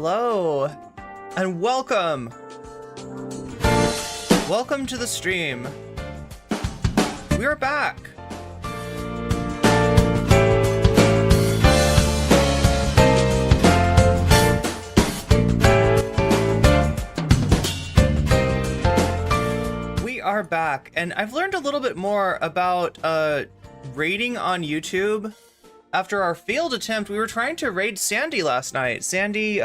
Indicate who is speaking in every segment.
Speaker 1: Hello, and welcome. Welcome to the stream. We are back. We are back, and I've learned a little bit more about raiding on YouTube. After our failed attempt, we were trying to raid Sandy last night. Sandy,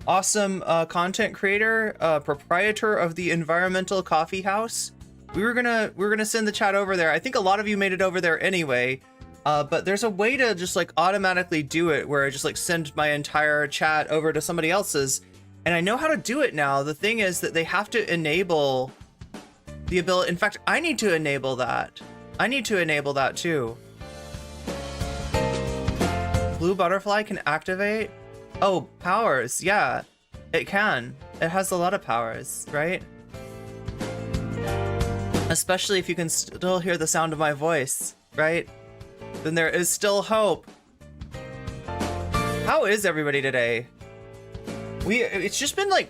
Speaker 1: awesome content creator, proprietor of the Environmental Coffee House. We were gonna send the chat over there. I think a lot of you made it over there anyway, but there's a way to just like automatically do it where I just like send my entire chat over to somebody else's, and I know how to do it now. The thing is that they have to enable the ability. In fact, I need to enable that. I need to enable that too. Blue butterfly can activate? Oh, powers. Yeah, it can. It has a lot of powers, right? Especially if you can still hear the sound of my voice, right? Then there is still hope. How is everybody today? It's just been like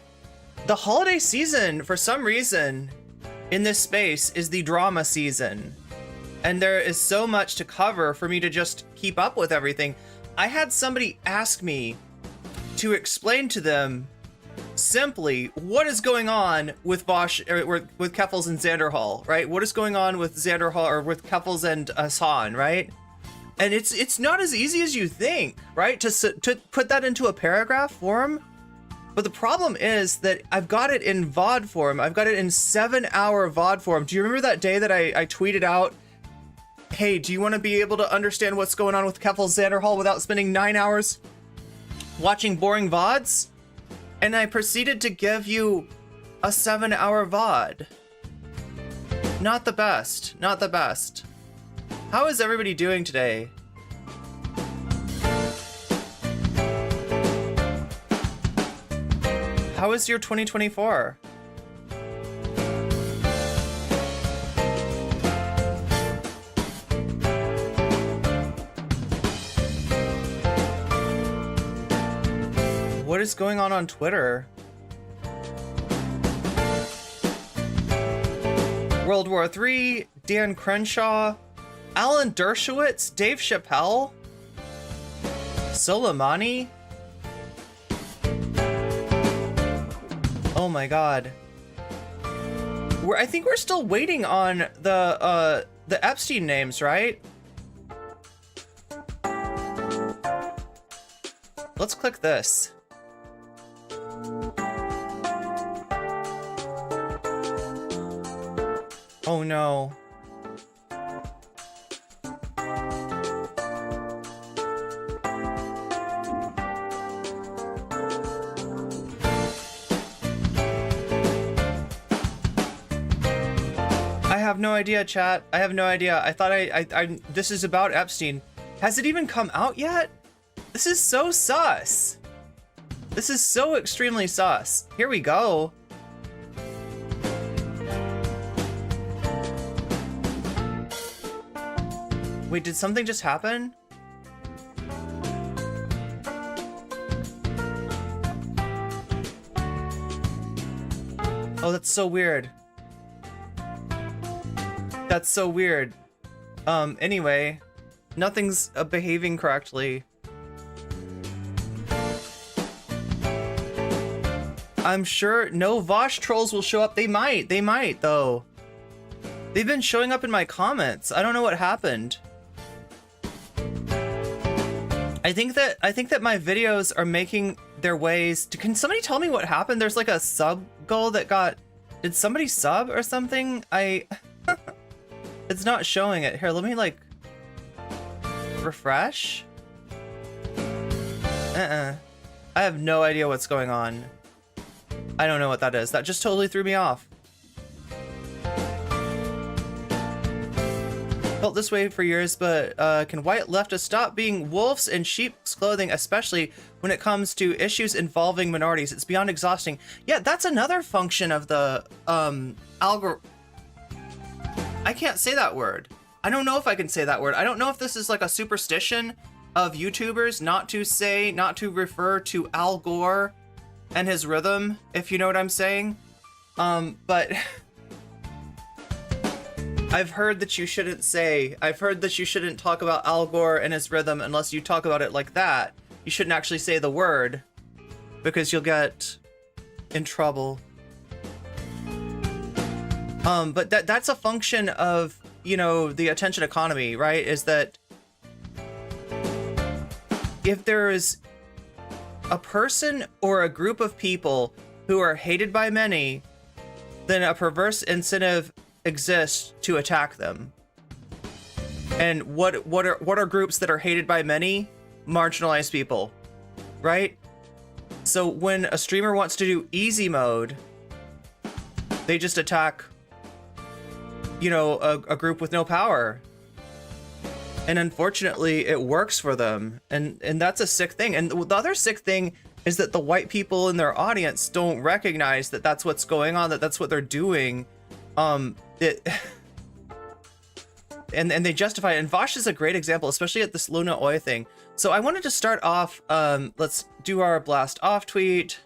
Speaker 1: the holiday season for some reason in this space is the drama season. And there is so much to cover for me to just keep up with everything. I had somebody ask me to explain to them simply what is going on with Vaush, or with Keffals and Xanderhal, right? What is going on with Xanderhal or with Keffals and Hassan, right? And it's not as easy as you think, right? To put that into a paragraph form. But the problem is that I've got it in VOD form. I've got it in 7-hour VOD form. Do you remember that day that I tweeted out, hey, do you want to be able to understand what's going on with Keffals Xanderhal without spending 9 hours watching boring VODs? And I proceeded to give you a 7-hour VOD. Not the best. Not the best. How is everybody doing today? How is your 2024? What is going on Twitter? World War III, Dan Crenshaw, Alan Dershowitz, Dave Chappelle, Soleimani. Oh my god. I think we're still waiting on the Epstein names, right? Let's click this. Oh no. I have no idea, chat. I have no idea. I thought this is about Epstein. Has it even come out yet? This is so sus. This is so extremely sus. Here we go. Wait, did something just happen? Oh, that's so weird. That's so weird. Anyway, nothing's behaving correctly. I'm sure no Vaush trolls will show up. They might though. They've been showing up in my comments. I don't know what happened. I think that my videos are making their ways to, can somebody tell me what happened? There's like a sub goal that got, did somebody sub or something? It's not showing it. Here, let me like refresh. I have no idea what's going on. I don't know what that is. That just totally threw me off. Felt this way for years, but can white leftists stop being wolves in sheep's clothing, especially when it comes to issues involving minorities? It's beyond exhausting. Yeah, that's another function of the I can't say that word. I don't know if I can say that word. I don't know if this is like a superstition of YouTubers not to refer to Al Gore and his rhythm, if you know what I'm saying. But I've heard that you shouldn't talk about Al Gore and his rhythm unless you talk about it like that. You shouldn't actually say the word because you'll get in trouble. But that's a function of, you know, the attention economy, right? Is that if there is a person or a group of people who are hated by many, then a perverse incentive exists to attack them. And what are groups that are hated by many? Marginalized people, right? So when a streamer wants to do easy mode, they just attack, you know, a group with no power. And unfortunately, it works for them. And that's a sick thing. And the other sick thing is that the white people in their audience don't recognize that that's what's going on, that that's what they're doing. And they justify it. And Vaush is a great example, especially at this Luna Oi thing. So I wanted to start off, let's do our blast off tweet.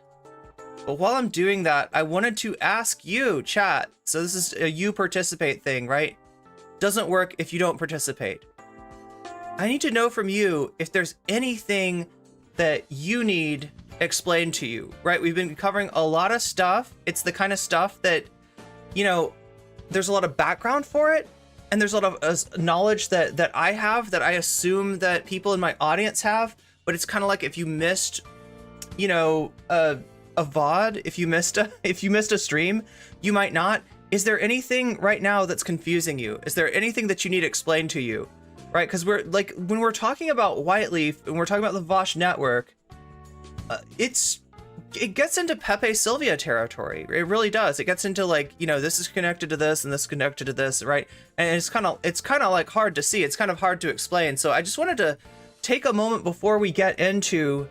Speaker 1: But while I'm doing that, I wanted to ask you, chat. So this is a you participate thing, right? Doesn't work if you don't participate. I need to know from you if there's anything that you need explained to you, right? We've been covering a lot of stuff. It's the kind of stuff that, you know, there's a lot of background for it. And there's a lot of knowledge that I have, that I assume that people in my audience have. But it's kind of like if you missed, you know, a VOD, if you missed a stream, you might not. Is there anything right now that's confusing you? Is there anything that you need explained to you? Right, because we're like, when we're talking about Whiteleaf and we're talking about the Vaush network, it gets into Pepe Sylvia territory. It really does. It gets into like, you know, this is connected to this and this is connected to this, right? And it's kind of like hard to see. It's kind of hard to explain. So I just wanted to take a moment before we get into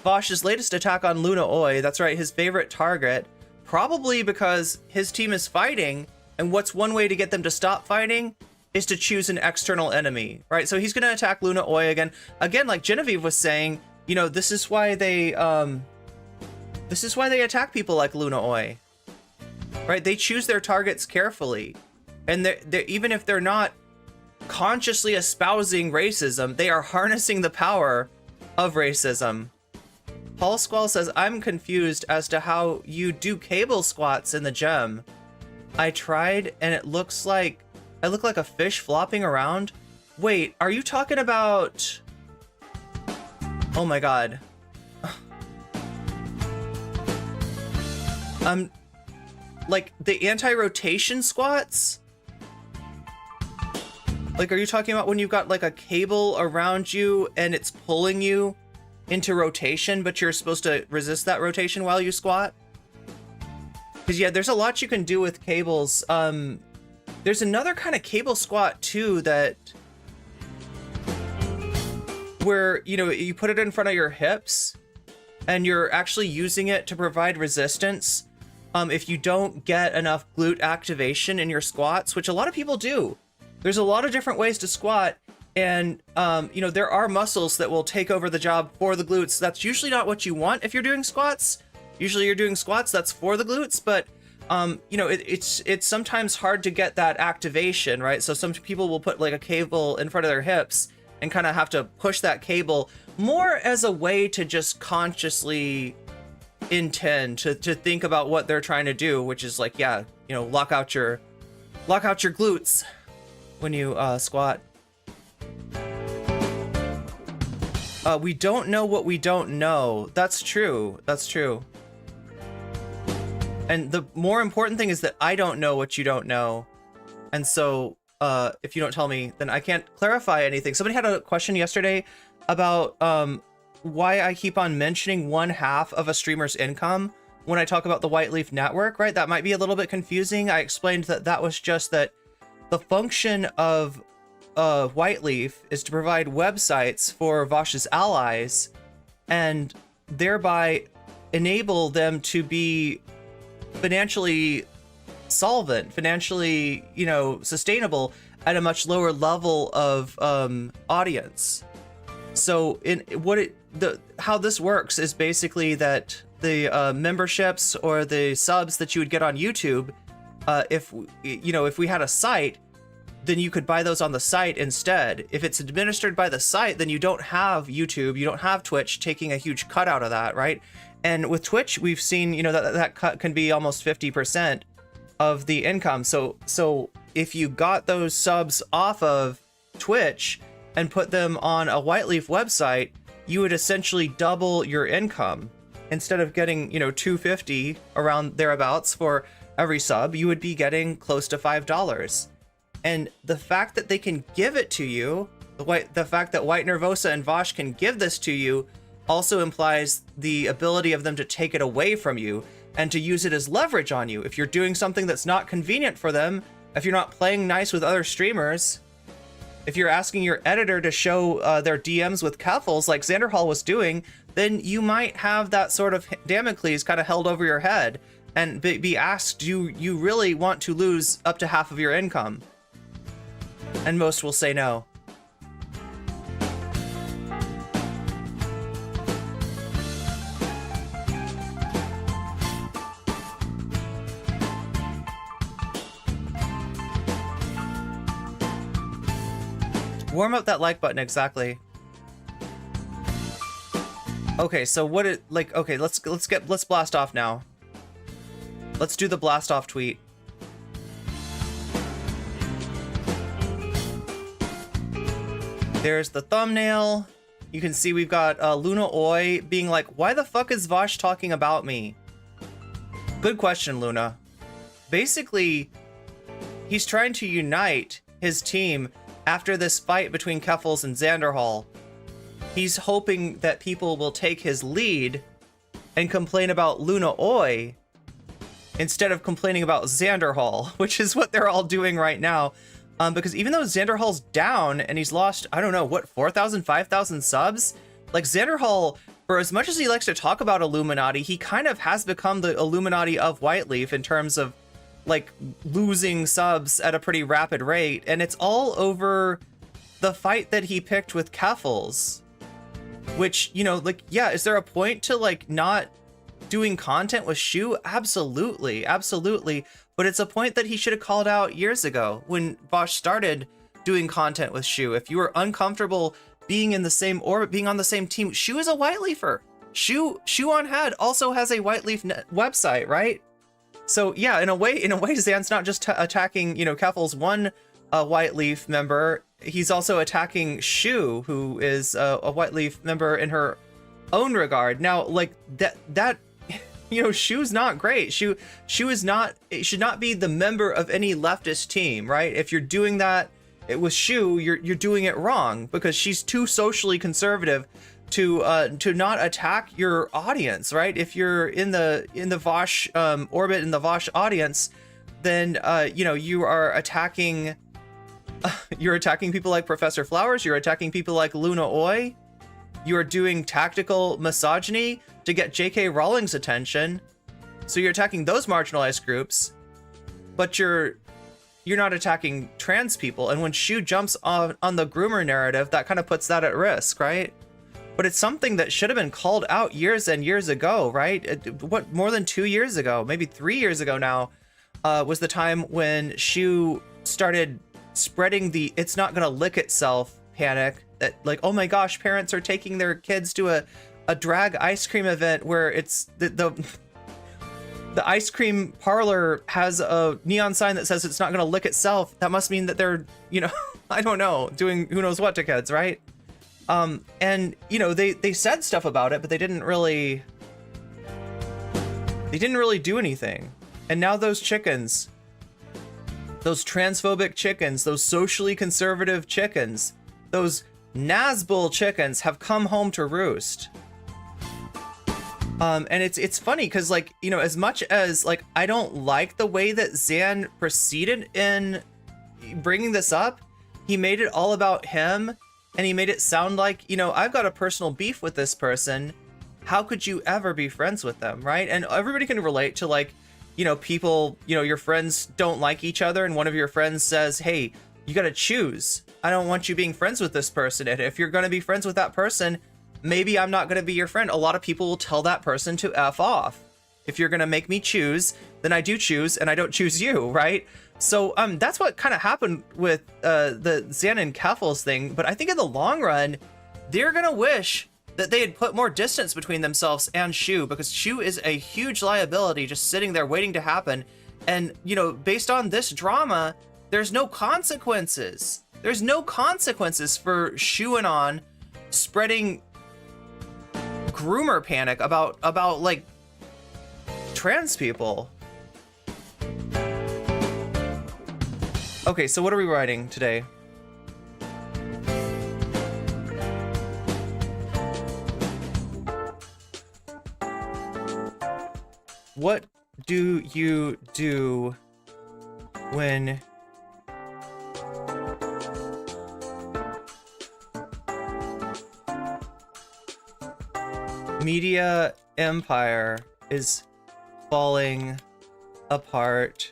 Speaker 1: Vaush's latest attack on Luna Oi. That's right, his favorite target, probably because his team is fighting. And what's one way to get them to stop fighting? Is to choose an external enemy, right? So he's going to attack Luna Oi again. Again, like Genevieve was saying, you know, this is why they attack people like Luna Oi, right? They choose their targets carefully, and they're even if they're not consciously espousing racism, they are harnessing the power of racism. Paul Squall says, "I'm confused as to how you do cable squats in the gem. I tried, and it looks like." I look like a fish flopping around. Wait, are you talking about... Oh my god. Like the anti-rotation squats? Like, are you talking about when you've got like a cable around you and it's pulling you into rotation, but you're supposed to resist that rotation while you squat? Because yeah, there's a lot you can do with cables. There's another kind of cable squat too that where, you know, you put it in front of your hips and you're actually using it to provide resistance if you don't get enough glute activation in your squats, which a lot of people do. There's a lot of different ways to squat, and you know, there are muscles that will take over the job for the glutes. That's usually not what you want if you're doing squats. Usually you're doing squats that's for the glutes, but you know, it's sometimes hard to get that activation, right? So some people will put like a cable in front of their hips and kind of have to push that cable more as a way to just consciously intend to think about what they're trying to do, which is like, yeah, you know, lock out your glutes when you squat. We don't know what we don't know. That's true. That's true. And the more important thing is that I don't know what you don't know. And so if you don't tell me, then I can't clarify anything. Somebody had a question yesterday about why I keep on mentioning 1/2 of a streamer's income when I talk about the Whiteleaf network, right? That might be a little bit confusing. I explained that that was just that the function of Whiteleaf is to provide websites for Vaush's allies and thereby enable them to be financially solvent, financially, you know, sustainable at a much lower level of audience. So how this works is basically that the memberships or the subs that you would get on YouTube, if we had a site, then you could buy those on the site instead. If it's administered by the site, then you don't have YouTube, you don't have Twitch taking a huge cut out of that, right? And with Twitch, we've seen, that cut can be almost 50% of the income. So if you got those subs off of Twitch and put them on a Whiteleaf website, you would essentially double your income. Instead of getting, $2.50 around thereabouts for every sub, you would be getting close to $5. And the fact that they can give it to you, the fact that White Nervosa and Vaush can give this to you, also implies the ability of them to take it away from you and to use it as leverage on you. If you're doing something that's not convenient for them, if you're not playing nice with other streamers, if you're asking your editor to show their DMs with Keffals like Xanderhal was doing, then you might have that sort of Damocles kind of held over your head and be asked, do you really want to lose up to half of your income? And most will say no. Warm up that like button, exactly. Okay, so okay, let's blast off now. Let's do the blast off tweet. There's the thumbnail. You can see we've got Luna Oi being like, why the fuck is Vaush talking about me? Good question, Luna. Basically, he's trying to unite his team after this fight between Keffals and Xanderhal. He's hoping that people will take his lead and complain about Luna Oi instead of complaining about Xanderhal, which is what they're all doing right now. Because even though Xanderhal's down and he's lost, I don't know, what, 4,000, 5,000 subs? Like, Xanderhal, for as much as he likes to talk about Illuminati, he kind of has become the Illuminati of Whiteleaf in terms of, like, losing subs at a pretty rapid rate. And it's all over the fight that he picked with Keffals. Which, yeah, is there a point to, like, not doing content with Shu? Absolutely, absolutely. But it's a point that he should have called out years ago when Vaush started doing content with Shu. If you were uncomfortable being in the same orbit, being on the same team, Shu is a Whiteleafer. Shu on Head also has a Whiteleaf website, right? So yeah, in a way, Zan's not just attacking, Keffals, one Whiteleaf member. He's also attacking Shu, who is a Whiteleaf member in her own regard. Now, like that. Shu's not great. Shu is not, it should not be the member of any leftist team, right? If you're doing that with Shu, you're doing it wrong because she's too socially conservative to not attack your audience, right? If you're in the Vaush orbit, in the Vaush audience, then you are attacking people like Professor Flowers, you're attacking people like Luna Oi, you are doing tactical misogyny to get J.K. Rowling's attention. So you're attacking those marginalized groups, but you're not attacking trans people. And when Shu jumps on the groomer narrative, that kind of puts that at risk, right? But it's something that should have been called out years and years ago, right? More than 2 years ago, maybe 3 years ago now, was the time when Shu started spreading the "it's not gonna lick itself" panic. That, like, oh my gosh, parents are taking their kids to a drag ice cream event where it's the ice cream parlor has a neon sign that says it's not gonna lick itself. That must mean that they're, I don't know, doing who knows what to kids, right? And they said stuff about it, but they didn't really do anything. And now those chickens, those transphobic chickens, those socially conservative chickens, those Nazgul chickens have come home to roost. And it's funny because, like, as much as, like, I don't like the way that Zan proceeded in bringing this up, he made it all about him, and he made it sound like, I've got a personal beef with this person. How could you ever be friends with them, right? And everybody can relate to, like, people, your friends don't like each other, and one of your friends says, hey, you got to choose. I don't want you being friends with this person. And if you're going to be friends with that person, maybe I'm not going to be your friend. A lot of people will tell that person to F off. If you're going to make me choose, then I do choose, and I don't choose you, right? So that's what kind of happened with the Zan and Keffals thing. But I think in the long run, they're going to wish that they had put more distance between themselves and Shu, because Shu is a huge liability just sitting there waiting to happen. And, you know, based on this drama, there's no consequences. There's no consequences for Shu and On spreading groomer panic about like trans people. Okay, so what are we writing today? What do you do when media empire is falling apart?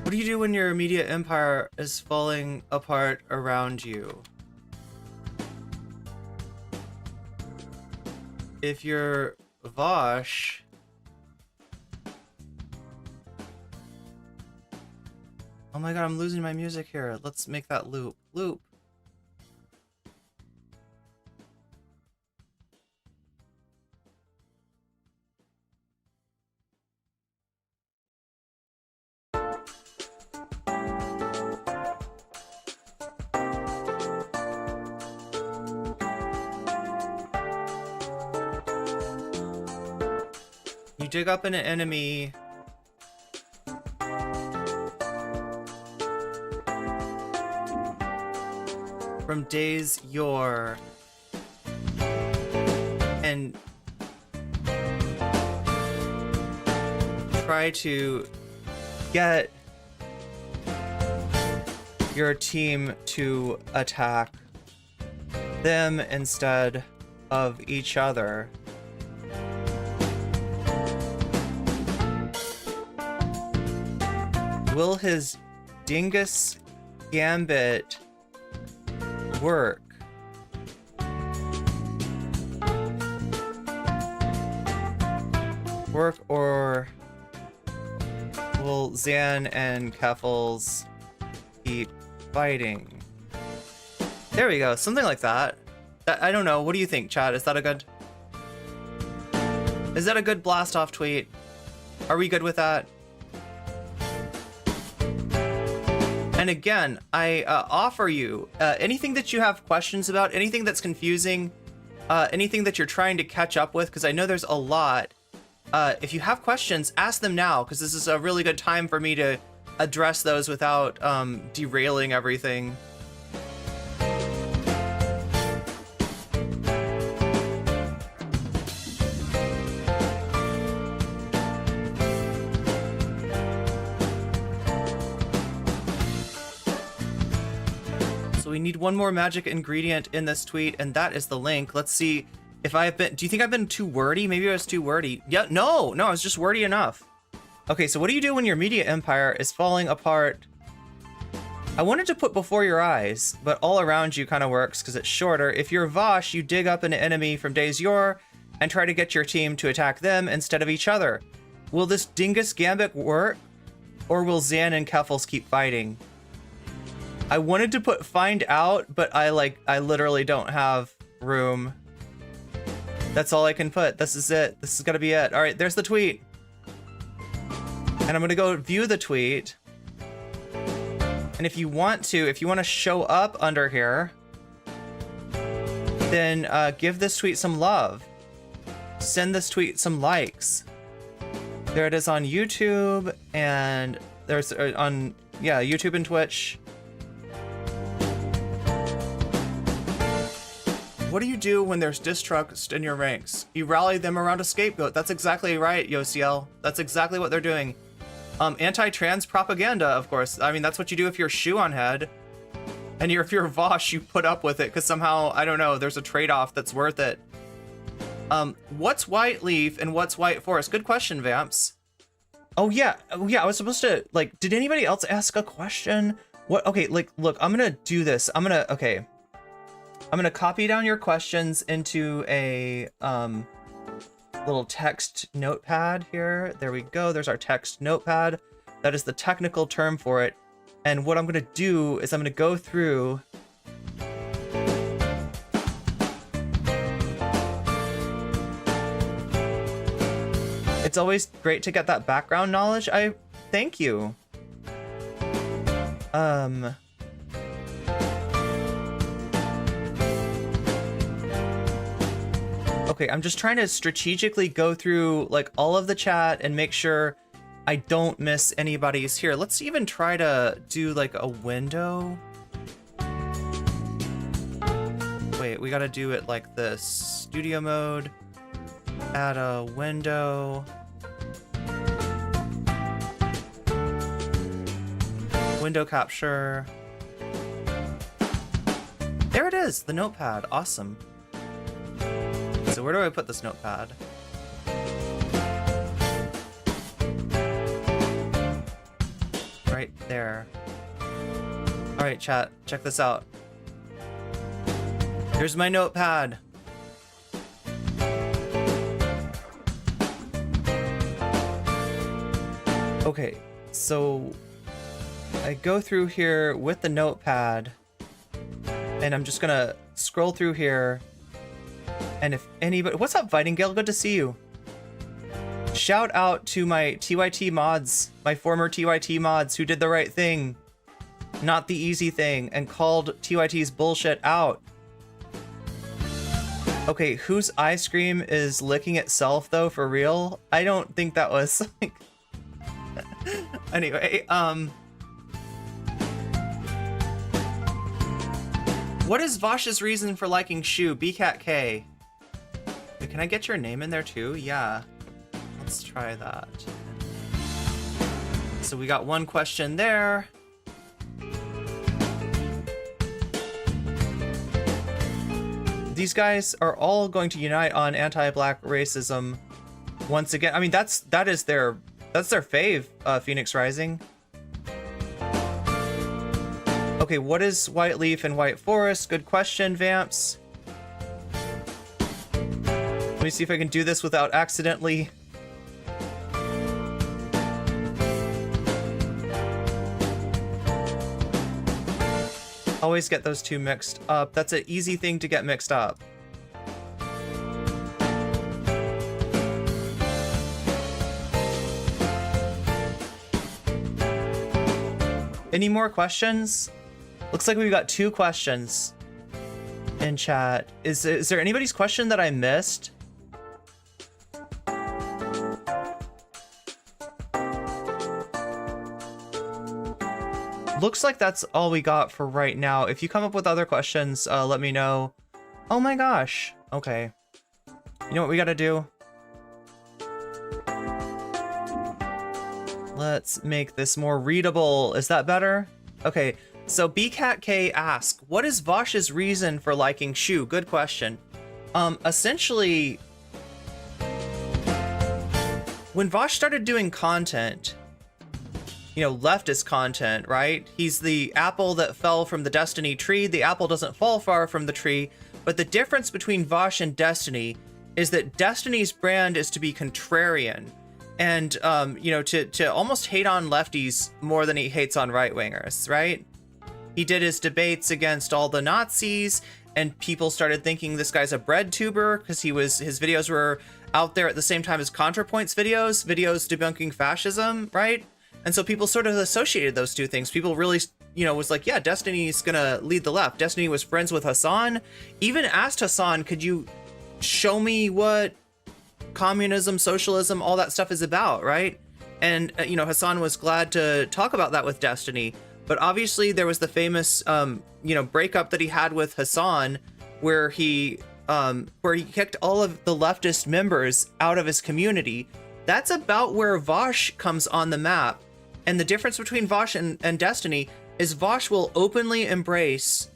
Speaker 1: What do you do when your media empire is falling apart around you? If you're Vaush, oh my god, I'm losing my music here. Let's make that loop. Loop. You dig up an enemy. From days yore, and try to get your team to attack them instead of each other. Will his Dingus gambit work? Or will Zan and Keffals keep fighting? There we go, something like that. I don't know, what do you think, Chad? Is that a good blast off tweet? Are we good with that? And again, I offer you anything that you have questions about, anything that's confusing, anything that you're trying to catch up with, because I know there's a lot. If you have questions, ask them now, because this is a really good time for me to address those without derailing everything. We need one more magic ingredient in this tweet, and that is the link. Let's see if I've been... Do you think I've been too wordy? Maybe I was too wordy. Yeah, no, I was just wordy enough. Okay, so what do you do when your media empire is falling apart? I wanted to put before your eyes, but all around you kind of works because it's shorter. If you're Vaush, you dig up an enemy from days yore and try to get your team to attack them instead of each other. Will this Dingus gambit work? Or will Zan and Keffals keep fighting? I wanted to put find out, but I literally don't have room. That's all I can put. This is it. This is gonna be it. All right, there's the tweet. And I'm gonna go view the tweet. And if you want to show up under here, then give this tweet some love. Send this tweet some likes. There it is on YouTube, and there's on, yeah, YouTube and Twitch. What do you do when there's distrust in your ranks? You rally them around a scapegoat. That's exactly right, Yosiel. That's exactly what they're doing. Anti-trans propaganda, of course. I mean, that's what you do if you're shoe on head. And if you're Vaush, you put up with it because somehow, I don't know, there's a trade-off that's worth it. What's white leaf and what's white forest? Good question, Vamps. Oh yeah, I was supposed to, like, did anybody else ask a question? What? Okay, like, look, I'm gonna do this. I'm gonna copy down your questions into a little text notepad here. There we go. There's our text notepad. That is the technical term for it. And what I'm gonna do is I'm gonna go through. It's always great to get that background knowledge. I thank you. Okay, I'm just trying to strategically go through like all of the chat and make sure I don't miss anybody's here. Let's even try to do like a window. Wait, we gotta do it like this. Studio mode, add a window. Window capture. There it is, the notepad. Awesome. So where do I put this notepad? Right there. All right, chat, check this out. Here's my notepad. Okay, so I go through here with the notepad and I'm just gonna scroll through here. And if anybody, what's up, Vitingale? Good to see you. Shout out to my TYT mods, my former TYT mods who did the right thing, not the easy thing, and called TYT's bullshit out. Okay, whose ice cream is licking itself though, for real? I don't think that was like... Anyway, what is Vaush's reason for liking Shu? BCatK. Wait, can I get your name in there too? Yeah. Let's try that. So we got one question there. These guys are all going to unite on anti-black racism once again. I mean, that's their fave, Phoenix Rising. Okay, what is white leaf and white forest? Good question, Vamps. Let me see if I can do this without accidentally... Always get those two mixed up. That's an easy thing to get mixed up. Any more questions? Looks like we've got 2 questions in chat. Is there anybody's question that I missed? Looks like that's all we got for right now. If you come up with other questions, let me know. Oh my gosh. Okay. You know what we gotta do? Let's make this more readable. Is that better? Okay, so BCatK asks, what is Vaush's reason for liking Shu? Good question. Essentially, when Vaush started doing content, you know, leftist content, right? He's the apple that fell from the Destiny tree. The apple doesn't fall far from the tree, but the difference between Vaush and Destiny is that Destiny's brand is to be contrarian. And, you know, to almost hate on lefties more than he hates on right-wingers, right? He did his debates against all the Nazis, and people started thinking this guy's a bread tuber because his videos were out there at the same time as ContraPoint's videos debunking fascism, right? And so people sort of associated those two things. People really, you know, was like, yeah, Destiny's gonna lead the left. Destiny was friends with Hassan. Even asked Hassan, could you show me what communism, socialism, all that stuff is about, right? And, you know, Hassan was glad to talk about that with Destiny. But obviously there was the famous, you know, breakup that he had with Hassan where he kicked all of the leftist members out of his community. That's about where Vaush comes on the map. And the difference between Vaush and Destiny, is Vaush will openly embrace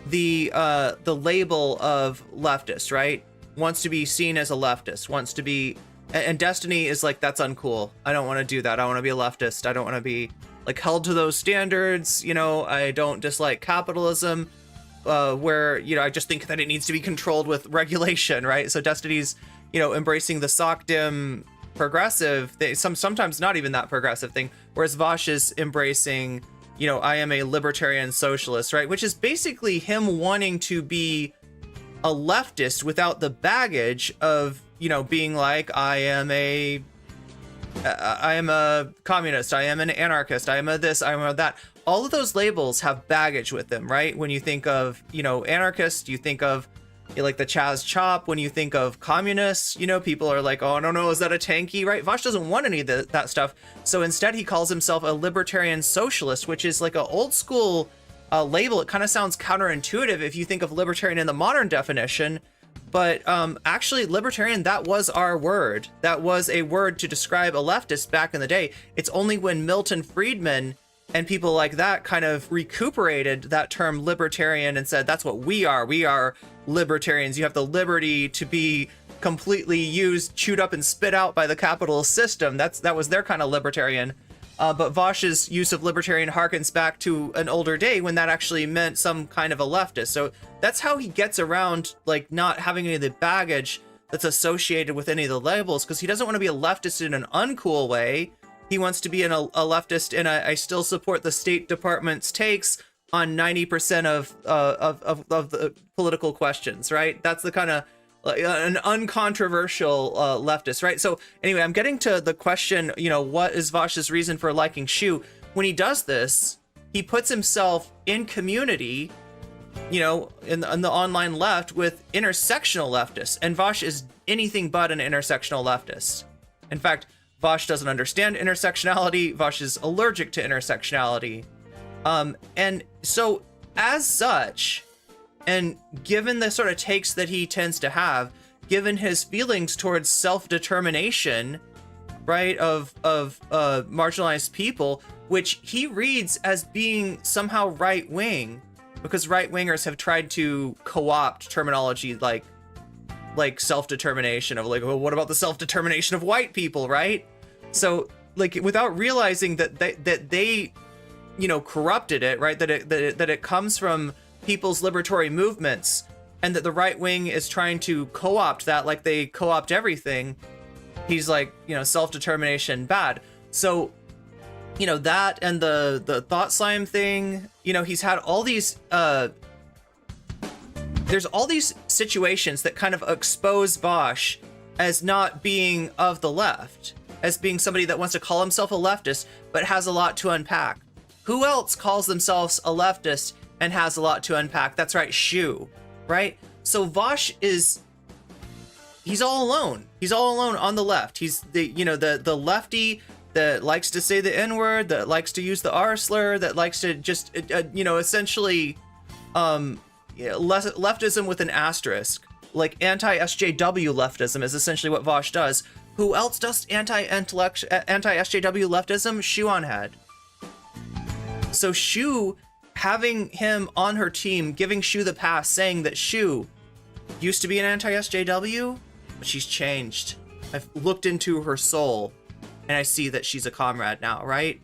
Speaker 1: the label of leftist, right? Wants to be seen as a leftist, wants to be, and Destiny is like, that's uncool. I don't want to do that. I want to be a leftist. I don't want to be like held to those standards. You know, I don't dislike capitalism, where, you know, I just think that it needs to be controlled with regulation, right? So Destiny's, you know, embracing the SOCDEM progressive, sometimes not even that progressive thing, whereas Vaush is embracing, you know, I am a libertarian socialist, right? Which is basically him wanting to be a leftist without the baggage of, you know, being like, I am a communist, I am an anarchist, I am a this, I am a that. All of those labels have baggage with them, right? When you think of, you know, anarchist, you think of, you know, like the Chaz Chop. When you think of communists, you know, people are like, oh, no, is that a tanky, right? Vaush doesn't want any of that stuff. So instead he calls himself a libertarian socialist, which is like an old school label. It kind of sounds counterintuitive if you think of libertarian in the modern definition. But actually, libertarian, that was our word. That was a word to describe a leftist back in the day. It's only when Milton Friedman and people like that kind of recuperated that term libertarian and said, that's what we are. We are libertarians. You have the liberty to be completely used, chewed up and spit out by the capitalist system. That was their kind of libertarian. But Vaush's use of libertarian harkens back to an older day when that actually meant some kind of a leftist. So that's how he gets around like not having any of the baggage that's associated with any of the labels, because he doesn't want to be a leftist in an uncool way. He wants to be a leftist in a, I still support the State Department's takes on 90% of the political questions, right? That's the kind of an uncontroversial leftist, right? So anyway, I'm getting to the question, you know, what is Vaush's reason for liking Shu? When he does this, he puts himself in community, you know, in the online left with intersectional leftists, and Vaush is anything but an intersectional leftist. In fact, Vaush doesn't understand intersectionality. Vaush is allergic to intersectionality. And so as such, and given the sort of takes that he tends to have, given his feelings towards self-determination, right, of marginalized people, which he reads as being somehow right-wing, because right-wingers have tried to co-opt terminology like self-determination, of like, well, what about the self-determination of white people, right? So like, without realizing that they you know, corrupted it, right? That it comes from people's liberatory movements, and that the right wing is trying to co-opt that, like they co-opt everything. He's like, you know, self-determination bad. So, you know, that and the thought slime thing, you know, he's had all these there's all these situations that kind of expose Vaush as not being of the left, as being somebody that wants to call himself a leftist but has a lot to unpack. Who else calls themselves a leftist and has a lot to unpack? That's right, Shu, right? So Vaush he's all alone. He's all alone on the left. He's the, you know, the lefty that likes to say the N-word, that likes to use the R slur, that likes to just, you know, essentially leftism with an asterisk. Like anti-SJW leftism is essentially what Vaush does. Who else does anti-SJW leftism? Shu on head. So Shu, having him on her team, giving Shu the pass, saying that Shu used to be an anti-SJW, but she's changed. I've looked into her soul, and I see that she's a comrade now, right?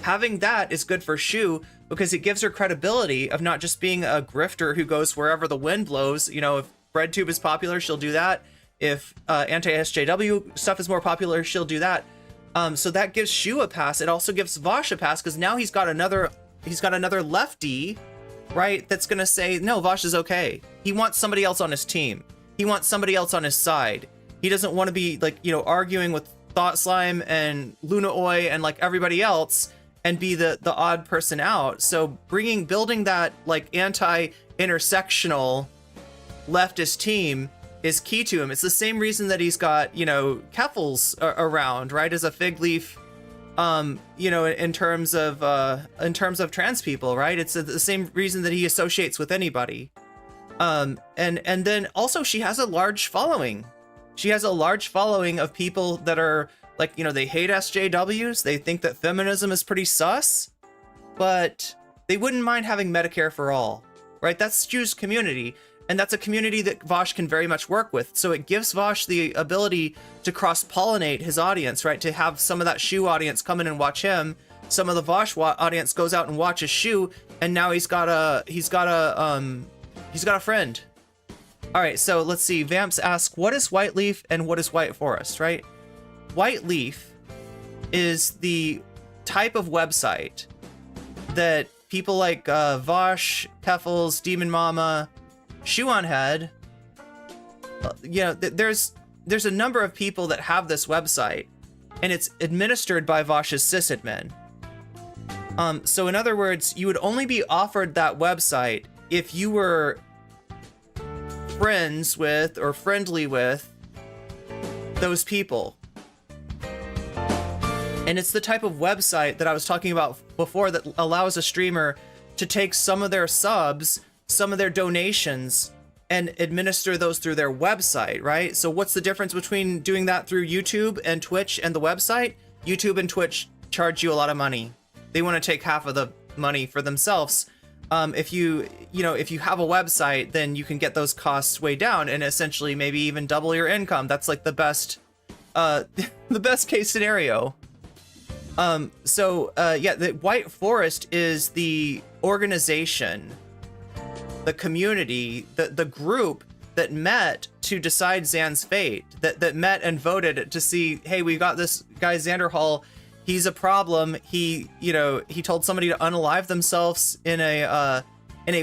Speaker 1: Having that is good for Shu, because it gives her credibility of not just being a grifter who goes wherever the wind blows. You know, if BreadTube is popular, she'll do that. If anti-SJW stuff is more popular, she'll do that. So that gives Shu a pass. It also gives Vaush a pass, because now he's got another lefty, right, that's gonna say, no, Vaush is okay. He wants somebody else on his team. He wants somebody else on his side. He doesn't want to be, like, you know, arguing with Thought Slime and Luna Oi and like everybody else and be the odd person out. So building that like anti-intersectional leftist team is key to him. It's the same reason that he's got, you know, Keffals around, right, as a fig leaf, you know, in terms of trans people, right? It's the same reason that he associates with anybody. And then also she has a large following. She has a large following of people that are like, you know, they hate SJWs. They think that feminism is pretty sus, but They wouldn't mind having Medicare for all, right? That's Stu's community, and that's a community that Vaush can very much work with. So it gives Vaush the ability to cross-pollinate his audience, right? To have some of that Shu audience come in and watch him. Some of the Vaush audience goes out and watches Shu, and now he's got a friend. All right, so let's see. Vamps asks, what is White Leaf and what is White Forest, right? White Leaf is the type of website that people like Vaush, Keffals, Demon Mama, Shoe on Head, there's a number of people that have this website, and it's administered by Vaush's sysadmin. So in other words, you would only be offered that website if you were friends with or friendly with those people. And it's the type of website that I was talking about before that allows a streamer to take some of their subs, some of their donations, and administer those through their website, right? So what's the difference between doing that through YouTube and Twitch and the website? YouTube and Twitch charge you a lot of money. They want to take half of the money for themselves. If you have a website, then you can get those costs way down and essentially maybe even double your income. That's like the best case scenario. The White Forest is the organization, the community, the group that met to decide Zan's fate, that met and voted to see, hey, we got this guy Xanderhall. He's a problem. He told somebody to unalive themselves in a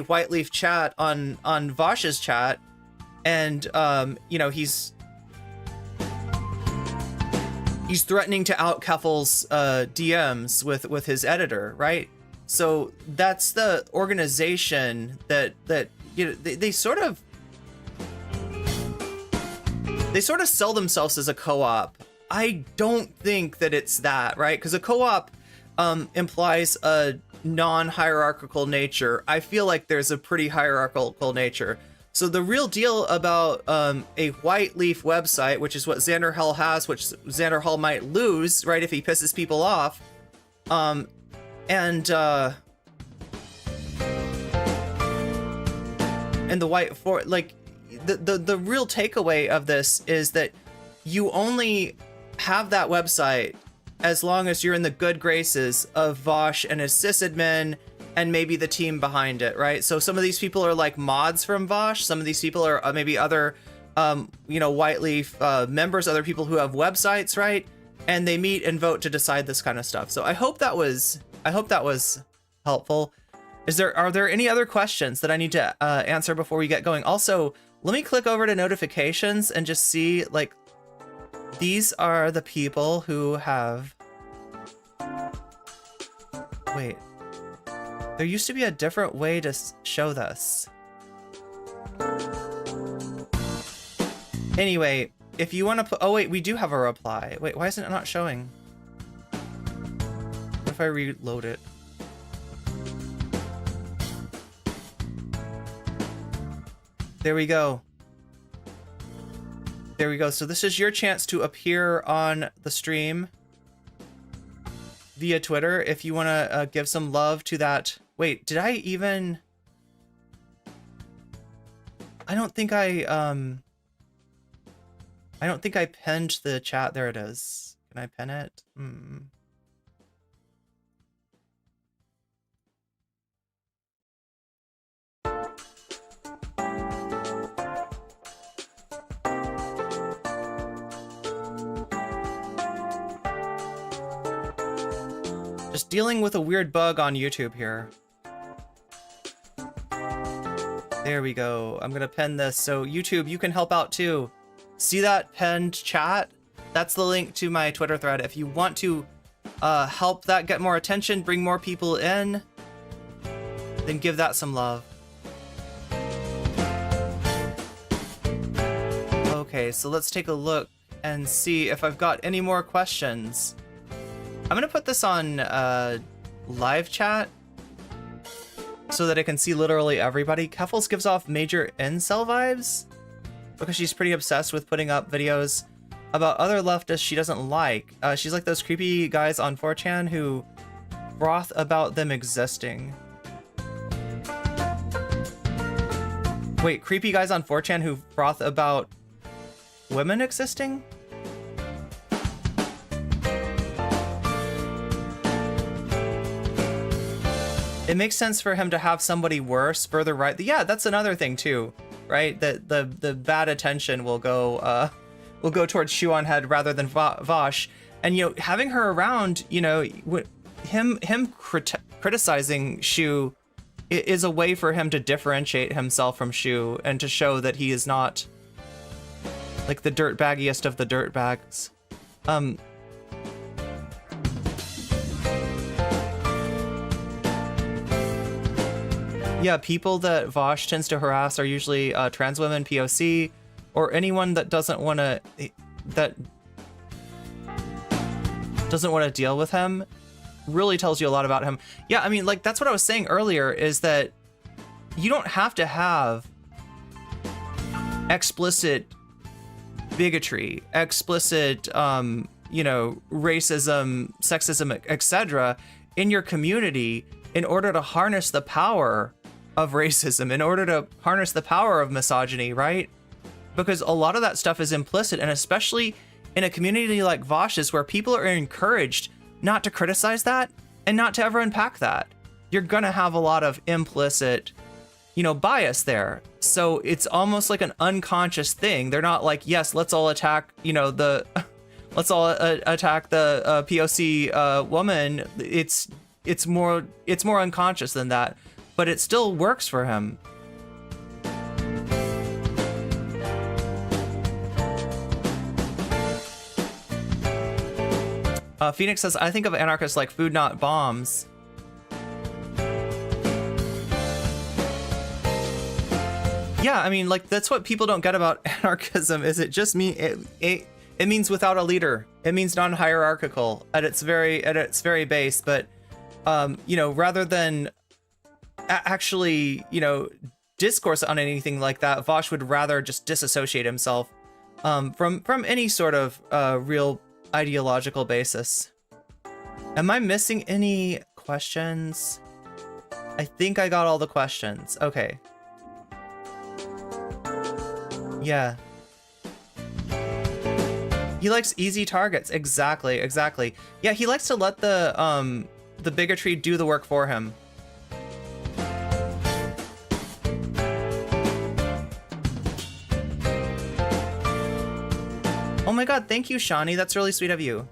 Speaker 1: White Leaf chat on Vaush's chat, and he's threatening to out Keffals' DMs with his editor, right? So that's the organization that they sort of sell themselves as a co-op. I don't think that it's that, right? Because a co-op implies a non-hierarchical nature. I feel like there's a pretty hierarchical nature. So the real deal about a White Leaf website, which is what Xanderhall has, which Xanderhall might lose, right, if he pisses people off, and the White Forest, like the real takeaway of this is that you only have that website as long as you're in the good graces of Vaush and his sysadmin and maybe the team behind it, right? So some of these people are like mods from Vaush. Some of these people are maybe other, White Leaf members, other people who have websites, right? And they meet and vote to decide this kind of stuff. So I hope that was helpful. Are there any other questions that I need to answer before we get going? Also, let me click over to notifications and just see, like, these are the people who have... Wait. There used to be a different way to show this. Anyway, if you want to put... Oh, wait, we do have a reply. Wait, why isn't it not showing? What if I reload it? There we go. There we go. So this is your chance to appear on the stream via Twitter if you want to give some love to that. Wait, did I even... I don't think I pinned the chat. There it is. Can I pin it? Just dealing with a weird bug on YouTube here. There we go. I'm gonna pin this. So YouTube, you can help out too. See that pinned chat? That's the link to my Twitter thread. If you want to help that get more attention, bring more people in, then give that some love. Okay, so let's take a look and see if I've got any more questions. I'm gonna put this on live chat so that I can see literally everybody. Keffals gives off major incel vibes because she's pretty obsessed with putting up videos about other leftists she doesn't like. She's like those creepy guys on 4chan who froth about them existing. Wait, creepy guys on 4chan who froth about women existing? It makes sense for him to have somebody worse further right. Yeah, that's another thing too, right? That the bad attention will go towards Shoe on Head rather than Vaush. And you know, having her around, you know, him criticizing Shoe is a way for him to differentiate himself from Shoe and to show that he is not like the dirtbaggiest of the dirtbags. Yeah, people that Vaush tends to harass are usually trans women, POC, or anyone that doesn't want to deal with him. Really tells you a lot about him. Yeah, I mean, like, that's what I was saying earlier, is that you don't have to have explicit bigotry, explicit, you know, racism, sexism, etc. in your community in order to harness the power of racism, in order to harness the power of misogyny, right? Because a lot of that stuff is implicit, and especially in a community like Vaush's, where people are encouraged not to criticize that and not to ever unpack that. You're gonna have a lot of implicit, you know, bias there. So it's almost like an unconscious thing. They're not like, yes, let's all attack, you know, let's all attack the POC woman. It's more unconscious than that, but it still works for him. Phoenix says, I think of anarchists like food, not bombs. Yeah, I mean, like, that's what people don't get about anarchism, is it just it means without a leader. It means non-hierarchical at its very base, but you know, rather than actually, you know, discourse on anything like that, Vaush would rather just disassociate himself from any sort of real ideological basis. Am I missing any questions? I think I got all the questions. Okay. Yeah. He likes easy targets. Exactly. Yeah, he likes to let the bigotry do the work for him. Oh my god, thank you, Shawnee. That's really sweet of you.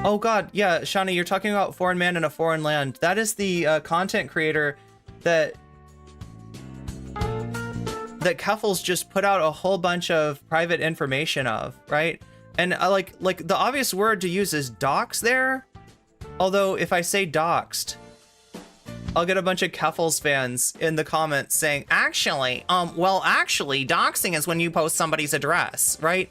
Speaker 1: Oh god, yeah, Shawnee, you're talking about Foreign Man in a Foreign Land. That is the content creator that Keffals just put out a whole bunch of private information of, right? And I like the obvious word to use is dox there. Although if I say doxed, I'll get a bunch of Keffals fans in the comments saying, actually, doxing is when you post somebody's address, right?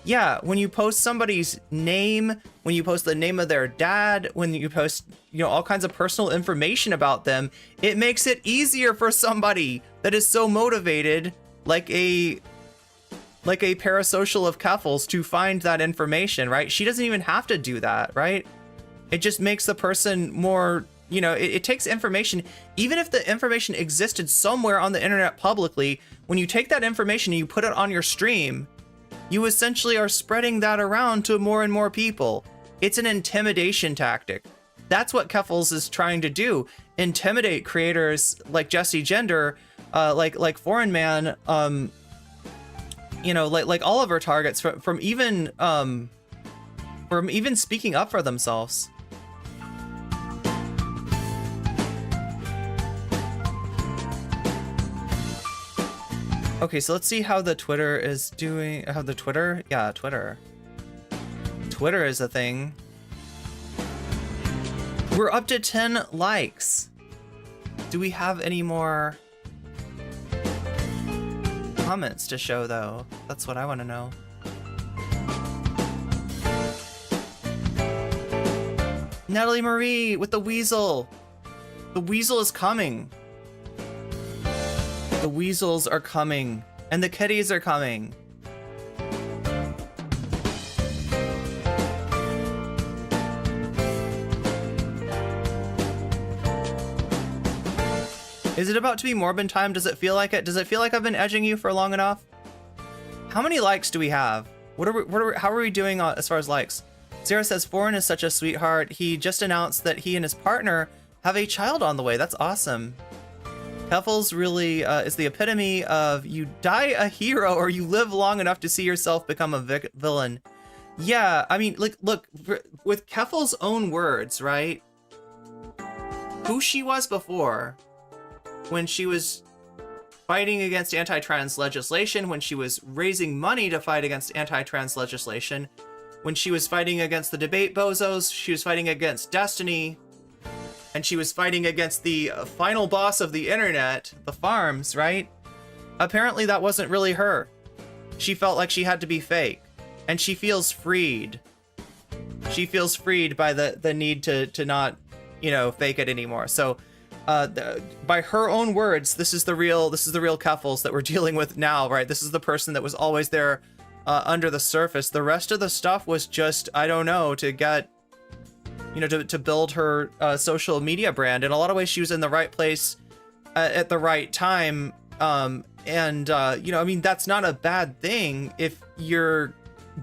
Speaker 1: Yeah, when you post somebody's name, when you post the name of their dad, when you post, you know, all kinds of personal information about them, it makes it easier for somebody that is so motivated, like a parasocial of Keffals, to find that information, right? She doesn't even have to do that, right? It just makes the person more, you know, it takes information, even if the information existed somewhere on the internet publicly, when you take that information and you put it on your stream, you essentially are spreading that around to more and more people. It's an intimidation tactic. That's what Keffals is trying to do. Intimidate creators like Jesse Gender, like Foreign Man, you know, like all of our targets from even speaking up for themselves. Okay, so let's see how the Twitter is doing. How the Twitter? Yeah, Twitter. Twitter is a thing. We're up to 10 likes. Do we have any more comments to show, though? That's what I want to know. Natalie Marie with the weasel. The weasel is coming. The weasels are coming, and the kitties are coming. Is it about to be Morbin time? Does it feel like it? Does it feel like I've been edging you for long enough? How many likes do we have? How are we doing as far as likes? Sarah says, Foreign is such a sweetheart. He just announced that he and his partner have a child on the way. That's awesome. Keffals really is the epitome of you die a hero or you live long enough to see yourself become a villain. Yeah, I mean, like, look, with Keffals' own words, right? Who she was before, when she was fighting against anti-trans legislation, when she was raising money to fight against anti-trans legislation, when she was fighting against the debate bozos, she was fighting against Destiny, and she was fighting against the final boss of the internet, the farms, right? Apparently that wasn't really her. She felt like she had to be fake, and she feels freed. She feels freed by the need to not, you know, fake it anymore. So by her own words, this is the real Keffals that we're dealing with now, right? This is the person that was always there under the surface. The rest of the stuff was just, I don't know, to get, you know, to build her social media brand. In a lot of ways, she was in the right place at the right time. You know, I mean, that's not a bad thing if you're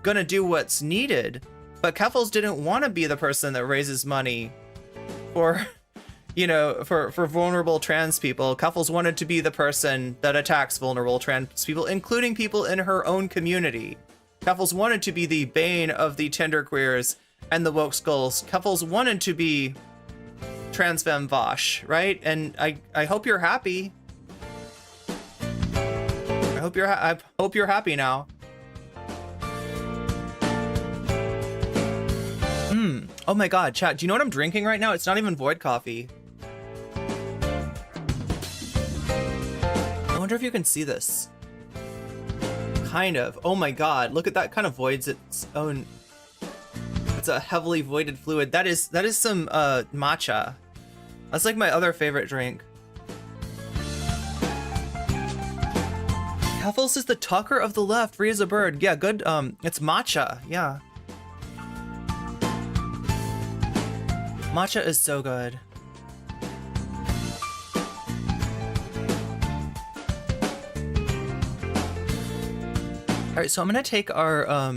Speaker 1: gonna do what's needed. But Keffals didn't want to be the person that raises money for, you know, for vulnerable trans people. Keffals wanted to be the person that attacks vulnerable trans people, including people in her own community. Keffals wanted to be the bane of the genderqueers and the woke skulls. Keffals wanted to be trans femme Vaush, right? And I hope you're happy. I hope you're happy now. Oh my god, chat, do you know what I'm drinking right now? It's not even Void coffee. I wonder if you can see this. Kind of. Oh my god, look at that, kind of voids its own. It's a heavily voided fluid. That is some matcha. That's like my other favorite drink. Keffals is the Tucker of the left, free as a bird. Yeah, good. It's matcha. Yeah. Matcha is so good. All right, so I'm gonna take our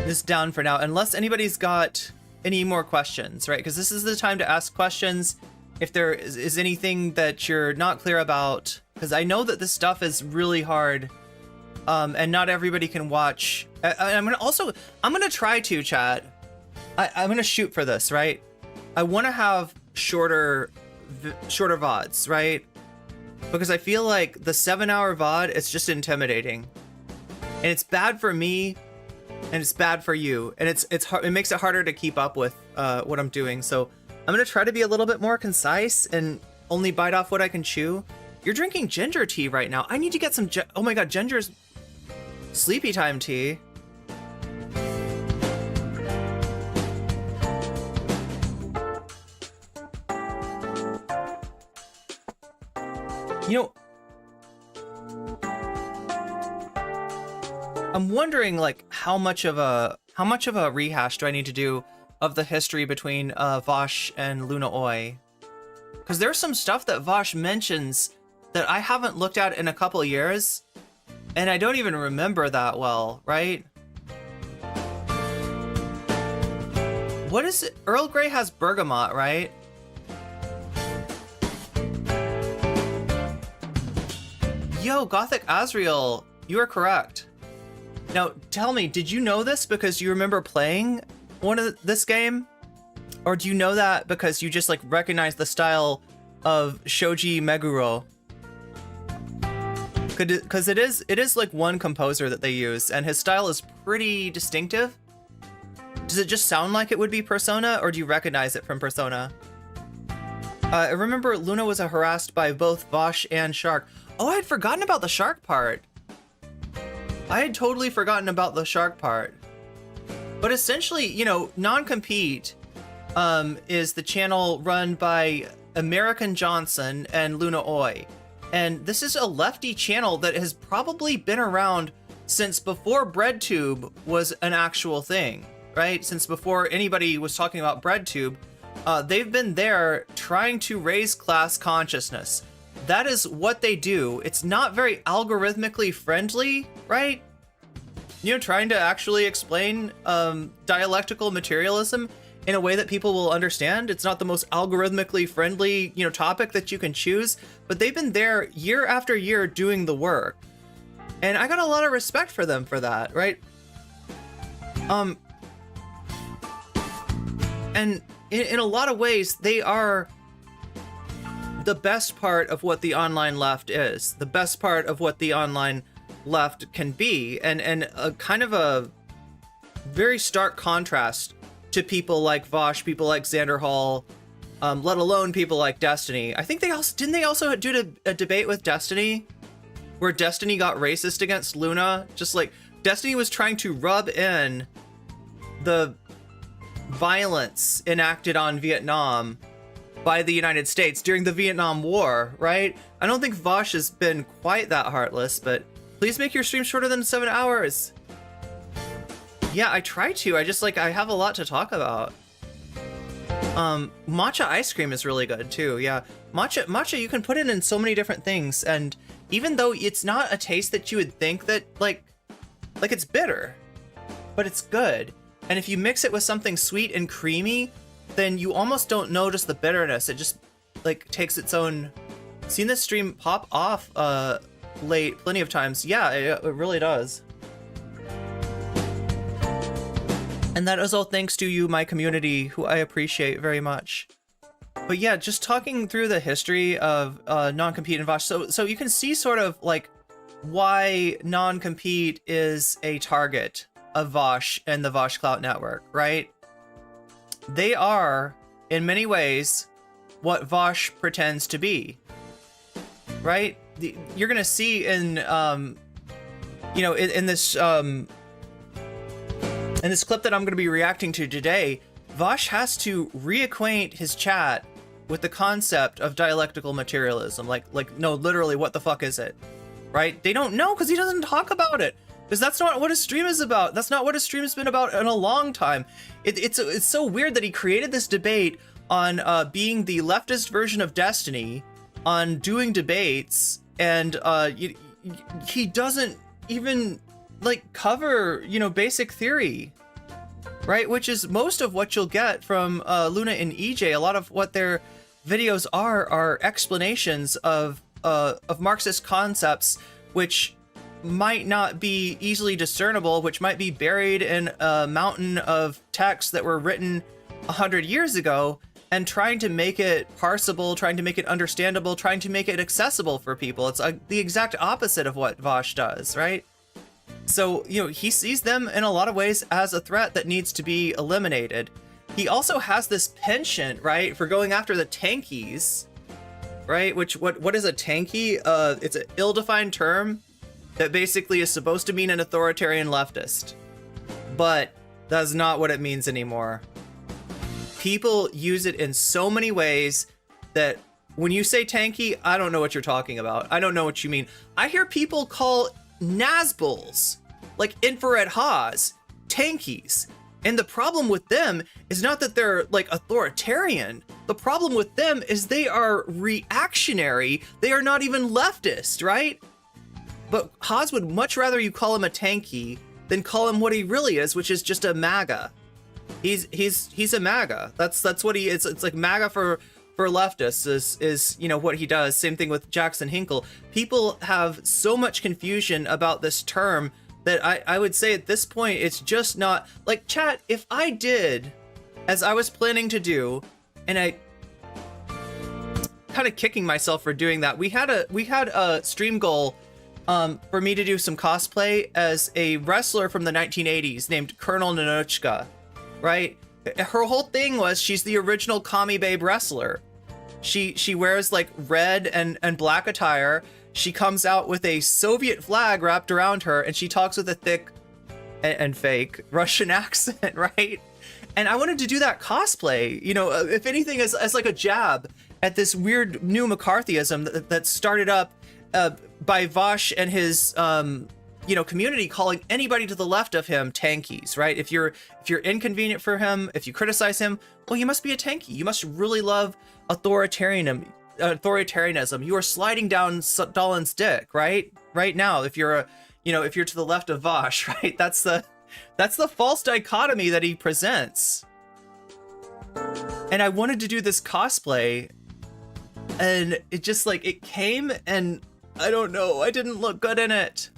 Speaker 1: this down for now, unless anybody's got any more questions, right? Because this is the time to ask questions. If there is anything that you're not clear about, because I know that this stuff is really hard. And not everybody can watch. I'm gonna try to, chat. I'm gonna shoot for this, right? I want to have shorter VODs, right? Because I feel like the 7-hour VOD is just intimidating, and it's bad for me, and it's bad for you, and it's hard. It makes it harder to keep up with what I'm doing. So I'm gonna try to be a little bit more concise and only bite off what I can chew. You're drinking ginger tea right now. I need to get some. Oh my god, ginger's sleepy time tea. You know, I'm wondering, like, how much of a rehash do I need to do of the history between Vaush and Luna Oi? Because there's some stuff that Vaush mentions that I haven't looked at in a couple of years, and I don't even remember that well, right? What is it? Earl Grey has bergamot, right? Yo, Gothic Azrael, you are correct. Now, tell me, did you know this because you remember playing this game? Or do you know that because you just, like, recognize the style of Shoji Meguro? Because it is like one composer that they use, and his style is pretty distinctive. Does it just sound like it would be Persona, or do you recognize it from Persona? I remember Luna was harassed by both Vaush and Shark. Oh, I had forgotten about the Shark part. I had totally forgotten about the Shark part. But essentially, you know, Non-Compete is the channel run by American Johnson and Luna Oi. And this is a lefty channel that has probably been around since before BreadTube was an actual thing. right? Since before anybody was talking about BreadTube, they've been there trying to raise class consciousness. That is what they do. It's not very algorithmically friendly, right? You know, trying to actually explain dialectical materialism in a way that people will understand. It's not the most algorithmically friendly, you know, topic that you can choose, but they've been there year after year doing the work. And I got a lot of respect for them for that, right? And in a lot of ways, they are the best part of what the online left is, the best part of what the online left can be, and a kind of a very stark contrast to people like Vaush, people like Xander Hall, let alone people like Destiny. I think they also do a debate with Destiny where Destiny got racist against Luna, just like Destiny was trying to rub in the violence enacted on Vietnam by the United States during the Vietnam War, right? I don't think Vaush has been quite that heartless, but please make your stream shorter than 7 hours. Yeah, I try to. I have a lot to talk about. Matcha ice cream is really good too. Yeah, matcha you can put it in so many different things, and even though it's not a taste that you would think that like it's bitter, but it's good. And if you mix it with something sweet and creamy, then you almost don't notice the bitterness. It just like takes its own. Seen this stream pop off late plenty of times. Yeah, it really does. And that is all thanks to you, my community, who I appreciate very much. But yeah, just talking through the history of non-compete and Vaush. So you can see sort of like why non-compete is a target of Vaush and the Vaush Clout Network, right? They are, in many ways, what Vaush pretends to be, right? You're gonna see in, you know, in this clip that I'm going to be reacting to today, Vaush has to reacquaint his chat with the concept of dialectical materialism. Like, no, literally, what the fuck is it? Right? They don't know because he doesn't talk about it. Because that's not what his stream is about. That's not what his stream has been about in a long time. It's so weird that he created this debate on being the leftist version of Destiny, on doing debates, and he doesn't even like cover, you know, basic theory, right? Which is most of what you'll get from Luna and EJ. A lot of what their videos are explanations of Marxist concepts, which might not be easily discernible, which might be buried in a mountain of texts that were written 100 years ago, and trying to make it parsable, trying to make it understandable, trying to make it accessible for people. It's the exact opposite of what Vaush does, right? So, you know, he sees them in a lot of ways as a threat that needs to be eliminated. He also has this penchant, right, for going after the tankies, right? Which, what is a tanky? It's an ill-defined term that basically is supposed to mean an authoritarian leftist, but that's not what it means anymore. People use it in so many ways that when you say tanky, I don't know what you're talking about. I don't know what you mean. I hear people call Nazbuls, like infrared Haas, tankies. And the problem with them is not that they're like authoritarian. The problem with them is they are reactionary. They are not even leftist, right? But Haas would much rather you call him a tanky than call him what he really is, which is just a MAGA. He's a MAGA. That's what he is. It's like MAGA for leftists is you know what he does. Same thing with Jackson Hinkle. People have so much confusion about this term that I would say at this point it's just not like, chat, if I did as I was planning to do, and I kind of kicking myself for doing that. We had a stream goal for me to do some cosplay as a wrestler from the 1980s named Colonel Nanochka, right? Her whole thing was she's the original Kami Babe wrestler. She wears like red and black attire. She comes out with a Soviet flag wrapped around her, and she talks with a thick and fake Russian accent, right? And I wanted to do that cosplay, you know, if anything, as like a jab at this weird new McCarthyism that started up by Vaush and his community calling anybody to the left of him tankies, right? If you're inconvenient for him, if you criticize him, well, you must be a tanky. You must really love authoritarianism. You are sliding down Stalin's dick, right? Right now, if you're to the left of Vaush, right? That's the false dichotomy that he presents. And I wanted to do this cosplay, and it just it came, and I don't know, I didn't look good in it.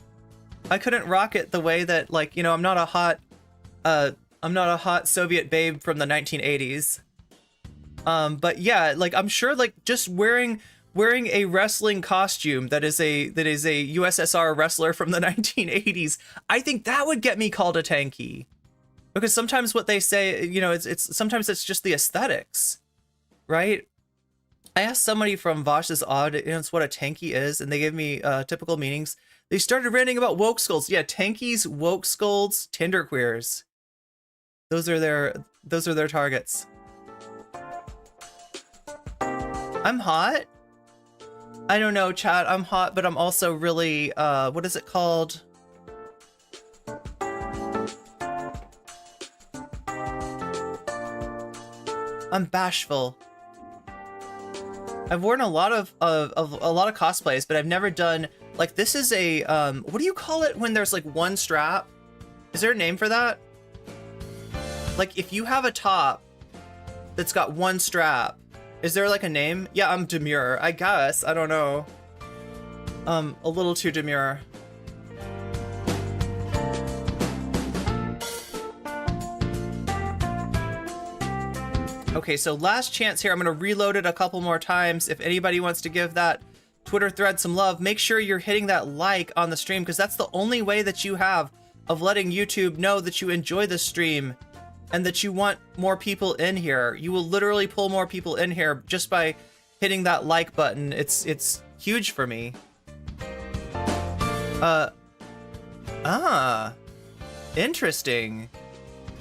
Speaker 1: I couldn't rock it the way that I'm not a hot Soviet babe from the 1980s. But yeah, I'm sure just wearing a wrestling costume that is a USSR wrestler from the 1980s, I think that would get me called a tanky. Because sometimes what they say, sometimes it's just the aesthetics, right? I asked somebody from Vaush's audience what a tanky is, and they gave me typical meanings. They started ranting about woke skulls. Yeah, tankies, woke skulls, Tinderqueers. Those are their targets. I'm hot. I don't know, chat. I'm hot, but I'm also really what is it called? I'm bashful. I've worn a lot of cosplays, but I've never done this is a what do you call it when there's one strap? Is there a name for that? If you have a top that's got one strap, is there a name? Yeah, I'm demure, I guess. I don't know. A little too demure. Okay, so last chance here. I'm gonna reload it a couple more times. If anybody wants to give that Twitter thread some love, make sure you're hitting that like on the stream, because that's the only way that you have of letting YouTube know that you enjoy the stream and that you want more people in here. You will literally pull more people in here just by hitting that like button. It's huge for me. Interesting.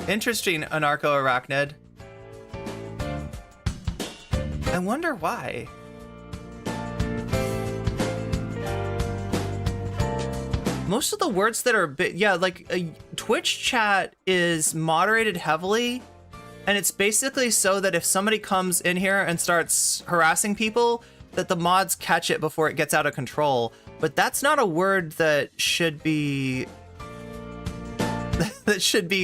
Speaker 1: Interesting, anarcho-arachnid. I wonder why. Most of the words that are Twitch chat is moderated heavily, and it's basically so that if somebody comes in here and starts harassing people, that the mods catch it before it gets out of control. But that's not a word that should be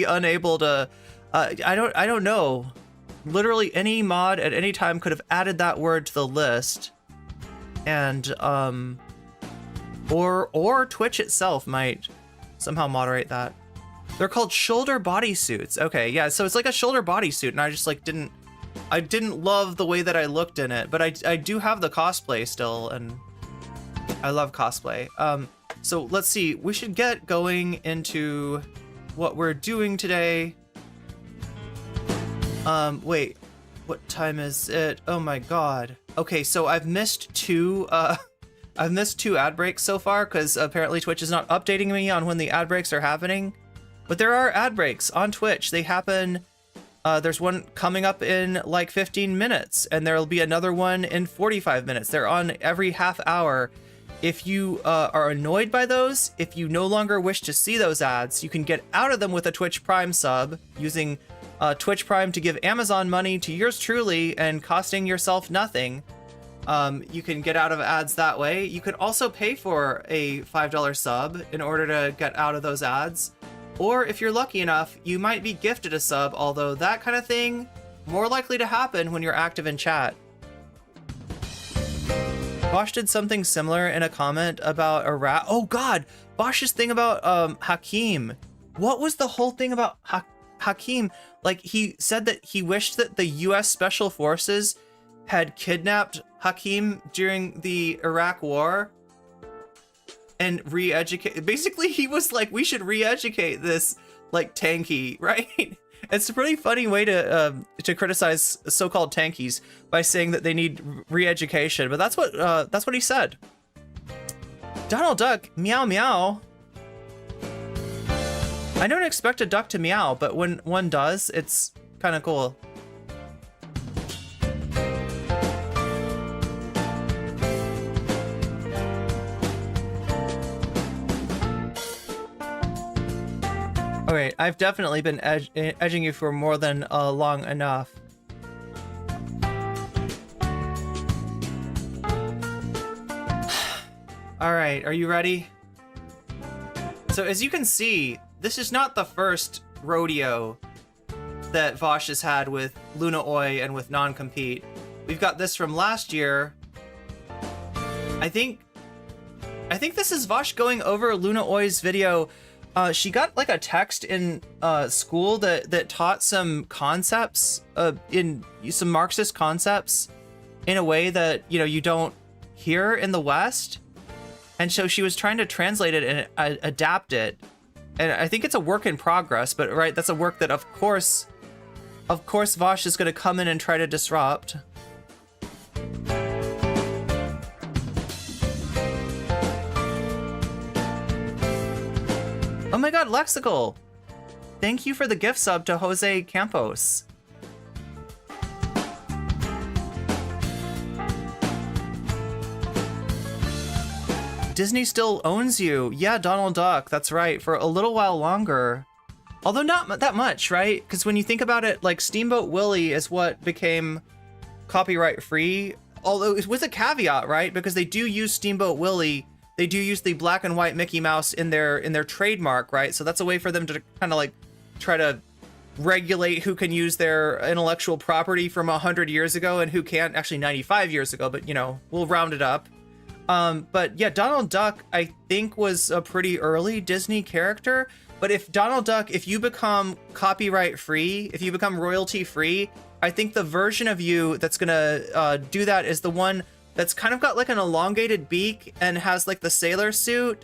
Speaker 1: unable to I don't know. Literally any mod at any time could have added that word to the list, and or Twitch itself might somehow moderate that. They're called shoulder bodysuits. Okay, yeah, so it's like a shoulder bodysuit, and I just didn't love the way that I looked in it, but I do have the cosplay still, and I love cosplay. So let's see, we should get going into what we're doing today. Wait, what time is it? Oh my god. Okay, so I've missed two ad breaks so far, because apparently Twitch is not updating me on when the ad breaks are happening. But there are ad breaks on Twitch. They happen, there's one coming up in 15 minutes, and there'll be another one in 45 minutes. They're on every half hour. If you are annoyed by those, if you no longer wish to see those ads, you can get out of them with a Twitch Prime sub using Twitch Prime to give Amazon money to yours truly and costing yourself nothing. You can get out of ads that way. You can also pay for a $5 sub in order to get out of those ads. Or if you're lucky enough, you might be gifted a sub, although that kind of thing, more likely to happen when you're active in chat. Vaush did something similar in a comment about a rat. Oh god, Vaush's thing about Hakim. What was the whole thing about Hakim? He said that he wished that the US Special Forces had kidnapped Hakim during the Iraq War and re-educate. Basically, he was like, we should re-educate this tanky, right? It's a pretty funny way to criticize so-called tankies by saying that they need re-education, but that's what he said. Donald Duck, meow meow. I don't expect a duck to meow, but when one does, it's kind of cool. Okay, I've definitely been edging you for more than long enough. All right, are you ready? So as you can see, this is not the first rodeo that Vaush has had with Luna Oi and with non-compete. We've got this from last year. I think this is Vaush going over Luna Oi's video. She got like a text in school that taught some concepts, in some Marxist concepts in a way that, you know, you don't hear in the West. And so she was trying to translate it and adapt it. And I think it's a work in progress, but right, that's a work that of course Vaush is going to come in and try to disrupt. Oh my god, Lexical! Thank you for the gift sub to Jose Campos. Disney still owns you. Yeah, Donald Duck, that's right, for a little while longer. Although not that much, right? Because when you think about it, like Steamboat Willie is what became copyright free. Although it's with a caveat, right? Because they do use Steamboat Willie, they do use the black and white Mickey Mouse in their trademark, right? So that's a way for them to kind of like try to regulate who can use their intellectual property from 100 years ago and who can't. Actually 95 years ago, but you know, we'll round it up. But yeah, Donald Duck, I think, was a pretty early Disney character. But if Donald Duck, if you become copyright free, if you become royalty free, I think the version of you that's gonna do that is the one that's kind of got like an elongated beak and has like the sailor suit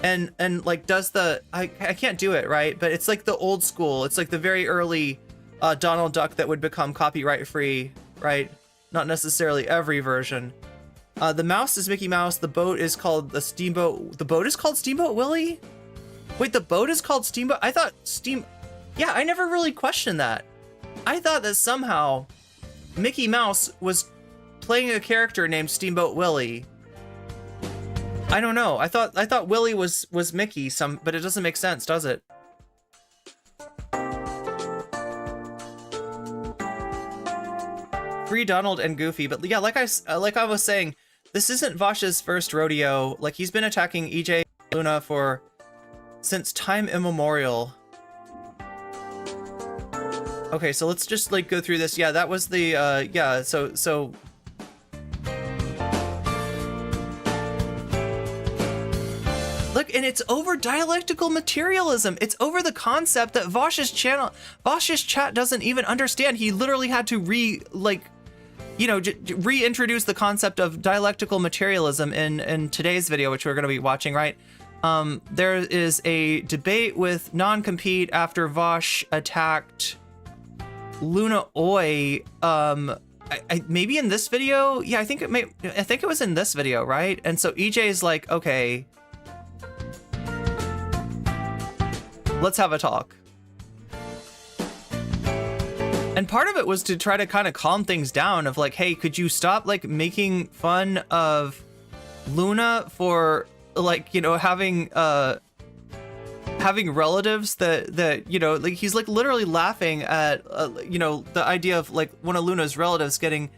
Speaker 1: and like does the, I can't do it, right? But it's like the old school. It's like the very early Donald Duck that would become copyright free, right? Not necessarily every version. The mouse is Mickey Mouse. The boat is called the Steamboat. The boat is called Steamboat Willie? Wait, the boat is called Steamboat? I thought yeah, I never really questioned that. I thought that somehow Mickey Mouse was playing a character named Steamboat Willie. I don't know. I thought Willie was Mickey, but it doesn't make sense, does it? Free Donald and Goofy, but yeah, like I was saying, this isn't Vaush's first rodeo. Like, he's been attacking EJ Luna since time immemorial. Okay, so let's just like go through this. Yeah, that was the yeah, so look, and it's over dialectical materialism. It's over the concept that Vaush's chat doesn't even understand. He literally had to reintroduce the concept of dialectical materialism in today's video, which we're going to be watching, right? There is a debate with non-compete after Vaush attacked Luna Oi. Maybe in this video? Yeah, I think it was in this video, right? And so EJ is like, okay, let's have a talk. And part of it was to try to kind of calm things down of like, hey, could you stop like making fun of Luna for like, you know, having relatives that you know, like he's like literally laughing at you know, the idea of like one of Luna's relatives getting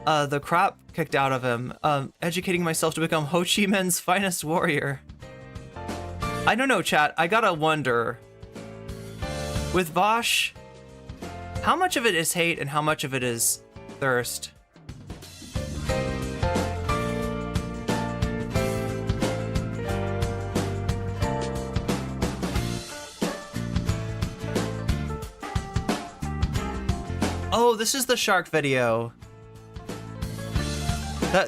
Speaker 1: the crap kicked out of him. Educating myself to become Ho Chi Minh's finest warrior. I don't know, chat. I gotta wonder, with Vaush, how much of it is hate and how much of it is thirst? Oh, this is the shark video.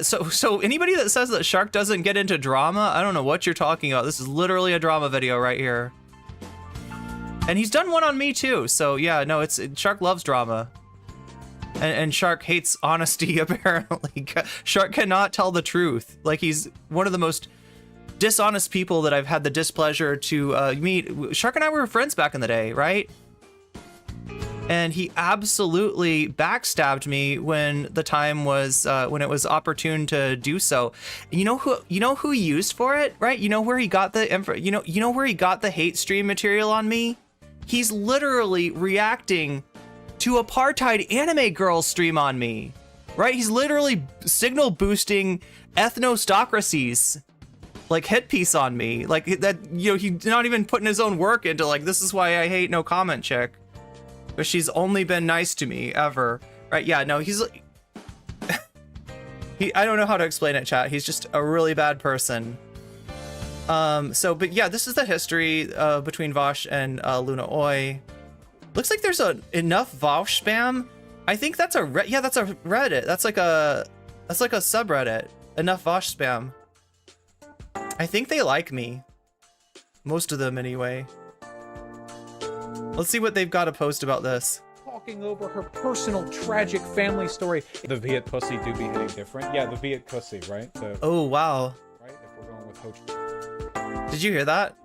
Speaker 1: So anybody that says that Shark doesn't get into drama, I don't know what you're talking about. This is literally a drama video right here. And he's done one on me too. So yeah, no, Shark loves drama. And Shark hates honesty, apparently. Shark cannot tell the truth. Like, he's one of the most dishonest people that I've had the displeasure to meet. Shark and I were friends back in the day, right? And he absolutely backstabbed me when the time was when it was opportune to do so. You know who he used for it, right? You know where he got the where he got the hate stream material on me? He's literally reacting to apartheid anime girls stream on me, right? He's literally signal boosting ethnostocracies, like hit piece on me, like that. You know, he's not even putting his own work into like, this is why I hate nocommentchick, but she's only been nice to me ever, right? Yeah, no, he's I don't know how to explain it, chat. He's just a really bad person. But yeah, this is the history between Vaush and Luna Oi. Looks like there's enough Vaush spam. I think that's that's a Reddit. That's like a subreddit. Enough Vaush spam. I think they like me. Most of them anyway. Let's see what they've got to post about this.
Speaker 2: Talking over her personal tragic family story. The Viet pussy do be hitting different. Yeah, the Viet pussy, right?
Speaker 1: Oh wow.
Speaker 2: Right, if we're going with Ho.
Speaker 1: Did you hear that?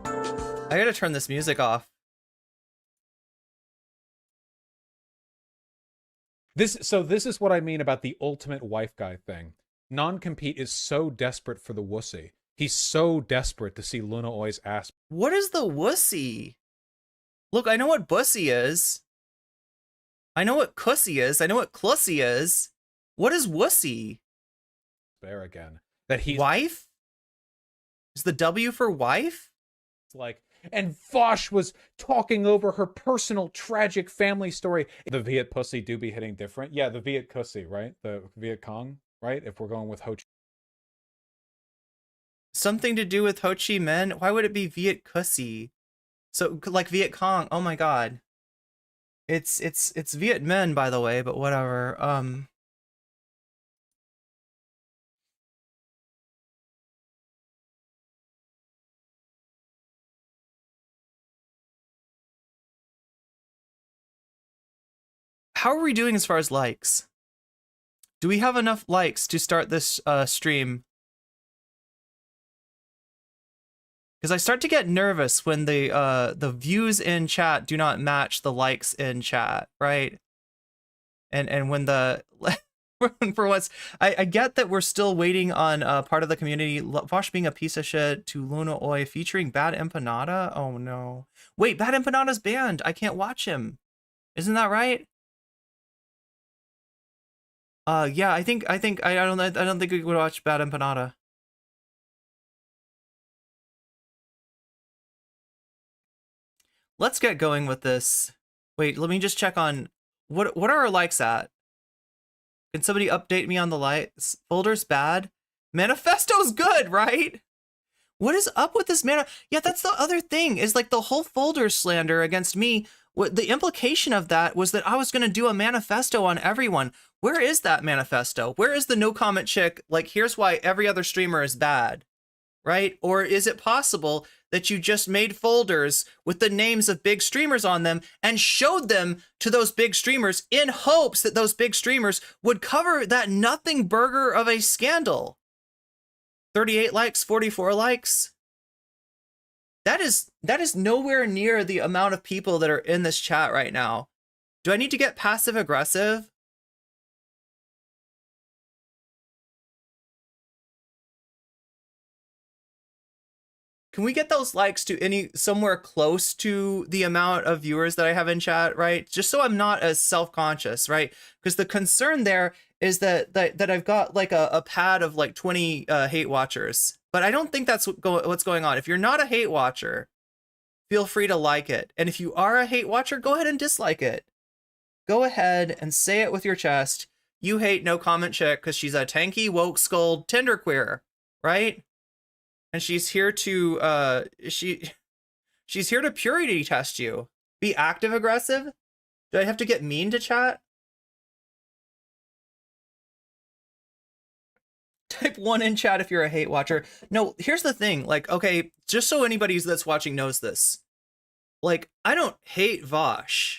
Speaker 1: I gotta turn this music off.
Speaker 2: This is what I mean about the ultimate wife guy thing. Non-compete is so desperate for the wussy. He's so desperate to see Luna Oi's ass.
Speaker 1: What is the wussy? Look, I know what bussy is. I know what cussy is. I know what clussy is. What is wussy?
Speaker 2: There again. That he's
Speaker 1: wife? Is the W for wife?
Speaker 2: Like, and Vaush was talking over her personal tragic family story. The Viet pussy do be hitting different. Yeah, the Viet pussy, right? The Viet Cong, right? If we're going with Ho.
Speaker 1: Something to do with Ho Chi Minh? Why would it be Viet cussy? So like Viet Cong. Oh my god. It's Viet Minh, by the way, but whatever. How are we doing as far as likes? Do we have enough likes to start this stream? Because I start to get nervous when the views in chat do not match the likes in chat, right? And when the for once, I get that we're still waiting on part of the community. Vaush being a piece of shit to Luna Oi featuring Bad Empanada. Oh no! Wait, Bad Empanada's banned. I can't watch him. Isn't that right? Yeah, I don't think we would watch Bad Empanada. Let's get going with this. Wait, let me just check on what are our likes at? Can somebody update me on the likes? Folder's bad. Manifesto's good, right? What is up with this Yeah, that's the other thing, is like the whole folder slander against me. What the implication of that was that I was going to do a manifesto on everyone. Where is that manifesto? Where is the nocommentchick? Like, here's why every other streamer is bad, right? Or is it possible that you just made folders with the names of big streamers on them and showed them to those big streamers in hopes that those big streamers would cover that nothing burger of a scandal? 38 likes, 44 likes. That is nowhere near the amount of people that are in this chat right now. Do I need to get passive aggressive? Can we get those likes to somewhere close to the amount of viewers that I have in chat, right? Just so I'm not as self-conscious, right? Because the concern there is that I've got like a pad of like 20 hate watchers, but I don't think that's what's going on. If you're not a hate watcher, feel free to like it. And if you are a hate watcher, go ahead and dislike it. Go ahead and say it with your chest. You hate nocommentchick because she's a tanky, woke skulled Tinder queer, right? And she's here to she's here to purity test you. Be active aggressive? Do I have to get mean to chat? Type 1 in chat if you're a hate watcher. No, here's the thing. Like, okay, just so anybody that's watching knows this. Like, I don't hate Vaush.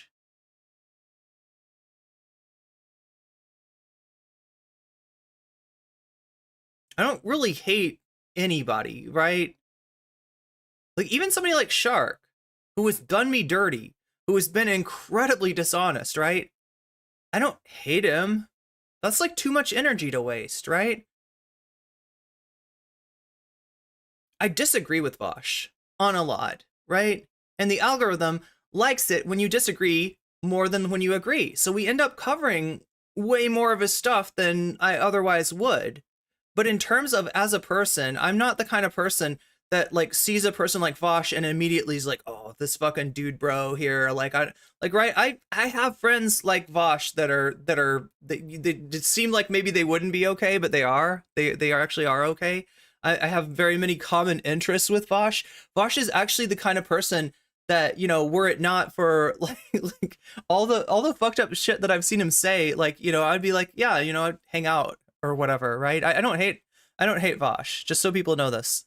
Speaker 1: I don't really hate anybody, right? Like, even somebody like Shark, who has done me dirty, who has been incredibly dishonest, right? I don't hate him. That's like too much energy to waste, right? I disagree with Vaush on a lot, right? and the algorithm likes it when you disagree more than when you agree. So we end up covering way more of his stuff than I otherwise would. But in terms of as a person, I'm not the kind of person that like sees a person like Vaush and immediately is like, oh, this fucking dude bro here. Like I have friends like Vaush they seem like maybe they wouldn't be okay, but they are. They actually are okay. I have very many common interests with Vaush. Vaush is actually the kind of person that, you know, were it not for like all the fucked up shit that I've seen him say, like, you know, I'd be like, yeah, you know, I'd hang out or whatever, right? I don't hate Vaush, just so people know this.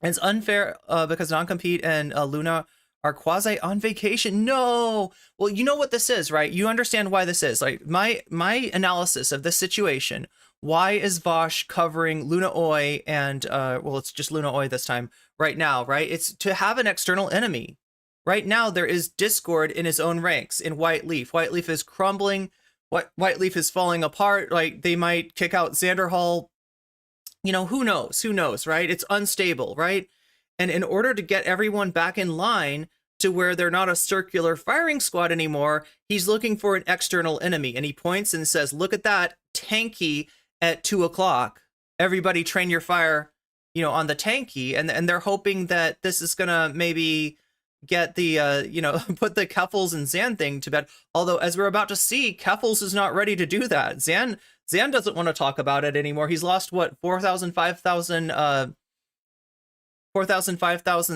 Speaker 1: And it's unfair because non-compete and Luna are quasi on vacation. No, well, you know what this is, right? You understand why this is. Like my analysis of this situation. Why is Vaush covering Luna Oi and well, it's just Luna Oi this time right now, right? It's to have an external enemy. Right now, there is discord in his own ranks in White Leaf. White Leaf is crumbling. White Leaf is falling apart. Like they might kick out Xanderhall. You know, who knows, right? It's unstable, right? And in order to get everyone back in line to where they're not a circular firing squad anymore, he's looking for an external enemy. And he points and says, look at that tanky at 2 o'clock. Everybody train your fire, you know, on the tanky. And they're hoping that this is going to maybe get the, you know, put the Keffals and Zan thing to bed. Although, as we're about to see, Keffals is not ready to do that. Zan doesn't want to talk about it anymore. He's lost, what, 4,000, 5,000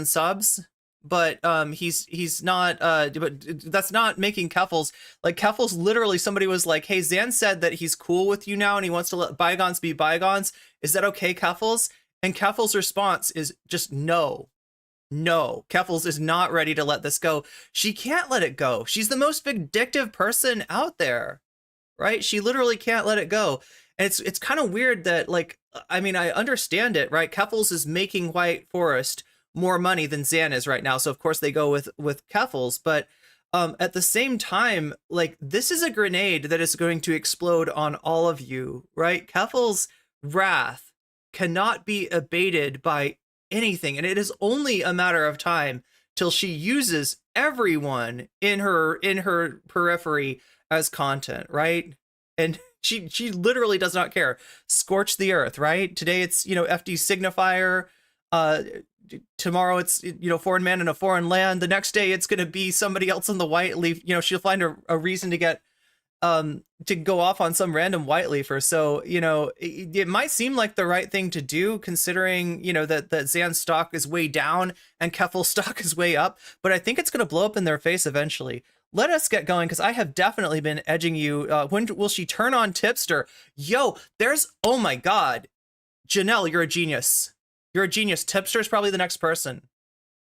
Speaker 1: subs? But he's not, but that's not making Keffals, like Keffals literally, somebody was like, hey, Zan said that he's cool with you now and he wants to let bygones be bygones. Is that okay, Keffals? And Keffals' response is just no. No, Keffals is not ready to let this go. She can't let it go. She's the most vindictive person out there, right? She literally can't let it go. And it's kind of weird that, like, I mean, I understand it, right? Keffals is making White Forest more money than Zan is right now. So of course they go with Keffals, but at the same time, like, this is a grenade that is going to explode on all of you, right? Keffals' wrath cannot be abated by anything, and it is only a matter of time till she uses everyone in her periphery as content, right? And she literally does not care. Scorch the earth, right? Today it's, you know, FD signifier, tomorrow it's, you know, foreign man in a foreign land. The next day it's going to be somebody else in the White Leaf. You know, she'll find a reason to get to go off on some random White Leafer. So, you know, it might seem like the right thing to do, considering, you know, that Zan's stock is way down and Keffal's stock is way up, but I think it's going to blow up in their face eventually. Let us get going, because I have definitely been edging you. When will she turn on Tipster? Yo, oh my God. Janelle, you're a genius. You're a genius. Tipster's probably the next person.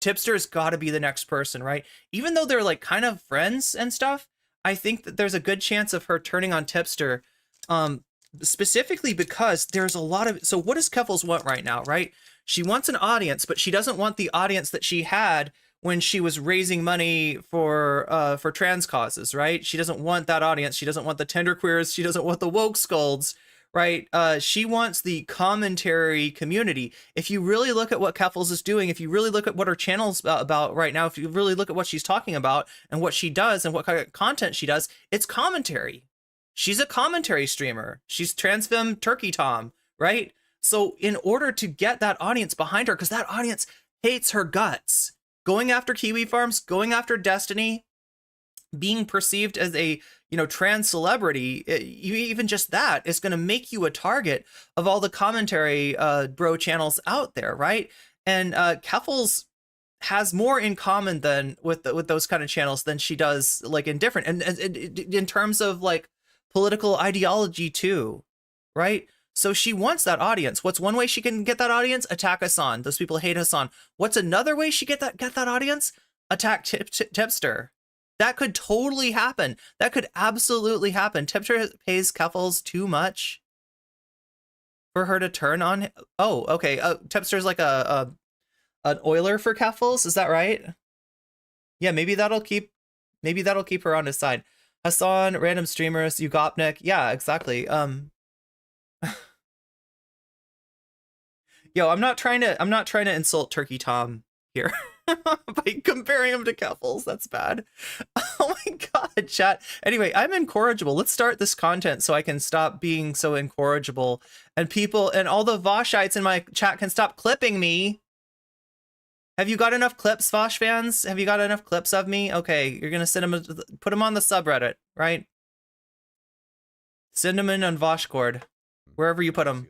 Speaker 1: Tipster's got to be the next person, right? Even though they're like kind of friends and stuff, I think that there's a good chance of her turning on Tipster, specifically because there's a lot of... So what does Keffals want right now, right? She wants an audience, but she doesn't want the audience that she had when she was raising money for trans causes, right? She doesn't want that audience. She doesn't want the tenderqueers. She doesn't want the woke scolds, right? She wants the commentary community. If you really look at what Keffals is doing, if you really look at what her channel's about right now, if you really look at what she's talking about and what she does and what kind of content she does, it's commentary. She's a commentary streamer. She's Transfem Turkey Tom, right? So in order to get that audience behind her, because that audience hates her guts, going after Kiwi Farms, going after Destiny, being perceived as a, you know, trans celebrity, even just that is going to make you a target of all the commentary bro channels out there, right? And Keffals has more in common than with those kind of channels than she does like in different, and in terms of like political ideology too, right? So she wants that audience. What's one way she can get that audience? Attack Hassan. Those people hate Hassan. What's another way she get that audience? Attack Tipster. That could totally happen. That could absolutely happen. Tipster pays Keffals too much for her to turn on. Oh, okay. Tipster's like an oiler for Keffals. Is that right? Yeah, maybe that'll keep her on his side. Hassan, random streamers, Ugopnik. Yeah, exactly. Yo, I'm not trying to insult Turkey Tom here. By comparing him to Keffals. That's bad. Oh my god, chat. Anyway, I'm incorrigible. Let's start this content so I can stop being so incorrigible. And people and all the Vaushites in my chat can stop clipping me. Have you got enough clips, Vaush fans? Have you got enough clips of me? Okay, you're gonna send them, put them on the subreddit, right? Send them in on Vaushcord, wherever you put them.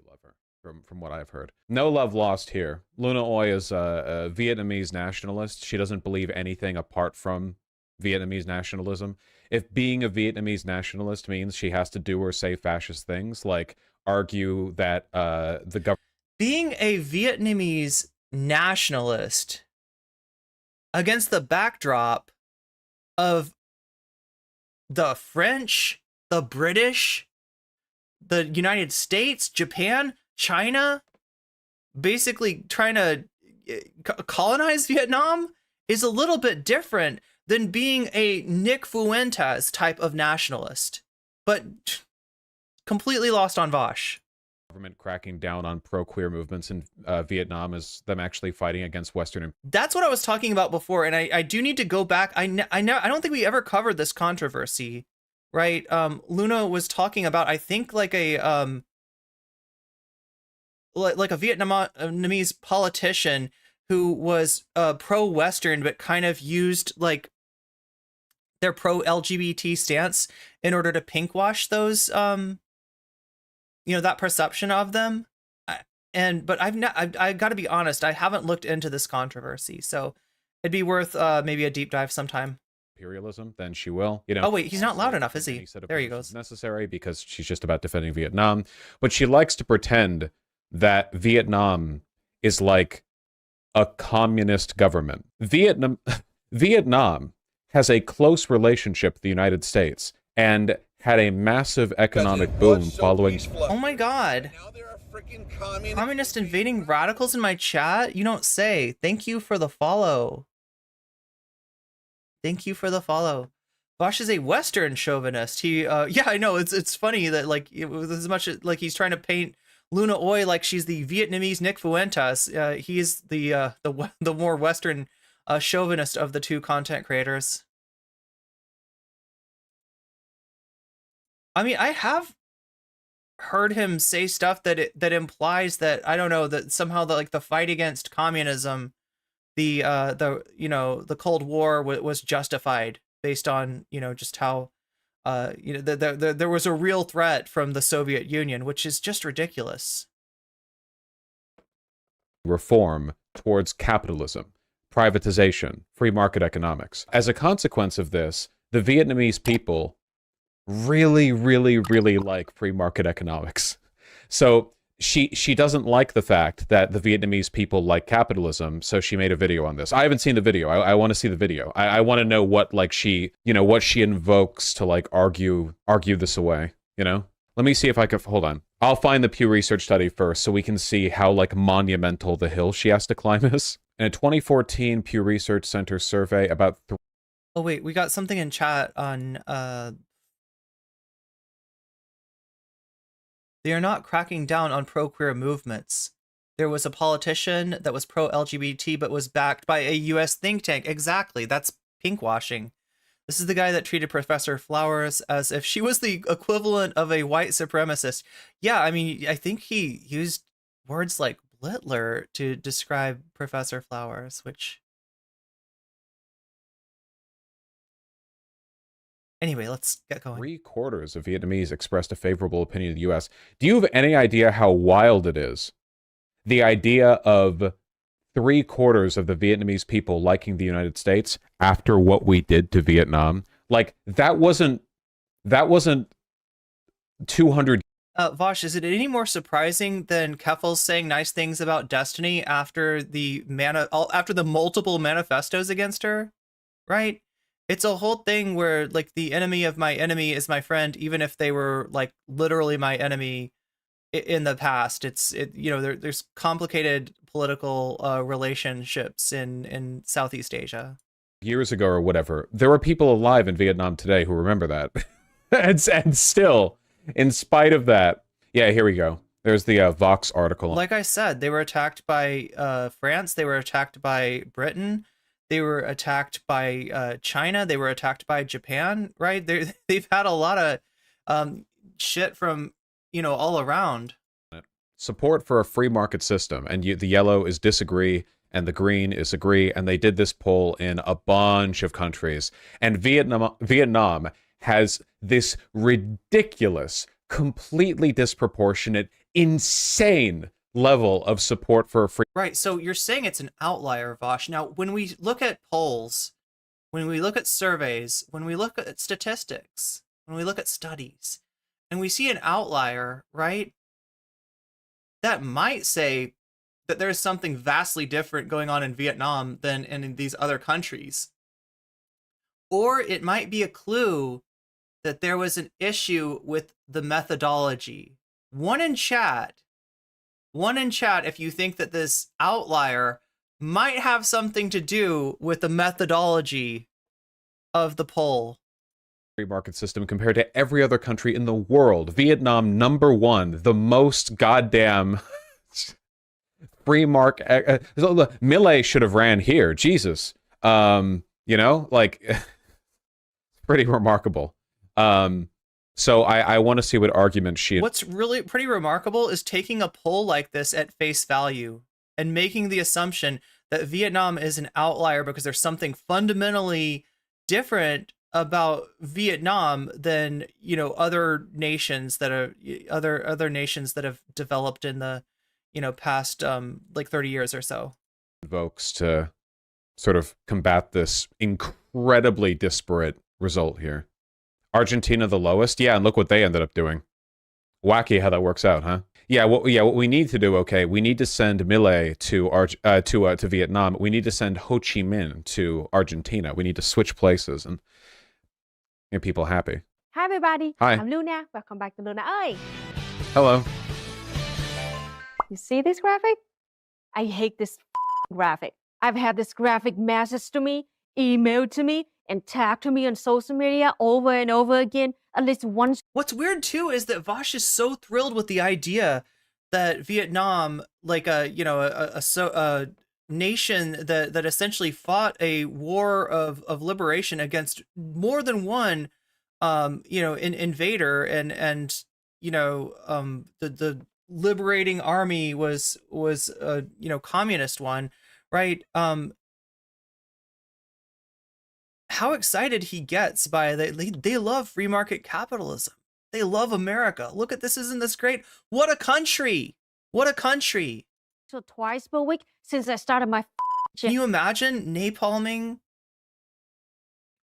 Speaker 2: From what I've heard. No love lost here. Luna Oi is a Vietnamese nationalist. She doesn't believe anything apart from Vietnamese nationalism. If being a Vietnamese nationalist means she has to do or say fascist things, like argue that the government...
Speaker 1: Being a Vietnamese nationalist against the backdrop of the French, the British, the United States, Japan, China, basically trying to colonize Vietnam is a little bit different than being a Nick Fuentes type of nationalist, but completely lost on Vaush.
Speaker 2: Government cracking down on pro-queer movements in Vietnam is them actually fighting against Western...
Speaker 1: That's what I was talking about before, and I do need to go back. I don't think we ever covered this controversy, right? Luna was talking about, I think, like a Vietnamese politician who was pro-Western, but kind of used like their pro-LGBT stance in order to pinkwash those, you know, that perception of them. But I've got to be honest, I haven't looked into this controversy, so it'd be worth maybe a deep dive sometime.
Speaker 2: Imperialism, then she will, you know.
Speaker 1: Oh wait, he's not loud enough, is he? There he goes.
Speaker 2: Necessary because she's just about defending Vietnam, but she likes to pretend that Vietnam is like a communist government. Vietnam has a close relationship with the United States and had a massive economic boom following...
Speaker 1: Oh my god. Communist invading radicals in my chat? You don't say. Thank you for the follow. Thank you for the follow. Vaush is a Western chauvinist. He, yeah, I know. It's funny that like as much as like he's trying to paint Luna Oi like she's the Vietnamese Nick Fuentes. He's the more Western chauvinist of the two content creators. I mean, I have heard him say stuff that implies that, I don't know, that somehow the fight against communism, the you know, the Cold War was justified based on, you know, just how you know, there was a real threat from the Soviet Union, which is just ridiculous.
Speaker 2: Reform towards capitalism, privatization, free market economics. As a consequence of this, the Vietnamese people really like free market economics. So she doesn't like the fact that the Vietnamese people like capitalism, so she made a video on this. I haven't seen the video. I want to see the video. I want to know what like she, you know, what she invokes to like argue this away, you know? Let me see if I can, hold on. I'll find the Pew Research study first so we can see how like monumental the hill she has to climb is. In a 2014 Pew Research Center survey about...
Speaker 1: Oh wait, we got something in chat on they are not cracking down on pro-queer movements. There was a politician that was pro-LGBT but was backed by a US think tank. Exactly, that's pinkwashing. This is the guy that treated Professor Flowers as if she was the equivalent of a white supremacist. Yeah, I mean, I think he used words like Blitler to describe Professor Flowers, which... Anyway, let's get going.
Speaker 2: 3/4 of Vietnamese expressed a favorable opinion of the U.S. Do you have any idea how wild it is? The idea of 3/4 of the Vietnamese people liking the United States after what we did to Vietnam. Like, that wasn't 200...
Speaker 1: Vaush, is it any more surprising than Keffals saying nice things about Destiny after the multiple manifestos against her? Right? It's a whole thing where, like, the enemy of my enemy is my friend, even if they were, like, literally my enemy in the past. You know, there's complicated political relationships in Southeast Asia.
Speaker 2: Years ago or whatever, there are people alive in Vietnam today who remember that. and still, in spite of that, yeah, here we go. There's the Vox article.
Speaker 1: Like I said, they were attacked by France. They were attacked by Britain. They were attacked by China. They were attacked by Japan, right? They've had a lot of shit from, all around.
Speaker 2: Support for a free market system, and the yellow is disagree, and the green is agree, and they did this poll in a bunch of countries. And Vietnam has this ridiculous, completely disproportionate, insane level of support for a free...
Speaker 1: Right, so you're saying it's an outlier, Vaush. Now, when we look at polls, when we look at surveys, when we look at statistics, when we look at studies, and we see an outlier, right, that might say that there's something vastly different going on in Vietnam than in these other countries. Or it might be a clue that there was an issue with the methodology. One in chat, if you think that this outlier might have something to do with the methodology of the poll.
Speaker 2: Free market system compared to every other country in the world. Vietnam, #1, the most goddamn free market. Millet should have ran here. Jesus. Pretty remarkable. So I want to see what argument she...
Speaker 1: What's really pretty remarkable is taking a poll like this at face value and making the assumption that Vietnam is an outlier because there's something fundamentally different about Vietnam than, other nations that are other nations that have developed in the, past 30 years or so.
Speaker 2: Invokes to sort of combat this incredibly disparate result here. Argentina the lowest? Yeah, and look what they ended up doing. Wacky how that works out, huh? Yeah, what we need to do, okay, we need to send Millet to Vietnam. We need to send Ho Chi Minh to Argentina. We need to switch places and make people happy.
Speaker 3: Hi everybody.
Speaker 2: Hi.
Speaker 3: I'm Luna. Welcome back to Luna Ơi.
Speaker 2: Hello.
Speaker 3: You see this graphic? I hate this graphic. I've had this graphic messaged to me, emailed to me, and tagged to me on social media over and over again at least once.
Speaker 1: What's weird too is that Vaush is so thrilled with the idea that Vietnam, like a nation that essentially fought a war of liberation against more than one invader, and the liberating army was a communist one, right? How excited he gets by they love free market capitalism. They love America. Look at this, isn't this great? What a country! What a country!
Speaker 3: So twice per week since I started my
Speaker 1: Can you imagine napalming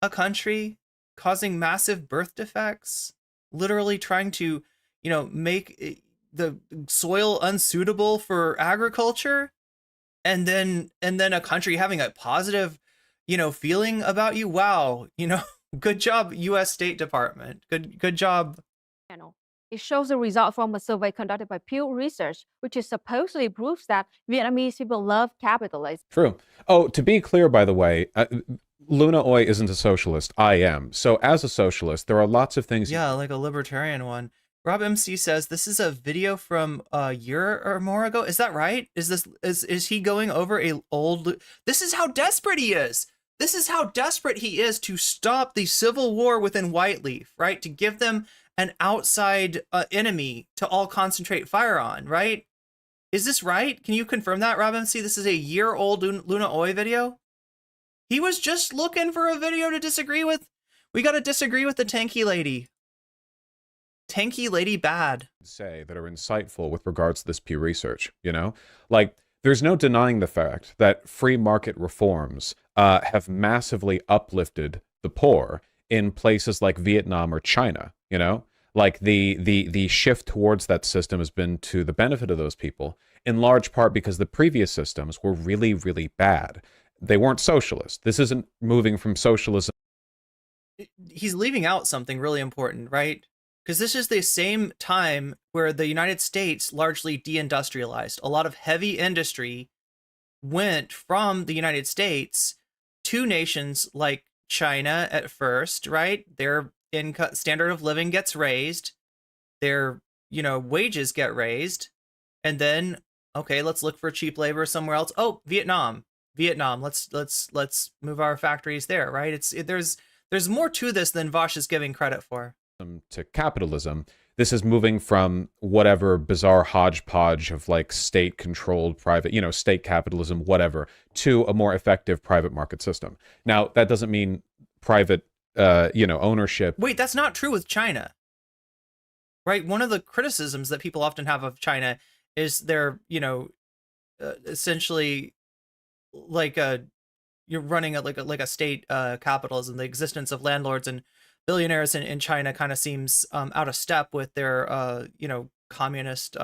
Speaker 1: a country, causing massive birth defects, literally trying to, make the soil unsuitable for agriculture, and then a country having a positive feeling about you? Wow, good job, U.S. State Department. Good job.
Speaker 3: It shows the result from a survey conducted by Pew Research, which is supposedly proves that Vietnamese people love capitalism.
Speaker 2: True. Oh, to be clear, by the way, Luna Oi isn't a socialist. I am. So as a socialist, there are lots of things...
Speaker 1: Yeah, like a libertarian one. Rob MC says this is a video from a year or more ago. Is that right? Is he going over a old... This is how desperate he is. This is how desperate he is to stop the civil war within Whiteleaf, right? To give them an outside enemy to all concentrate fire on, right? Is this right? Can you confirm that, Rob MC? This is a year-old Luna Oi video? He was just looking for a video to disagree with. We gotta disagree with the tanky lady. Tanky lady bad.
Speaker 2: Say that are insightful with regards to this Pew Research, Like, there's no denying the fact that free market reforms have massively uplifted the poor in places like Vietnam or China, Like, the shift towards that system has been to the benefit of those people, in large part because the previous systems were really, really bad. They weren't socialist. This isn't moving from socialism.
Speaker 1: He's leaving out something really important, right? Because this is the same time where the United States largely deindustrialized. A lot of heavy industry went from the United States to nations like China at first, right? Their standard of living gets raised, their wages get raised, and then okay, let's look for cheap labor somewhere else. Oh, Vietnam Vietnam. Let's move our factories there, right? There's more to this than Vaush is giving credit for.
Speaker 2: To capitalism, this is moving from whatever bizarre hodgepodge of like state-controlled private, you know, state capitalism, whatever, to a more effective private market system. Now, that doesn't mean private, you know, ownership.
Speaker 1: Wait, that's not true with China, right? One of the criticisms that people often have of China is they're, you know, essentially like you're running like a state capitalism. The existence of landlords and billionaires in China kind of seems out of step with their you know, communist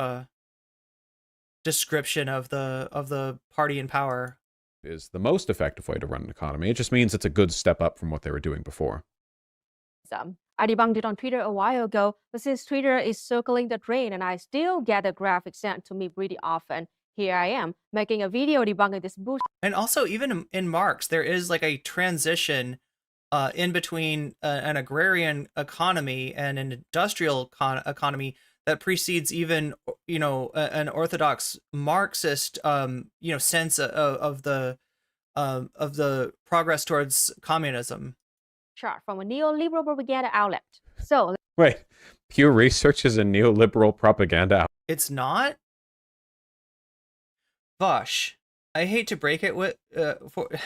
Speaker 1: description of the party in power.
Speaker 2: Is the most effective way to run an economy. It just means it's a good step up from what they were doing before.
Speaker 3: I debunked it on Twitter a while ago, but since Twitter is circling the drain and I still get the graphic sent to me pretty often, here I am making a video debunking this bullshit.
Speaker 1: And also, even in Marx, there is like a transition in between an agrarian economy and an industrial economy that precedes even, you know, an orthodox Marxist, you know, sense of the progress towards communism.
Speaker 3: Chart from a neoliberal propaganda outlet. So
Speaker 2: Wait, Pew Research is a neoliberal propaganda.
Speaker 1: It's not? Vaush, I hate to break it I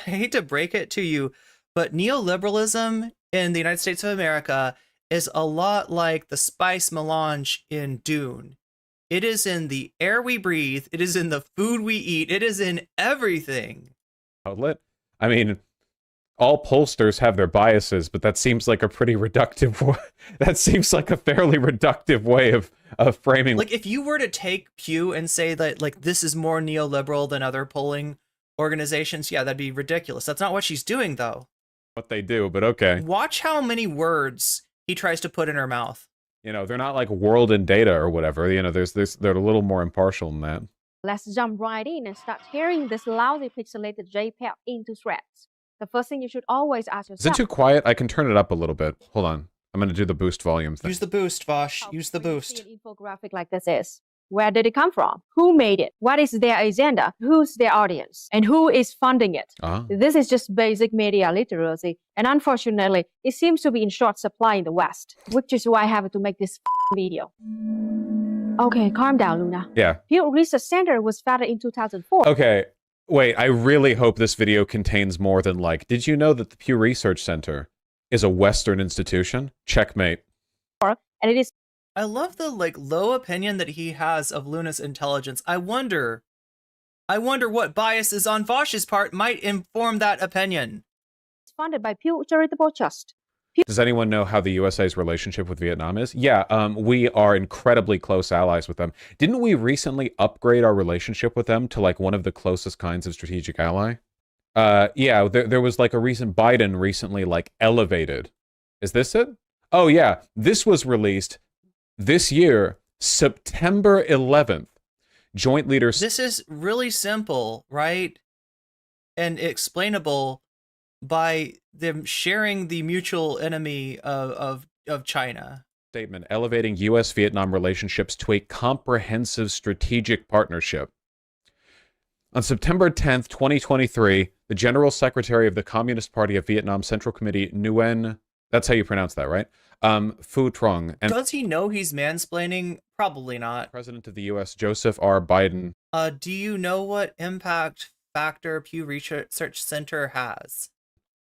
Speaker 1: hate to break it to you, but neoliberalism in the United States of America is a lot like the spice melange in Dune. It is in the air we breathe. It is in the food we eat. It is in everything.
Speaker 2: Outlet. I mean, all pollsters have their biases, but that seems like a pretty reductive. That seems like a fairly reductive way of framing.
Speaker 1: Like, if you were to take Pew and say that, like, this is more neoliberal than other polling organizations, yeah, that'd be ridiculous. That's not what she's doing, though.
Speaker 2: What they do, but okay.
Speaker 1: Watch how many words he tries to put in her mouth.
Speaker 2: You know, they're not like World in Data or whatever. You know, they're a little more impartial than that.
Speaker 3: Let's jump right in and start tearing this lousy pixelated JPEG into shreds. The first thing you should always ask yourself...
Speaker 2: Is it too quiet? I can turn it up a little bit. Hold on. I'm going to do the boost volume thing.
Speaker 1: Use the boost, Vaush. Use the boost.
Speaker 3: An infographic like this is. Where did it come from? Who made it? What is their agenda? Who's their audience? And who is funding it? This is just basic media literacy. And unfortunately, it seems to be in short supply in the West, which is why I have to make this video. Okay, calm down, Luna.
Speaker 2: Yeah.
Speaker 3: Pew Research Center was founded in 2004.
Speaker 2: Okay. Wait, I really hope this video contains more than like, did you know that the Pew Research Center is a Western institution? Checkmate.
Speaker 3: And it is...
Speaker 1: I love the like low opinion that he has of Luna's intelligence. I wonder what biases on Vaush's part might inform that opinion.
Speaker 3: It's funded by Pew Charitable Trust.
Speaker 2: Does anyone know how the USA's relationship with Vietnam is? Yeah, we are incredibly close allies with them. Didn't we recently upgrade our relationship with them to like one of the closest kinds of strategic ally? Yeah, there was like a reason Biden recently like elevated. Is this it? Oh yeah, this was released this year, September 11th. Joint leaders...
Speaker 1: This is really simple, right? And explainable by them sharing the mutual enemy of China.
Speaker 2: Statement elevating U.S.-Vietnam relationships to a comprehensive strategic partnership. On September 10th, 2023, the General Secretary of the Communist Party of Vietnam Central Committee, Nguyen... That's how you pronounce that, right? Phu Trong. And
Speaker 1: does he know he's mansplaining? Probably not.
Speaker 2: President of the U.S., Joseph R. Biden.
Speaker 1: Do you know what impact factor Pew Research Center has?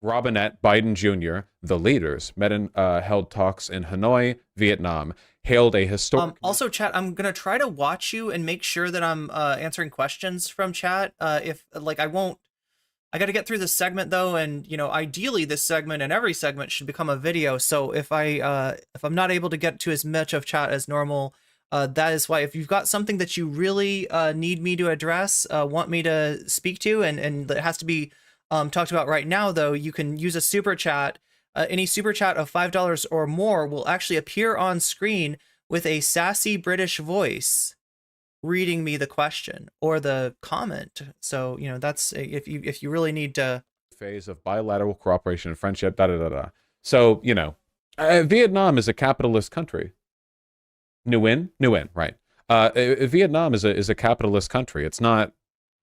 Speaker 2: Robinette Biden Jr., the leaders, met and held talks in Hanoi, Vietnam, hailed a historic...
Speaker 1: Also, chat, I'm going to try to watch you and make sure that I'm answering questions from chat. If, like, I got to get through this segment though, and you know, ideally this segment and every segment should become a video. So if I'm not able to get to as much of chat as normal, that is why. If you've got something that you really need me to address, want me to speak to, and that has to be talked about right now, though, you can use a super chat. Any super chat of $5 or more will actually appear on screen with a sassy British voice reading me the question or the comment. So, you know, that's if you really need to...
Speaker 2: Phase of bilateral cooperation and friendship, da-da-da-da. So, you know, Vietnam is a capitalist country. Nguyen, right. Vietnam is a capitalist country. It's not...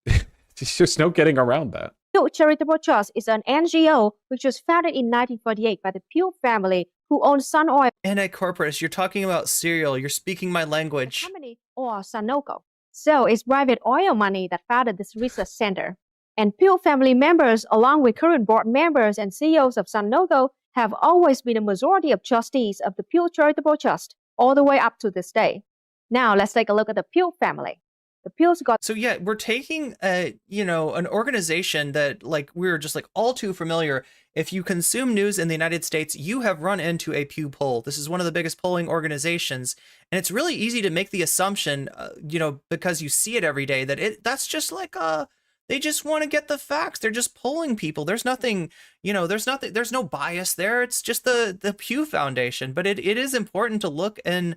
Speaker 2: There's just no getting around that.
Speaker 3: Pew Charitable Trust is an NGO which was founded in 1948 by the Pew family who owns Sun Oil.
Speaker 1: Anti-corporatist, you're talking about cereal. You're speaking my language.
Speaker 3: Company or Sunoco. So it's private oil money that founded this research center. And Pew family members, along with current board members and CEOs of Sunoco, have always been a majority of trustees of the Pew Charitable Trust, all the way up to this day. Now let's take a look at the Pew family. The Pews got.
Speaker 1: So yeah, we're taking an organization that like we're just like all too familiar. If you consume news in the United States, you have run into a Pew poll. This is one of the biggest polling organizations, and it's really easy to make the assumption, because you see it every day, that that's just like they just want to get the facts. They're just polling people. There's nothing, there's no bias there. It's just the Pew Foundation. But it is important to look in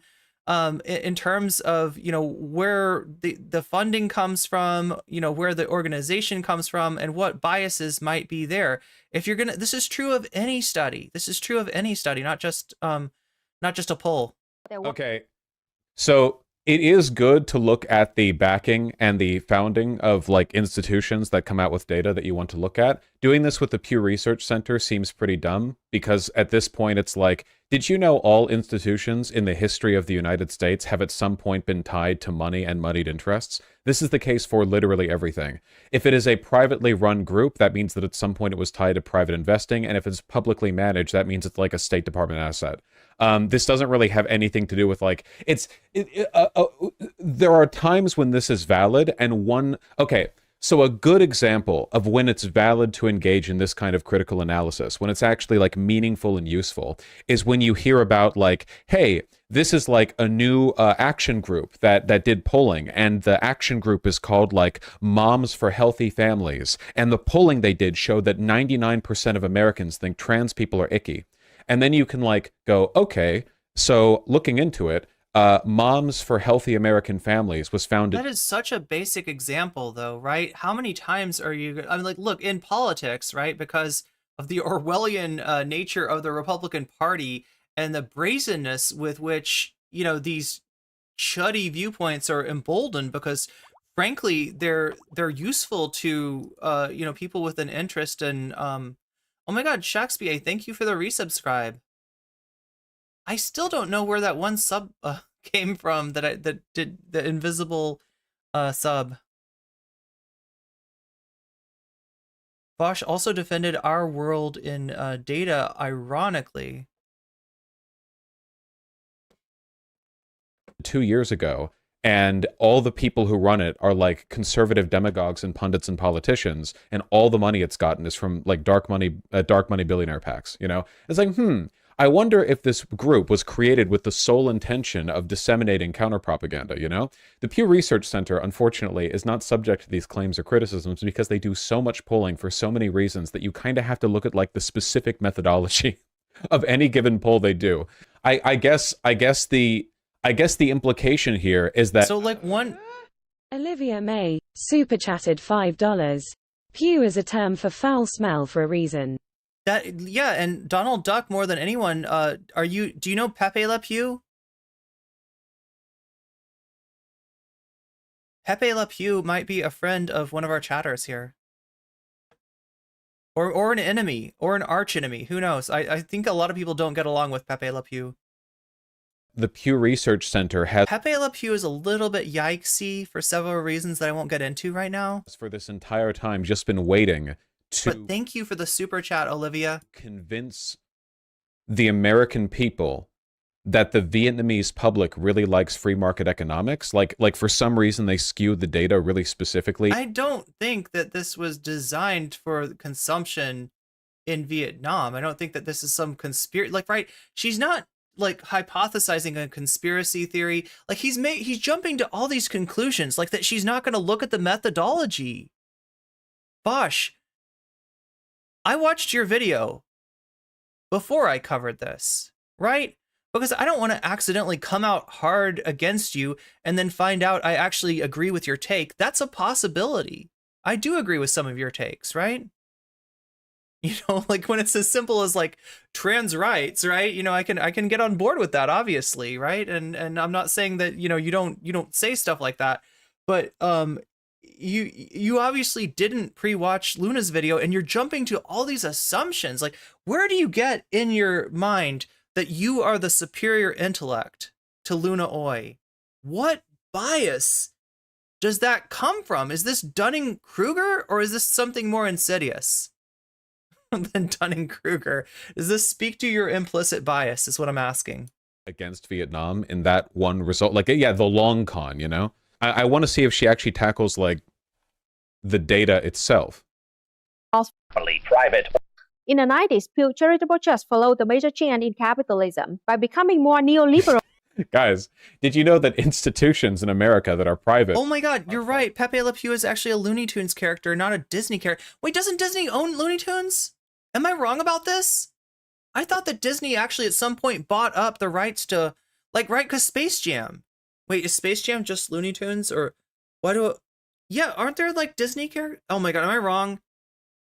Speaker 1: terms of, where the funding comes from, where the organization comes from, and what biases might be there. If you're this is true of any study. This is true of any study, not just a poll.
Speaker 2: Okay, so it is good to look at the backing and the founding of like institutions that come out with data that you want to look at. Doing this with the Pew Research Center seems pretty dumb because at this point it's like, did you know all institutions in the history of the United States have at some point been tied to money and moneyed interests? This is the case for literally everything. If it is a privately run group, that means that at some point it was tied to private investing, and if it's publicly managed, that means it's like a State Department asset. This doesn't really have anything to do with like, there are times when this is valid and okay, so a good example of when it's valid to engage in this kind of critical analysis, when it's actually like meaningful and useful, is when you hear about like, hey, this is like a new action group that did polling, and the action group is called like Moms for Healthy Families, and the polling they did showed that 99% of Americans think trans people are icky. And then you can like go, okay, so looking into it, Moms for Healthy American Families was founded.
Speaker 1: That is such a basic example, though, right? How many times are you? I mean, like, look, in politics, right? Because of the Orwellian nature of the Republican Party and the brazenness with which these chuddy viewpoints are emboldened, because frankly, they're useful to people with an interest in. Oh my God, Shakespeare! Thank you for the resubscribe. I still don't know where that one sub came from that did the invisible sub. Vaush also defended our world in data, ironically.
Speaker 2: 2 years ago, and all the people who run it are like conservative demagogues and pundits and politicians, and all the money it's gotten is from like dark money billionaire PACs. It's like, I wonder if this group was created with the sole intention of disseminating counterpropaganda, The Pew Research Center, unfortunately, is not subject to these claims or criticisms because they do so much polling for so many reasons that you kind of have to look at like the specific methodology of any given poll they do. I guess the implication here is that...
Speaker 1: So like one...
Speaker 4: Olivia May, super chatted $5. Pew is a term for foul smell for a reason.
Speaker 1: Yeah, and Donald Duck more than anyone. Do you know Pepe Le Pew? Pepe Le Pew might be a friend of one of our chatters here. Or an enemy, or an arch enemy, who knows? I think a lot of people don't get along with Pepe Le Pew.
Speaker 2: The Pew Research Center has...
Speaker 1: Pepe Le Pew is a little bit yikesy for several reasons that I won't get into right now.
Speaker 2: For this entire time, just been waiting to...
Speaker 1: But thank you for the super chat, Olivia.
Speaker 2: Convince the American people that the Vietnamese public really likes free market economics. Like for some reason, they skewed the data really specifically.
Speaker 1: I don't think that this was designed for consumption in Vietnam. I don't think that this is some conspiracy. Like, right? She's not like hypothesizing a conspiracy theory. Like he's jumping to all these conclusions, like that she's not going to look at the methodology. Bosh, I watched your video before I covered this, right? Because I don't want to accidentally come out hard against you and then find out I actually agree with your take. That's a possibility. I do agree with some of your takes, right? Like when it's as simple as like trans rights, right? I can get on board with that, obviously, right? And I'm not saying that, you don't say stuff like that, but you obviously didn't pre-watch Luna's video, and you're jumping to all these assumptions. Like, where do you get in your mind that you are the superior intellect to Luna Oi? What bias does that come from? Is this Dunning-Kruger, or is this something more insidious than Dunning-Kruger? Does this speak to your implicit bias, is what I'm asking.
Speaker 2: Against Vietnam in that one result. Like, yeah, the long con, you know? I want to see if she actually tackles, like, the data itself.
Speaker 3: Private. In the 90s, pure charitable trusts followed the major trend in capitalism by becoming more neoliberal.
Speaker 2: Guys, did you know that institutions in America that are private...
Speaker 1: Oh my god, you're right. Pepe Le Pew is actually a Looney Tunes character, not a Disney character. Wait, doesn't Disney own Looney Tunes? Am I wrong about this? I thought that Disney actually at some point bought up the rights to, like, right, because Space Jam. Wait, is Space Jam just Looney Tunes, or why do... Yeah, aren't there, like, Disney characters? Oh my god, am I wrong?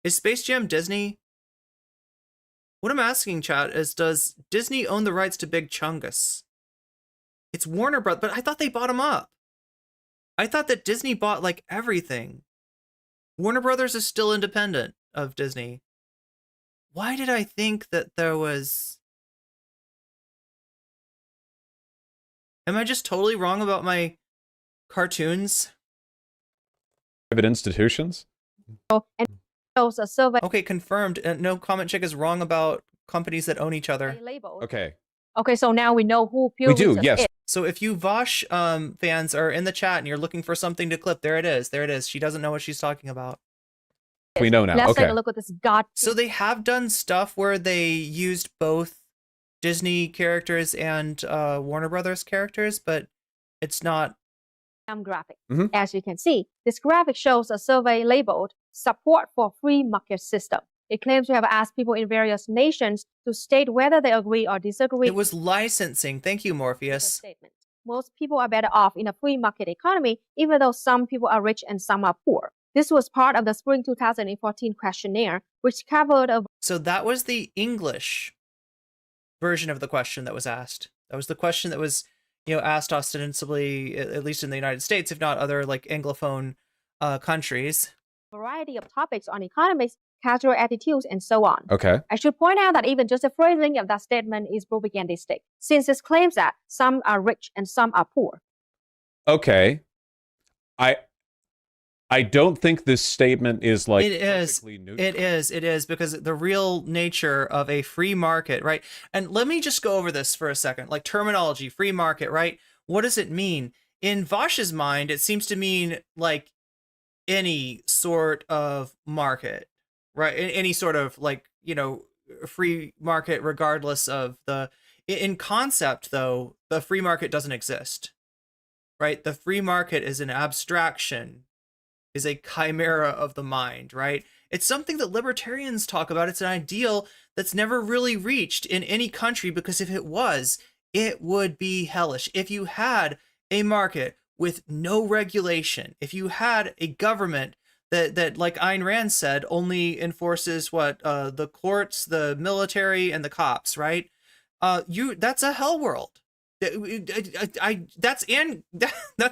Speaker 1: Is Space Jam Disney? What I'm asking, chat, is does Disney own the rights to Big Chungus? It's Warner Bros., but I thought they bought them up. I thought that Disney bought, like, everything. Warner Brothers is still independent of Disney. Why did I think that there was... Am I just totally wrong about my cartoons?
Speaker 2: Private institutions?
Speaker 3: And shows a survey.
Speaker 1: Okay, confirmed. No comment chick is wrong about companies that own each other.
Speaker 2: Okay.
Speaker 3: Okay, so now we know who Pure
Speaker 2: We do,
Speaker 3: Research
Speaker 2: yes.
Speaker 3: is.
Speaker 1: So if you Vaush fans are in the chat and you're looking for something to clip, there it is. There it is. She doesn't know what she's talking about.
Speaker 2: We know now.
Speaker 3: Let's
Speaker 2: Okay.
Speaker 3: take a look at this god.
Speaker 1: So they have done stuff where they used both Disney characters and Warner Brothers characters, but it's not...
Speaker 3: graphic.
Speaker 2: Mhm.
Speaker 3: As you can see, this graphic shows a survey labeled Support for Free Market System. It claims to have asked people in various nations to state whether they agree or disagree
Speaker 1: It was licensing. Thank you,
Speaker 3: with the
Speaker 1: Morpheus.
Speaker 3: statement. Most people are better off in a free market economy, even though some people are rich and some are poor. This was part of the spring 2014 questionnaire, which covered a
Speaker 1: So that was the English version of the question that was asked. That was the question that was, asked ostensibly, at least in the United States, if not other, like, Anglophone countries.
Speaker 3: variety of topics on economics, cultural attitudes, and so on.
Speaker 2: Okay.
Speaker 3: I should point out that even just the phrasing of that statement is propagandistic, since it claims that some are rich and some are poor.
Speaker 2: Okay. I don't think this statement is, like,
Speaker 1: It is.
Speaker 2: perfectly neutral.
Speaker 1: It is, because the real nature of a free market, right? And let me just go over this for a second, like terminology, free market, right? What does it mean? In Vaush's mind, it seems to mean, like, any sort of market, right? Any sort of, like, free market, regardless of the... In concept, though, the free market doesn't exist, right? The free market is an abstraction, is a chimera of the mind, right? It's something that libertarians talk about. It's an ideal that's never really reached in any country, because if it was, it would be hellish. If you had a market with no regulation, if you had a government that like Ayn Rand said, only enforces what the courts, the military, and the cops, right? That's a hell world. That's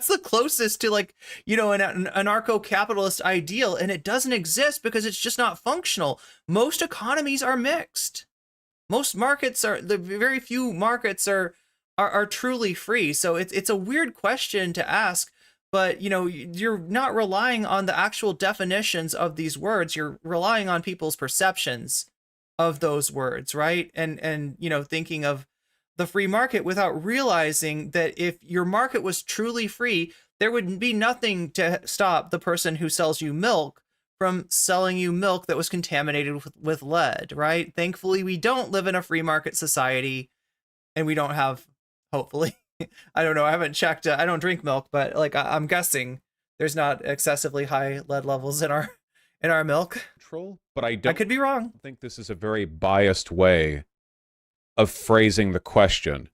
Speaker 1: the closest to, like, an anarcho-capitalist ideal, and it doesn't exist because it's just not functional. Most economies are mixed. Most markets are, the very few markets are truly free. So it's a weird question to ask, but you're not relying on the actual definitions of these words. You're relying on people's perceptions of those words, right? And thinking of the free market without realizing that if your market was truly free, there would be nothing to stop the person who sells you milk from selling you milk that was contaminated with lead, right? Thankfully, we don't live in a free market society, and we don't have, hopefully, I don't know, I haven't checked, I don't drink milk, but, like, I'm guessing there's not excessively high lead levels in our milk.
Speaker 2: But I
Speaker 1: could be wrong.
Speaker 2: think this is a very biased way of phrasing the question.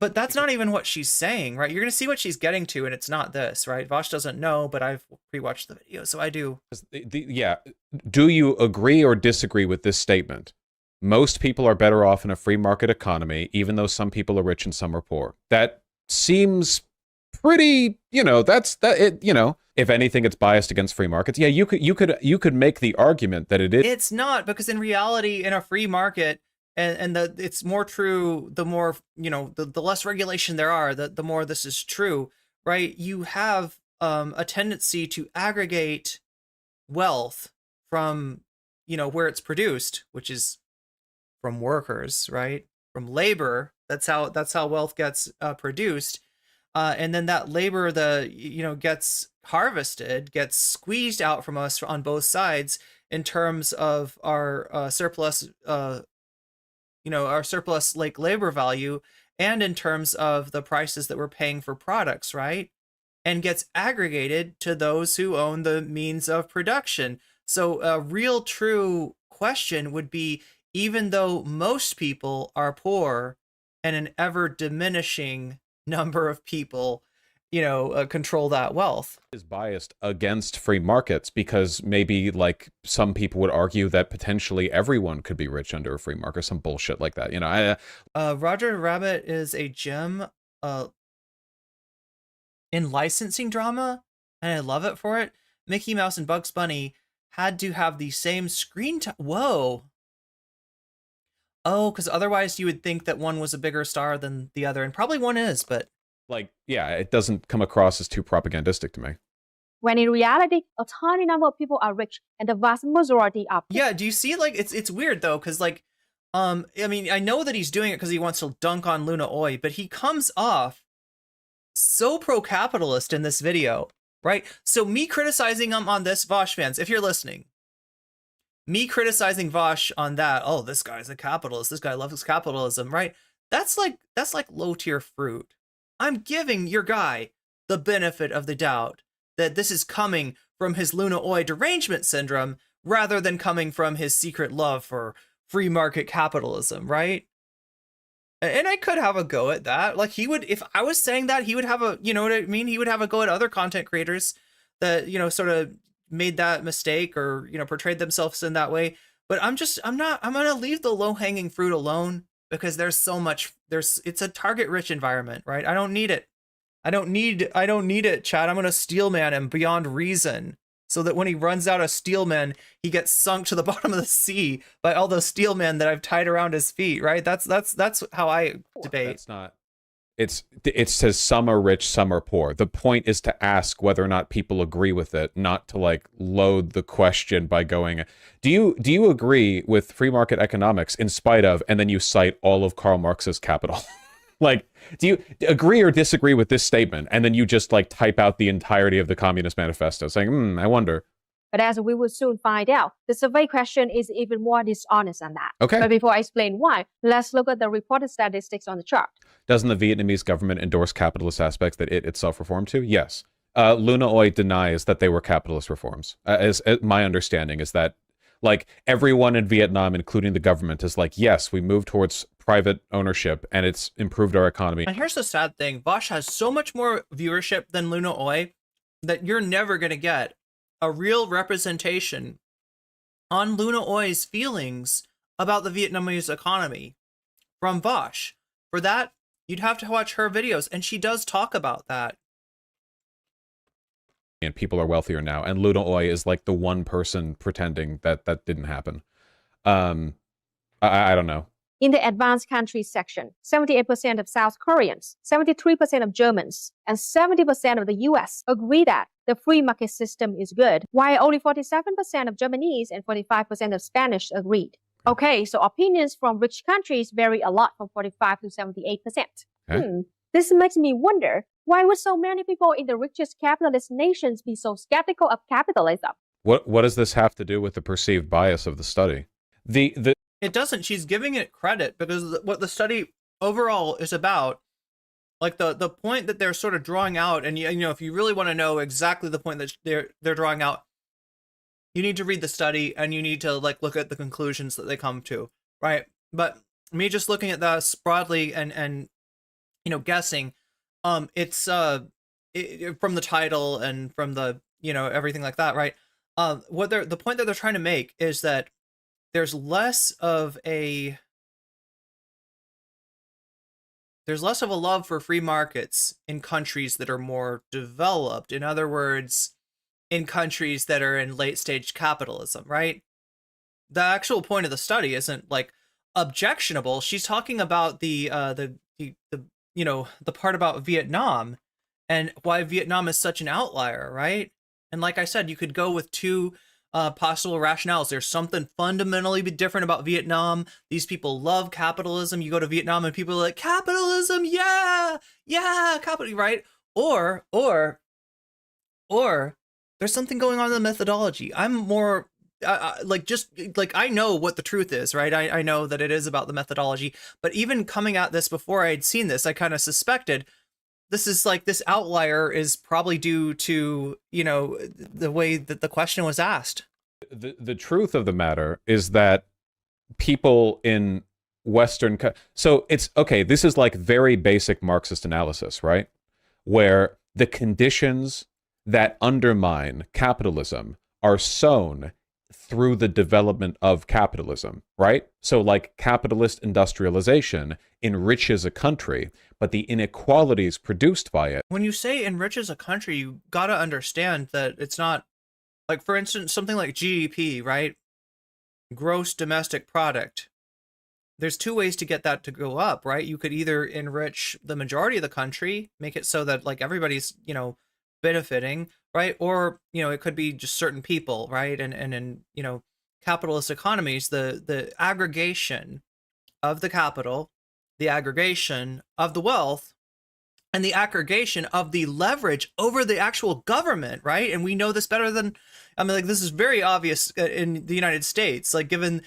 Speaker 1: But that's not even what she's saying, right? You're going to see what she's getting to, and it's not this, right? Vaush doesn't know, but I've pre-watched the video, so I do.
Speaker 2: Yeah. Do you agree or disagree with this statement? Most people are better off in a free market economy, even though some people are rich and some are poor. That seems pretty, if anything, it's biased against free markets. Yeah, you could make the argument that it is.
Speaker 1: It's not, because in reality, in a free market, and it's more true the more, you know, the less regulation there are, the more this is true, right? You have a tendency to aggregate wealth from, you know, where it's produced, which is from workers, right? From labor. That's how wealth gets produced. And then that labor, gets harvested, gets squeezed out from us on both sides in terms of our surplus, our surplus like labor value, and in terms of the prices that we're paying for products, right? And gets aggregated to those who own the means of production. So a real true question would be, even though most people are poor and an ever diminishing number of people, control that wealth,
Speaker 2: is biased against free markets, because maybe like some people would argue that potentially everyone could be rich under a free market, some bullshit like that.
Speaker 1: Roger Rabbit is a gem in licensing drama, and I love it for it. Mickey Mouse and Bugs Bunny had to have the same screen time. Whoa. Oh, because otherwise you would think that one was a bigger star than the other, and probably one is, but
Speaker 2: it doesn't come across as too propagandistic to me.
Speaker 3: When in reality, a tiny number of people are rich, and the vast majority are poor.
Speaker 1: Yeah, do you see, it's weird though, because I know that he's doing it because he wants to dunk on Luna Oi, but he comes off so pro-capitalist in this video, right? So me criticizing him on this, Vaush fans, if you're listening, me criticizing Vaush on that, oh, this guy's a capitalist, this guy loves capitalism, right? That's like low tier fruit. I'm giving your guy the benefit of the doubt that this is coming from his Luna Oi derangement syndrome rather than coming from his secret love for free market capitalism, right? And I could have a go at that. Like, he would, if I was saying that, he would have a, you know what I mean? He would have a go at other content creators that, sort of made that mistake or, portrayed themselves in that way. But I'm going to leave the low hanging fruit alone, because there's so much, it's a target rich environment, right? I don't need it. I don't need it, Chad. I'm going to steelman him beyond reason, so that when he runs out of steelmen, he gets sunk to the bottom of the sea by all those steelmen that I've tied around his feet, right? That's how I debate.
Speaker 2: That's not. It says some are rich, some are poor. The point is to ask whether or not people agree with it, not to load the question by going, do you agree with free market economics in spite of, and then you cite all of Karl Marx's Capital? Do you agree or disagree with this statement? And then you just type out the entirety of the Communist Manifesto saying, I wonder.
Speaker 3: But as we will soon find out, the survey question is even more dishonest than that.
Speaker 2: Okay.
Speaker 3: But before I explain why, let's look at the reported statistics on the chart.
Speaker 2: Doesn't the Vietnamese government endorse capitalist aspects that it itself reformed to? Yes. Luna Oi denies that they were capitalist reforms. As my understanding is that everyone in Vietnam, including the government, is yes, we moved towards private ownership and it's improved our economy.
Speaker 1: And here's the sad thing. Vaush has so much more viewership than Luna Oi that you're never going to get a real representation on Luna Oi's feelings about the Vietnamese economy from Vaush. For that, you'd have to watch her videos, and she does talk about that.
Speaker 2: And people are wealthier now, and Luna Oi is the one person pretending that didn't happen. I don't know.
Speaker 3: In the advanced countries section, 78% of South Koreans, 73% of Germans, and 70% of the US agree that the free market system is good, while only 47% of Japanese and 45% of Spanish agreed. Okay, so opinions from rich countries vary a lot, from 45 to 78%.
Speaker 2: Okay.
Speaker 3: This makes me wonder, why would so many people in the richest capitalist nations be so skeptical of capitalism?
Speaker 2: What does this have to do with the perceived bias of the study?
Speaker 1: It doesn't. She's giving it credit, because what the study overall is about, the point that they're sort of drawing out, and if you really want to know exactly the point that they're drawing out, you need to read the study and you need to look at the conclusions that they come to, right? But me just looking at this broadly and guessing, it's from the title and from the everything like that, right? The point that they're trying to make is that there's less of a love for free markets in countries that are more developed. In other words, in countries that are in late stage capitalism, right? The actual point of the study isn't like objectionable. She's talking about the part about Vietnam and why Vietnam is such an outlier, right? And like I said, you could go with two possible rationales. There's something fundamentally different about Vietnam. These people love capitalism. You go to Vietnam and people are like, capitalism, yeah, capital, right? Or there's something going on in the methodology. I'm more I know what the truth is, right? I know that it is about the methodology, but even coming at this before I'd seen this, I kind of suspected this is like this outlier is probably due to, the way that the question was asked.
Speaker 2: The truth of the matter is that people in Western, so it's okay. This is like very basic Marxist analysis, right? Where the conditions that undermine capitalism are sown through the development of capitalism, right? So like capitalist industrialization enriches a country, but the inequalities produced by it.
Speaker 1: When you say enriches a country, you got to understand that it's not like, for instance, something like GDP, right? Gross domestic product. There's two ways to get that to go up, right? You could either enrich the majority of the country, make it so that like everybody's, benefiting, right? Or, it could be just certain people, right? And in, capitalist economies, the aggregation of the capital, the aggregation of the wealth, and the aggregation of the leverage over the actual government, right? And we know this better than, this is very obvious in the United States, like given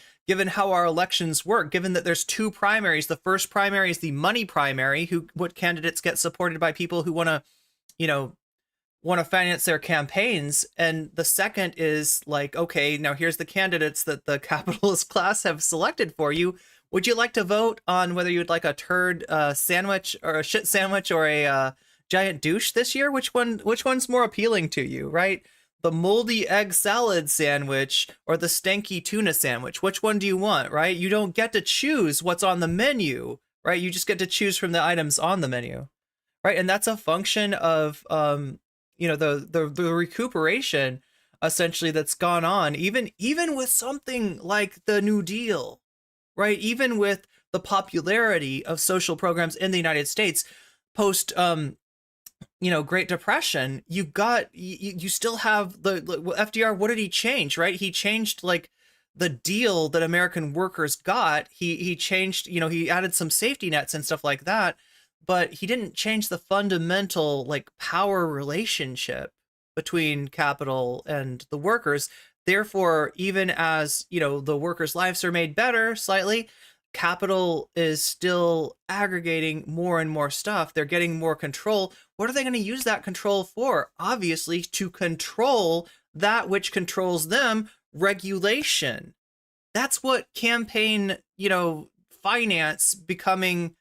Speaker 1: how our elections work, given that there's two primaries. The first primary is the money primary, what candidates get supported by people who want to finance their campaigns. And the second is like, okay, now here's the candidates that the capitalist class have selected for you. Would you like to vote on whether you'd like a turd sandwich or a shit sandwich or a giant douche this year? Which one's more appealing to you, right? The moldy egg salad sandwich or the stanky tuna sandwich? Which one do you want, right? You don't get to choose what's on the menu, right? You just get to choose from the items on the menu, right? And that's a function of the recuperation essentially that's gone on, even with something like the New Deal, right? Even with the popularity of social programs in the United States post Great Depression, you still have the FDR. What did he change, right? He changed like the deal that American workers got. He changed, he added some safety nets and stuff like that, but he didn't change the fundamental like power relationship between capital and the workers. Therefore, even as, the workers' lives are made better slightly, capital is still aggregating more and more stuff. They're getting more control. What are they going to use that control for? Obviously, to control that which controls them, regulation. That's what campaign, finance becoming,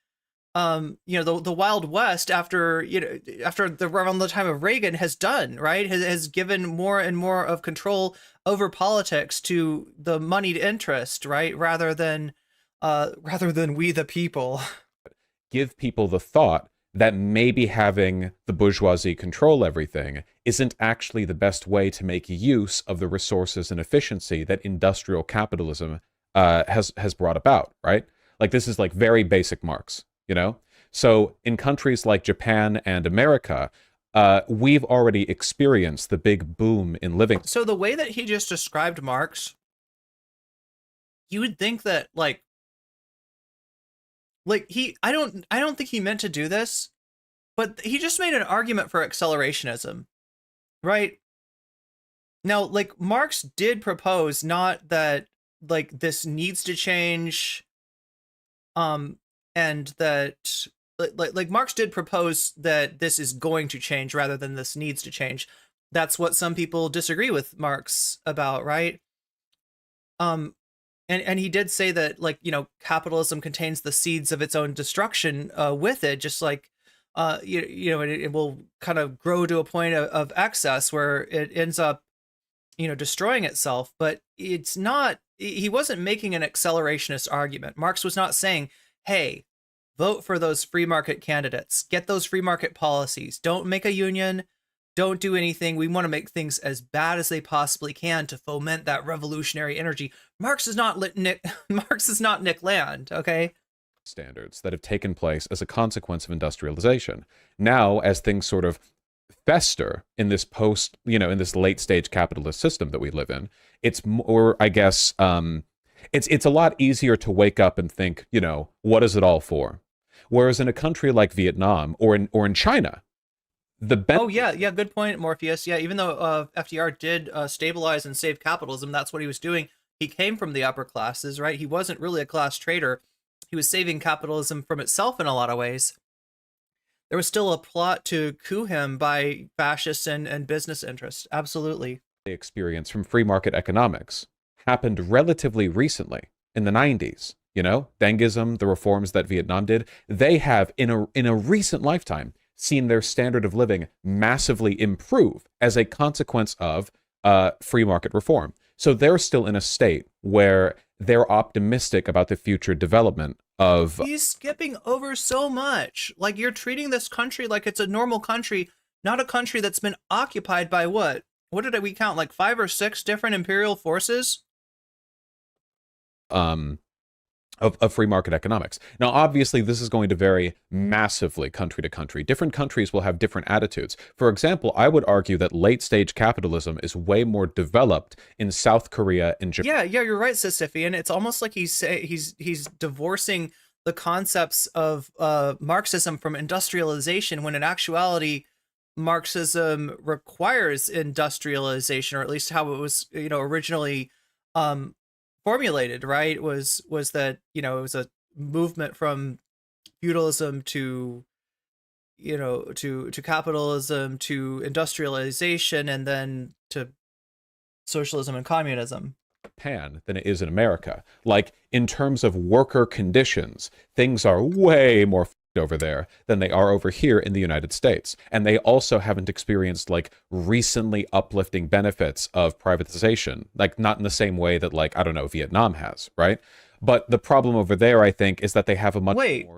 Speaker 1: the Wild West after around the time of Reagan has done, right? Has given more and more of control over politics to the moneyed interest, right? Rather than we the people.
Speaker 2: Give people the thought that maybe having the bourgeoisie control everything isn't actually the best way to make use of the resources and efficiency that industrial capitalism has brought about, right? Like this is like very basic Marx. So in countries like Japan and America, we've already experienced the big boom in living.
Speaker 1: So the way that he just described Marx, you would think that I don't think he meant to do this, but he just made an argument for accelerationism, right? Now, like Marx did propose not that like this needs to change, and that like Marx did propose that this is going to change rather than this needs to change. That's what some people disagree with Marx about, right? And he did say that capitalism contains the seeds of its own destruction with it, just like it will kind of grow to a point of excess where it ends up destroying itself. But it's not, he wasn't making an accelerationist argument. Marx was not saying, hey, vote for those free market candidates, get those free market policies, don't make a union, don't do anything. We want to make things as bad as they possibly can to foment that revolutionary energy. Marx is not Nick Land, okay?
Speaker 2: Standards that have taken place as a consequence of industrialization. Now, as things sort of fester in this in this late stage capitalist system that we live in, it's more, I guess, it's a lot easier to wake up and think, what is it all for? Whereas in a country like Vietnam or in China,
Speaker 1: oh yeah, good point, Morpheus. Yeah, even though FDR did stabilize and save capitalism, that's what he was doing. He came from the upper classes, right? He wasn't really a class trader. He was saving capitalism from itself in a lot of ways. There was still a plot to coup him by fascists and business interests. Absolutely.
Speaker 2: The experience from free market economics happened relatively recently in the 90s. Dingism, the reforms that Vietnam did, they have in a recent lifetime seen their standard of living massively improve as a consequence of free market reform. So they're still in a state where they're optimistic about the future development of...
Speaker 1: He's skipping over so much. Like, you're treating this country like it's a normal country, not a country that's been occupied by what? What did we count? Like 5 or 6 different imperial forces?
Speaker 2: Of free market economics. Now, obviously, this is going to vary massively country to country. Different countries will have different attitudes. For example, I would argue that late-stage capitalism is way more developed in South Korea and Japan.
Speaker 1: Yeah, you're right, Sisyphean. It's almost like he's divorcing the concepts of Marxism from industrialization, when in actuality, Marxism requires industrialization, or at least how it was, originally formulated, right? Was that, it was a movement from feudalism to capitalism to industrialization, and then to socialism and communism.
Speaker 2: Japan than it is in America. Like, in terms of worker conditions, things are way more f***ed over there than they are over here in the United States. And they also haven't experienced like recently uplifting benefits of privatization, like not in the same way that, like, I don't know, Vietnam has, right? But the problem over there, I think, is that they have a much more...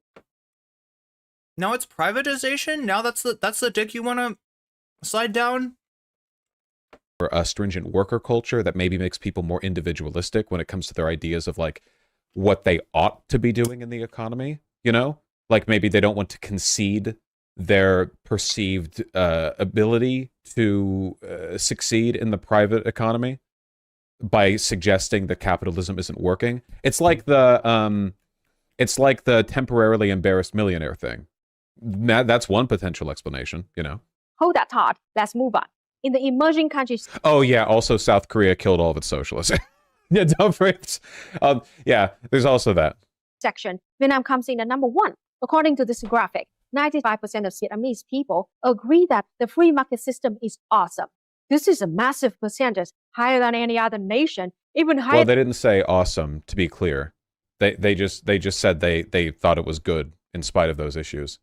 Speaker 1: Now it's privatization? Now that's the dick you want to slide down?
Speaker 2: A stringent worker culture that maybe makes people more individualistic when it comes to their ideas of like what they ought to be doing in the economy, Like, maybe they don't want to concede their perceived ability to succeed in the private economy by suggesting that capitalism isn't working. It's like the temporarily embarrassed millionaire thing. That's one potential explanation,
Speaker 3: Hold that thought. Let's move on. In the emerging countries...
Speaker 2: Oh, yeah, also South Korea killed all of its socialists. Yeah, don't forget. Yeah, there's also that.
Speaker 3: Section, Vietnam comes in at number 1. According to this graphic, 95% of Vietnamese people agree that the free market system is awesome. This is a massive percentage, higher than any other nation, even higher...
Speaker 2: Well, they didn't say awesome, to be clear. They just said they thought it was good in spite of those issues.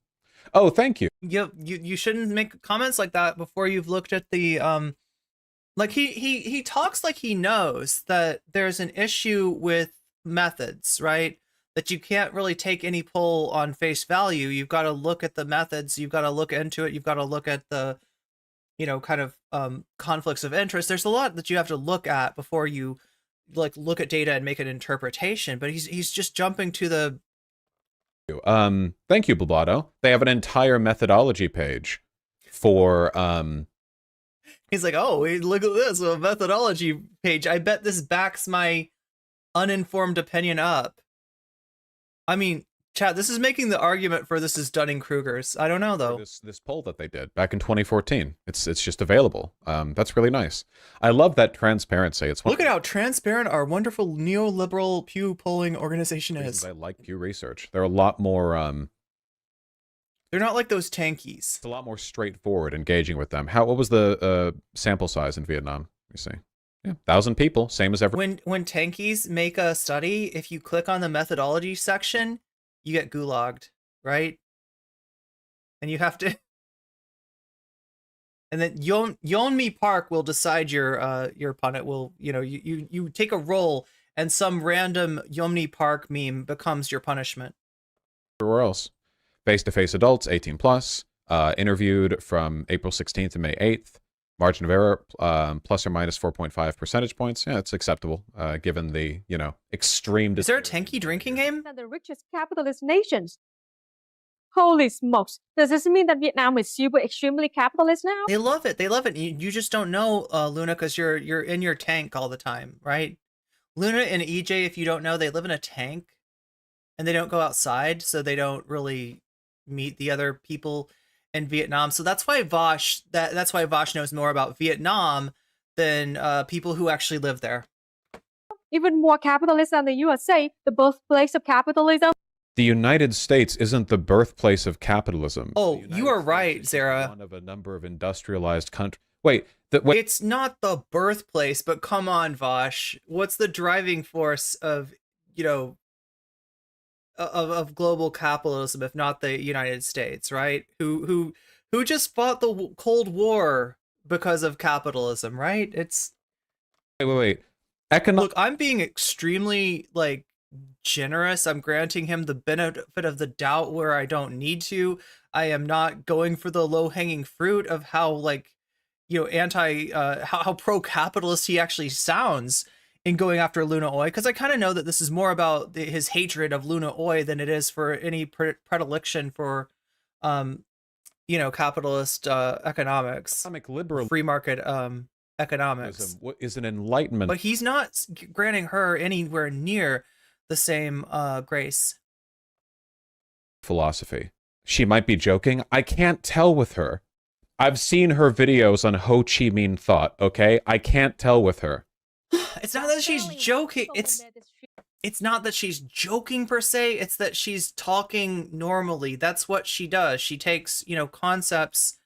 Speaker 2: Oh, thank you.
Speaker 1: You shouldn't make comments like that before you've looked at the like he talks like he knows that there's an issue with methods, right? That you can't really take any poll on face value. You've got to look at the methods, you've got to look into it, you've got to look at the kind of conflicts of interest. There's a lot that you have to look at before you look at data and make an interpretation, but he's just jumping to the...
Speaker 2: Thank you, Blablato. They have an entire methodology page for
Speaker 1: He's like, oh, look at this, a methodology page. I bet this backs my uninformed opinion up. I mean, chat, this is making the argument for this is Dunning-Kruger's. I don't know, though.
Speaker 2: This poll that they did back in 2014. It's just available. That's really nice. I love that transparency.
Speaker 1: Look at how transparent our wonderful neoliberal Pew polling organization is.
Speaker 2: I like Pew Research. They're a lot more...
Speaker 1: They're not like those tankies.
Speaker 2: It's a lot more straightforward engaging with them. What was the sample size in Vietnam? Let me see. Yeah, 1,000 people, same as ever.
Speaker 1: When tankies make a study, if you click on the methodology section, you get gulagged, right? And you have to... And then Yeonmi Park will decide your pundit. Will, you take a roll and some random Yeonmi Park meme becomes your punishment.
Speaker 2: Everywhere else. Face-to-face adults, 18+. interviewed from April 16th to May 8th. Margin of error, plus or minus 4.5 percentage points. Yeah, it's acceptable, given the, you know, extreme...
Speaker 1: Is there a tanky drinking game?
Speaker 3: The richest capitalist nations. Holy smokes. Does this mean that Vietnam is super extremely capitalist now?
Speaker 1: They love it. They love it. You just don't know, Luna, because you're in your tank all the time, right? Luna and EJ, if you don't know, they live in a tank and they don't go outside, so they don't really meet the other people in Vietnam. So that's why Vaush knows more about Vietnam than people who actually live there.
Speaker 3: Even more capitalist than the USA, the birthplace of capitalism.
Speaker 2: The United States isn't the birthplace of capitalism.
Speaker 1: Oh, you are right, Zara.
Speaker 2: One of a number of industrialized countries. Wait,
Speaker 1: it's not the birthplace, but come on, Vaush. What's the driving force of, you know, of global capitalism, if not the United States, right? Who just fought the Cold War because of capitalism, right? It's
Speaker 2: wait.
Speaker 1: Look, I'm being extremely like generous. I'm granting him the benefit of the doubt where I don't need to. I am not going for the low-hanging fruit of how, like, you know, how pro-capitalist he actually sounds in going after Luna Oi, because I kind of know that this is more about his hatred of Luna Oi than it is for any predilection for, you know, capitalist economics,
Speaker 2: liberal,
Speaker 1: free market economics.
Speaker 2: What is an enlightenment?
Speaker 1: But he's not granting her anywhere near the same grace.
Speaker 2: Philosophy. She might be joking. I can't tell with her. I've seen her videos on Ho Chi Minh thought, okay? I can't tell with her.
Speaker 1: It's not that she's joking. It's not that she's joking per se. It's that she's talking normally. That's what she does. She takes, you know, concepts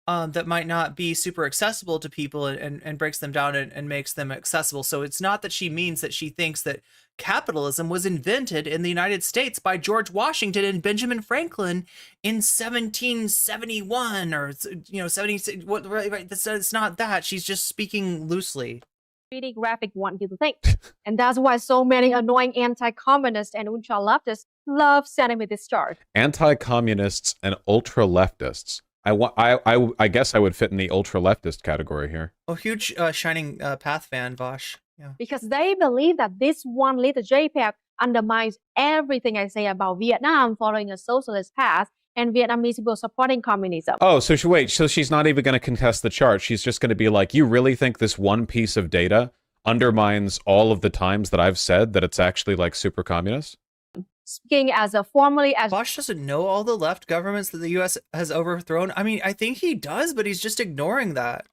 Speaker 1: that might not be super accessible to people and breaks them down and makes them accessible. So it's not that she means that she thinks that capitalism was invented in the United States by George Washington and Benjamin Franklin in 1771 or, you know, 76. What, right? It's not that. She's just speaking loosely.
Speaker 3: Really graphic want you to think. And that's why so many annoying anti-communists and ultra-leftists love sending me this chart.
Speaker 2: Anti-communists and ultra-leftists. I guess I would fit in the ultra-leftist category here.
Speaker 1: Oh, huge Shining Path fan, Vaush. Yeah.
Speaker 3: Because they believe that this one little JPEG undermines everything I say about Vietnam following a socialist path and Vietnamese people supporting communism.
Speaker 2: Oh, so she's not even going to contest the chart. She's just going to be like, you really think this one piece of data undermines all of the times that I've said that it's actually like super communist?
Speaker 3: Speaking as a formally as
Speaker 1: Vaush doesn't know all the left governments that the U.S. has overthrown. I mean, I think he does, but he's just ignoring that.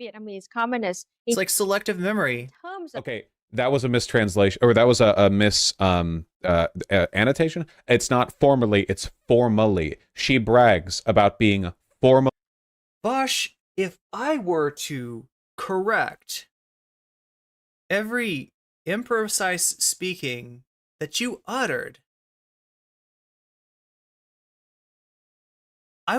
Speaker 3: Vietnamese communists.
Speaker 1: It's like selective memory.
Speaker 2: Okay, that was a mistranslation, or that was a annotation. It's not formally, it's formally. She brags about being formal.
Speaker 1: Vaush, if I were to correct every imprecise speaking that you uttered,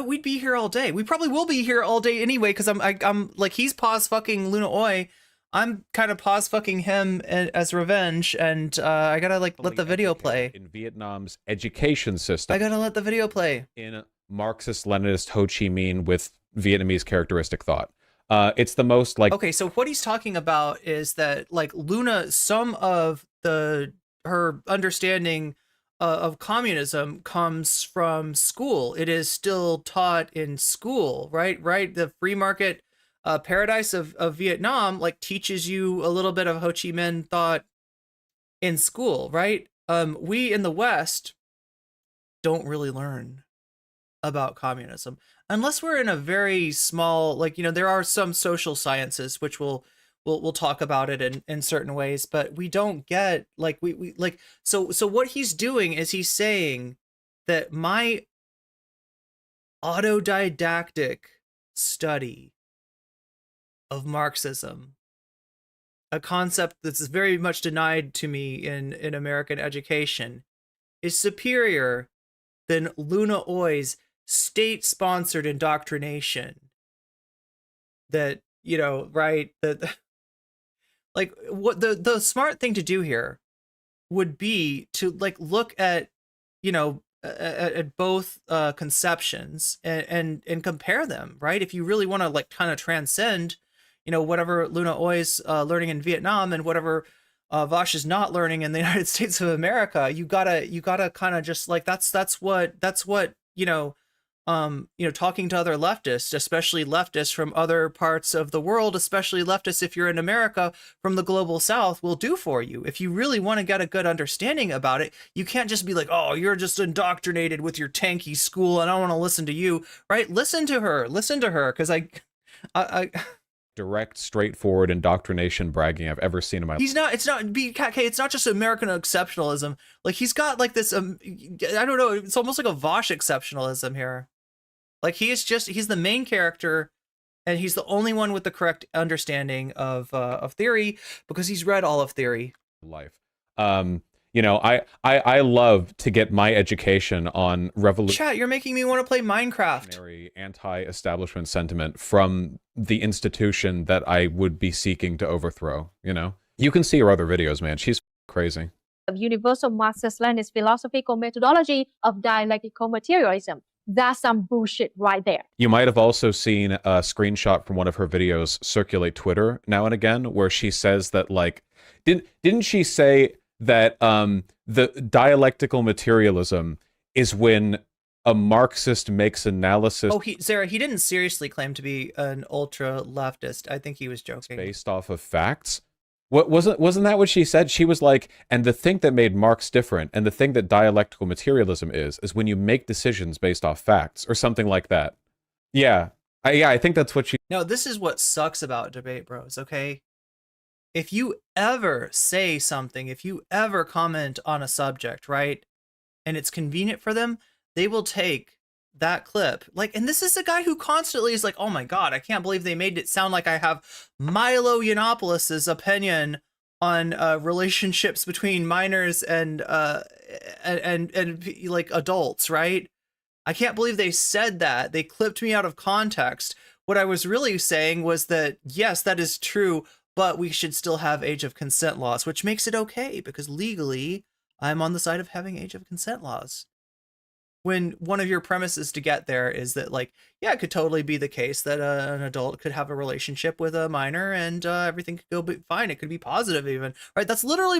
Speaker 1: we'd be here all day. We probably will be here all day anyway, because I'm like, he's pause fucking Luna Oi. I'm kind of pause fucking him as revenge, and I gotta like let the video play.
Speaker 2: In Vietnam's education system.
Speaker 1: I gotta let the video play.
Speaker 2: In Marxist-Leninist Ho Chi Minh with Vietnamese characteristic thought. It's the most like...
Speaker 1: Okay, so what he's talking about is that like Luna, some of her understanding of communism comes from school. It is still taught in school, right? The free market paradise of Vietnam like teaches you a little bit of Ho Chi Minh thought in school, right? We in the West don't really learn about communism unless we're in a very small, like, you know, there are some social sciences which we'll talk about it in certain ways, but we don't get like we like so what he's doing is he's saying that my autodidactic study of Marxism, a concept that's very much denied to me in American education, is superior than Luna Oi's state-sponsored indoctrination. That, you know, right, that like what the smart thing to do here would be to like look at, you know, at both conceptions and compare them, right? If you really want to like kind of transcend, you know, whatever Luna Oi's learning in Vietnam and whatever Vaush is not learning in the United States of America, you gotta kind of just like that's what talking to other leftists, especially leftists from other parts of the world, especially leftists if you're in America from the global South, will do for you. If you really want to get a good understanding about it, you can't just be like, oh, you're just indoctrinated with your tanky school and I don't want to listen to you, right? Listen to her, because I
Speaker 2: direct, straightforward indoctrination bragging I've ever seen in my life.
Speaker 1: it's not BKK, it's not just American exceptionalism. Like he's got like this, I don't know, it's almost like a Vaush exceptionalism here. Like he's the main character and he's the only one with the correct understanding of theory because he's read all of theory.
Speaker 2: Life. You know, I love to get my education on revolutionary.
Speaker 1: Chat, you're making me want to play Minecraft.
Speaker 2: Anti-establishment sentiment from the institution that I would be seeking to overthrow, you know? You can see her other videos, man. She's crazy.
Speaker 3: Of universal Marxist-Leninist philosophical methodology of dialectical materialism. That's some bullshit right there.
Speaker 2: You might have also seen a screenshot from one of her videos circulate Twitter now and again, where she says that, like, didn't she say that the dialectical materialism is when a Marxist makes analysis.
Speaker 1: Oh, Sarah, he didn't seriously claim to be an ultra leftist. I think he was joking.
Speaker 2: Based off of facts. What wasn't that what she said? She was like, and the thing that made Marx different, and the thing that dialectical materialism is when you make decisions based off facts, or something like that. Yeah, I think that's what she.
Speaker 1: No, this is what sucks about debate, bros. Okay, if you ever say something, if you ever comment on a subject, right, and it's convenient for them, they will take that clip, like, and this is a guy who constantly is like, oh my god, I can't believe they made it sound like I have Milo Yiannopoulos' opinion on relationships between minors and like adults, right? I can't believe they said that. They clipped me out of context. What I was really saying was that yes, that is true, but we should still have age of consent laws, which makes it okay because legally I'm on the side of having age of consent laws. When one of your premises to get there is that, like, yeah, it could totally be the case that an adult could have a relationship with a minor and everything could go fine. It could be positive even, right? That's literally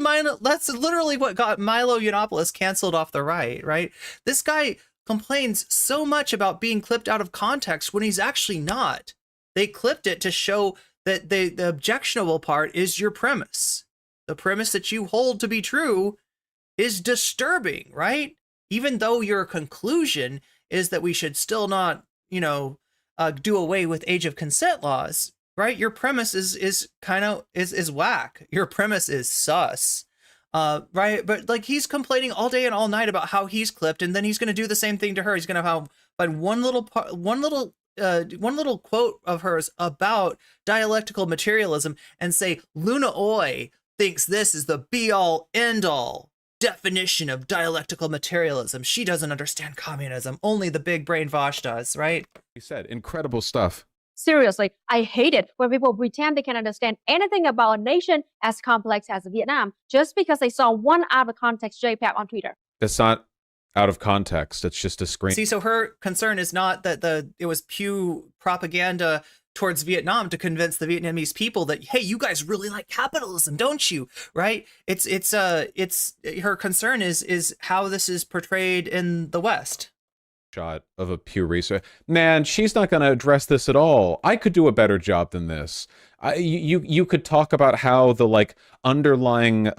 Speaker 1: what got Milo Yiannopoulos canceled off the right? This guy complains so much about being clipped out of context when he's actually not. They clipped it to show that the objectionable part is your premise. The premise that you hold to be true is disturbing, right? Even though your conclusion is that we should still not, do away with age of consent laws, right? Your premise is whack. Your premise is sus, right? But like he's complaining all day and all night about how he's clipped, and then he's going to do the same thing to her. He's going to find one little quote of hers about dialectical materialism and say Luna Oi thinks this is the be-all end-all definition of dialectical materialism. She doesn't understand communism. Only the big brain Vaush does, right?
Speaker 2: He said incredible stuff.
Speaker 3: Seriously, I hate it when people pretend they can understand anything about a nation as complex as Vietnam just because they saw one out of context JPEG on Twitter.
Speaker 2: That's not out of context. It's just a screen.
Speaker 1: See, so her concern is not that it was Pew propaganda towards Vietnam to convince the Vietnamese people that, hey, you guys really like capitalism, don't you? Right? It's her concern is how this is portrayed in the West.
Speaker 2: Shot of a Pew Research. Man, she's not going to address this at all. I could do a better job than this. You could talk about how the like underlying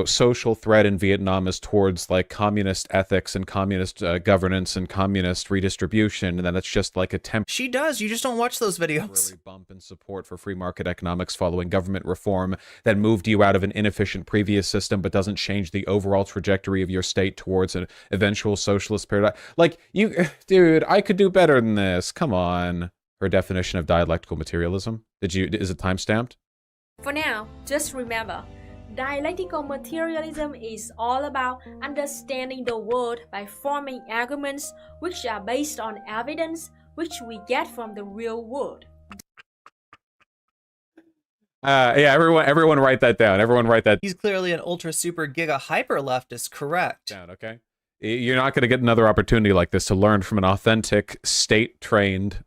Speaker 2: social threat in Vietnam is towards like communist ethics and communist governance and communist redistribution, and then it's just like a
Speaker 1: She does. You just don't watch those videos.
Speaker 2: Really bump in support for free market economics following government reform that moved you out of an inefficient previous system, but doesn't change the overall trajectory of your state towards an eventual socialist paradigm. Like dude, I could do better than this. Come on. Her definition of dialectical materialism. Is it timestamped?
Speaker 5: For now, just remember, dialectical materialism is all about understanding the world by forming arguments which are based on evidence which we get from the real world.
Speaker 2: Everyone write that down. Everyone write that.
Speaker 1: He's clearly an ultra super giga hyper leftist, correct?
Speaker 2: Down, okay? You're not going to get another opportunity like this to learn from an authentic, state-trained,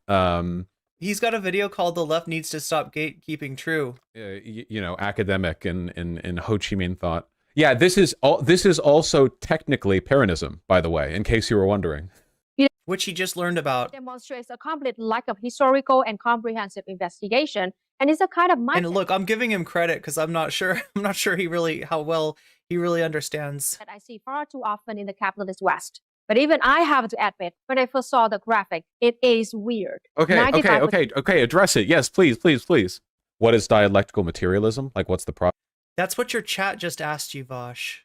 Speaker 1: He's got a video called "The Left Needs to Stop Gatekeeping True."
Speaker 2: you know, academic in Ho Chi Minh thought. Yeah, this is also technically Peronism, by the way, in case you were wondering.
Speaker 1: Which he just learned about.
Speaker 3: Demonstrates a complete lack of historical and comprehensive investigation, and it's a kind of mindset
Speaker 1: And look, I'm giving him credit because I'm not sure how well he really understands.
Speaker 3: that I see far too often in the capitalist West. But even I have to admit, when I first saw the graphic, it is weird.
Speaker 2: Okay,
Speaker 3: 95%
Speaker 2: address it. Yes, please. What is dialectical materialism? Like, what's the problem?
Speaker 1: That's what your chat just asked you, Vaush.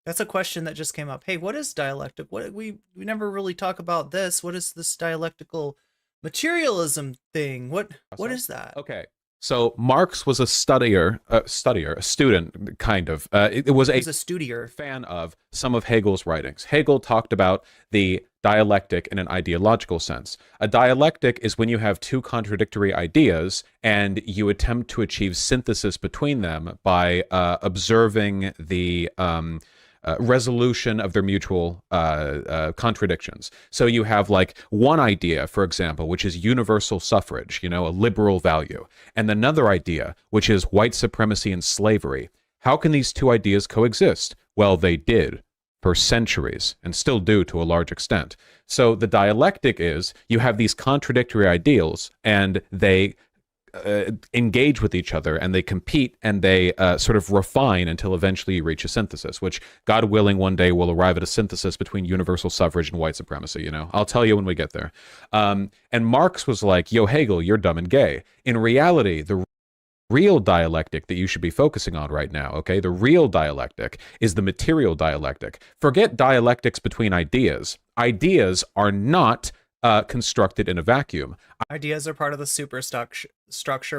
Speaker 1: That's a question that just came up. Hey, what is dialectic? What we never really talk about this. What is this dialectical materialism thing? What is that?
Speaker 2: Okay. So Marx was a student, kind of. It was
Speaker 1: He's a studier.
Speaker 2: fan of some of Hegel's writings. Hegel talked about the dialectic in an ideological sense. A dialectic is when you have two contradictory ideas and you attempt to achieve synthesis between them by observing the resolution of their mutual contradictions. So you have like one idea, for example, which is universal suffrage, you know, a liberal value, and another idea, which is white supremacy and slavery. How can these two ideas coexist? Well, they did for centuries and still do to a large extent. So the dialectic is you have these contradictory ideals and they engage with each other and they compete and they sort of refine until eventually you reach a synthesis, which God willing one day will arrive at a synthesis between universal suffrage and white supremacy. You know, I'll tell you when we get there. And Marx was like, yo, Hegel, you're dumb and gay. In reality, the real dialectic that you should be focusing on right now, okay, the real dialectic is the material dialectic. Forget dialectics between ideas. Ideas are not constructed in a vacuum.
Speaker 1: Ideas are part of the superstructure.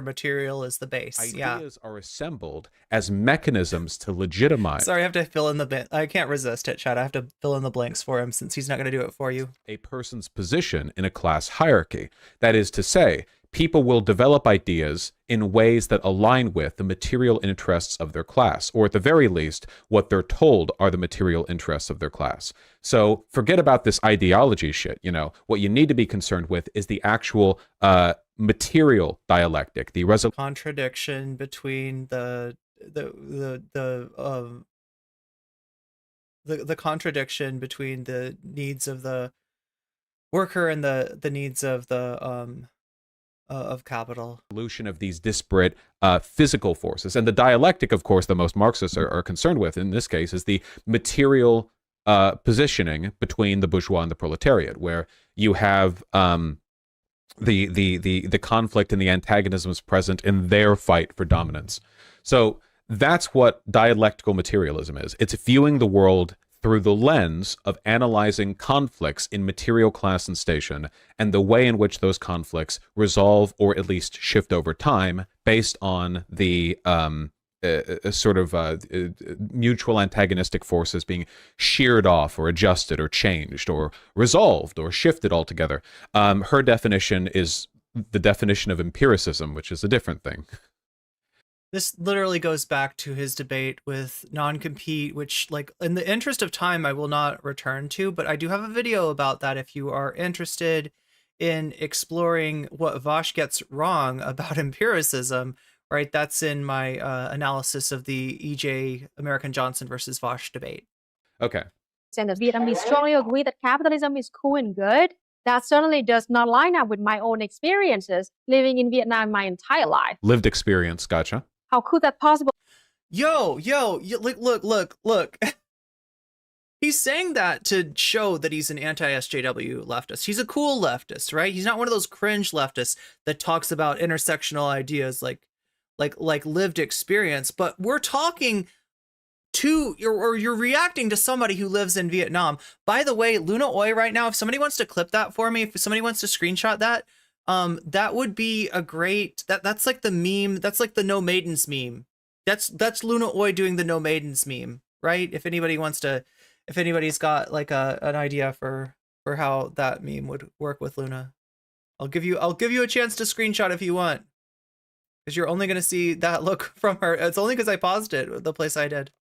Speaker 1: Material is the base.
Speaker 2: Ideas are assembled as mechanisms to legitimize.
Speaker 1: Sorry, I have to fill in the bit. I can't resist it, Chad. I have to fill in the blanks for him since he's not going to do it for you.
Speaker 2: A person's position in a class hierarchy. That is to say, people will develop ideas in ways that align with the material interests of their class, or at the very least, what they're told are the material interests of their class. So forget about this ideology shit, you know. What you need to be concerned with is the actual material dialectic, the
Speaker 1: contradiction between the contradiction between the needs of the worker and the needs of the of capital.
Speaker 2: Solution of these disparate physical forces. And the dialectic, of course, the most Marxists are concerned with in this case is the material positioning between the bourgeois and the proletariat, where you have the conflict and the antagonisms present in their fight for dominance. So that's what dialectical materialism is. It's viewing the world through the lens of analyzing conflicts in material class and station and the way in which those conflicts resolve or at least shift over time based on the mutual antagonistic forces being sheared off or adjusted or changed or resolved or shifted altogether. Her definition is the definition of empiricism, which is a different thing.
Speaker 1: This literally goes back to his debate with non-compete, which, like, in the interest of time, I will not return to, but I do have a video about that if you are interested in exploring what Vaush gets wrong about empiricism, right? That's in my analysis of the EJ American Johnson versus Vaush debate.
Speaker 2: Okay.
Speaker 3: And the Vietnamese strongly agree that capitalism is cool and good. That certainly does not line up with my own experiences living in Vietnam my entire life.
Speaker 2: Lived experience, gotcha.
Speaker 3: How could that possible?
Speaker 1: Yo, look. He's saying that to show that he's an anti-SJW leftist. He's a cool leftist, right? He's not one of those cringe leftists that talks about intersectional ideas like lived experience. But we're talking to, or you're reacting to somebody who lives in Vietnam. By the way, Luna Oi right now, if somebody wants to clip that for me, if somebody wants to screenshot that, that would be a great, that's like the meme, that's like the No Maidens meme. That's Luna Oi doing the No Maidens meme, right? If anybody's got like an idea for how that meme would work with Luna, I'll give you a chance to screenshot if you want. because you're only going to see that look from her. It's only because I paused it, the place I did.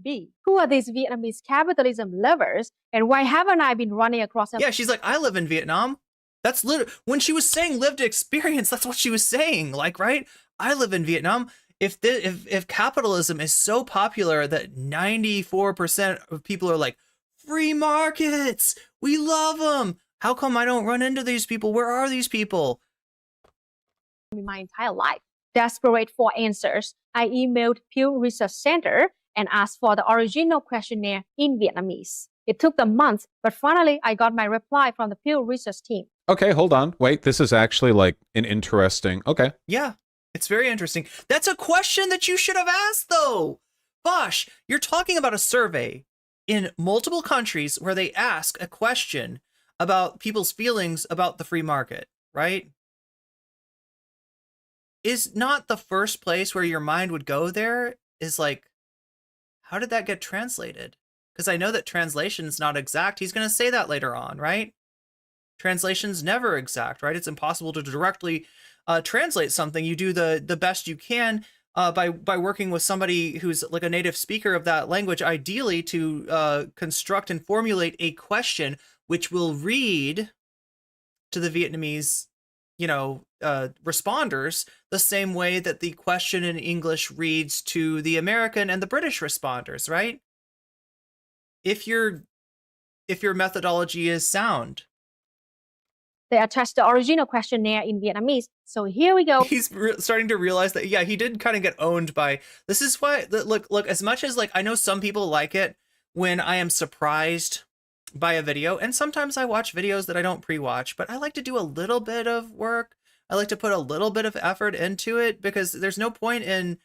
Speaker 3: Be? Who are these Vietnamese capitalism lovers, and why haven't I been running across them?
Speaker 1: Yeah, she's like, I live in Vietnam. That's literally when she was saying lived experience. That's what she was saying. Like, right? I live in Vietnam. If capitalism is so popular that 94% of people are like, free markets, we love them. How come I don't run into these people? Where are these people?
Speaker 3: My entire life. Desperate for answers, I emailed Pew Research Center and asked for the original questionnaire in Vietnamese. It took them months, but finally I got my reply from the Pew Research team.
Speaker 2: Okay, hold on. Wait, this is actually like an interesting... Okay.
Speaker 1: Yeah, it's very interesting. That's a question that you should have asked, though. Vaush, you're talking about a survey in multiple countries where they ask a question about people's feelings about the free market, right? Is not the first place where your mind would go there is like, how did that get translated? Because I know that translation is not exact. He's going to say that later on, right? Translation's never exact, right? It's impossible to directly translate something. You do the best you can by working with somebody who's like a native speaker of that language, ideally to construct and formulate a question which will read to the Vietnamese, responders the same way that the question in English reads to the American and the British responders, right? If your methodology is sound.
Speaker 3: They attached the original questionnaire in Vietnamese. So here we go.
Speaker 1: He's starting to realize that, yeah, he did kind of get owned by, this is why, look, as much as like, I know some people like it when I am surprised by a video, and sometimes I watch videos that I don't pre-watch, but I like to do a little bit of work. I like to put a little bit of effort into it because there's no point in,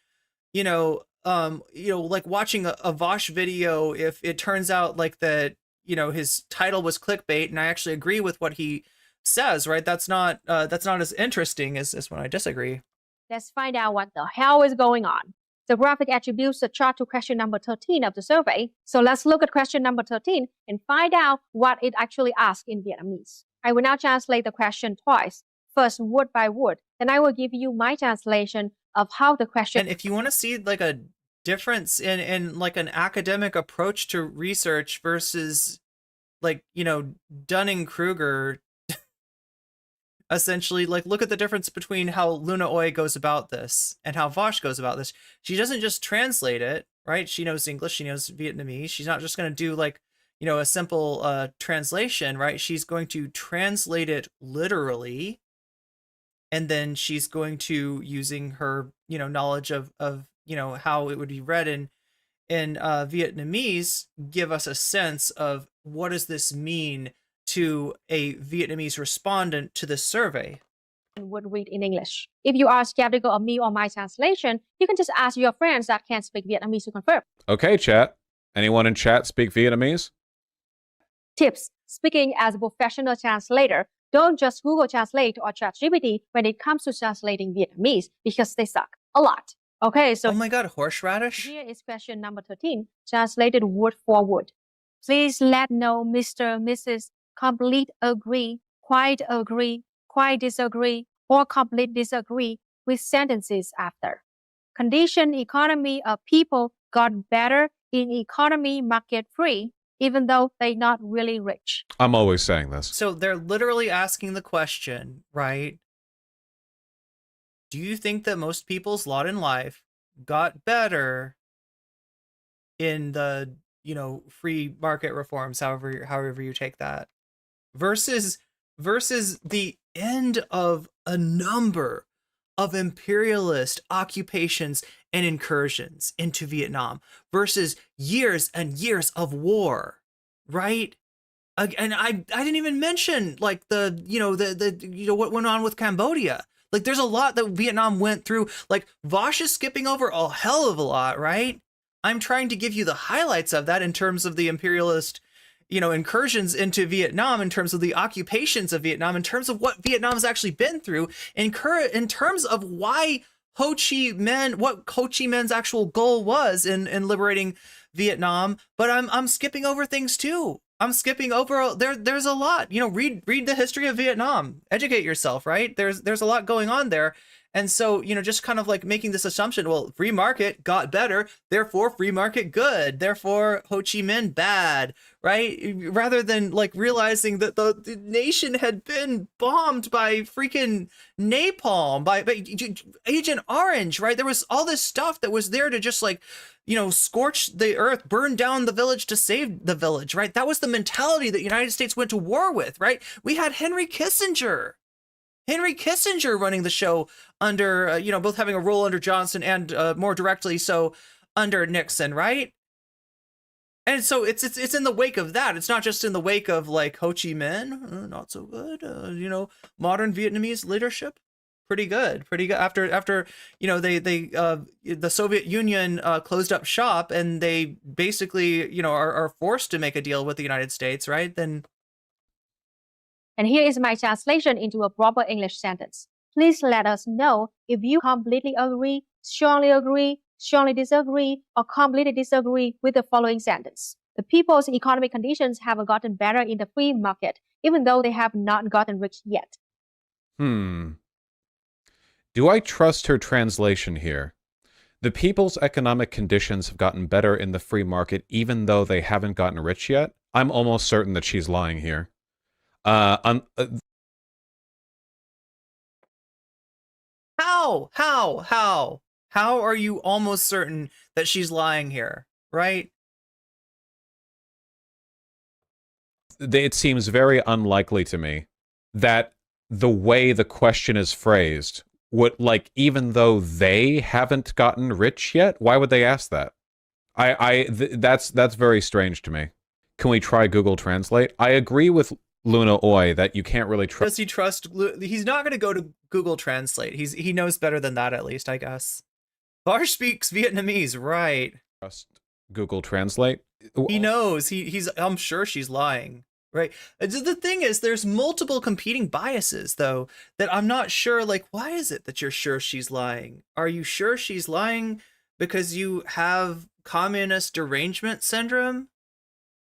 Speaker 1: like watching a Vaush video if it turns out like that, his title was clickbait and I actually agree with what he says, right? That's not as interesting as when I disagree.
Speaker 3: Let's find out what the hell is going on. The graphic attributes the chart to question number 13 of the survey. So let's look at question number 13 and find out what it actually asks in Vietnamese. I will now translate the question twice. First, word by word. Then I will give you my translation of how the question...
Speaker 1: And if you want to see like a difference in like an academic approach to research versus like, Dunning-Kruger, essentially, like, look at the difference between how Luna Oi goes about this and how Vaush goes about this. She doesn't just translate it, right? She knows English, she knows Vietnamese. She's not just going to do like, a simple translation, right? She's going to translate it literally. And then she's going to, using her, knowledge of how it would be read in Vietnamese, give us a sense of what does this mean to a Vietnamese respondent to this survey.
Speaker 3: Would read in English. If you are skeptical of me or my translation, you can just ask your friends that can speak Vietnamese to confirm.
Speaker 2: Okay, chat. Anyone in chat speak Vietnamese?
Speaker 3: Tips. Speaking as a professional translator, don't just Google Translate or ChatGPT when it comes to translating Vietnamese because they suck a lot. Okay, so...
Speaker 1: Oh my god, horseradish?
Speaker 3: Here is question number 13, translated word for word. Please let know Mr. Mrs. Complete agree, quite disagree, or complete disagree with sentences after. Condition economy of people got better in economy market free, even though they're not really rich.
Speaker 2: I'm always saying this.
Speaker 1: So they're literally asking the question, right? Do you think that most people's lot in life got better in the, free market reforms, however you take that? Versus the end of a number of imperialist occupations and incursions into Vietnam versus years and years of war, right? And I didn't even mention like what went on with Cambodia. Like there's a lot that Vietnam went through. Like Vaush is skipping over a hell of a lot, right? I'm trying to give you the highlights of that in terms of the imperialist incursions into Vietnam, in terms of the occupations of Vietnam, in terms of what Vietnam has actually been through, in terms of why what Ho Chi Minh's actual goal was in liberating Vietnam. But I'm skipping over things too. I'm skipping over there's a lot. Read the history of Vietnam. Educate yourself, right? There's a lot going on there. And so, just kind of like making this assumption, well, free market got better, therefore free market good, therefore Ho Chi Minh bad, right? Rather than like realizing that the nation had been bombed by freaking napalm, by Agent Orange, right? There was all this stuff that was there to just like, scorch the earth, burn down the village to save the village, right? That was the mentality that the United States went to war with, right? We had Henry Kissinger running the show under, both having a role under Johnson and more directly so under Nixon, right? And so it's in the wake of that. It's not just in the wake of like Ho Chi Minh, not so good. Modern Vietnamese leadership, pretty good. After the Soviet Union closed up shop and they basically are forced to make a deal with the United States, right? Then.
Speaker 3: And here is my translation into a proper English sentence. Please let us know if you completely agree, strongly disagree, or completely disagree with the following sentence. The people's economic conditions have gotten better in the free market, even though they have not gotten rich yet.
Speaker 2: Do I trust her translation here? The people's economic conditions have gotten better in the free market, even though they haven't gotten rich yet? I'm almost certain that she's lying here.
Speaker 1: How are you almost certain that she's lying here, right?
Speaker 2: It seems very unlikely to me that the way the question is phrased would, like, even though they haven't gotten rich yet, why would they ask that? That's very strange to me. Can we try Google Translate? I agree with Luna Oi that you can't really trust.
Speaker 1: Does he trust? He's not going to go to Google Translate. He knows better than that, at least, I guess. Vaush speaks Vietnamese, right?
Speaker 2: Trust Google Translate.
Speaker 1: He knows. I'm sure she's lying, right? The thing is, there's multiple competing biases, though, that I'm not sure. Like, why is it that you're sure she's lying? Are you sure she's lying because you have communist derangement syndrome?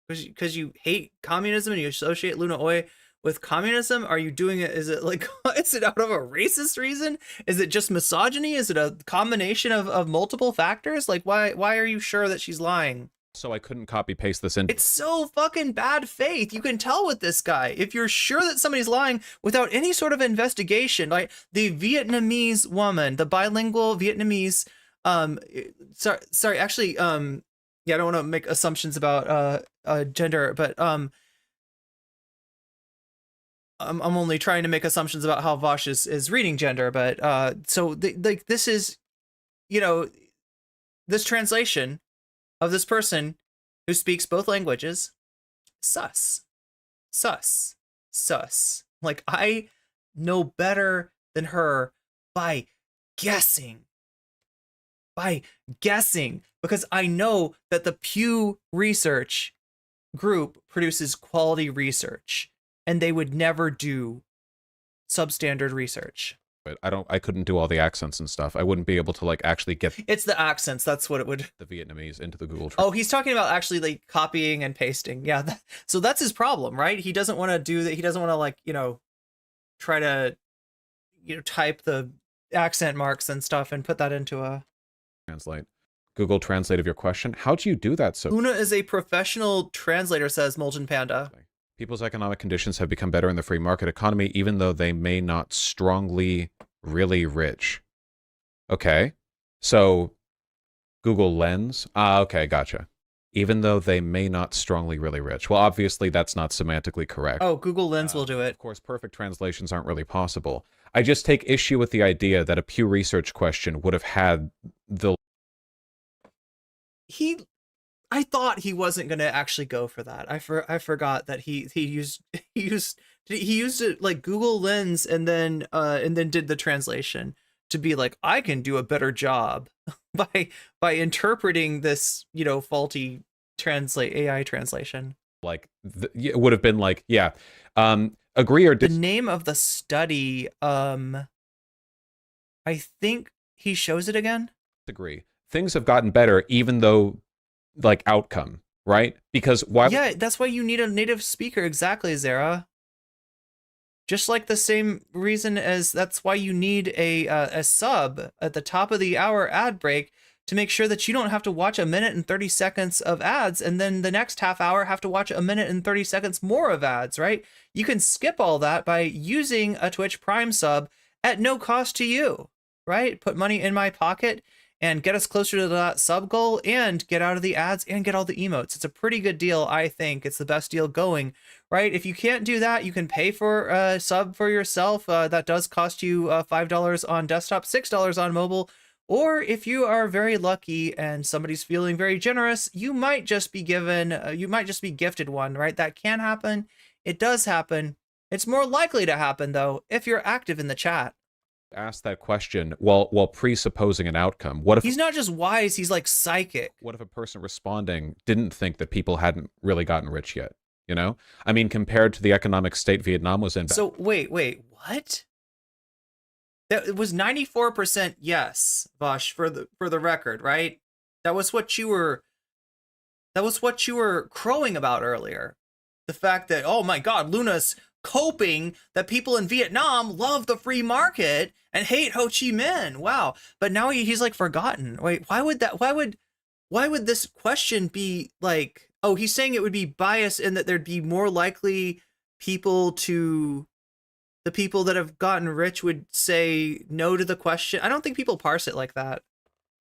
Speaker 1: Because you hate communism and you associate Luna Oi with communism? Are you doing it? Is it out of a racist reason? Is it just misogyny? Is it a combination of multiple factors? Like, why are you sure that she's lying?
Speaker 2: So I couldn't copy paste this in.
Speaker 1: It's so fucking bad faith. You can tell with this guy. If you're sure that somebody's lying without any sort of investigation, like the Vietnamese woman, the bilingual Vietnamese, sorry, actually, yeah, I don't want to make assumptions about gender, but I'm only trying to make assumptions about how Vaush is reading gender. But so this is, this translation of this person who speaks both languages, sus. Like, I know better than her by guessing, because I know that the Pew Research group produces quality research, and they would never do substandard research.
Speaker 2: But I couldn't do all the accents and stuff. I wouldn't be able to like actually get.
Speaker 1: It's the accents. That's what it would.
Speaker 2: The Vietnamese into the Google.
Speaker 1: Oh, he's talking about actually like copying and pasting. Yeah. So that's his problem, right? He doesn't want to do that. He doesn't want to like, try to, type the accent marks and stuff and put that into a
Speaker 2: translate. Google Translate of your question. How do you do that? So
Speaker 1: Una is a professional translator, says Molten Panda.
Speaker 2: People's economic conditions have become better in the free market economy, even though they may not strongly really rich. Okay. So Google Lens. Okay, gotcha. Even though they may not strongly really rich. Well, obviously that's not semantically correct.
Speaker 1: Oh, Google Lens will do it.
Speaker 2: Of course, perfect translations aren't really possible. I just take issue with the idea that a Pew Research question would have had the...
Speaker 1: I thought he wasn't going to actually go for that. I forgot that he used it like Google Lens and then did the translation to be like, I can do a better job by interpreting this, faulty AI translation.
Speaker 2: Like it would have been like, yeah, agree or
Speaker 1: the name of the study. I think he shows it again.
Speaker 2: Disagree. Things have gotten better, even though like outcome, right? Because why?
Speaker 1: Yeah, that's why you need a native speaker. Exactly, Zara. Just like the same reason as that's why you need a sub at the top of the hour ad break to make sure that you don't have to watch 1 minute and 30 seconds of ads and then the next half hour have to watch 1 minute and 30 seconds more of ads, right? You can skip all that by using a Twitch Prime sub at no cost to you, right? Put money in my pocket and get us closer to that sub goal and get out of the ads and get all the emotes. It's a pretty good deal, I think. It's the best deal going, right? If you can't do that, you can pay for a sub for yourself. That does cost you $5 on desktop, $6 on mobile. Or if you are very lucky and somebody's feeling very generous, you might just be given, you might just be gifted one, right? That can happen. It does happen. It's more likely to happen, though, if you're active in the chat.
Speaker 2: Ask that question while presupposing an outcome. What if
Speaker 1: he's not just wise, he's like psychic?
Speaker 2: What if a person responding didn't think that people hadn't really gotten rich yet? You know? I mean, compared to the economic state Vietnam was in.
Speaker 1: So wait, what? That was 94% yes, Vaush, for the record, right? That was what you were crowing about earlier. The fact that, oh my God, Luna's coping that people in Vietnam love the free market and hate Ho Chi Minh. Wow. But now he's like forgotten. Wait, why would this question be like, oh, he's saying it would be biased and that there'd be more likely the people that have gotten rich would say no to the question. I don't think people parse it like that.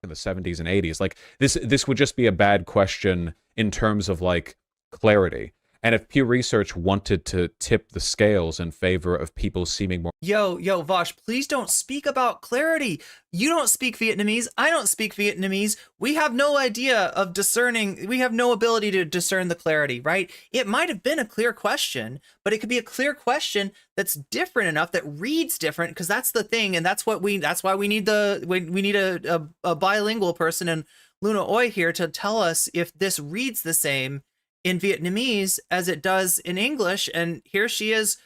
Speaker 2: In the 70s and 80s, like this would just be a bad question in terms of like clarity. And if Pew Research wanted to tip the scales in favor of people seeming more...
Speaker 1: Yo, Vaush, please don't speak about clarity. You don't speak Vietnamese. I don't speak Vietnamese. We have no idea of discerning. We have no ability to discern the clarity, right? It might have been a clear question, but it could be a clear question that's different enough, that reads different, because that's the thing. And that's why we need a bilingual person in Luna Oi here to tell us if this reads the same in Vietnamese as it does in English. And here she is,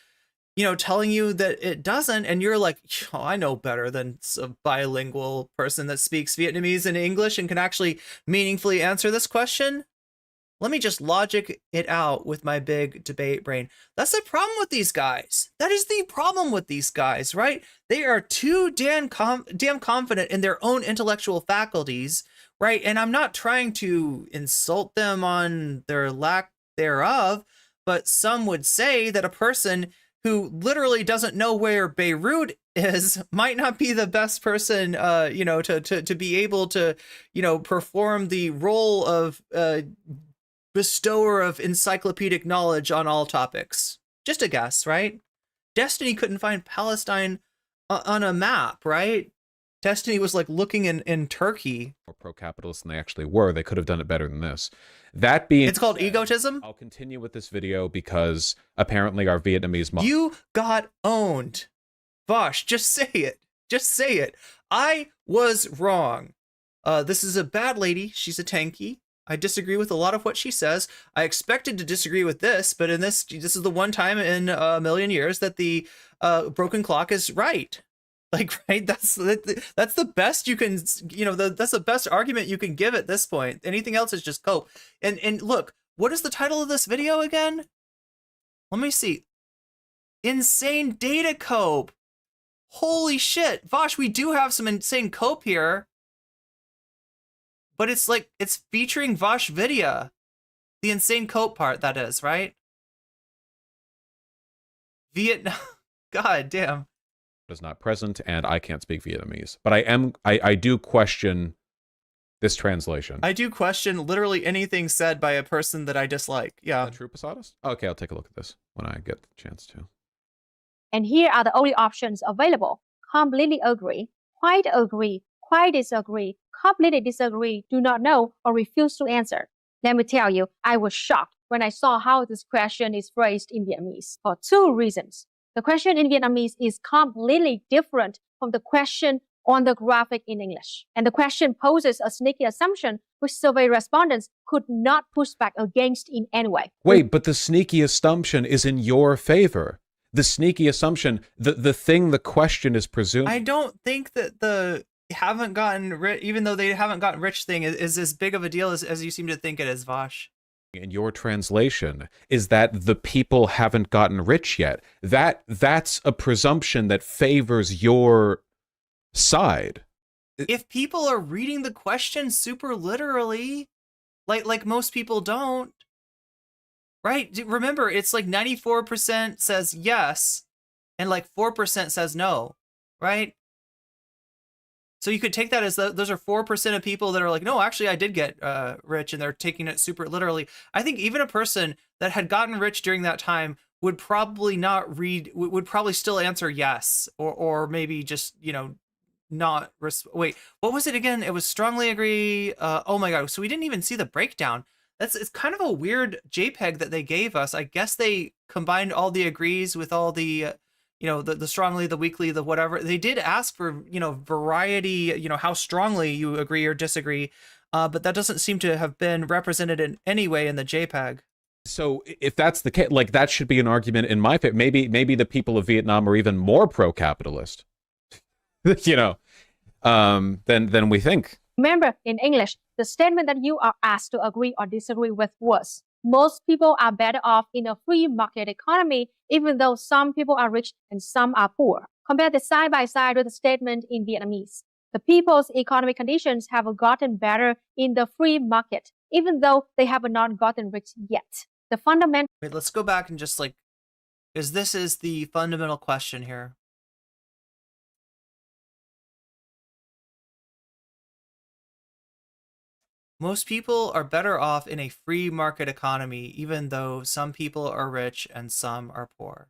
Speaker 1: telling you that it doesn't, and you're like, oh, I know better than a bilingual person that speaks Vietnamese and English and can actually meaningfully answer this question. Let me just logic it out with my big debate brain. That's the problem with these guys. That is the problem with these guys, right? They are too damn confident in their own intellectual faculties, right? And I'm not trying to insult them on their lack thereof, but some would say that a person who literally doesn't know where Beirut is might not be the best person, to be able to, perform the role of bestower of encyclopedic knowledge on all topics. Just a guess, right? Destiny couldn't find Palestine on a map, right? Destiny was like looking in Turkey.
Speaker 2: More pro-capitalist than they actually were. They could have done it better than this. That being
Speaker 1: It's called egotism?
Speaker 2: I'll continue with this video because apparently our Vietnamese...
Speaker 1: You got owned. Vaush, just say it. Just say it. I was wrong. This is a bad lady. She's a tanky. I disagree with a lot of what she says. I expected to disagree with this, but in this is the one time in a million years that the broken clock is right. Like, right? That's the best you can, that's the best argument you can give at this point. Anything else is just cope. And look, what is the title of this video again? Let me see. Insane data cope. Holy shit. Vaush, we do have some insane cope here. But it's like, it's featuring Vaush Vidya. The insane cope part, that is, right? Vietnam. God damn.
Speaker 2: Is not present, and I can't speak Vietnamese. But I do question this translation.
Speaker 1: I do question literally anything said by a person that I dislike. Yeah.
Speaker 2: Is that true, Posadas? Okay, I'll take a look at this when I get the chance to.
Speaker 3: And here are the only options available. Completely agree, quite disagree, completely disagree, do not know, or refuse to answer. Let me tell you, I was shocked when I saw how this question is phrased in Vietnamese for two reasons. The question in Vietnamese is completely different from the question on the graphic in English. And the question poses a sneaky assumption which survey respondents could not push back against in any way.
Speaker 2: Wait, but the sneaky assumption is in your favor. The sneaky assumption, the thing the question is presumed...
Speaker 1: I don't think that the haven't gotten rich, even though they haven't gotten rich thing is as big of a deal as you seem to think it is, Vaush.
Speaker 2: in your translation is that the people haven't gotten rich yet. That's a presumption that favors your side.
Speaker 1: If people are reading the question super literally, like most people don't, right? Remember, it's like 94% says yes, and like 4% says no, right? So you could take that as those are 4% of people that are like, no, actually, I did get rich, and they're taking it super literally. I think even a person that had gotten rich during that time would probably not read, would probably still answer yes, or maybe just, you know, not. Wait, what was it again? It was strongly agree. Oh my God. So we didn't even see the breakdown. It's kind of a weird JPEG that they gave us. I guess they combined all the agrees with all the you know, the strongly, the weakly, the whatever. They did ask for, you know, variety, you know, how strongly you agree or disagree, but that doesn't seem to have been represented in any way in the JPEG.
Speaker 2: So if that's the case, like, that should be an argument in my favor. Maybe the people of Vietnam are even more pro-capitalist, you know, than we think.
Speaker 3: Remember, in English, the statement that you are asked to agree or disagree with was, most people are better off in a free market economy, even though some people are rich and some are poor. Compare this side by side with the statement in Vietnamese. The people's economic conditions have gotten better in the free market, even though they have not gotten rich yet. The fundamental...
Speaker 1: Wait, let's go back and just like, because this is the fundamental question here. Most people are better off in a free market economy, even though some people are rich and some are poor.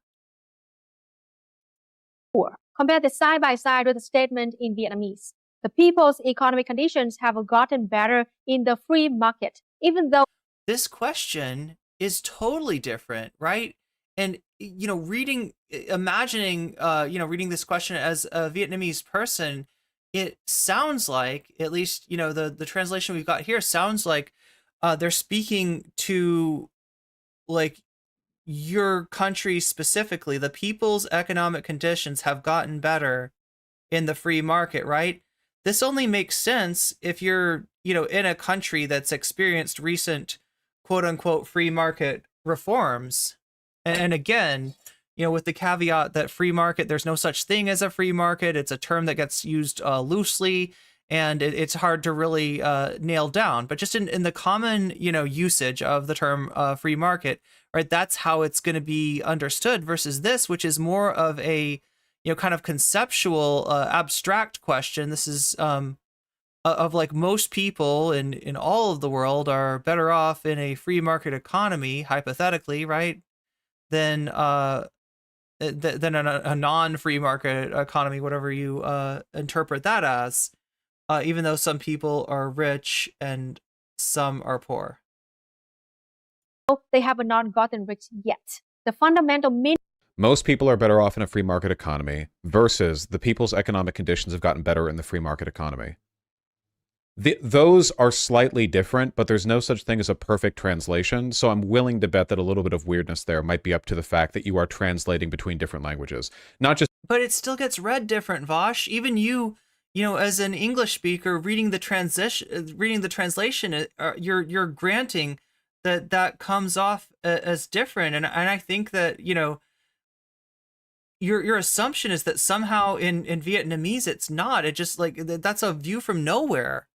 Speaker 3: Compare this side by side with the statement in Vietnamese. The people's economic conditions have gotten better in the free market, even though...
Speaker 1: This question is totally different, right? And, you know, imagining, you know, reading this question as a Vietnamese person, it sounds like, at least, you know, the translation we've got here sounds like they're speaking to, like, your country specifically. The people's economic conditions have gotten better in the free market, right? This only makes sense if you're, you know, in a country that's experienced recent quote-unquote free market reforms. And again, you know, with the caveat that free market, there's no such thing as a free market. It's a term that gets used loosely, and it's hard to really nail down. But just in the common, you know, usage of the term free market, right, that's how it's going to be understood, versus this, which is more of a, you know, kind of conceptual, abstract question. This is of like, most people in all of the world are better off in a free market economy, hypothetically, right, than a non-free market economy, whatever you interpret that as, even though some people are rich and some are poor.
Speaker 3: They have not gotten rich yet. The fundamental meaning...
Speaker 2: Most people are better off in a free market economy versus the people's economic conditions have gotten better in the free market economy. Those are slightly different, but there's no such thing as a perfect translation, so I'm willing to bet that a little bit of weirdness there might be up to the fact that you are translating between different languages. Not just...
Speaker 1: But it still gets read different, Vaush. Even you know, as an English speaker, reading the translation, you're granting that comes off as different. And I think that, you know, your assumption is that somehow in Vietnamese it's not. It just, like, that's a view from nowhere.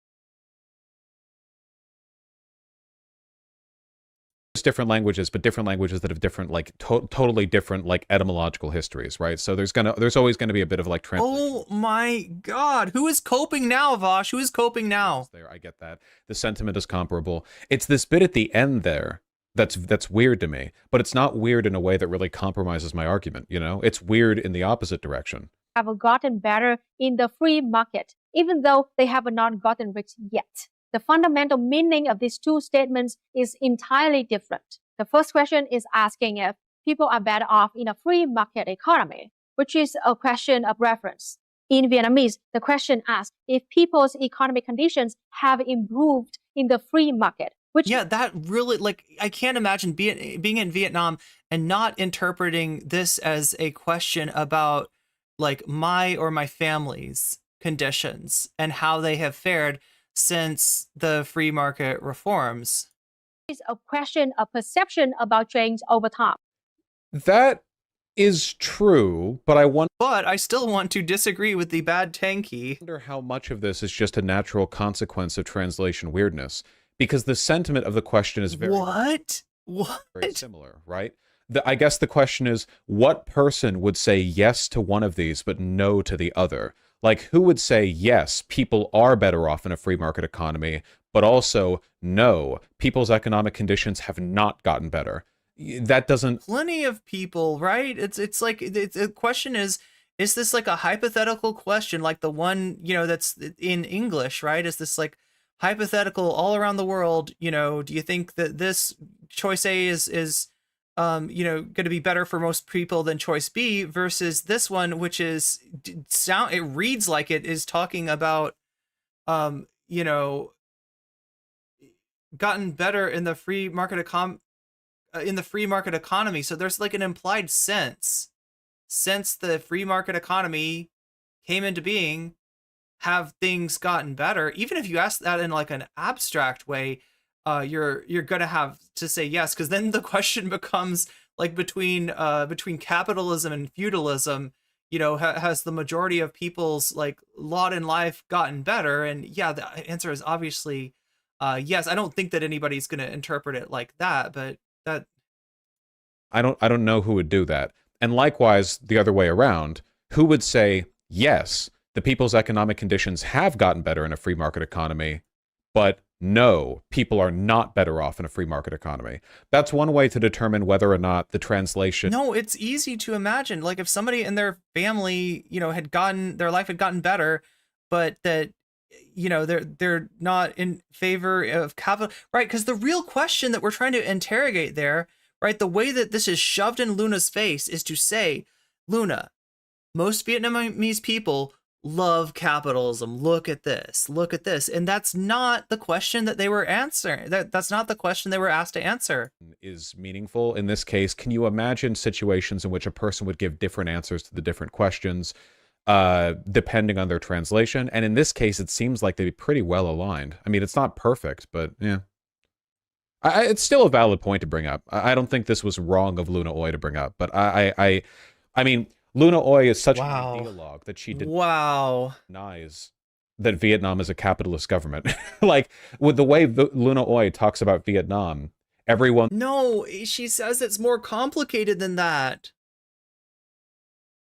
Speaker 2: Different languages, but different languages that have different, like, totally different, like, etymological histories, right? So there's always gonna be a bit of, like, translation.
Speaker 1: Oh my God, who is coping now, Vaush? Who is coping now?
Speaker 2: There, I get that. The sentiment is comparable. It's this bit at the end there that's weird to me, but it's not weird in a way that really compromises my argument, you know? It's weird in the opposite direction.
Speaker 3: Have gotten better in the free market, even though they have not gotten rich yet. The fundamental meaning of these two statements is entirely different. The first question is asking if people are better off in a free market economy, which is a question of reference. In Vietnamese, the question asks if people's economic conditions have improved in the free market. Which...
Speaker 1: Yeah, that really, like, I can't imagine being in Vietnam and not interpreting this as a question about, like, my or my family's conditions and how they have fared since the free market reforms.
Speaker 3: It's a question of perception about change over time.
Speaker 2: That is true, but
Speaker 1: I still want to disagree with the bad tanky.
Speaker 2: wonder how much of this is just a natural consequence of translation weirdness, because the sentiment of the question is very very similar, right? I guess the question is, what person would say yes to one of these but no to the other? Like, who would say, yes, people are better off in a free market economy, but also, no, people's economic conditions have not gotten better? That doesn't...
Speaker 1: Plenty of people, right? It's like, the question is this like a hypothetical question, like the one, you know, that's in English, right? Is this like hypothetical all around the world? You know, do you think that this choice A is you know, going to be better for most people than choice B, versus this one, which is it reads like it is talking about, you know, gotten better in the free market economy. So there's like an implied sense, since the free market economy came into being, have things gotten better? Even if you ask that in like an abstract way, you're gonna have to say yes, because then the question becomes like between capitalism and feudalism, you know, has the majority of people's like lot in life gotten better? And yeah, the answer is obviously yes. I don't think that anybody's gonna interpret it like that, but that...
Speaker 2: I don't know who would do that. And likewise, the other way around, who would say, yes, the people's economic conditions have gotten better in a free market economy, but no, people are not better off in a free market economy? That's one way to determine whether or not the translation...
Speaker 1: No, it's easy to imagine. Like, if somebody in their family, you know, their life had gotten better, but that, you know, they're not in favor of capital, right? Because the real question that we're trying to interrogate there, right, the way that this is shoved in Luna's face is to say, Luna, most Vietnamese people love capitalism. Look at this. Look at this. And that's not the question that they were answering. That's not the question they were asked to answer.
Speaker 2: Is meaningful. In this case, can you imagine situations in which a person would give different answers to the different questions, depending on their translation? And in this case, it seems like they'd be pretty well aligned. I mean, it's not perfect, but yeah. It's still a valid point to bring up. I don't think this was wrong of Luna Oi to bring up, but I mean, Luna Oi is such an ideologue that she denies that Vietnam is a capitalist government. Like, with the way Luna Oi talks about Vietnam, everyone...
Speaker 1: No, she says it's more complicated than that.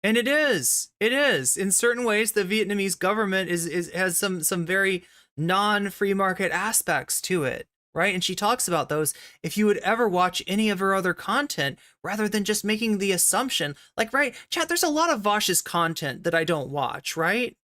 Speaker 1: And it is. It is. In certain ways, the Vietnamese government has some very non-free market aspects to it. Right? And she talks about those. If you would ever watch any of her other content, rather than just making the assumption, like, right, chat, there's a lot of Vaush's content that I don't watch, right?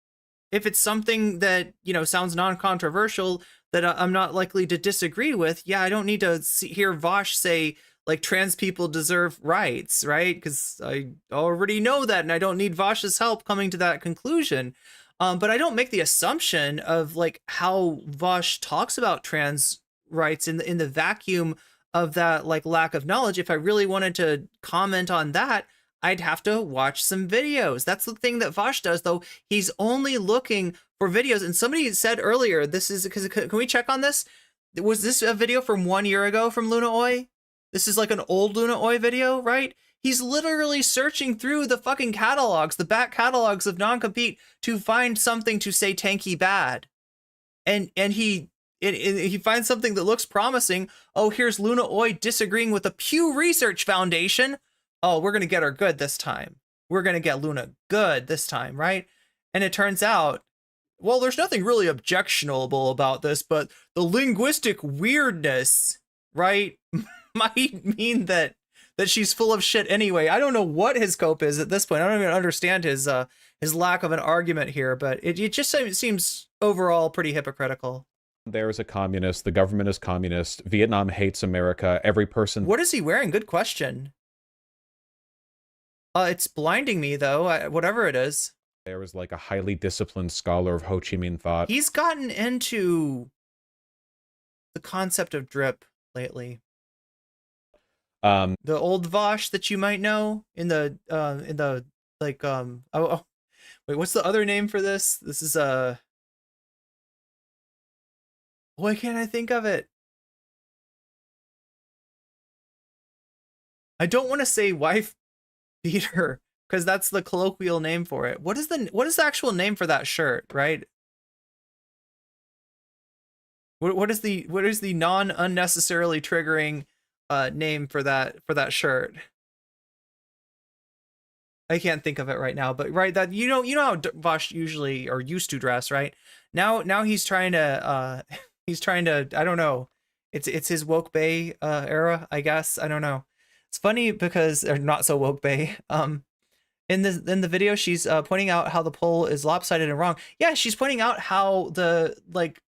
Speaker 1: If it's something that, you know, sounds non-controversial, that I'm not likely to disagree with, yeah, I don't need to hear Vaush say, like, trans people deserve rights, right? Because I already know that, and I don't need Vaush's help coming to that conclusion. But I don't make the assumption of, like, how Vaush talks about trans rights in the vacuum of that, like, lack of knowledge. If I really wanted to comment on that, I'd have to watch some videos. That's the thing that Vaush does, though. He's only looking for videos. And somebody said earlier, this is because, can we check on this? Was this a video from 1 year ago from Luna Oi? This is like an old Luna Oi video, right? He's literally searching through the fucking catalogs, the back catalogs of non-compete, to find something to say tanky bad. And he finds something that looks promising. Oh, here's Luna Oi disagreeing with the Pew Research Foundation. Oh, we're going to get her good this time. We're going to get Luna good this time, right? And it turns out, well, there's nothing really objectionable about this, but the linguistic weirdness, right, might mean that she's full of shit anyway. I don't know what his cope is at this point. I don't even understand his lack of an argument here, but it just seems overall pretty hypocritical.
Speaker 2: There is a communist. The government is communist. Vietnam hates America. Every person...
Speaker 1: What is he wearing? Good question. It's blinding me, though, whatever it is.
Speaker 2: There is like a highly disciplined scholar of Ho Chi Minh thought.
Speaker 1: He's gotten into the concept of drip lately. The old Vaush that you might know in the like, wait, what's the other name for this? This is why can't I think of it? I don't want to say wife beater because that's the colloquial name for it. What is the actual name for that shirt, right? What is the non unnecessarily triggering name for that shirt? I can't think of it right now, but right, that you know how Vaush usually or used to dress, right? Now he's trying to I don't know. It's his woke bay era, I guess. I don't know. It's funny because or not so woke bay. In the video she's pointing out how the poll is lopsided and wrong. Yeah, she's pointing out how the like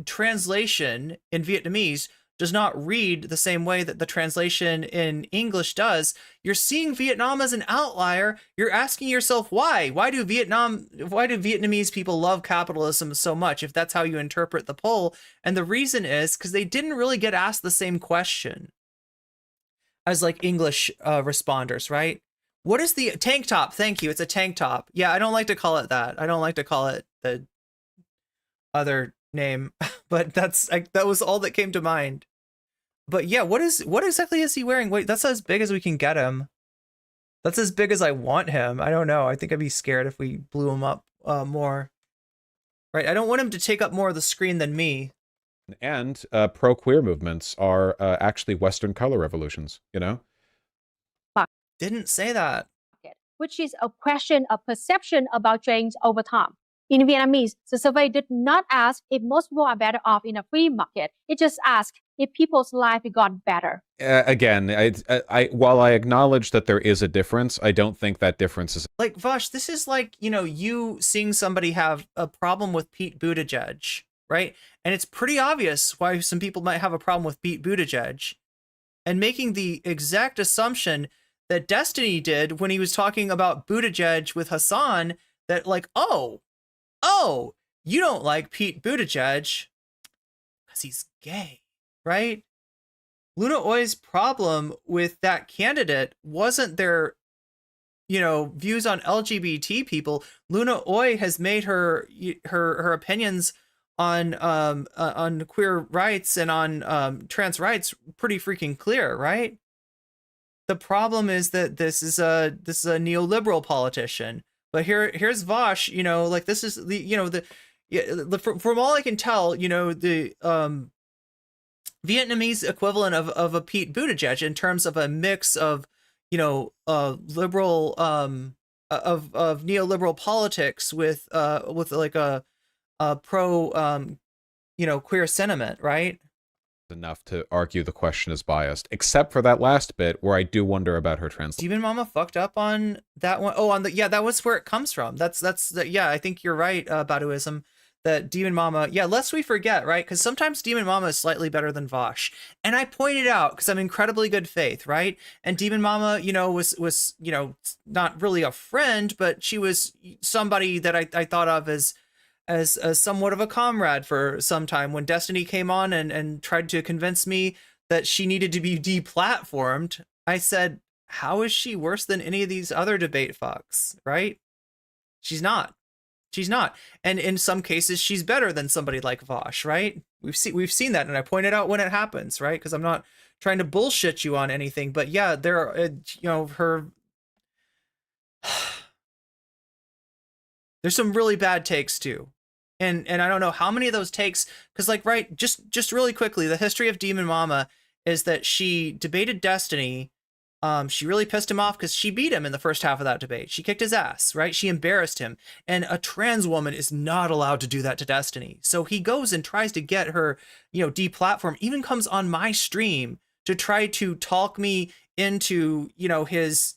Speaker 1: translation in Vietnamese does not read the same way that the translation in English does. You're seeing Vietnam as an outlier. You're asking yourself why? Why do Vietnamese people love capitalism so much if that's how you interpret the poll? And the reason is because they didn't really get asked the same question as like English responders, right? What is the tank top? Thank you. It's a tank top. Yeah, I don't like to call it that. I don't like to call it the other name, but that was all that came to mind. But yeah, what exactly is he wearing? Wait, that's as big as we can get him. That's as big as I want him. I don't know. I think I'd be scared if we blew him up more. Right? I don't want him to take up more of the screen than me.
Speaker 2: And pro-queer movements are actually Western color revolutions, you know?
Speaker 1: Didn't say that.
Speaker 3: Which is a question of perception about change over time. In Vietnamese, the survey did not ask if most people are better off in a free market. It just asked if people's life got better.
Speaker 2: Again, I while I acknowledge that there is a difference, I don't think that difference is...
Speaker 1: Like, Vaush, this is like, you know, you seeing somebody have a problem with Pete Buttigieg, right? And it's pretty obvious why some people might have a problem with Pete Buttigieg. And making the exact assumption that Destiny did when he was talking about Buttigieg with Hassan, that like, oh, you don't like Pete Buttigieg because he's gay, right? Luna Oi's problem with that candidate wasn't their, you know, views on LGBT people. Luna Oi has made her opinions on queer rights and on trans rights pretty freaking clear, right? The problem is that this is a neoliberal politician. But here's Vaush, you know, like this is the, you know, from all I can tell, you know, the Vietnamese equivalent of a Pete Buttigieg in terms of a mix of, you know, liberal of neoliberal politics with like a pro you know, queer sentiment, right?
Speaker 2: Enough to argue the question is biased, except for that last bit where I do wonder about her translation.
Speaker 1: Demon Mama fucked up on that one. Oh, on the, yeah, that was where it comes from. That's yeah, I think you're right, Baduism, that Demon Mama, yeah, lest we forget, right? Because sometimes Demon Mama is slightly better than Vaush. And I pointed out, because I'm incredibly good faith, right? And Demon Mama, you know, was, you know, not really a friend, but she was somebody that I thought of as somewhat of a comrade for some time. When Destiny came on and tried to convince me that she needed to be deplatformed, I said, how is she worse than any of these other debate fucks, right? She's not. She's not. And in some cases, she's better than somebody like Vaush, right? We've seen that, and I pointed out when it happens, right? Because I'm not trying to bullshit you on anything, but yeah, there are, you know, her... There's some really bad takes too. And I don't know how many of those takes, because like, right, just really quickly, the history of Demon Mama is that she debated Destiny. She really pissed him off because she beat him in the first half of that debate. She kicked his ass, right? She embarrassed him. And a trans woman is not allowed to do that to Destiny. So he goes and tries to get her, you know, deplatformed, even comes on my stream to try to talk me into, you know, his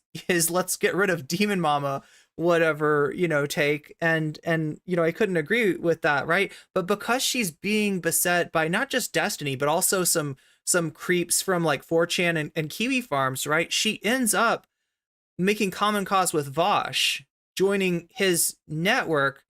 Speaker 1: let's get rid of Demon Mama whatever, you know, take, and you know, I couldn't agree with that, right? But because she's being beset by not just Destiny, but also some creeps from like 4chan and Kiwi Farms, right? She ends up making common cause with Vaush, joining his network,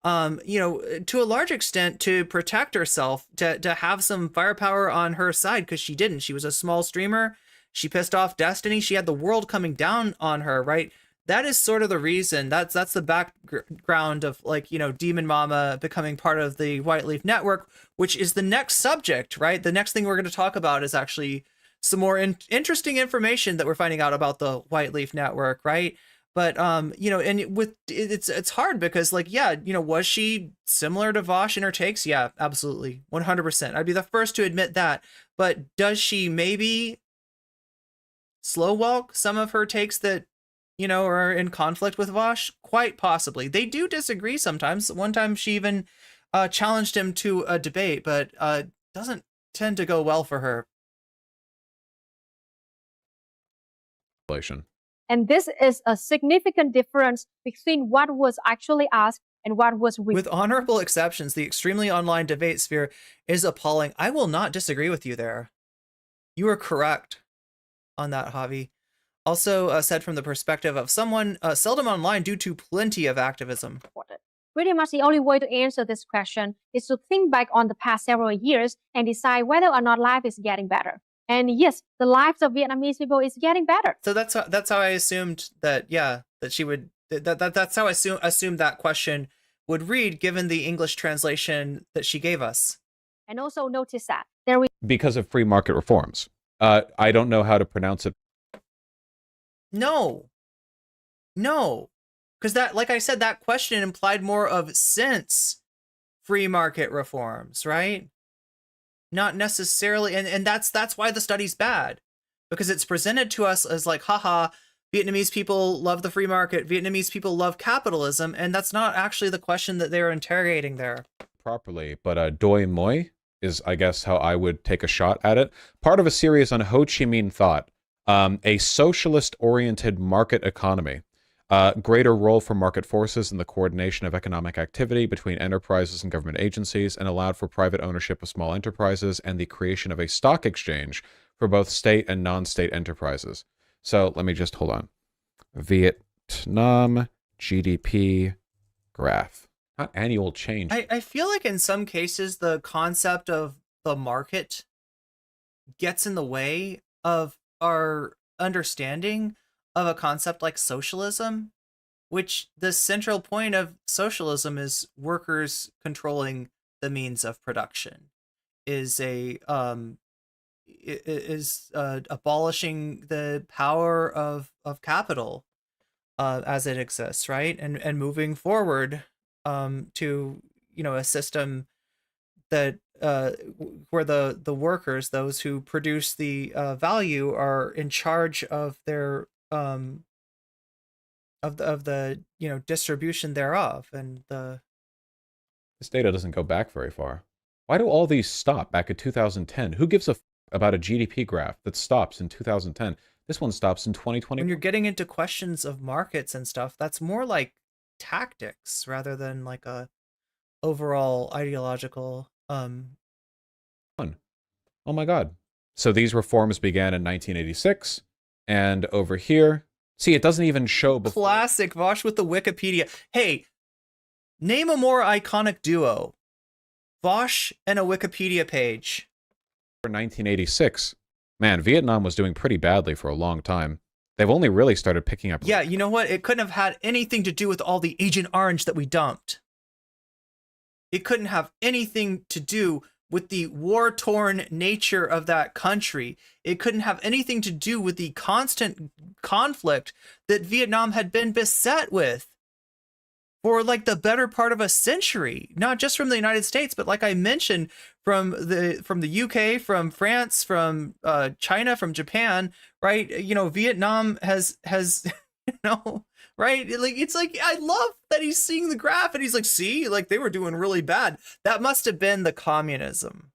Speaker 1: you know, to a large extent to protect herself, to have some firepower on her side, because she didn't. She was a small streamer. She pissed off Destiny. She had the world coming down on her, right? That is sort of the reason, that's the background of, like, you know, Demon Mama becoming part of the White Leaf Network, which is the next subject, right? The next thing we're going to talk about is actually some more interesting information that we're finding out about the White Leaf Network, right? But you know, and it's hard because, like, yeah, you know, was she similar to Vaush in her takes? Yeah, absolutely, 100%. I'd be the first to admit that. But does she maybe slow walk some of her takes that, you know, are in conflict with Vaush? Quite possibly. They do disagree sometimes. One time she even challenged him to a debate, but doesn't tend to go well for her.
Speaker 3: And this is a significant difference between what was actually asked and what was
Speaker 1: with honorable exceptions. The extremely online debate sphere is appalling. I will not disagree with you there. You are correct on that, Javi. Also said from the perspective of someone seldom online due to plenty of activism.
Speaker 3: Pretty much the only way to answer this question is to think back on the past several years and decide whether or not life is getting better. And yes, the lives of Vietnamese people is getting better.
Speaker 1: So that's how I assumed that, yeah, that she would, that's how I assumed that question would read, given the English translation that she gave us.
Speaker 3: And also notice that there is,
Speaker 2: because of free market reforms. I don't know how to pronounce it.
Speaker 1: No, because that, like I said, that question implied more of since free market reforms, right? Not necessarily, and that's why the study's bad, because it's presented to us as like, haha, Vietnamese people love the free market, Vietnamese people love capitalism, and that's not actually the question that they're interrogating there.
Speaker 2: Properly, but doi moi is, I guess, how I would take a shot at it. Part of a series on Ho Chi Minh thought, a socialist-oriented market economy. Greater role for market forces in the coordination of economic activity between enterprises and government agencies, and allowed for private ownership of small enterprises and the creation of a stock exchange for both state and non-state enterprises. So let me just hold on. Vietnam GDP graph. Not annual change.
Speaker 1: I feel like in some cases the concept of the market gets in the way of our understanding of a concept like socialism, which the central point of socialism is workers controlling the means of production, is abolishing the power of capital as it exists, right? And moving forward to, you know, a system that where the workers, those who produce the value, are in charge of their of the you know, distribution thereof. And
Speaker 2: this data doesn't go back very far. Why do all these stop back at 2010? Who gives a about a GDP graph that stops in 2010? This one stops in 2020.
Speaker 1: When you're getting into questions of markets and stuff, that's more like tactics rather than like a overall ideological
Speaker 2: Oh my god. So these reforms began in 1986, and over here, see, it doesn't even show before.
Speaker 1: Classic Vaush with the Wikipedia. Hey, name a more iconic duo. Vaush and a Wikipedia page.
Speaker 2: For 1986. Man, Vietnam was doing pretty badly for a long time. They've only really started picking up.
Speaker 1: Yeah, you know what? It couldn't have had anything to do with all the Agent Orange that we dumped. It couldn't have anything to do with the war-torn nature of that country. It couldn't have anything to do with the constant conflict that Vietnam had been beset with for like the better part of a century, not just from the United States, but like I mentioned, from the UK, from France, from China, from Japan, right? You know, Vietnam has you know, right? Like, it's like, I love that he's seeing the graph and he's like, see, like they were doing really bad. That must have been the communism.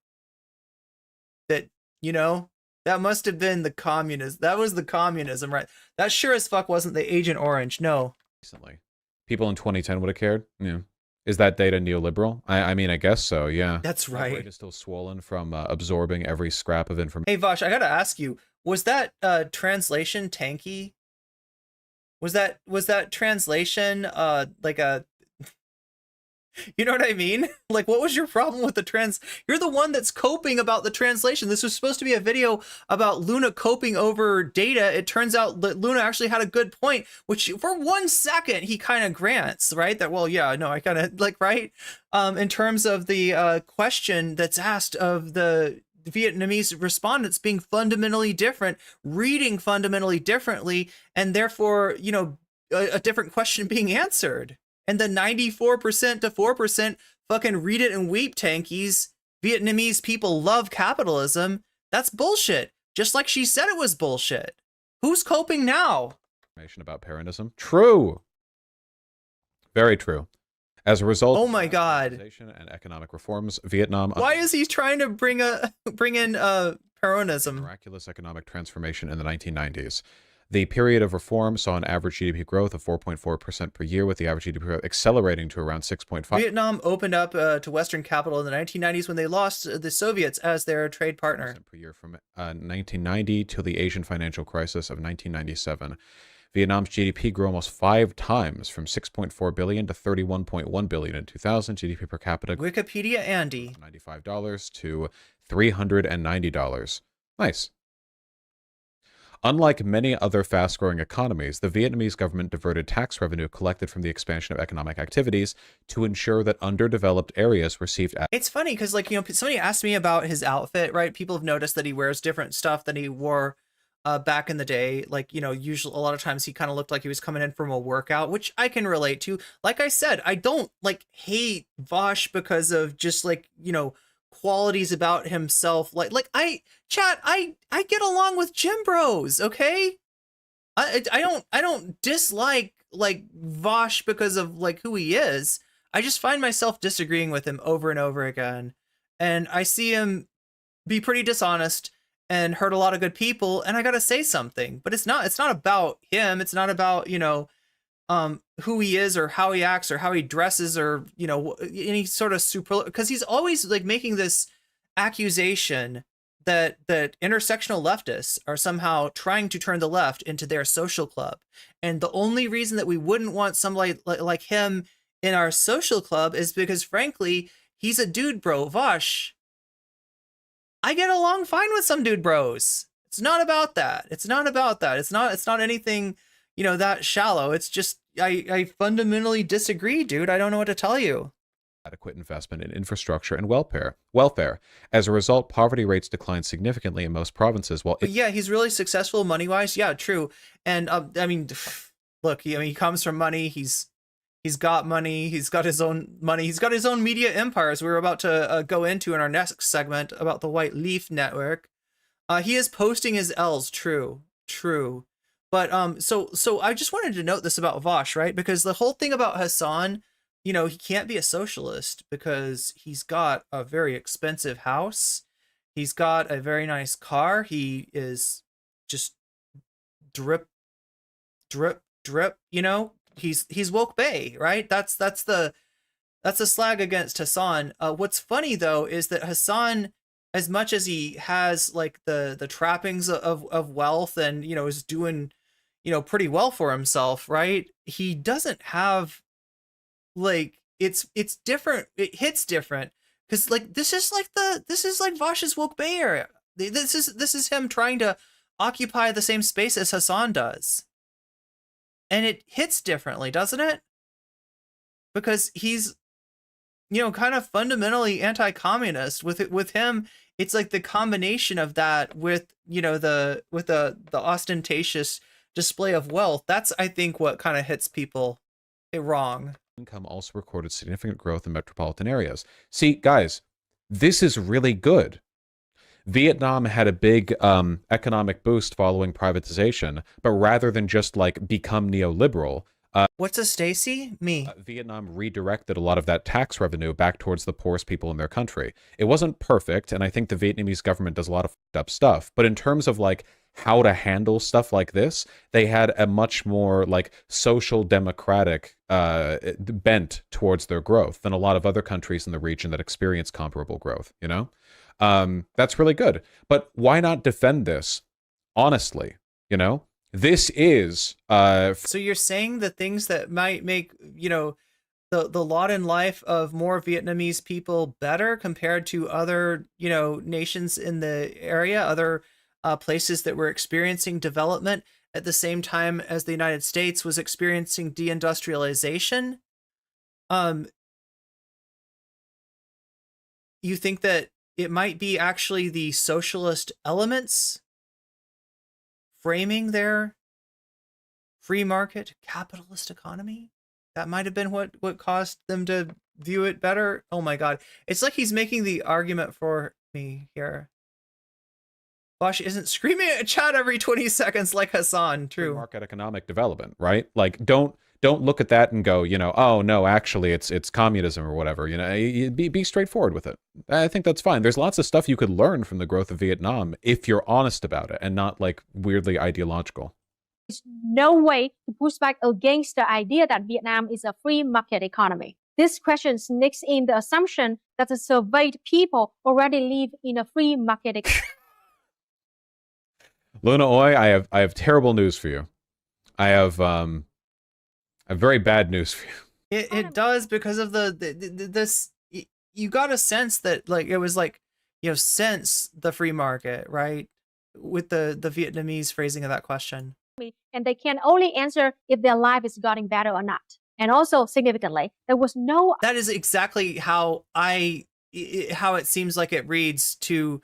Speaker 1: That, you know, that must have been the communism. That was the communism, right? That sure as fuck wasn't the Agent Orange. No.
Speaker 2: Recently. People in 2010 would have cared. Yeah. Is that data neoliberal? I mean, I guess so, yeah.
Speaker 1: That's right.
Speaker 2: The rate is still swollen from absorbing every scrap of information.
Speaker 1: Hey, Vaush, I gotta ask you, was that translation tanky? Was that translation like a, you know what I mean? Like, what was your problem with the you're the one that's coping about the translation. This was supposed to be a video about Luna coping over data. It turns out that Luna actually had a good point, which for 1 second he kind of grants, right? That, well, yeah, no, I kind of like, right? In terms of the question that's asked of the Vietnamese respondents being fundamentally different, reading fundamentally differently, and therefore, you know, a different question being answered. And the 94% to 4% fucking read it and weep tankies, Vietnamese people love capitalism. That's bullshit. Just like she said it was bullshit. Who's coping now?
Speaker 2: Information about Peronism. True. Very true. As a result,
Speaker 1: oh my god,
Speaker 2: and economic reforms, Vietnam.
Speaker 1: Why is he trying to bring in Peronism?
Speaker 2: Miraculous economic transformation in the 1990s. The period of reform saw an average GDP growth of 4.4% per year, with the average GDP growth accelerating to around 6.5%.
Speaker 1: Vietnam opened up to Western capital in the 1990s when they lost the Soviets as their trade partner.
Speaker 2: Per year from 1990 till the Asian financial crisis of 1997. Vietnam's GDP grew almost 5 times, from 6.4 billion to 31.1 billion in 2000. GDP per capita.
Speaker 1: Wikipedia Andy.
Speaker 2: $95 to $390. Nice. Unlike many other fast-growing economies, the Vietnamese government diverted tax revenue collected from the expansion of economic activities to ensure that underdeveloped areas received...
Speaker 1: It's funny because, like, you know, somebody asked me about his outfit, right? People have noticed that he wears different stuff than he wore back in the day. Like, you know, usually a lot of times he kind of looked like he was coming in from a workout, which I can relate to. Like I said, I don't, like, hate Vaush because of just, like, you know, qualities about himself. Like I get along with gym bros, okay? I don't dislike, like, Vaush because of, like, who he is. I just find myself disagreeing with him over and over again. And I see him be pretty dishonest and hurt a lot of good people, and I gotta say something. But it's not about him. It's not about, you know, who he is or how he acts or how he dresses or, you know, any sort of super, because he's always, like, making this accusation that intersectional leftists are somehow trying to turn the left into their social club. And the only reason that we wouldn't want somebody like him in our social club is because, frankly, he's a dude bro. Vaush, I get along fine with some dude bros. It's not about that. It's not about that. It's not anything, you know, that shallow. It's just, I fundamentally disagree, dude. I don't know what to tell you.
Speaker 2: Adequate investment in infrastructure and welfare. As a result, poverty rates declined significantly in most provinces. While
Speaker 1: yeah, he's really successful money-wise. Yeah, true. And I mean, look, he comes from money. He's got money. He's got his own money. He's got his own media empires. We're about to go into in our next segment about the White Leaf Network. He is posting his L's. True. But so I just wanted to note this about Vaush, right? Because the whole thing about Hassan, you know, he can't be a socialist because he's got a very expensive house. He's got a very nice car. He is just drip, you know? He's woke bae, right? That's a slag against Hassan. What's funny though is that Hassan, as much as he has, like, the trappings of wealth and, you know, is doing, you know, pretty well for himself, right? He doesn't have, like, it's different. It hits different because, like, this is like Vaush's woke bae area. This is him trying to occupy the same space as Hassan does. And it hits differently, doesn't it? Because he's, you know, kind of fundamentally anti-communist. With him, it's like the combination of that with, you know, the ostentatious display of wealth. That's, I think, what kind of hits people wrong.
Speaker 2: Income also recorded significant growth in metropolitan areas. See, guys, this is really good. Vietnam had a big economic boost following privatization, but rather than just, like, become neoliberal,
Speaker 1: what's a Stacy? Me.
Speaker 2: Vietnam redirected a lot of that tax revenue back towards the poorest people in their country. It wasn't perfect, and I think the Vietnamese government does a lot of fucked up stuff, but in terms of, like, how to handle stuff like this, they had a much more, like, social democratic bent towards their growth than a lot of other countries in the region that experience comparable growth, you know? That's really good. But why not defend this honestly, you know? This is...
Speaker 1: So you're saying the things that might make, you know, the lot in life of more Vietnamese people better compared to other, you know, nations in the area, other places that were experiencing development at the same time as the United States was experiencing deindustrialization? You think that it might be actually the socialist elements framing their free market capitalist economy. That might have been what caused them to view it better. Oh my god. It's like he's making the argument for me here. Vaush isn't screaming at chat every 20 seconds like Hassan. True.
Speaker 2: Free market economic development, right? Like, don't look at that and go, you know, oh no, actually it's communism or whatever. You know, be straightforward with it. I think that's fine. There's lots of stuff you could learn from the growth of Vietnam if you're honest about it and not like weirdly ideological.
Speaker 3: There's no way to push back against the idea that Vietnam is a free market economy. This question sneaks in the assumption that the surveyed people already live in a free market economy.
Speaker 2: Luna Oi, I have terrible news for you. I have very bad news for you.
Speaker 1: It does, because of this. You got a sense that like it was like, you know, since the free market, right? With the Vietnamese phrasing of that question.
Speaker 3: And they can only answer if their life is getting better or not. And also, significantly, there was no...
Speaker 1: That is exactly how how it seems like it reads to,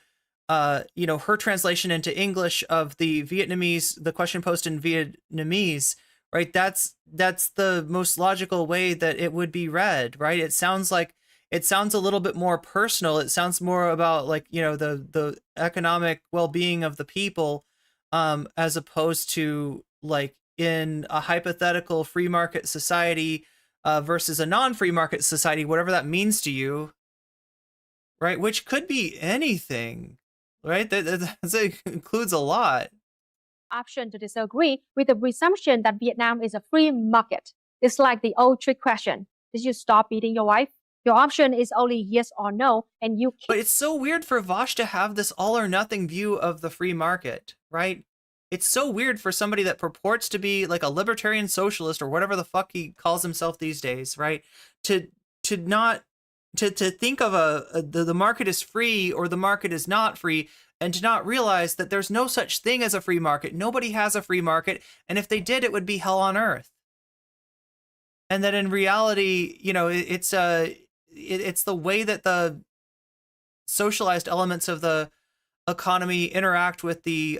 Speaker 1: you know, her translation into English of the Vietnamese, the question posed in Vietnamese, right? That's the most logical way that it would be read, right? It sounds a little bit more personal. It sounds more about like, you know, the economic well-being of the people, as opposed to like in a hypothetical free market society versus a non-free market society, whatever that means to you, right? Which could be anything, right? That includes a lot.
Speaker 3: Option to disagree with the presumption that Vietnam is a free market. It's like the old trick question. Did you stop beating your wife? Your option is only yes or no, and you can't.
Speaker 1: But it's so weird for Vaush to have this all or nothing view of the free market, right? It's so weird for somebody that purports to be like a libertarian socialist or whatever the fuck he calls himself these days, right? To think of the market is free or the market is not free, and to not realize that there's no such thing as a free market. Nobody has a free market, and if they did, it would be hell on earth. And that in reality, you know, it's the way that the socialized elements of the economy interact with the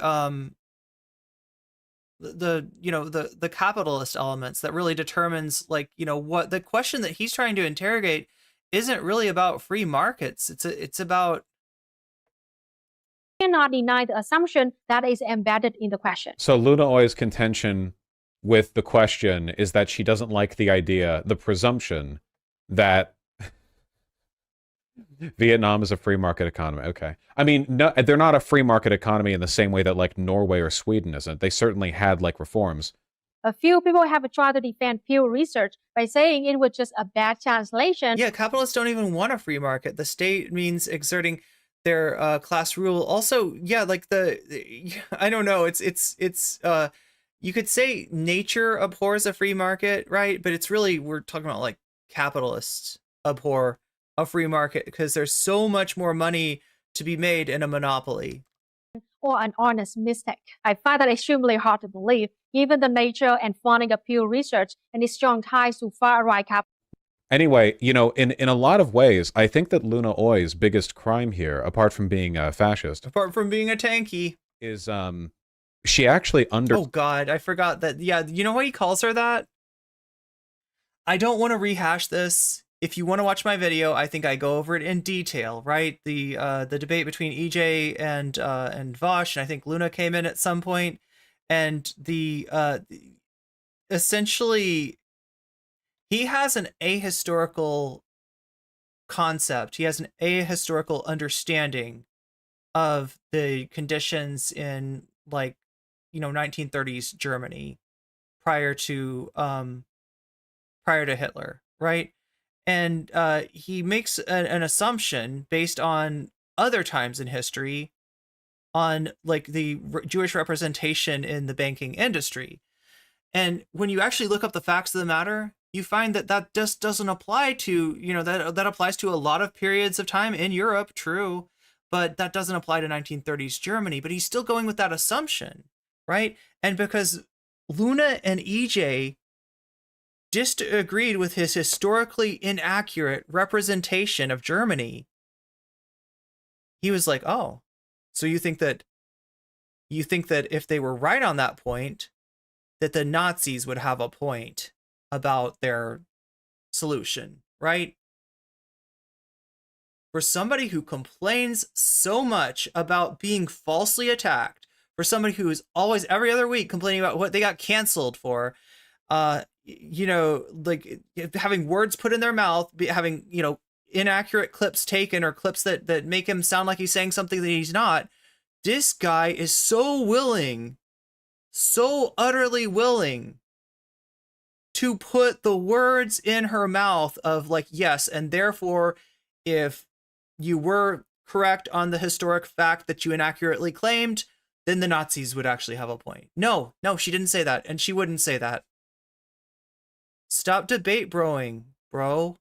Speaker 1: capitalist elements that really determines, like, you know, what the question that he's trying to interrogate isn't really about free markets. It's about...
Speaker 3: cannot deny the assumption that is embedded in the question.
Speaker 2: So Luna Oi's contention with the question is that she doesn't like the idea, the presumption that Vietnam is a free market economy. Okay. I mean, no, they're not a free market economy in the same way that like Norway or Sweden isn't. They certainly had like reforms.
Speaker 3: A few people have tried to defend Pew Research by saying it was just a bad translation.
Speaker 1: Yeah, capitalists don't even want a free market. The state means exerting their class rule. Also, yeah, like I don't know. It's you could say nature abhors a free market, right? But it's really, we're talking about like capitalists abhor a free market because there's so much more money to be made in a monopoly.
Speaker 3: Or an honest mistake. I find that extremely hard to believe, given the nature and funding of Pew Research and its strong ties to far-right capital.
Speaker 2: Anyway, you know, in a lot of ways, I think that Luna Oi's biggest crime here, apart from being a fascist,
Speaker 1: apart from being a tanky,
Speaker 2: is she actually
Speaker 1: Oh God, I forgot that. Yeah, you know why he calls her that? I don't want to rehash this. If you want to watch my video, I think I go over it in detail, right? The debate between EJ and Vaush, and I think Luna came in at some point, and essentially he has an ahistorical concept. He has an ahistorical understanding of the conditions in, like, you know, 1930s Germany prior to Hitler, right? And he makes an assumption based on other times in history on like the Jewish representation in the banking industry. And when you actually look up the facts of the matter, you find that that just doesn't apply to, you know, that applies to a lot of periods of time in Europe, true, but that doesn't apply to 1930s Germany. But he's still going with that assumption, right? And because Luna and EJ disagreed with his historically inaccurate representation of Germany, he was like, oh, so you think that if they were right on that point, that the Nazis would have a point about their solution, right? For somebody who complains so much about being falsely attacked, for somebody who is always every other week complaining about what they got canceled for, you know, like having words put in their mouth, having, you know, inaccurate clips taken or clips that make him sound like he's saying something that he's not. This guy is so willing, so utterly willing to put the words in her mouth of like, yes, and therefore, if you were correct on the historic fact that you inaccurately claimed, then the Nazis would actually have a point. No, she didn't say that, and she wouldn't say that. Stop debate broing, bro.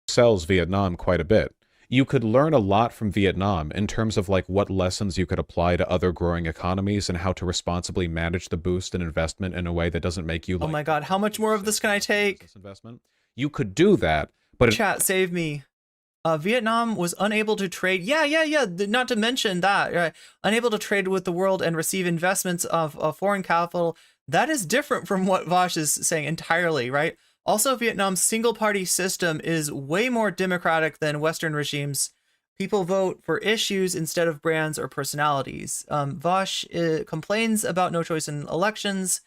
Speaker 2: Sells Vietnam quite a bit. You could learn a lot from Vietnam in terms of like what lessons you could apply to other growing economies and how to responsibly manage the boost in investment in a way that doesn't make you like,
Speaker 1: oh my god, how much more of this can I take?
Speaker 2: Investment. You could do that, but
Speaker 1: chat, save me. Vietnam was unable to trade. Yeah. Not to mention that, right? Unable to trade with the world and receive investments of foreign capital. That is different from what Vaush is saying entirely, right? Also, Vietnam's single-party system is way more democratic than Western regimes. People vote for issues instead of brands or personalities. Vaush complains about no choice in elections,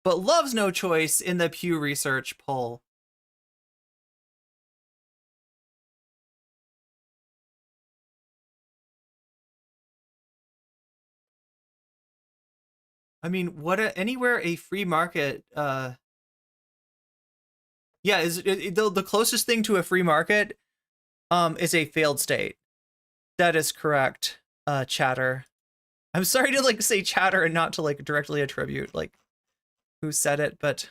Speaker 1: but loves no choice in the Pew Research poll. I mean, anywhere a free market, yeah, the closest thing to a free market, is a failed state. That is correct, chatter. I'm sorry to like say chatter and not to like directly attribute like who said it, but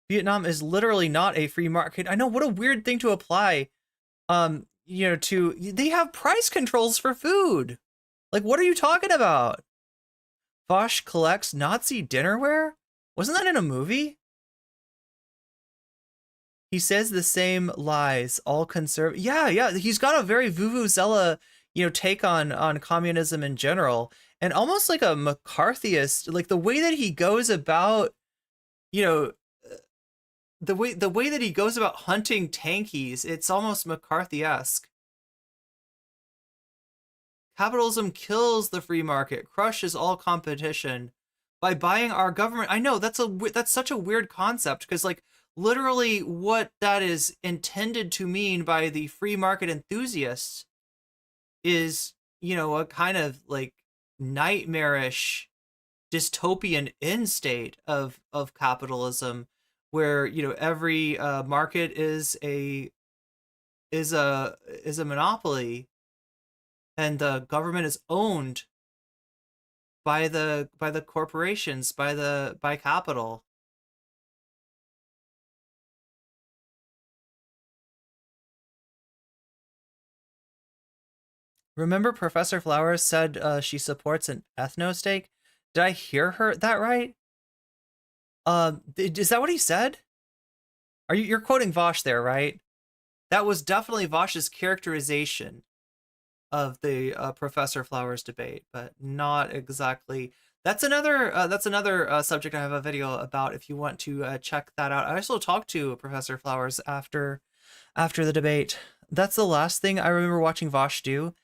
Speaker 1: Vietnam is literally not a free market. I know, what a weird thing to apply. You know, they have price controls for food. Like, what are you talking about? Vaush collects Nazi dinnerware? Wasn't that in a movie? He says the same lies, all conservative. Yeah, he's got a very vuvuzela, you know, take on communism in general, and almost like a McCarthyist, like the way that he goes about, you know, the way that he goes about hunting tankies, it's almost McCarthy-esque. Capitalism kills the free market, crushes all competition by buying our government. I know that's such a weird concept, because like literally what that is intended to mean by the free market enthusiasts is, you know, a kind of like nightmarish dystopian end state of capitalism, where, you know, every market is a monopoly, and the government is owned by the corporations, by capital. Remember Professor Flowers said she supports an ethno stake? Did I hear that right? Is that what he said? You're quoting Vaush there, right? That was definitely Vaush's characterization of the Professor Flowers debate, but not exactly. That's another subject I have a video about if you want to check that out. I also talked to Professor Flowers after the debate. That's the last thing I remember watching Vaush do,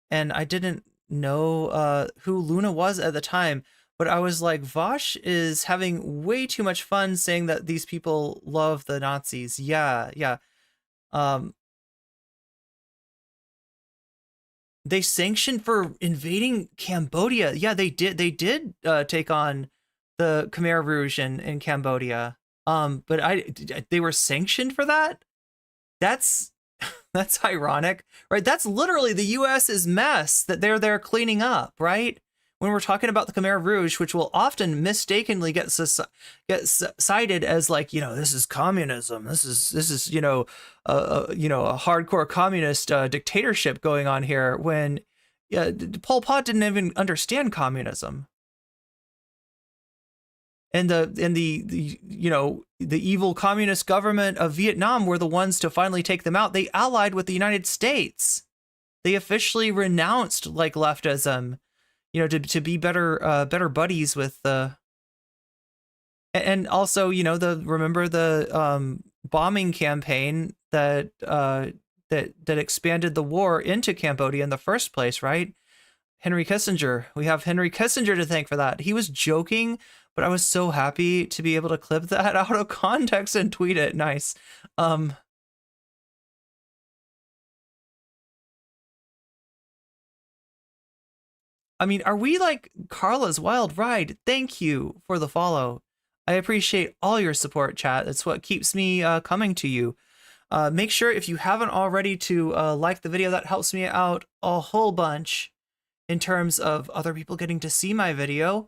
Speaker 1: and I didn't know who Luna was at the time. But I was like, Vaush is having way too much fun saying that these people love the Nazis. Yeah. They sanctioned for invading Cambodia. Yeah, they did. They did take on the Khmer Rouge in Cambodia. But they were sanctioned for that? That's ironic, right? That's literally the US's mess that they're there cleaning up, right? When we're talking about the Khmer Rouge, which will often mistakenly get cited as like, you know, this is communism. This is you know, a hardcore communist dictatorship going on here. When Pol Pot didn't even understand communism, and the you know, the evil communist government of Vietnam were the ones to finally take them out. They allied with the United States. They officially renounced like leftism, you know, to be better buddies with the. And also, you know, remember the bombing campaign that expanded the war into Cambodia in the first place, right? Henry Kissinger. We have Henry Kissinger to thank for that. He was joking, but I was so happy to be able to clip that out of context and tweet it. Nice. I mean, are we like Carla's Wild Ride? Thank you for the follow. I appreciate all your support, chat. It's what keeps me coming to you. Make sure, if you haven't already, to like the video. That helps me out a whole bunch in terms of other people getting to see my video.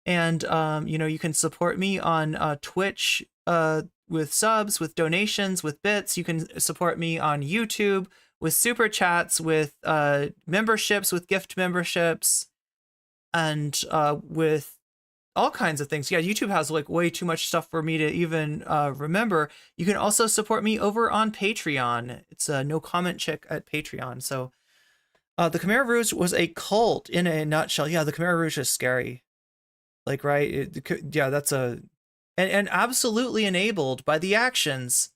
Speaker 1: And, you know, you can support me on Twitch with subs, with donations, with bits. You can support me on YouTube with super chats, with memberships, with gift memberships, and with all kinds of things. Yeah, YouTube has like way too much stuff for me to even remember. You can also support me over on Patreon. It's a nocommentchick at Patreon. So the Khmer Rouge was a cult in a nutshell. Yeah, the Khmer Rouge is scary. Like, right? Yeah, that's and absolutely enabled by the actions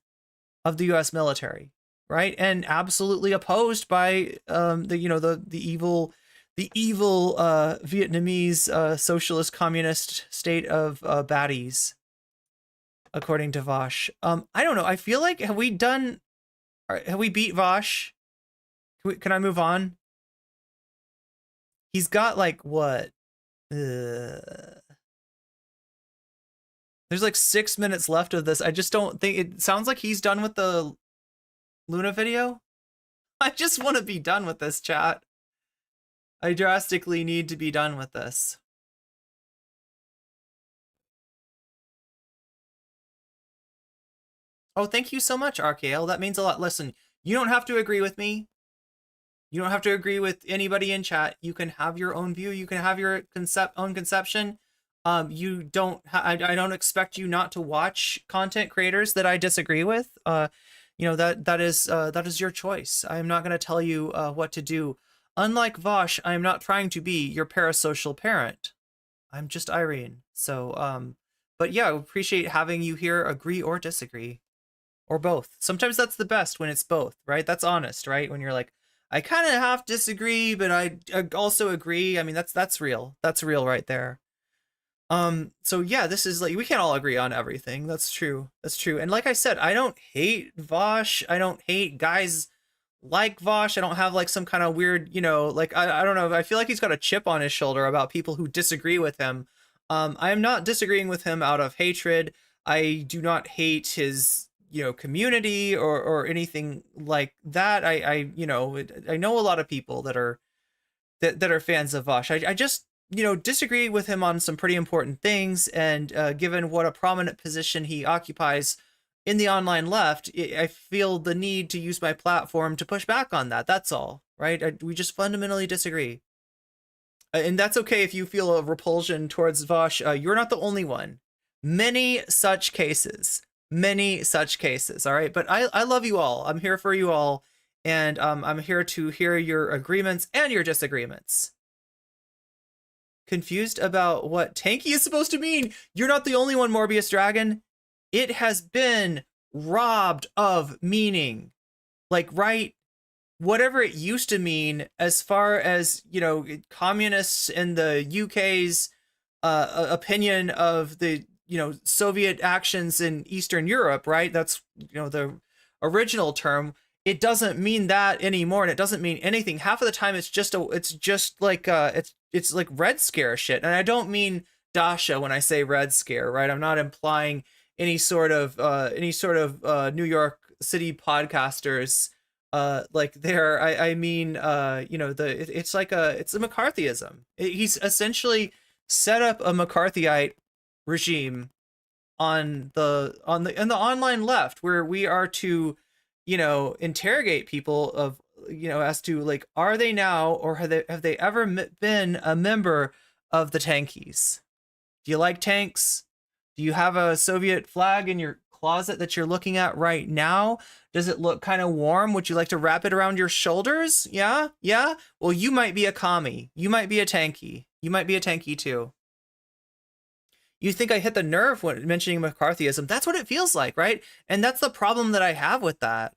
Speaker 1: of the U.S. military, right? And absolutely opposed by the evil Vietnamese socialist communist state of baddies, according to Vaush. I don't know. I feel like have we beat Vaush? Can I move on? He's got like what? There's like 6 minutes left of this. I just don't think it sounds like he's done with the Luna video. I just want to be done with this, chat. I drastically need to be done with this. Oh, thank you so much, RKL. That means a lot. Listen, you don't have to agree with me. You don't have to agree with anybody in chat. You can have your own view. You can have your own conception. You don't. I don't expect you not to watch content creators that I disagree with. You know, that is your choice. I am not going to tell you what to do. Unlike Vaush, I am not trying to be your parasocial parent. I'm just Irene. So, but yeah, I appreciate having you here. Agree or disagree, or both. Sometimes that's the best when it's both, right? That's honest, right? When you're like, I kind of half disagree, but I also agree. I mean, that's real. That's real right there. So yeah, this is like, we can't all agree on everything. That's true. That's true. And like I said, I don't hate Vaush. I don't hate guys like Vaush. I don't have like some kind of weird, you know, like, I don't know. I feel like he's got a chip on his shoulder about people who disagree with him. I am not disagreeing with him out of hatred. I do not hate his, you know, community or anything like that. I you know, I know a lot of people that are fans of Vaush. I just, you know, disagree with him on some pretty important things, and given what a prominent position he occupies in the online left, I feel the need to use my platform to push back on that. That's all, right? We just fundamentally disagree. And that's okay if you feel a repulsion towards Vaush. You're not the only one. Many such cases, all right? But I love you all. I'm here for you all, and I'm here to hear your agreements and your disagreements. Confused about what tanky is supposed to mean? You're not the only one, Morbius Dragon. It has been robbed of meaning. Like, right? Whatever it used to mean, as far as, you know, communists in the UK's opinion of the, you know, Soviet actions in Eastern Europe, right? That's, you know, the original term. It doesn't mean that anymore, and it doesn't mean anything. Half of the time, it's just like it's like Red Scare shit. And I don't mean Dasha when I say Red Scare, right? I'm not implying any sort of New York City podcasters like there. I mean, you know, it's a McCarthyism. He's essentially set up a McCarthyite regime in the online left, where we are to, you know, interrogate people of, you know, as to like, are they now, or have they ever been a member of the tankies? Do you like tanks? Do you have a Soviet flag in your closet that you're looking at right now? Does it look kind of warm? Would you like to wrap it around your shoulders? Yeah? Yeah? Well, you might be a commie. You might be a tanky. You might be a tanky too. You think I hit the nerve when mentioning McCarthyism? That's what it feels like, right? And that's the problem that I have with that.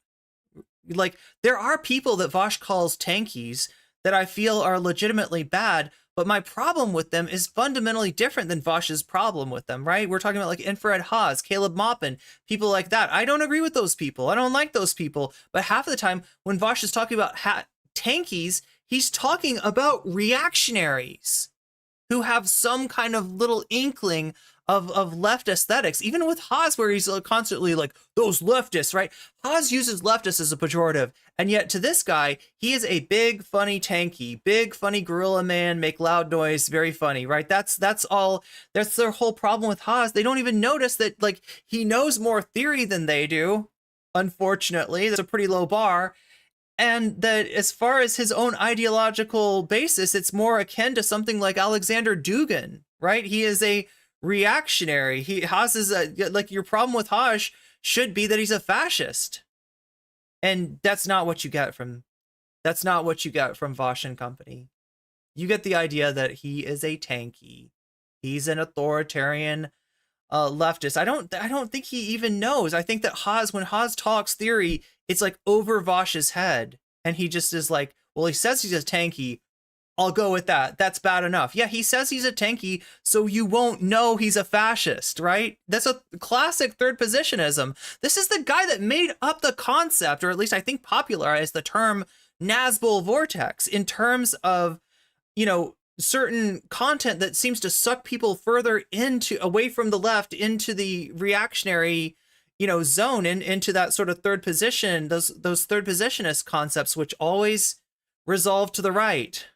Speaker 1: Like, there are people that Vaush calls tankies that I feel are legitimately bad, but my problem with them is fundamentally different than Vaush's problem with them, right? We're talking about like Infrared Haas, Caleb Maupin, people like that. I don't agree with those people. I don't like those people. But half of the time when Vaush is talking about tankies, he's talking about reactionaries who have some kind of little inkling of left aesthetics, even with Haas, where he's constantly like, those leftists, right? Haas uses leftists as a pejorative, and yet to this guy, he is a big, funny tanky, big, funny gorilla man, make loud noise, very funny, right? That's their whole problem with Haas. They don't even notice that, like, he knows more theory than they do, unfortunately. That's a pretty low bar. And that as far as his own ideological basis, it's more akin to something like Alexander Dugin, right? He is a reactionary. Haas is like, your problem with Haas should be that he's a fascist. And that's not what you get from Vaush and company. You get the idea that he is a tanky. He's an authoritarian leftist. I don't think he even knows. I think that when Haas talks theory, it's like over Vaush's head, and he just is like, well, he says he's a tanky, I'll go with that. That's bad enough. Yeah, he says he's a tanky, so you won't know he's a fascist, right? That's a classic third positionism. This is the guy that made up the concept, or at least I think popularized the term Nazgul vortex in terms of, certain content that seems to suck people further away from the left into the reactionary, zone, and into that sort of third position, those third positionist concepts, which always resolve to the right.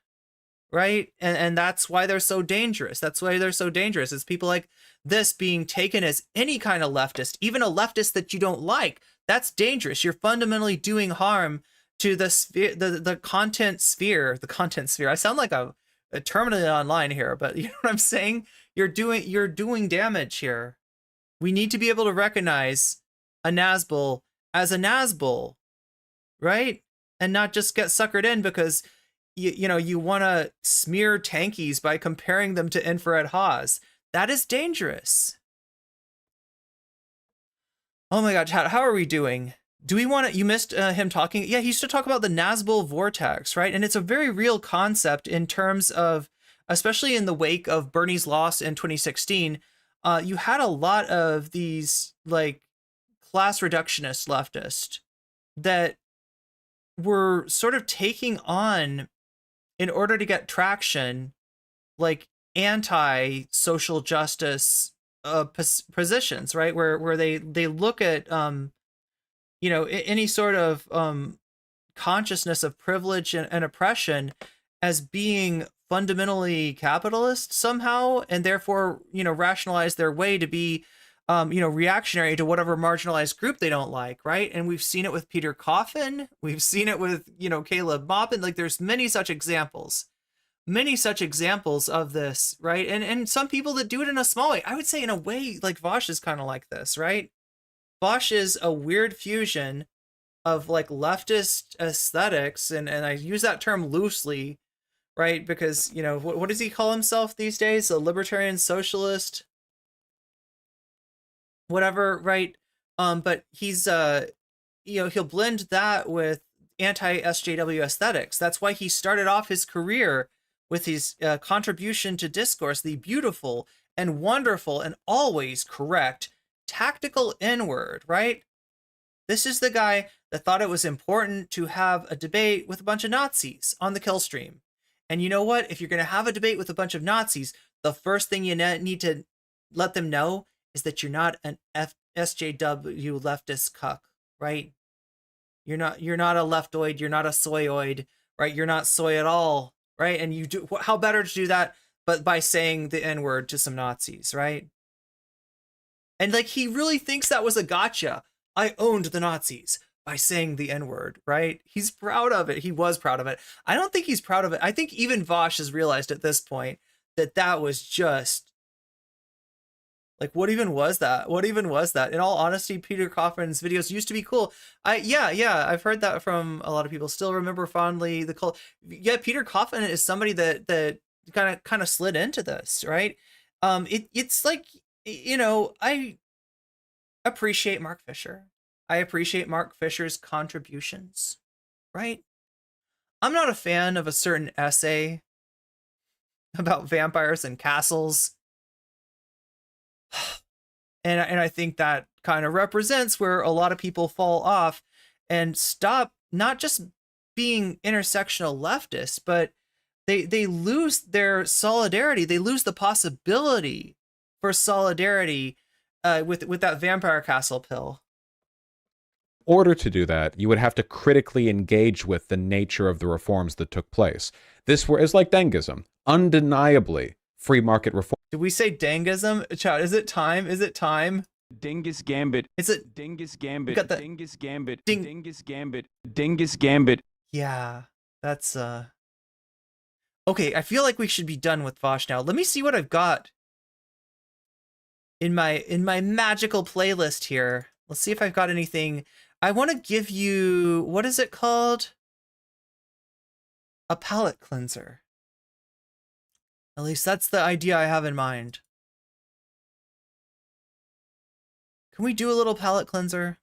Speaker 1: Right? And that's why they're so dangerous. It's people like this being taken as any kind of leftist, even a leftist that you don't like. That's dangerous. You're fundamentally doing harm to the sphere, the content sphere. I sound like a terminally online here, but you know what I'm saying? You're doing damage here. We need to be able to recognize a Nazgul as a Nazgul, right? And not just get suckered in because you want to smear tankies by comparing them to Infrared Haas. That is dangerous. Oh my gosh, how are we doing? Do we want to, you missed him talking? Yeah, he used to talk about the Nazgul vortex, right? And it's a very real concept in terms of, especially in the wake of Bernie's loss in 2016, you had a lot of these like class reductionist leftists that were sort of taking on, in order to get traction, like anti-social justice positions, right? Where they look at any sort of consciousness of privilege and oppression as being fundamentally capitalist somehow, and therefore rationalize their way to be reactionary to whatever marginalized group they don't like, right? And we've seen it with Peter Coffin, we've seen it with Caleb Maupin. Like, there's many such examples of this, right? And some people that do it in a small way. I would say in a way like Vaush is kind of like this, right? Vaush is a weird fusion of like leftist aesthetics, and I use that term loosely, right? Because what does he call himself these days? A libertarian socialist, whatever, right? But he's he'll blend that with anti-SJW aesthetics. That's why he started off his career with his contribution to discourse, the beautiful and wonderful and always correct tactical N-word, right? This is the guy that thought it was important to have a debate with a bunch of Nazis on the kill stream. And you know what? If you're going to have a debate with a bunch of Nazis, the first thing you need to let them know is that you're not an SJW leftist cuck, right? You're not a leftoid, you're not a soyoid, right? You're not soy at all, right? And you do, how better to do that but by saying the N-word to some Nazis, right? And like, he really thinks that was a gotcha. I owned the Nazis by saying the N-word, right? He's proud of it. He was proud of it. I don't think he's proud of it. I think even Vaush has realized at this point that that was just Like, what even was that? What even was that? In all honesty, Peter Coffin's videos used to be cool. Yeah, I've heard that from a lot of people. Still remember fondly the cult. Yeah, Peter Coffin is somebody that kind of slid into this, right? It's like, you know, I appreciate Mark Fisher. I appreciate Mark Fisher's contributions, right? I'm not a fan of a certain essay about vampires and castles. And I think that kind of represents where a lot of people fall off and stop not just being intersectional leftists, but they lose their solidarity. They lose the possibility for solidarity with that vampire castle pill.
Speaker 2: In order to do that, you would have to critically engage with the nature of the reforms that took place. This is like Dingism, undeniably free market reform.
Speaker 1: Did we say Dingism? Chat, is it time? Is it time?
Speaker 6: Dingus Gambit.
Speaker 1: Is it
Speaker 6: Dingus Gambit?
Speaker 1: got the
Speaker 6: Dingus Gambit.
Speaker 1: Ding-
Speaker 6: Dingus Gambit. Dingus Gambit.
Speaker 1: Yeah, that's okay, I feel like we should be done with Vaush now. Let me see what I've got in my magical playlist here. Let's see if I've got anything. I want to give you, what is it called? A palate cleanser. At least that's the idea I have in mind. Can we do a little palate cleanser?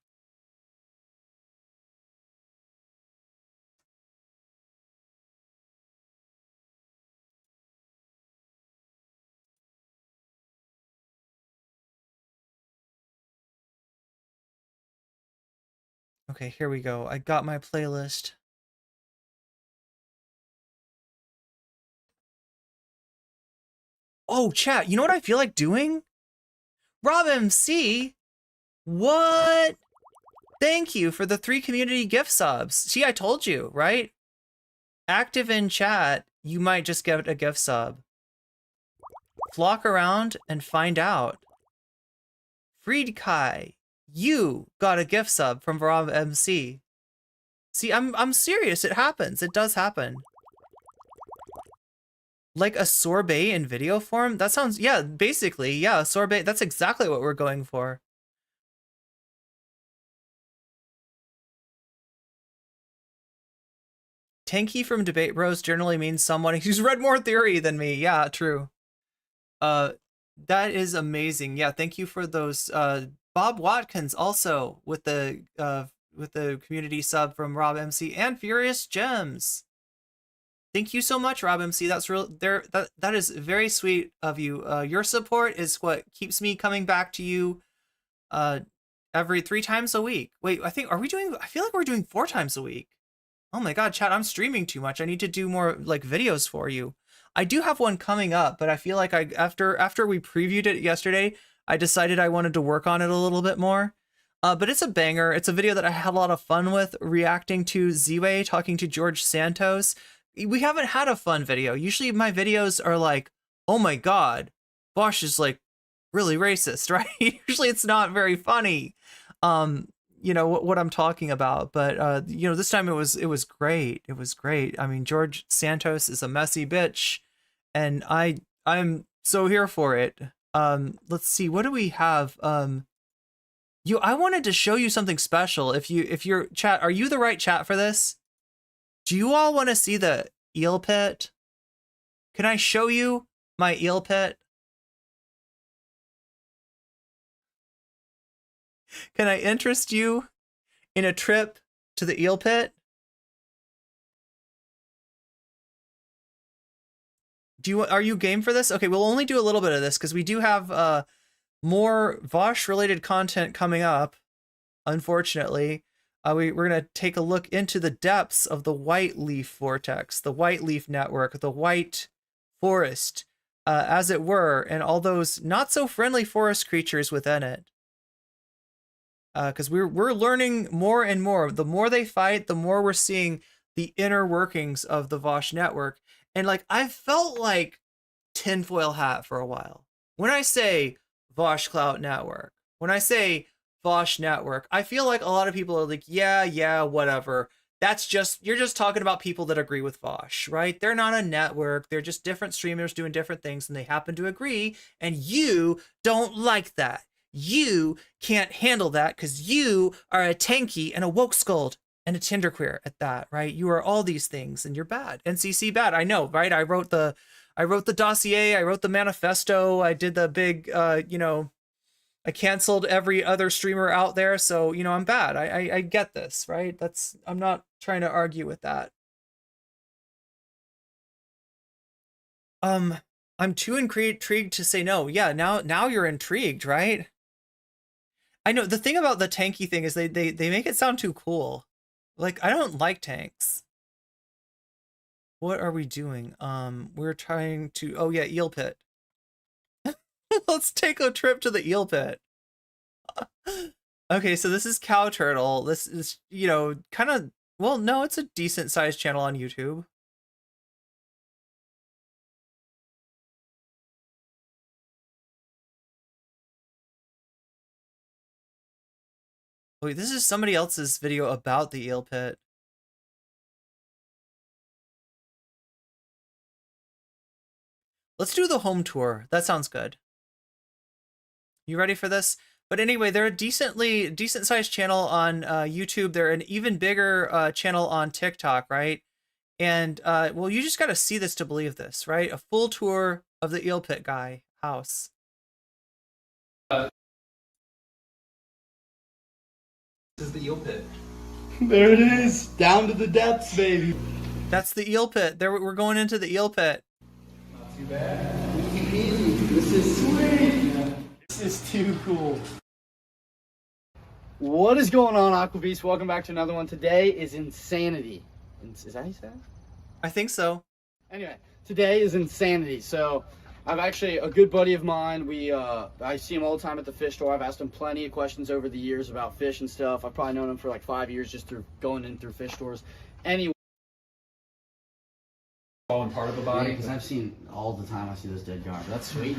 Speaker 1: Okay, here we go. I got my playlist. Oh, chat, you know what I feel like doing? Rob MC, what? Thank you for the 3 community gift subs. See, I told you, right? Active in chat, you might just get a gift sub. Flock around and find out. Freed Kai, you got a gift sub from Rob MC. See, I'm serious. It happens. It does happen. Like a sorbet in video form? That sounds, yeah, basically, yeah, sorbet. That's exactly what we're going for. Tanky from Debate Bros generally means someone who's read more theory than me. Yeah, true. That is amazing. Yeah, thank you for those. Bob Watkins also with the community sub from Rob MC and Furious Gems. Thank you so much, Rob MC. That's real. That is very sweet of you. Your support is what keeps me coming back to you every 3 times a week. Wait, I feel like we're doing 4 times a week. Oh my god, chat, I'm streaming too much. I need to do more like videos for you. I do have one coming up, but I feel like after we previewed it yesterday, I decided I wanted to work on it a little bit more. But it's a banger. It's a video that I had a lot of fun with, reacting to Z-Way talking to George Santos. We haven't had a fun video. Usually my videos are like, oh my god, Vaush is like really racist, right? Usually it's not very funny. You know what I'm talking about, but you know, this time it was great. It was great. I mean, George Santos is a messy bitch, and I'm so here for it. Let's see, what do we have? I wanted to show you something special. If you're chat, are you the right chat for this? Do you all want to see the Eel Pit? Can I show you my Eel Pit? Can I interest you in a trip to the Eel Pit? Are you game for this? Okay, we'll only do a little bit of this because we do have more Vaush related content coming up. Unfortunately, we're gonna take a look into the depths of the White Leaf Vortex, the White Leaf Network, the White Forest, as it were, and all those not so friendly forest creatures within it. Because we're learning more and more. The more they fight, the more we're seeing the inner workings of the Vaush network. And like, I felt like tinfoil hat for a while. When I say Vaush Clout Network, when I say Vaush Network, I feel like a lot of people are like, yeah, whatever. you're just talking about people that agree with Vaush, right? They're not a network. They're just different streamers doing different things, and they happen to agree, and you don't like that. You can't handle that because you are a tanky and a woke scold and a genderqueer at that, right? You are all these things, and you're bad. NCC bad. I know, right? I wrote the dossier. I wrote the manifesto. I did the big, I canceled every other streamer out there. So, I'm bad. I get this, right? I'm not trying to argue with that. I'm too intrigued to say no. Yeah, now you're intrigued, right? I know the thing about the tanky thing is they make it sound too cool. Like, I don't like tanks. What are we doing? We're trying to, oh yeah, Eel Pit. Let's take a trip to the Eel Pit. Okay, so this is Cow Turtle. This is, kind of, well, no, it's a decent sized channel on YouTube. Wait, this is somebody else's video about the Eel Pit. Let's do the home tour. That sounds good. You ready for this? But anyway, they're a decent sized channel on YouTube. They're an even bigger channel on TikTok, right? And well, you just got to see this to believe this, right? A full tour of the Eel Pit guy house. This is the Eel Pit.
Speaker 7: There it is, down to the depths, baby.
Speaker 1: That's the Eel Pit. There, we're going into the Eel Pit.
Speaker 7: Not too bad. This is sweet. This is too cool. What is going on, Aqua Beast? Welcome back to another one. Today is Insanity. Is that how you say it?
Speaker 1: I think so.
Speaker 7: Anyway, today is Insanity. So, I've actually, a good buddy of mine, I see him all the time at the fish store. I've asked him plenty of questions over the years about fish and stuff. I've probably known him for like 5 years just through going in through fish stores. Anyway.
Speaker 2: Fallen part of the body.
Speaker 7: Because I've seen all the time I see this dead guard. That's sweet.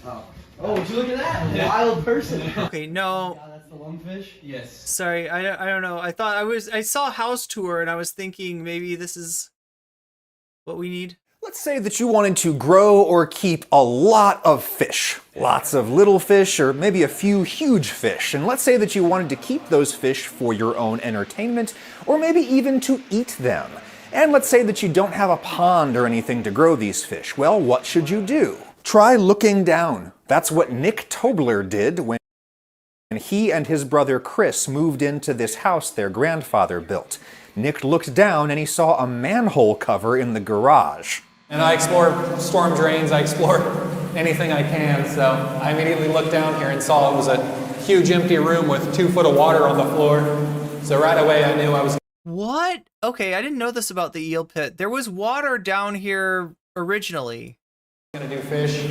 Speaker 7: Oh, would you look at that? Yeah. Wild person.
Speaker 1: Okay, no.
Speaker 7: God, that's the lungfish? Yes.
Speaker 1: Sorry, I don't know. I saw house tour and I was thinking maybe this is what we need.
Speaker 8: Let's say that you wanted to grow or keep a lot of fish. Lots of little fish or maybe a few huge fish. And let's say that you wanted to keep those fish for your own entertainment or maybe even to eat them. And let's say that you don't have a pond or anything to grow these fish. Well, what should you do? Try looking down. That's what Nick Tobler did when he and his brother Chris moved into this house their grandfather built. Nick looked down and he saw a manhole cover in the garage.
Speaker 9: And I explore storm drains, I explore anything I can, so I immediately looked down here and saw it was a huge empty room with 2 foot of water on the floor. So right away I knew I was...
Speaker 1: What? Okay, I didn't know this about the Eel Pit. There was water down here originally.
Speaker 9: Gonna do fish.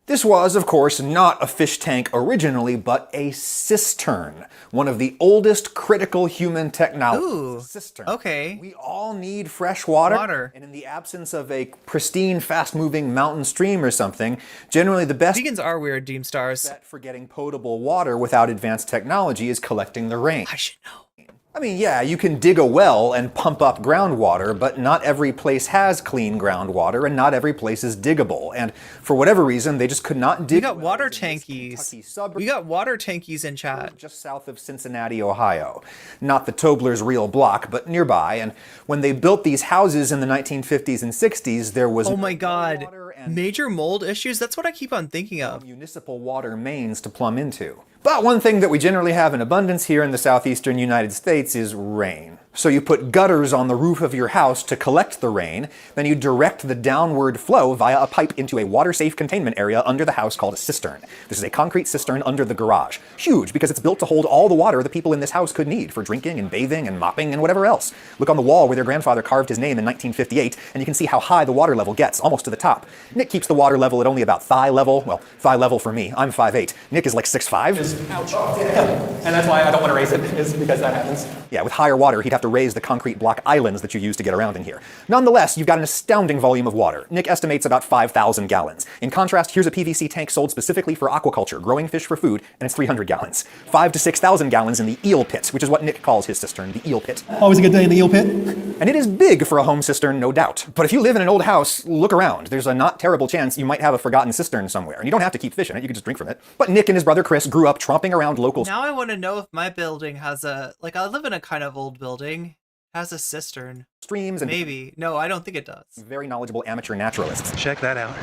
Speaker 8: This was, of course, not a fish tank originally, but a cistern. One of the oldest critical human technologies.
Speaker 1: Ooh,
Speaker 8: cistern.
Speaker 1: okay.
Speaker 8: We all need fresh water. And in the absence of a pristine, fast-moving mountain stream or something, generally the best
Speaker 1: vegans are weird, Deem Stars.
Speaker 8: bet for getting potable water without advanced technology is collecting the rain.
Speaker 1: I should know.
Speaker 8: I mean, yeah, you can dig a well and pump up groundwater, but not every place has clean groundwater, and not every place is diggable. And for whatever reason, they just could not dig.
Speaker 1: We got water tankies. We got water tankies in chat.
Speaker 8: Just south of Cincinnati, Ohio. Not the Tobler's real block, but nearby. And when they built these houses in the 1950s and 60s, there was
Speaker 1: oh my god,
Speaker 8: water and
Speaker 1: major mold issues. That's what I keep on thinking of.
Speaker 8: Municipal water mains to plumb into. But one thing that we generally have in abundance here in the southeastern United States is rain. So you put gutters on the roof of your house to collect the rain, then you direct the downward flow via a pipe into a water-safe containment area under the house called a cistern. This is a concrete cistern under the garage. Huge, because it's built to hold all the water the people in this house could need for drinking and bathing and mopping and whatever else. Look on the wall where their grandfather carved his name in 1958, and you can see how high the water level gets, almost to the top. Nick keeps the water level at only about thigh level. Well, thigh level for me. I'm 5'8". Nick is like 6'5".
Speaker 9: Ouch. Yeah. And that's why I don't want to raise it, is because that happens.
Speaker 8: Yeah, with higher water, he'd have to raise the concrete block islands that you use to get around in here. Nonetheless, you've got an astounding volume of water. Nick estimates about 5,000 gallons. In contrast, here's a PVC tank sold specifically for aquaculture, growing fish for food, and it's 300 gallons. 5,000 to 6,000 gallons in the Eel Pit, which is what Nick calls his cistern, the Eel Pit.
Speaker 10: Always a good day in the Eel Pit.
Speaker 8: And it is big for a home cistern, no doubt. But if you live in an old house, look around. There's a not terrible chance you might have a forgotten cistern somewhere. And you don't have to keep fish in it, you can just drink from it. But Nick and his brother Chris grew up tromping around local...
Speaker 1: Now I want to know if my building has a... Like, I live in a kind of old building. Has a cistern.
Speaker 8: Streams and...
Speaker 1: Maybe. No, I don't think it does.
Speaker 8: Very knowledgeable amateur naturalists.
Speaker 10: Check that out.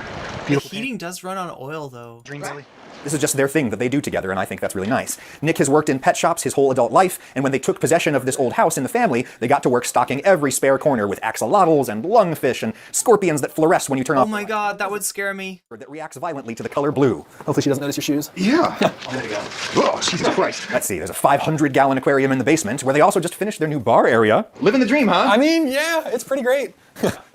Speaker 1: The heating does run on oil, though.
Speaker 8: This is just their thing that they do together, and I think that's really nice. Nick has worked in pet shops his whole adult life, and when they took possession of this old house in the family, they got to work stocking every spare corner with axolotls and lungfish and scorpions that fluoresce when you turn off...
Speaker 1: Oh my god, that would scare me.
Speaker 8: ...that reacts violently to the color blue.
Speaker 10: Hopefully she doesn't notice your shoes.
Speaker 11: Yeah. There you go. Oh, Jesus Christ.
Speaker 8: Let's see, there's a 500-gallon aquarium in the basement, where they also just finished their new bar area.
Speaker 11: Living the dream, huh?
Speaker 10: I mean, yeah, it's pretty great.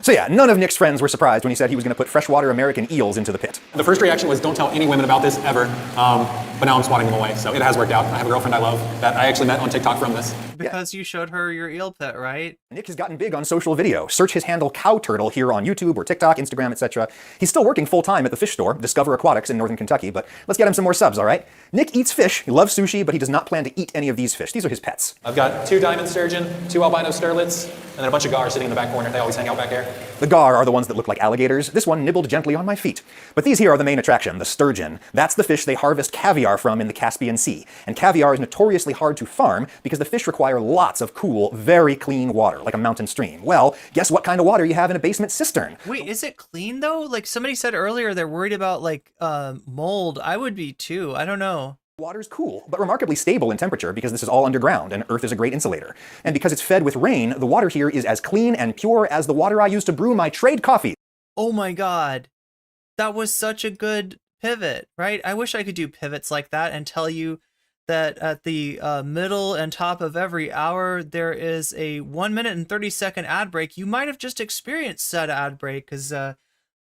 Speaker 8: So yeah, none of Nick's friends were surprised when he said he was going to put freshwater American eels into the pit.
Speaker 9: The first reaction was, don't tell any women about this ever. But now I'm swatting them away, so it has worked out. I have a girlfriend I love that I actually met on TikTok from this.
Speaker 1: Because you showed her your eel pit, right?
Speaker 8: Nick has gotten big on social video. Search his handle CowTurtle here on YouTube or TikTok, Instagram, etc. He's still working full-time at the fish store, Discover Aquatics in Northern Kentucky, but let's get him some more subs, all right? Nick eats fish, he loves sushi, but he does not plan to eat any of these fish. These are his pets.
Speaker 9: I've got 2 diamond sturgeon, 2 albino sterlets, and then a bunch of gar sitting in the back corner. They always hang out back there.
Speaker 8: The gar are the ones that look like alligators. This one nibbled gently on my feet. But these here are the main attraction, the sturgeon. That's the fish they harvest caviar from in the Caspian Sea. And caviar is notoriously hard to farm because the fish require lots of cool, very clean water, like a mountain stream. Well, guess what kind of water you have in a basement cistern?
Speaker 1: Wait, is it clean though? Like somebody said earlier they're worried about like mold. I would be too. I don't know.
Speaker 8: Water's cool, but remarkably stable in temperature because this is all underground and Earth is a great insulator. And because it's fed with rain, the water here is as clean and pure as the water I use to brew my trade coffee.
Speaker 1: Oh my god. That was such a good pivot, right? I wish I could do pivots like that and tell you that at the middle and top of every hour, there is a 1 minute and 30-second ad break. You might have just experienced said ad break because,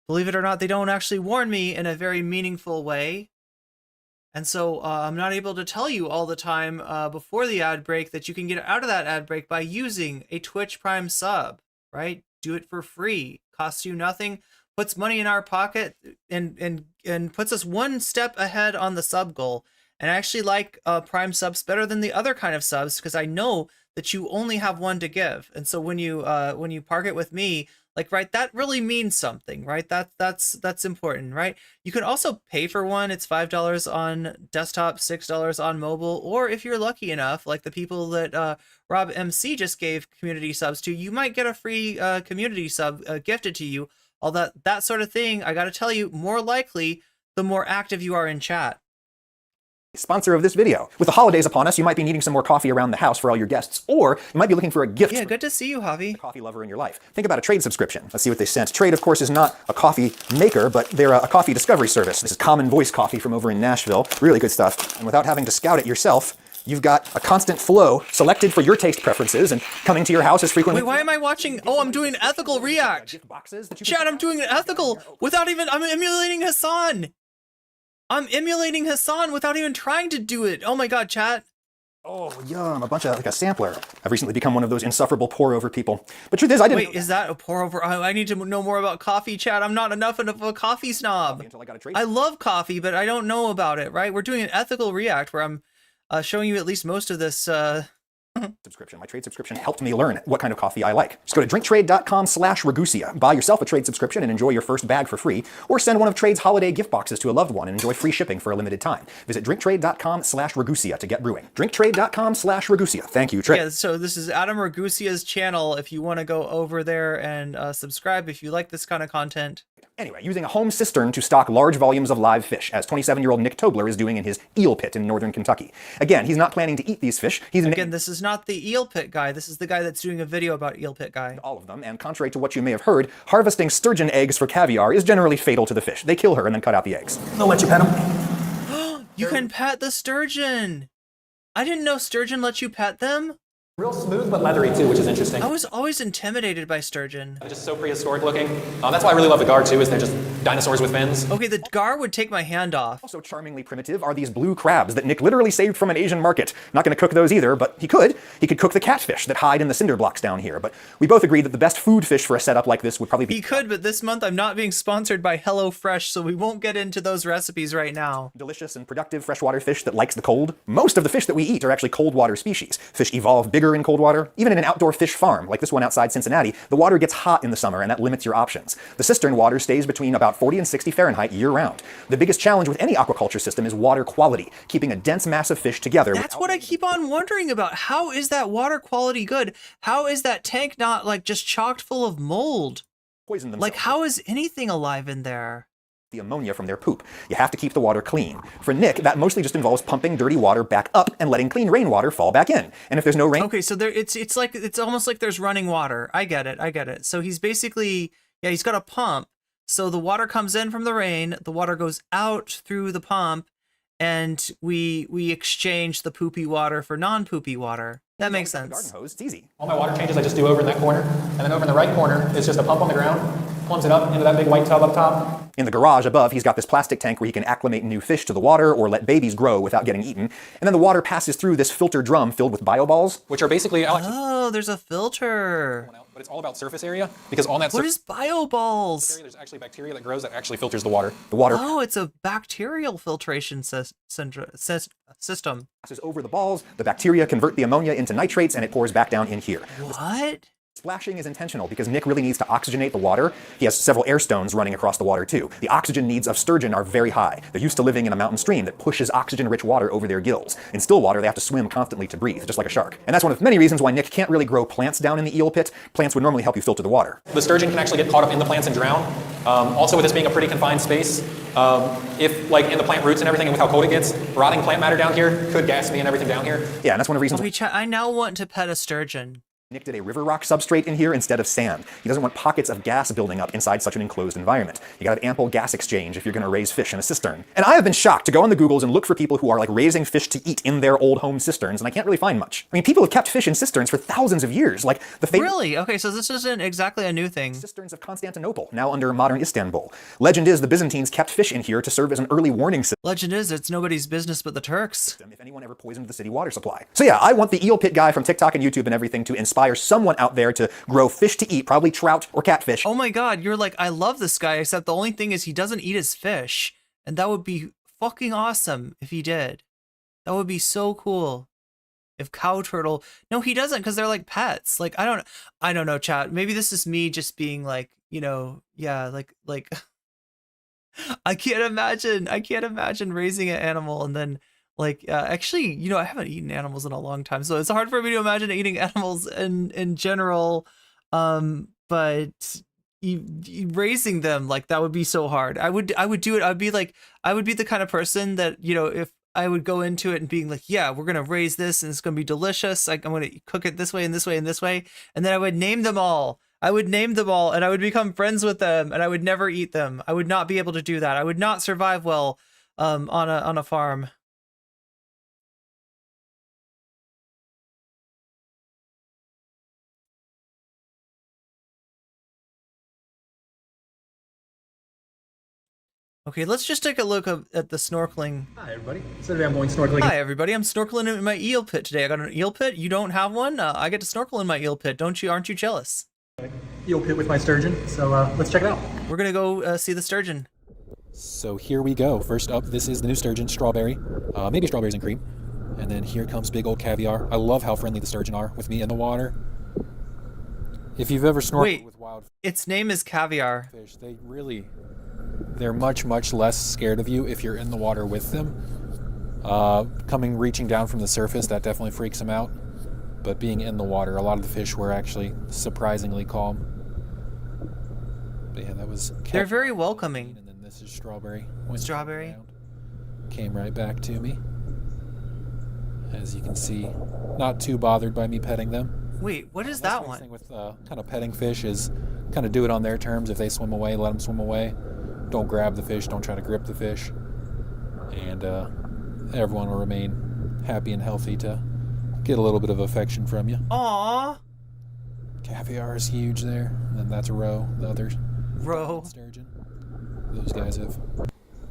Speaker 1: believe it or not, they don't actually warn me in a very meaningful way. And so I'm not able to tell you all the time before the ad break that you can get out of that ad break by using a Twitch Prime sub, right? Do it for free. Costs you nothing, puts money in our pocket, and puts us one step ahead on the sub goal. And I actually like Prime subs better than the other kind of subs because I know that you only have one to give. And so when you park it with me, like, right, that really means something, right? That's important, right? You can also pay for one. It's $5 on desktop, $6 on mobile, or if you're lucky enough, like the people that Rob MC just gave community subs to, you might get a free community sub gifted to you. All that sort of thing, I gotta tell you, more likely, the more active you are in chat.
Speaker 8: Sponsor of this video. With the holidays upon us, you might be needing some more coffee around the house for all your guests, or you might be looking for a gift.
Speaker 1: Yeah, good to see you, Javi.
Speaker 8: A coffee lover in your life. Think about a Trade subscription. Let's see what they sent. Trade, of course, is not a coffee maker, but they're a coffee discovery service. This is Common Voice Coffee from over in Nashville. Really good stuff. And without having to scout it yourself, you've got a constant flow selected for your taste preferences and coming to your house as frequently...
Speaker 1: Wait, why am I watching? Oh, I'm doing an ethical react. Chat, I'm doing an ethical without even... I'm emulating Hassan. I'm emulating Hassan without even trying to do it. Oh my god, chat.
Speaker 8: Oh, yum. A bunch of, like a sampler. I've recently become one of those insufferable pour-over people. But truth is, I didn't...
Speaker 1: Wait, is that a pour-over? I need to know more about coffee, chat. I'm not enough of a coffee snob. I love coffee, but I don't know about it, right? We're doing an ethical react where I'm showing you at least most of this...
Speaker 8: subscription. My Trade subscription helped me learn what kind of coffee I like. Just go to drinktrade.com/Ragusia. Buy yourself a Trade subscription and enjoy your first bag for free, or send one of Trade's holiday gift boxes to a loved one and enjoy free shipping for a limited time. Visit drinktrade.com/Ragusia to get brewing. Drinktrade.com/Ragusia. Thank you, Trade.
Speaker 1: Yeah, so this is Adam Ragusia's channel if you want to go over there and subscribe if you like this kind of content.
Speaker 8: Anyway, using a home cistern to stock large volumes of live fish, as 27-year-old Nick Tobler is doing in his Eel Pit in northern Kentucky. Again, he's not planning to eat these fish.
Speaker 1: Again, this is not the Eel Pit guy. This is the guy that's doing a video about Eel Pit guy.
Speaker 8: All of them, and contrary to what you may have heard, harvesting sturgeon eggs for caviar is generally fatal to the fish. They kill her and then cut out the eggs.
Speaker 10: They'll let you pet them.
Speaker 1: You can pet the sturgeon. I didn't know sturgeon let you pet them.
Speaker 9: Real smooth but leathery too, which is interesting.
Speaker 1: I was always intimidated by sturgeon.
Speaker 9: They're just so prehistoric looking. That's why I really love the gar too, is they're just dinosaurs with fins.
Speaker 1: Okay, the gar would take my hand off.
Speaker 8: Also charmingly primitive are these blue crabs that Nick literally saved from an Asian market. Not going to cook those either, but he could. He could cook the catfish that hide in the cinder blocks down here. But we both agreed that the best food fish for a setup like this would probably be...
Speaker 1: He could, but this month I'm not being sponsored by HelloFresh, so we won't get into those recipes right now.
Speaker 8: Delicious and productive freshwater fish that likes the cold. Most of the fish that we eat are actually cold water species. Fish evolve bigger in cold water. Even in an outdoor fish farm, like this one outside Cincinnati, the water gets hot in the summer and that limits your options. The cistern water stays between about 40 and 60 Fahrenheit year-round. The biggest challenge with any aquaculture system is water quality, keeping a dense mass of fish together.
Speaker 1: That's what I keep on wondering about. How is that water quality good? How is that tank not like just chocked full of mold?
Speaker 8: Poison themselves.
Speaker 1: Like how is anything alive in there?
Speaker 8: The ammonia from their poop. You have to keep the water clean. For Nick, that mostly just involves pumping dirty water back up and letting clean rainwater fall back in. And if there's no rain...
Speaker 1: Okay, so there it's almost like there's running water. I get it. So he's basically, yeah, he's got a pump. So the water comes in from the rain, the water goes out through the pump, and we exchange the poopy water for non-poopy water. That makes sense.
Speaker 8: Garden hose, it's easy.
Speaker 9: All my water changes I just do over in that corner, and then over in the right corner is just a pump on the ground, plumps it up into that big white tub up top.
Speaker 8: In the garage above, he's got this plastic tank where he can acclimate new fish to the water or let babies grow without getting eaten. And then the water passes through this filter drum filled with bioballs,
Speaker 9: which are basically...
Speaker 1: Oh, there's a filter.
Speaker 9: But it's all about surface area, because on that
Speaker 1: What is bioballs?
Speaker 9: there's actually bacteria that grows that actually filters the water.
Speaker 8: The water
Speaker 1: Oh, it's a bacterial filtration system.
Speaker 8: passes over the balls, the bacteria convert the ammonia into nitrates, and it pours back down in here.
Speaker 1: What?
Speaker 8: Splashing is intentional because Nick really needs to oxygenate the water. He has several air stones running across the water too. The oxygen needs of sturgeon are very high. They're used to living in a mountain stream that pushes oxygen-rich water over their gills. In still water, they have to swim constantly to breathe, just like a shark. And that's one of many reasons why Nick can't really grow plants down in the eel pit. Plants would normally help you filter the water.
Speaker 9: The sturgeon can actually get caught up in the plants and drown. Also, with this being a pretty confined space, if, like, in the plant roots and everything, and with how cold it gets, rotting plant matter down here could gas me and everything down here.
Speaker 8: Yeah, and that's one of the reasons...
Speaker 1: Okay, I now want to pet a sturgeon.
Speaker 8: Nick did a river rock substrate in here instead of sand. He doesn't want pockets of gas building up inside such an enclosed environment. You gotta have ample gas exchange if you're gonna raise fish in a cistern. And I have been shocked to go on the Googles and look for people who are like raising fish to eat in their old home cisterns, and I can't really find much. I mean, people have kept fish in cisterns for thousands of years, like the famous...
Speaker 1: Really? Okay, so this isn't exactly a new thing.
Speaker 8: Cisterns of Constantinople, now under modern Istanbul. Legend is the Byzantines kept fish in here to serve as an early warning system.
Speaker 1: Legend is it's nobody's business but the Turks.
Speaker 8: If anyone ever poisoned the city water supply. So yeah, I want the Eel Pit guy from TikTok and YouTube and everything to inspire someone out there to grow fish to eat, probably trout or catfish.
Speaker 1: Oh my god, you're like, I love this guy, except the only thing is he doesn't eat his fish. And that would be fucking awesome if he did. That would be so cool. If cow turtle... No, he doesn't, because they're like pets. Like, I don't know, chat. Maybe this is me just being like, you know, yeah, like... I can't imagine raising an animal and then... Like, actually, you know, I haven't eaten animals in a long time, so it's hard for me to imagine eating animals in general. But raising them, like, that would be so hard. I would do it. I would be the kind of person that, you know, if I would go into it and being like, yeah, we're gonna raise this and it's gonna be delicious. Like, I'm gonna cook it this way and this way and this way, and then I would name them all. I would name them all, and I would become friends with them, and I would never eat them. I would not be able to do that. I would not survive well, on a farm. Okay, let's just take a look at the snorkeling.
Speaker 10: Hi, everybody. So today I'm going snorkeling.
Speaker 1: Hi, everybody. I'm snorkeling in my eel pit today. I got an eel pit. You don't have one? I get to snorkel in my eel pit. Aren't you jealous?
Speaker 10: Eel pit with my sturgeon. So let's check it out.
Speaker 1: We're gonna go see the sturgeon.
Speaker 9: So here we go. First up, this is the new sturgeon, strawberry. Maybe strawberries and cream. And then here comes big old caviar. I love how friendly the sturgeon are with me in the water. If you've ever snorkeled with wild
Speaker 1: its name is caviar.
Speaker 9: Fish, they're much, much less scared of you if you're in the water with them. Reaching down from the surface, that definitely freaks them out. But being in the water, a lot of the fish were actually surprisingly calm. But yeah, that was...
Speaker 1: They're very welcoming.
Speaker 9: And then this is strawberry.
Speaker 1: Strawberry.
Speaker 9: Came right back to me. As you can see, not too bothered by me petting them.
Speaker 1: Wait, what is that one?
Speaker 9: The thing with kind of petting fish is kind of do it on their terms. If they swim away, let them swim away. Don't grab the fish, don't try to grip the fish. And everyone will remain happy and healthy to get a little bit of affection from you.
Speaker 1: Aww.
Speaker 9: Caviar is huge there. And then that's a roe. The other
Speaker 1: Roe.
Speaker 9: sturgeon. Those guys have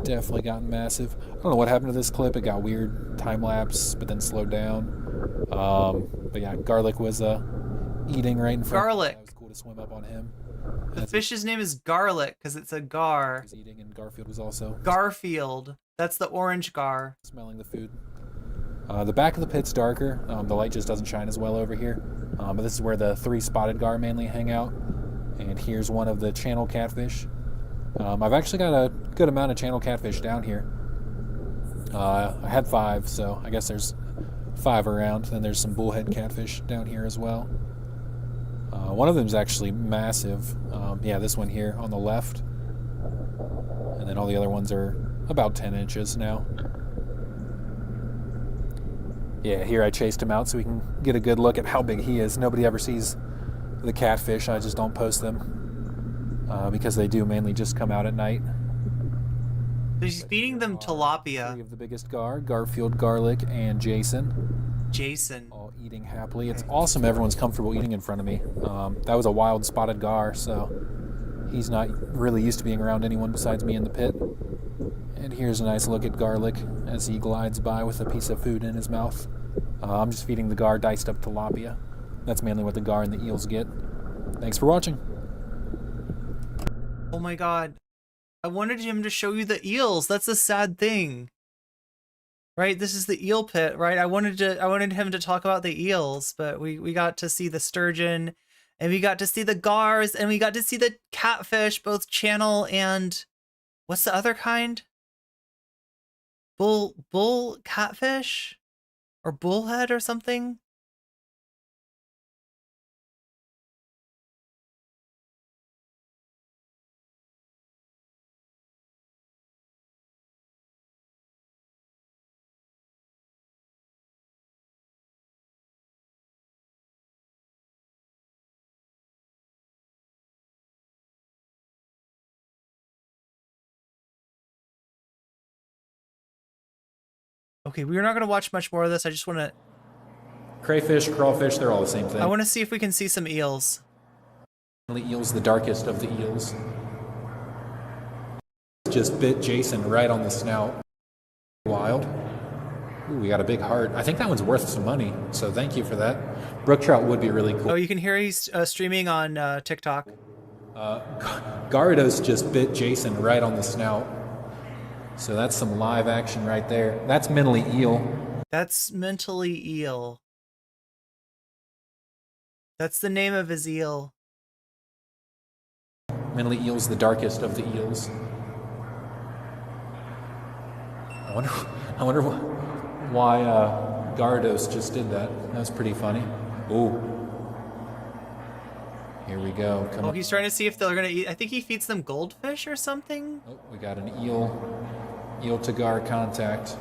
Speaker 9: definitely gotten massive. I don't know what happened to this clip. It got weird time lapse, but then slowed down. But yeah, Garlic was eating right in front.
Speaker 1: Garlic.
Speaker 9: It was cool to swim up on him.
Speaker 1: The fish's name is Garlic because it's a gar.
Speaker 9: He was eating, and Garfield was also
Speaker 1: Garfield. That's the orange gar.
Speaker 9: smelling the food. The back of the pit's darker. The light just doesn't shine as well over here. But this is where the 3 spotted gar mainly hang out. And here's one of the channel catfish. I've actually got a good amount of channel catfish down here. I had 5, so I guess there's 5 around. Then there's some bullhead catfish down here as well. One of them is actually massive. Yeah, this one here on the left. And then all the other ones are about 10 inches now. Yeah, here I chased him out so we can get a good look at how big he is. Nobody ever sees the catfish. I just don't post them because they do mainly just come out at night.
Speaker 1: He's feeding them tilapia.
Speaker 9: 3 of the biggest gar, Garfield, Garlic, and Jason.
Speaker 1: Jason.
Speaker 9: All eating happily. It's awesome everyone's comfortable eating in front of me. That was a wild spotted gar, so he's not really used to being around anyone besides me in the pit. And here's a nice look at Garlic as he glides by with a piece of food in his mouth. I'm just feeding the gar diced up tilapia. That's mainly what the gar and the eels get. Thanks for watching.
Speaker 1: Oh my god. I wanted him to show you the eels. That's the sad thing. Right? This is the eel pit, right? I wanted him to talk about the eels, but we got to see the sturgeon, and we got to see the gars, and we got to see the catfish, both channel and what's the other kind? Bull catfish? Or bullhead or something? Okay, we're not going to watch much more of this. I just want to...
Speaker 9: Crayfish, crawfish, they're all the same thing.
Speaker 1: I want to see if we can see some eels.
Speaker 9: The eel's the darkest of the eels. Just bit Jason right on the snout. Wild. Ooh, we got a big heart. I think that one's worth some money, so thank you for that. Brook trout would be really cool.
Speaker 1: Oh, you can hear he's streaming on TikTok.
Speaker 9: Gyarados just bit Jason right on the snout. So that's some live action right there. That's mentally eel.
Speaker 1: That's mentally eel. That's the name of his eel.
Speaker 9: Mentally eel's the darkest of the eels. I wonder why Gyarados just did that. That was pretty funny. Ooh. Here we go. Come on.
Speaker 1: He's trying to see if they're gonna eat. I think he feeds them goldfish or something.
Speaker 9: Oh, we got an eel to gar contact.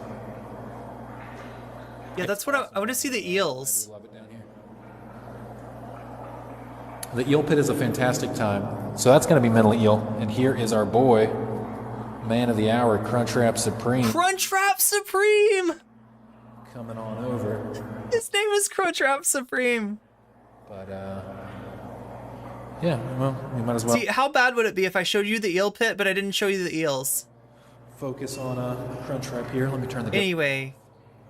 Speaker 1: Yeah, that's what I want to see the eels.
Speaker 9: I love it down here. The eel pit is a fantastic time. So that's going to be mental eel. And here is our boy, man of the hour, Crunchwrap Supreme.
Speaker 1: Crunchwrap Supreme!
Speaker 9: Coming on over.
Speaker 1: His name is Crunchwrap Supreme.
Speaker 9: But, yeah, well, we might as well.
Speaker 1: See, how bad would it be if I showed you the eel pit, but I didn't show you the eels?
Speaker 9: Focus on Crunchwrap here. Let me turn the...
Speaker 1: Anyway,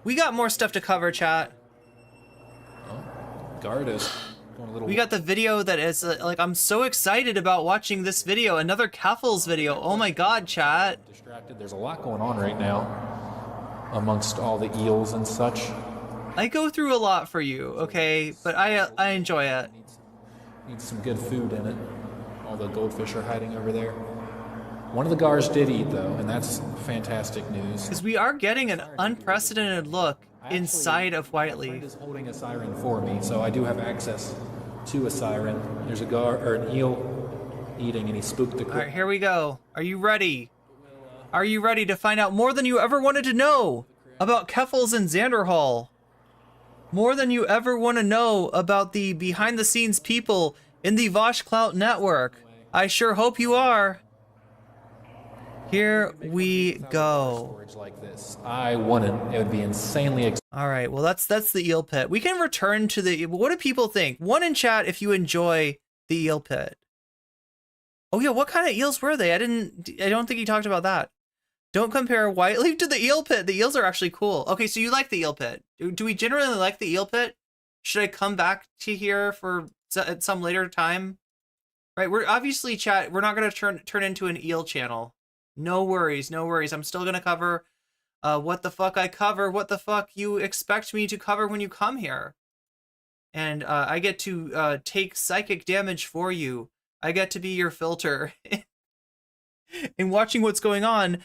Speaker 1: we got more stuff to cover, chat.
Speaker 9: Oh, Gyarados.
Speaker 1: We got the video that is, like, I'm so excited about watching this video. Another Keffals video. Oh my god, chat.
Speaker 9: Distracted. There's a lot going on right now amongst all the eels and such.
Speaker 1: I go through a lot for you, okay? But I enjoy it.
Speaker 9: Needs some good food in it. All the goldfish are hiding over there. One of the gars did eat, though, and that's fantastic news.
Speaker 1: Because we are getting an unprecedented look inside of Whiteley.
Speaker 9: My friend is holding a siren for me, so I do have access to a siren. There's a gar or an eel eating, and he spooked the.
Speaker 1: All right, here we go. Are you ready? Are you ready to find out more than you ever wanted to know about Keffals and Xanderhall? More than you ever want to know about the behind-the-scenes people in the Vaush Clout network. I sure hope you are. Here we go.
Speaker 9: Storage like this. I wouldn't. It would be insanely
Speaker 1: All right, well that's the Eel Pit. We can return to the. What do people think? One in chat if you enjoy the Eel Pit. Oh yeah, what kind of eels were they? I don't think he talked about that. Don't compare Whiteleaf to the Eel Pit. The eels are actually cool. Okay, so you like the Eel Pit. Do we generally like the Eel Pit? Should I come back to here at some later time? Right, we're obviously chat. We're not gonna turn into an eel channel. No worries, no worries. I'm still gonna cover what the fuck I cover, what the fuck you expect me to cover when you come here. And I get to take psychic damage for you. I get to be your filter in watching what's going on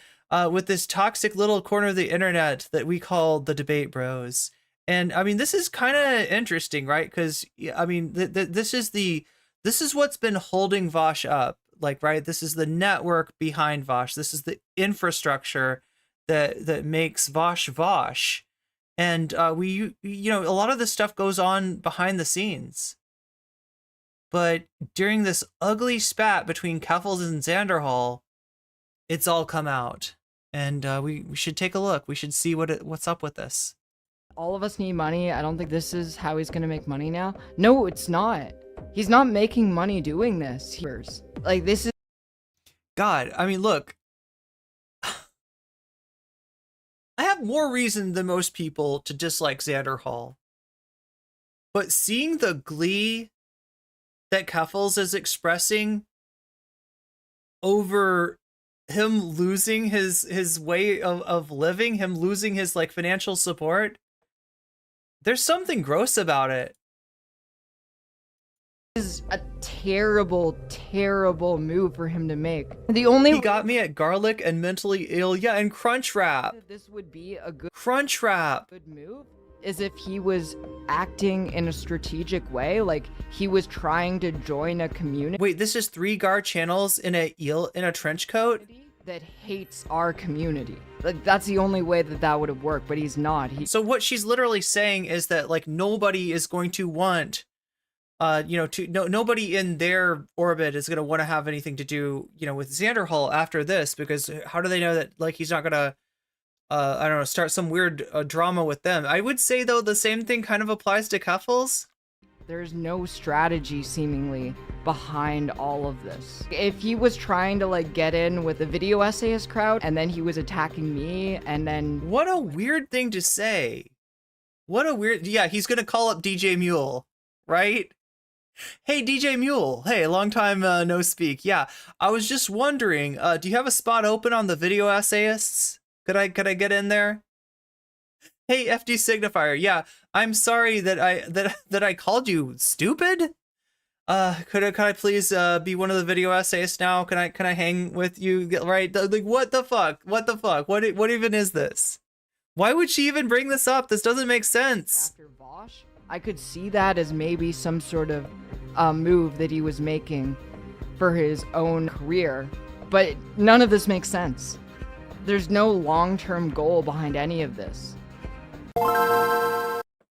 Speaker 1: with this toxic little corner of the internet that we call the Debate Bros. And I mean, this is kind of interesting, right? Because I mean, this is what's been holding Vaush up. Like, right, this is the network behind Vaush. This is the infrastructure that makes Vaush Vaush. And you know, a lot of this stuff goes on behind the scenes. But during this ugly spat between Keffals and Xanderhall, it's all come out. And we should take a look. We should see what's up with this.
Speaker 12: All of us need money. I don't think this is how he's gonna make money now. No, it's not. He's not making money doing this. Like, this is...
Speaker 1: God, I mean, look. I have more reason than most people to dislike Xanderhall. But seeing the glee that Keffals is expressing over him losing his way of living, him losing his, like, financial support, there's something gross about it.
Speaker 12: Is a terrible, terrible move for him to make. He
Speaker 1: got me at garlic and mentally ill. Yeah, and Crunchwrap.
Speaker 12: This would be a good
Speaker 1: Crunchwrap.
Speaker 12: Good move is if he was acting in a strategic way, like he was trying to join a community.
Speaker 1: Wait, this is 3 guard channels in a trench coat
Speaker 12: that hates our community. Like, that's the only way that would have worked, but he's not.
Speaker 1: So what she's literally saying is that, like, nobody is going to want nobody in their orbit is going to want to have anything to do, with Xanderhall after this, because how do they know that, like, he's not going to, I don't know, start some weird drama with them? I would say, though, the same thing kind of applies to Keffals.
Speaker 12: There's no strategy, seemingly, behind all of this. If he was trying to, like, get in with the video essayist crowd, and then he was attacking me, and then...
Speaker 1: What a weird thing to say. Yeah, he's going to call up DJ Mule, right? Hey, DJ Mule. Hey, long time no speak. Yeah, I was just wondering, do you have a spot open on the video essayists? Could I get in there? Hey, FD Signifier. Yeah, I'm sorry that I called you stupid. Could I please be one of the video essayists now? Can I hang with you? Right? Like, what the fuck? What the fuck? What even is this? Why would she even bring this up? This doesn't make sense.
Speaker 12: After Vaush, I could see that as maybe some sort of move that he was making for his own career, but none of this makes sense. There's no long-term goal behind any of this.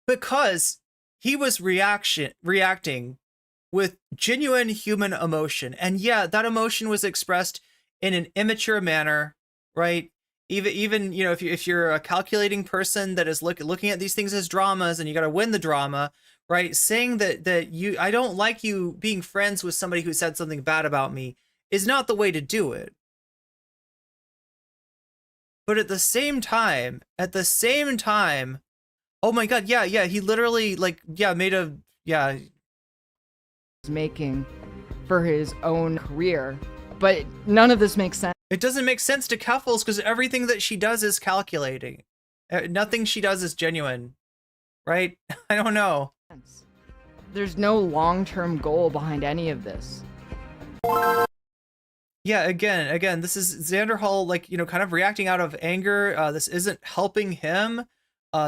Speaker 1: Because he was reacting with genuine human emotion, and yeah, that emotion was expressed in an immature manner, right? Even if you're a calculating person that is looking at these things as dramas, and you got to win the drama, right? Saying that I don't like you being friends with somebody who said something bad about me is not the way to do it. But at the same time, oh my god, yeah, he literally, like,
Speaker 12: Making for his own career, but none of this makes sense.
Speaker 1: It doesn't make sense to Keffals because everything that she does is calculating. Nothing she does is genuine, right? I don't know.
Speaker 12: There's no long-term goal behind any of this.
Speaker 1: Yeah, again, this is Xanderhall, like, kind of reacting out of anger. This isn't helping him.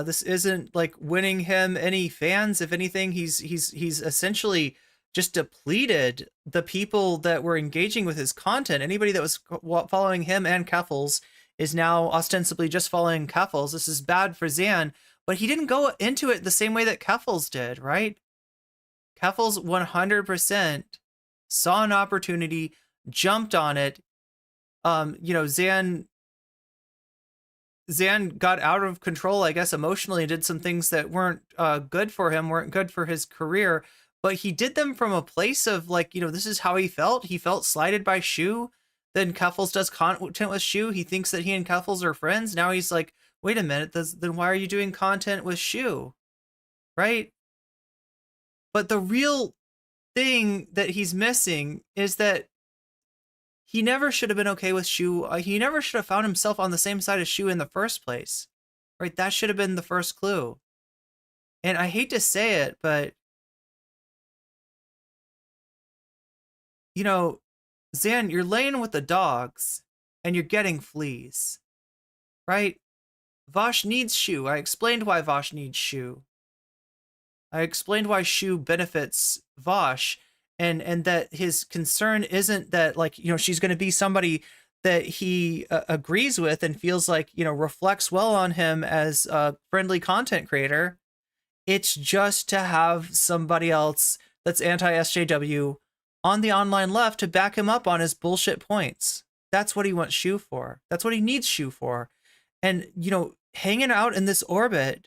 Speaker 1: This isn't, like, winning him any fans. If anything, he's essentially just depleted the people that were engaging with his content. Anybody that was following him and Keffals is now ostensibly just following Keffals. This is bad for Xan, but he didn't go into it the same way that Keffals did, right? Keffals 100% saw an opportunity, jumped on it, Zan got out of control, I guess, emotionally, and did some things that weren't good for him, weren't good for his career. But he did them from a place of like, this is how he felt. He felt slighted by Shu. Then Keffals does content with Shu. He thinks that he and Keffals are friends. Now he's like, wait a minute, then why are you doing content with Shu? Right? But the real thing that he's missing is that he never should have been okay with Shu. He never should have found himself on the same side as Shu in the first place. Right? That should have been the first clue. And I hate to say it, but Zan, you're laying with the dogs and you're getting fleas. Right? Vaush needs Shu. I explained why Vaush needs Shu. I explained why Shu benefits Vaush, and that his concern isn't that, like, she's going to be somebody that he agrees with and feels like, reflects well on him as a friendly content creator. It's just to have somebody else that's anti-SJW on the online left to back him up on his bullshit points. That's what he wants Shu for. That's what he needs Shu for. And, hanging out in this orbit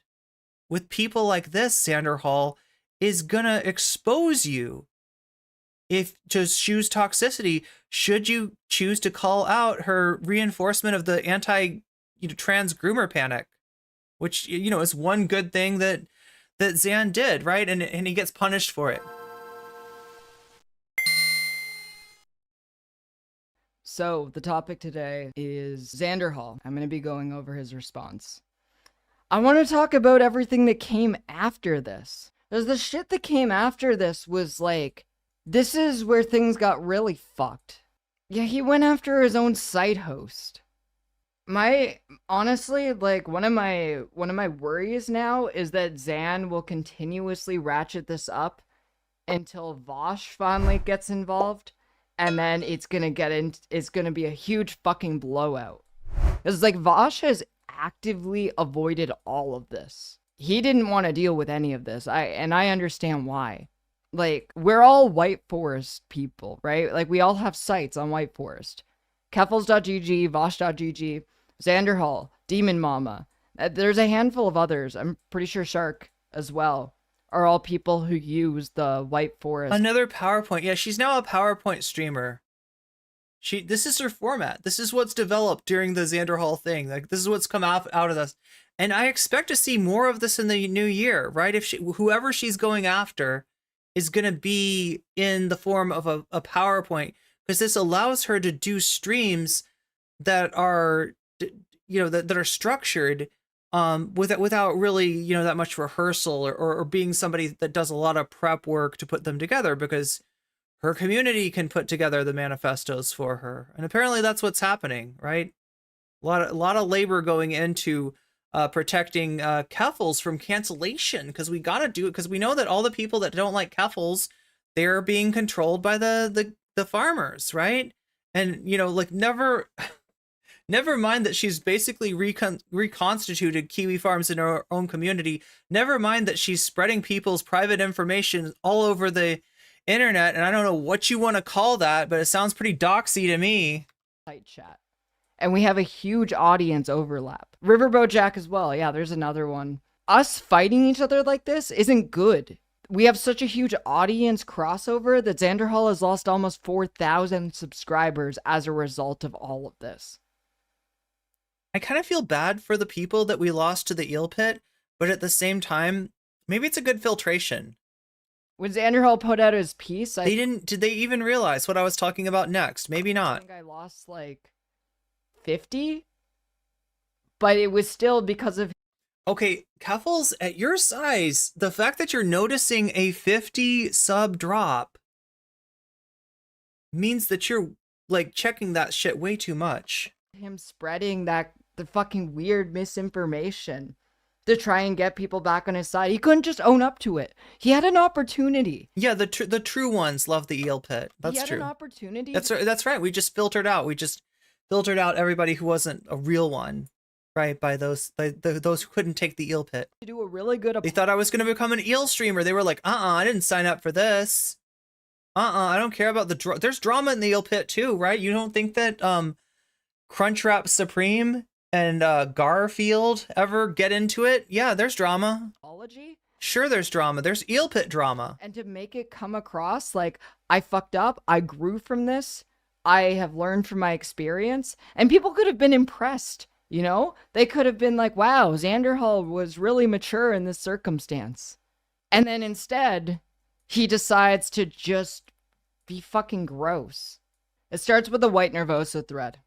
Speaker 1: with people like this, Xander Hall, is gonna expose you to Shu's toxicity, should you choose to call out her reinforcement of the anti-trans groomer panic, which, is one good thing that Zan did, right? And he gets punished for it.
Speaker 12: So, the topic today is Xander Hall. I'm going to be going over his response. I want to talk about everything that came after this. Because the shit that came after this was like, this is where things got really fucked. Yeah, he went after his own site host. Honestly, like, one of my worries now is that Zan will continuously ratchet this up until Vaush finally gets involved. And then it's gonna be a huge fucking blowout. Because, like, Vaush has actively avoided all of this. He didn't want to deal with any of this. I understand why. Like, we're all White Forest people, right? Like, we all have sites on White Forest. Keffals.gg, Vaush.gg, Xander Hall, Demon Mama. There's a handful of others. I'm pretty sure Shark as well. Are all people who use the White Forest.
Speaker 1: Another PowerPoint. Yeah, she's now a PowerPoint streamer. This is her format. This is what's developed during the Xander Hall thing. Like, this is what's come out of this. And I expect to see more of this in the new year, right? If whoever she's going after is going to be in the form of a PowerPoint, because this allows her to do streams that are, that are structured without really, that much rehearsal or being somebody that does a lot of prep work to put them together, because her community can put together the manifestos for her. And apparently that's what's happening, right? A lot of labor going into protecting Keffals from cancellation, because we got to do it, because we know that all the people that don't like Keffals, they're being controlled by the farmers, right? And, like, never mind that she's basically reconstituted Kiwi farms in her own community. Never mind that she's spreading people's private information all over the internet. And I don't know what you want to call that, but it sounds pretty doxy to me.
Speaker 12: Site chat. And we have a huge audience overlap. Riverboat Jack as well. Yeah, there's another one. Us fighting each other like this isn't good. We have such a huge audience crossover that Xander Hall has lost almost 4,000 subscribers as a result of all of this.
Speaker 1: I kind of feel bad for the people that we lost to the Eel Pit, but at the same time, maybe it's a good filtration.
Speaker 12: When Xander Hall put out his piece,
Speaker 1: did they even realize what I was talking about next? Maybe not.
Speaker 12: I think I lost like 50, but it was still because of...
Speaker 1: Okay, Keffals, at your size, the fact that you're noticing a 50 sub drop means that you're, like, checking that shit way too much.
Speaker 12: Him spreading the fucking weird misinformation to try and get people back on his side. He couldn't just own up to it. He had an opportunity.
Speaker 1: Yeah, the true ones love the Eel Pit. That's true.
Speaker 12: He had an opportunity.
Speaker 1: That's right. We just filtered out. We just filtered out everybody who wasn't a real one, right? By those who couldn't take the Eel Pit.
Speaker 12: To do a really good.
Speaker 1: They thought I was going to become an eel streamer. They were like, I didn't sign up for this. I don't care about there's drama in the Eel Pit too, right? You don't think that Crunchwrap Supreme and Garfield ever get into it, yeah, there's drama.
Speaker 12: Ology?
Speaker 1: Sure, there's drama. There's Eel Pit drama.
Speaker 12: And to make it come across like, I fucked up, I grew from this, I have learned from my experience, and people could have been impressed, you know? They could have been like, wow, Xanderhal was really mature in this circumstance. And then instead, he decides to just be fucking gross. It starts with the White Nervosa thread.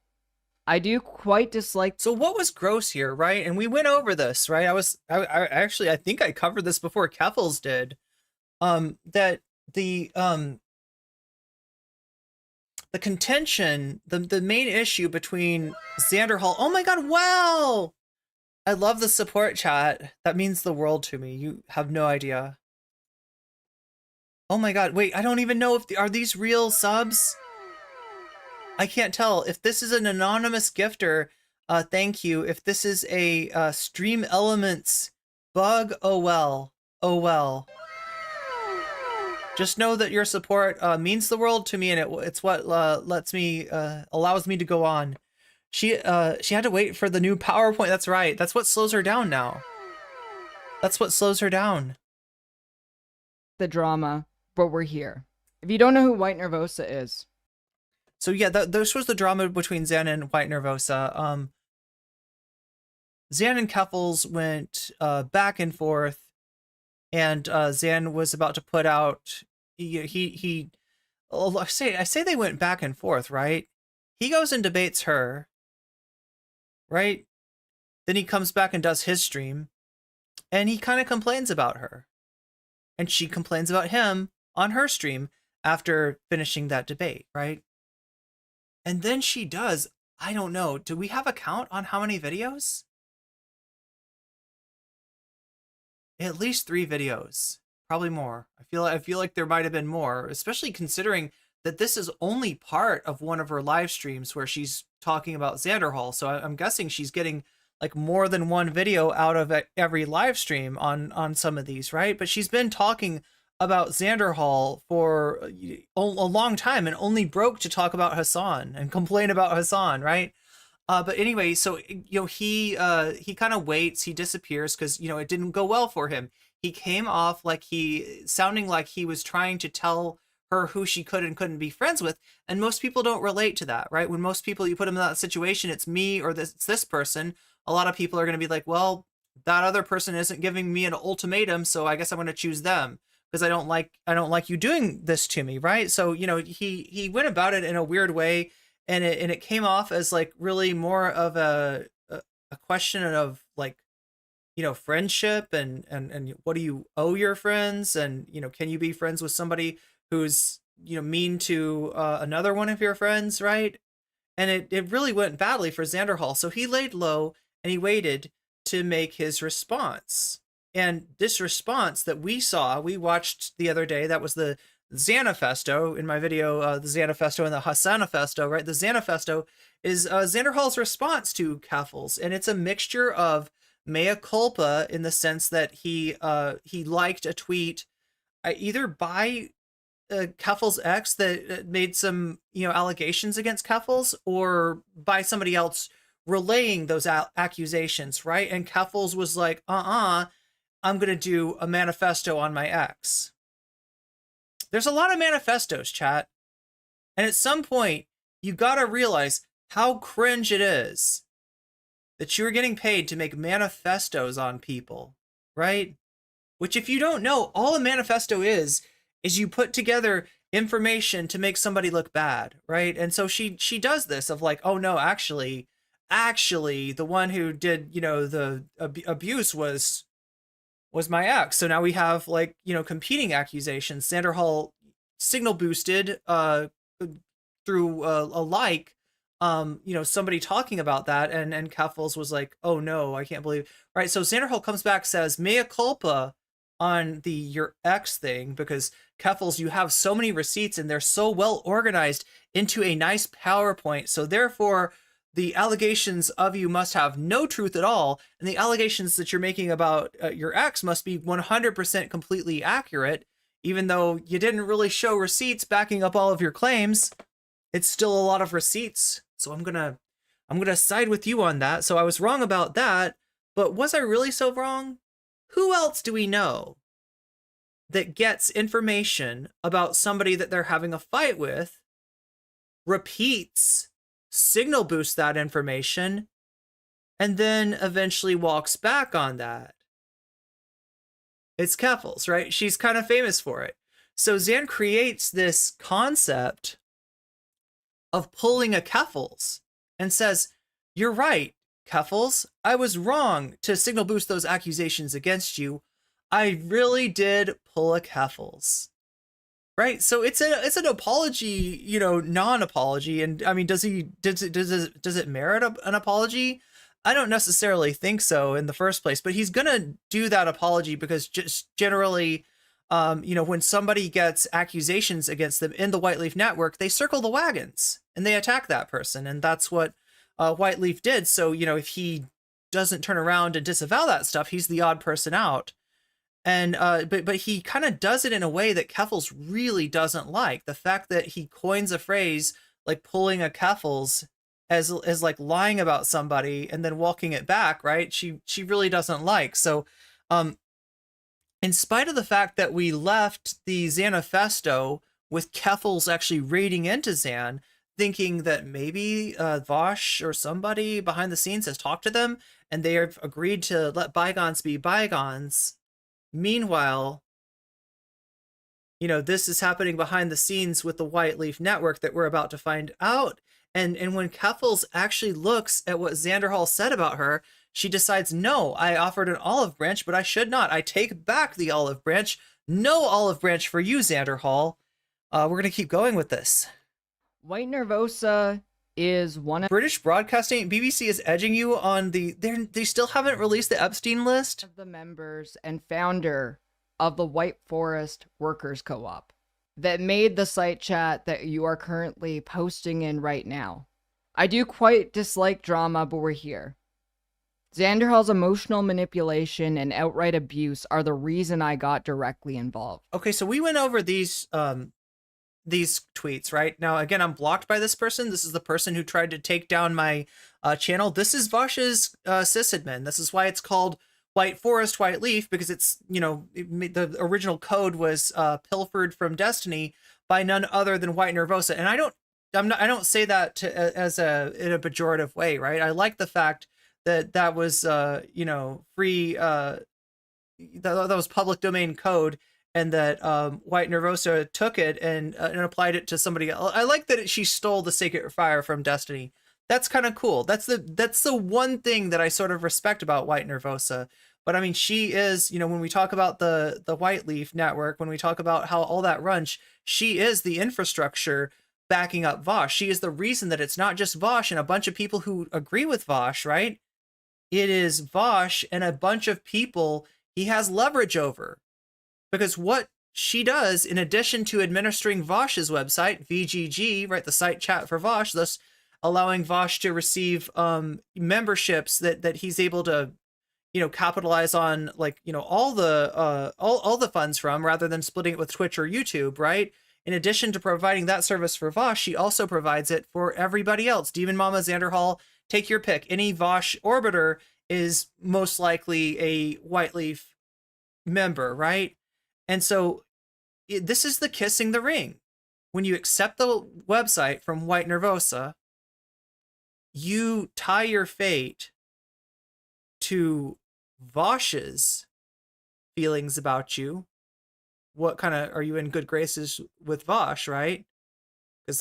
Speaker 12: I do quite dislike.
Speaker 1: So what was gross here, right? And we went over this, right? I actually, I think I covered this before Keffals did. That the contention, the main issue between Xanderhal. Oh my God! Wow, I love the support chat. That means the world to me. You have no idea. Oh my God! Wait, I don't even know if are these real subs. I can't tell if this is an anonymous gifter. Thank you. If this is a Stream Elements bug, oh well. Oh well. Just know that your support means the world to me, and it's what lets me allows me to go on. She had to wait for the new PowerPoint. That's right. That's what slows her down now. That's what slows her down.
Speaker 12: The drama, but we're here. If you don't know who White Nervosa is.
Speaker 1: So yeah, this was the drama between Xan and White Nervosa. Xan and Keffals went back and forth, and Xan was about to put out. I say they went back and forth, right? He goes and debates her, right? Then he comes back and does his stream, and he kind of complains about her, and she complains about him on her stream after finishing that debate, right? And then she does, I don't know, do we have a count on how many videos? At least 3 videos, probably more. I feel like there might have been more, especially considering that this is only part of one of her live streams where she's talking about Xanderhal. So I'm guessing she's getting like more than one video out of every live stream on some of these, right? But she's been talking about Xanderhal for a long time and only broke to talk about Hassan and complain about Hassan, right? But anyway, so he kind of waits, he disappears because it didn't go well for him. He came off like sounding like he was trying to tell her who she could and couldn't be friends with, and most people don't relate to that, right? When most people, you put them in that situation, it's me or this person. A lot of people are going to be like, well, that other person isn't giving me an ultimatum, so I guess I'm going to choose them. Because I don't like you doing this to me, right? So he went about it in a weird way, and it came off as like really more of a question of like friendship and what do you owe your friends, and can you be friends with somebody who's mean to another one of your friends, right? And it really went badly for Xanderhal. So he laid low and he waited to make his response. And this response that we watched the other day, that was the Xanifesto in my video, the Xanifesto and the Hassanifesto, right? The Xanifesto is Xanderhal's response to Keffals, and it's a mixture of mea culpa in the sense that he liked a tweet either by Keffals' ex that made some allegations against Keffals, or by somebody else relaying those accusations, right? And Keffals was like, I'm going to do a manifesto on my ex. There's a lot of manifestos, chat. And at some point, you got to realize how cringe it is that you're getting paid to make manifestos on people, right? Which, if you don't know, all a manifesto is you put together information to make somebody look bad, right? And so she does this of like, oh no, actually, the one who did, the abuse was my ex. So now we have like, competing accusations. Xanderhal signal boosted through a like, somebody talking about that, and Keffals was like, oh no, I can't believe, right? So Xanderhal comes back, says mea culpa on your ex thing, because Keffals, you have so many receipts and they're so well organized into a nice PowerPoint. So therefore, the allegations of you must have no truth at all, and the allegations that you're making about your ex must be 100% completely accurate, even though you didn't really show receipts backing up all of your claims. It's still a lot of receipts, so I'm gonna I'm going to side with you on that. So I was wrong about that. But was I really so wrong? Who else do we know that gets information about somebody that they're having a fight with, repeats, signal boosts that information, and then eventually walks back on that? It's Keffals, right? She's kind of famous for it. So Zan creates this concept of pulling a Keffals and says, you're right, Keffals, I was wrong to signal boost those accusations against you. I really did pull a Keffals. Right? So it's an apology, non-apology. And I mean, does it merit an apology? I don't necessarily think so in the first place, but he's gonna do that apology because just generally, when somebody gets accusations against them in the Whiteleaf network, they circle the wagons and they attack that person, and that's what Whiteleaf did. So if he doesn't turn around and disavow that stuff, he's the odd person out. And but he kind of does it in a way that Keffals really doesn't like. The fact that he coins a phrase like pulling a Keffals as like lying about somebody and then walking it back, right? She really doesn't like. So in spite of the fact that we left the Zanifesto with Keffals actually raiding into Zan, thinking that maybe Vaush or somebody behind the scenes has talked to them and they have agreed to let bygones be bygones. Meanwhile, this is happening behind the scenes with the Whiteleaf network that we're about to find out. And when Keffals actually looks at what Xanderhal said about her, she decides, no, I offered an olive branch, but I should not. I take back the olive branch. No olive branch for you, Xanderhal. We're going to keep going with this.
Speaker 12: White Nervosa is one of
Speaker 1: British Broadcasting, BBC is edging you on they still haven't released the Epstein list.
Speaker 12: the members and founder of the White Forest Workers Co-op that made the site chat that you are currently posting in right now. I do quite dislike drama, but we're here. Xanderhal's emotional manipulation and outright abuse are the reason I got directly involved.
Speaker 1: Okay, so we went over these tweets, right? Now, again, I'm blocked by this person. This is the person who tried to take down my channel. This is Vaush's sysadmin. This is why it's called White Forest, White Leaf, because it's, the original code was pilfered from Destiny by none other than White Nervosa. And I don't say that in a pejorative way, right? I like the fact that was, free, that was public domain code, and that White Nervosa took it and applied it to somebody else. I like that she stole the Sacred Fire from Destiny. That's kind of cool. That's the one thing that I sort of respect about White Nervosa. But I mean, she is, when we talk about the Whiteleaf network, when we talk about how all that runs, she is the infrastructure backing up Vaush. She is the reason that it's not just Vaush and a bunch of people who agree with Vaush, right? It is Vaush and a bunch of people he has leverage over. Because what she does, in addition to administering Vaush's website, VGG, right, the site chat for Vaush, thus allowing Vaush to receive memberships that he's able to, capitalize on, all the funds from, rather than splitting it with Twitch or YouTube, right? In addition to providing that service for Vaush, she also provides it for everybody else. Demon Mama, Xanderhal, take your pick. Any Vaush orbiter is most likely a Whiteleaf member, right? And so this is the kissing the ring. When you accept the website from White Nervosa, you tie your fate to Vaush's feelings about you. What kind of, are you in good graces with Vaush, right? Because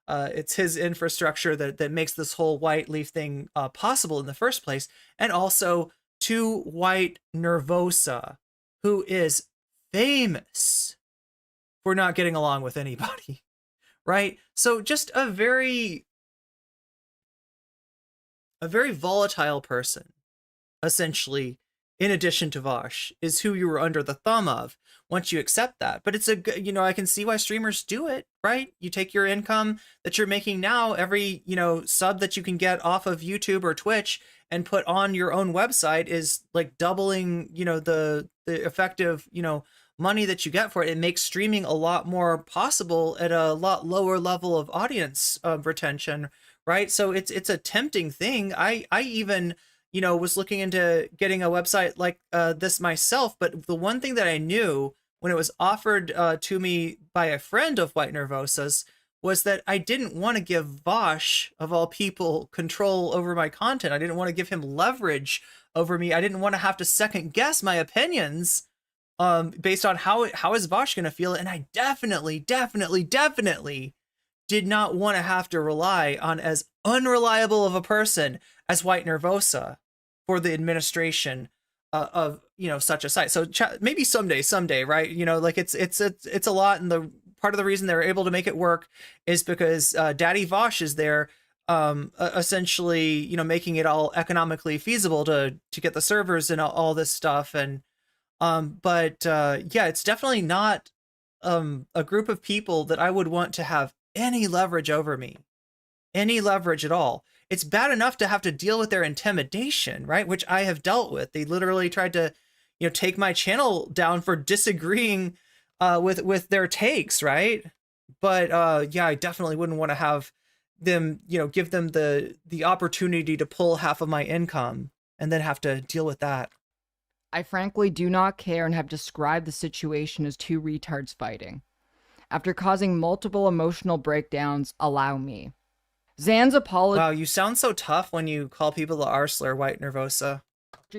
Speaker 1: it's his infrastructure that makes this whole Whiteleaf thing possible in the first place. And also to White Nervosa, who is famous for not getting along with anybody, right? So just a very volatile person, essentially, in addition to Vaush, is who you were under the thumb of once you accept that. But it's I can see why streamers do it, right? You take your income that you're making now, every, sub that you can get off of YouTube or Twitch and put on your own website is like doubling, the effective, money that you get for it. It makes streaming a lot more possible at a lot lower level of audience retention, right? So it's a tempting thing. I even, you know, was looking into getting a website like this myself, but the one thing that I knew when it was offered to me by a friend of White Nervosa's was that I didn't want to give Vaush, of all people, control over my content. I didn't want to give him leverage over me. I didn't want to have to second guess my opinions based on how is Vaush going to feel it. And I definitely did not want to have to rely on as unreliable of a person as White Nervosa for the administration of, you know, such a site. So maybe someday, right? You know, like it's a lot, and the part of the reason they're able to make it work is because Daddy Vaush is there, essentially, you know, making it all economically feasible to get the servers and all this stuff. And yeah, it's definitely not a group of people that I would want to have any leverage over me, any leverage at all. It's bad enough to have to deal with their intimidation, right? Which I have dealt with. They literally tried to, you know, take my channel down for disagreeing with their takes, right? But yeah, I definitely wouldn't want to have them, you know, give them the opportunity to pull half of my income and then have to deal with that.
Speaker 12: I frankly do not care and have described the situation as two retards fighting. After causing multiple emotional breakdowns, allow me. Zan's apology.
Speaker 1: Wow, you sound so tough when you call people the arsler, White Nervosa.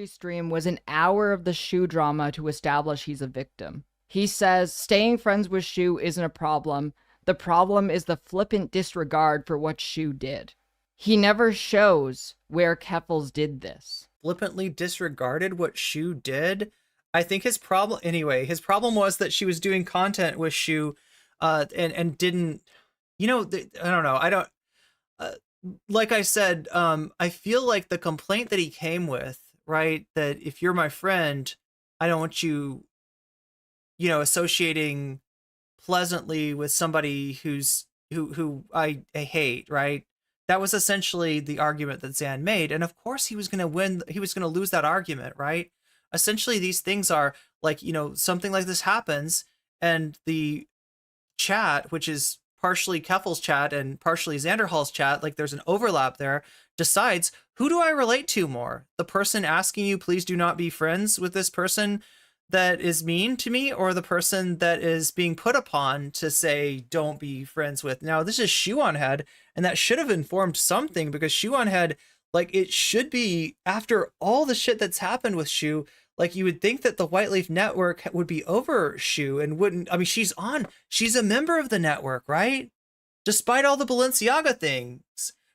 Speaker 12: Stream was an hour of the Shu drama to establish he's a victim. He says staying friends with Shu isn't a problem. The problem is the flippant disregard for what Shu did. He never shows where Keffals did this.
Speaker 1: Flippantly disregarded what Shu did? I think his problem was that she was doing content with Shu and didn't, you know, I don't know. Like I said, I feel like the complaint that he came with, right, that if you're my friend, I don't want you, you know, associating pleasantly with somebody who I hate, right? That was essentially the argument that Zan made. And of course he was going to win. He was going to lose that argument, right? Essentially, these things are like, you know, something like this happens and the chat, which is partially Keffals' chat and partially Xanderhall's chat, like there's an overlap there, decides, who do I relate to more? The person asking you, please do not be friends with this person that is mean to me, or the person that is being put upon to say, don't be friends with. Now, this is Shu on Head, and that should have informed something, because Shu on Head, like, it should be, after all the shit that's happened with Shu, like, you would think that the White Leaf Network would be over Shu and wouldn't, I mean, she's a member of the network, right? Despite all the Balenciaga things,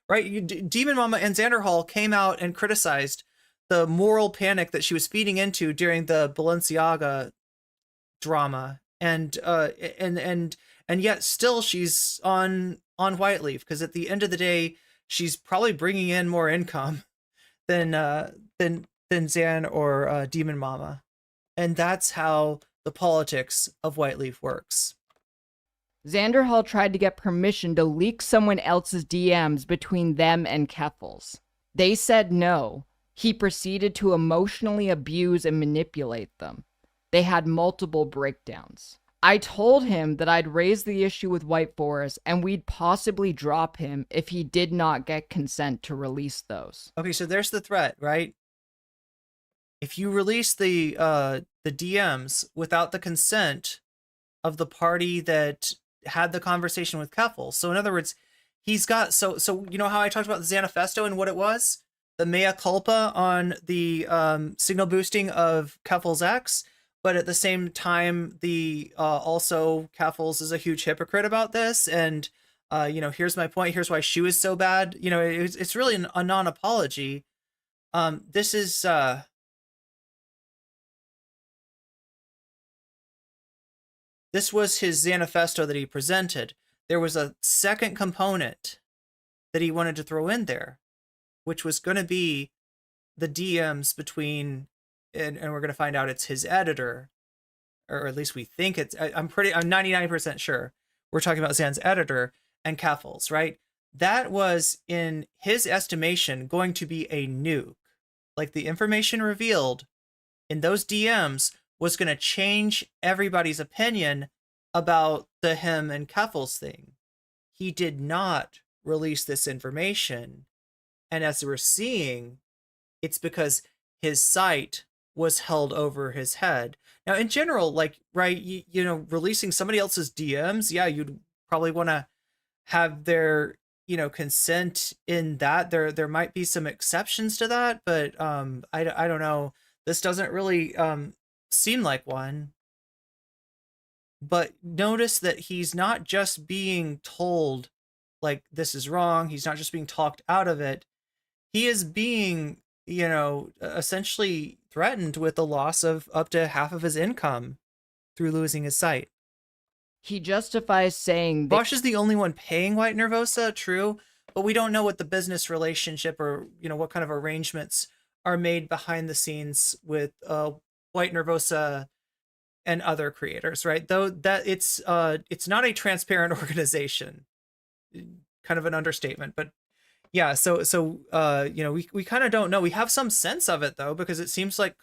Speaker 1: right? Demon Mama and Xanderhall came out and criticized the moral panic that she was feeding into during the Balenciaga drama, and yet still she's on White Leaf, because at the end of the day she's probably bringing in more income than Zan or Demon Mama, and that's how the politics of White Leaf works.
Speaker 12: Xanderhall tried to get permission to leak someone else's DMs between them and Keffals. They said no. He proceeded to emotionally abuse and manipulate them. They had multiple breakdowns. I told him that I'd raise the issue with White Forest and we'd possibly drop him if he did not get consent to release those.
Speaker 1: Okay, so there's the threat, right? If you release the DMs without the consent of the party that had the conversation with Keffals. So in other words, he's got, so you know how I talked about the Xanifesto and what it was? The mea culpa on the signal boosting of Keffals X, but at the same time, the also Keffals is a huge hypocrite about this, and you know, here's my point. Here's why Shu is so bad. You know, it's really a non-apology. This was his Xanifesto that he presented. There was a second component that he wanted to throw in there, which was going to be the DMs between, and we're going to find out it's his editor, or at least we think it's, I'm 99% sure we're talking about Zan's editor and Keffals, right? That was, in his estimation, going to be a nuke. Like, the information revealed in those DMs was going to change everybody's opinion about the him and Keffals thing. He did not release this information. And as we're seeing, it's because his site was held over his head. Now, in general, like, right, you know, releasing somebody else's DMs, yeah, you'd probably want to have their, you know, consent in that. There might be some exceptions to that, but I don't know. This doesn't really seem like one. But notice that he's not just being told, like, this is wrong. He's not just being talked out of it. He is being, you know, essentially threatened with the loss of up to half of his income through losing his site.
Speaker 12: He justifies saying that
Speaker 1: Vaush is the only one paying White Nervosa, true, but we don't know what the business relationship or, you know, what kind of arrangements are made behind the scenes with White Nervosa and other creators, right? Though that it's not a transparent organization, kind of an understatement, but yeah. So you know, we kind of don't know. We have some sense of it though, because it seems like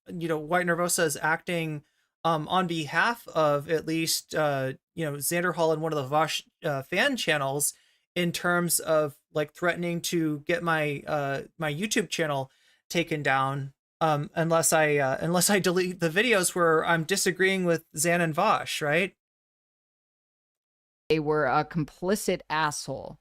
Speaker 1: you know, White Nervosa is acting on behalf of at least you know, Xander Hall and one of the Vaush fan channels in terms of like threatening to get my my YouTube channel taken down. Unless I delete the videos where I'm disagreeing with Xan and Vaush, right?
Speaker 12: they were a complicit asshole.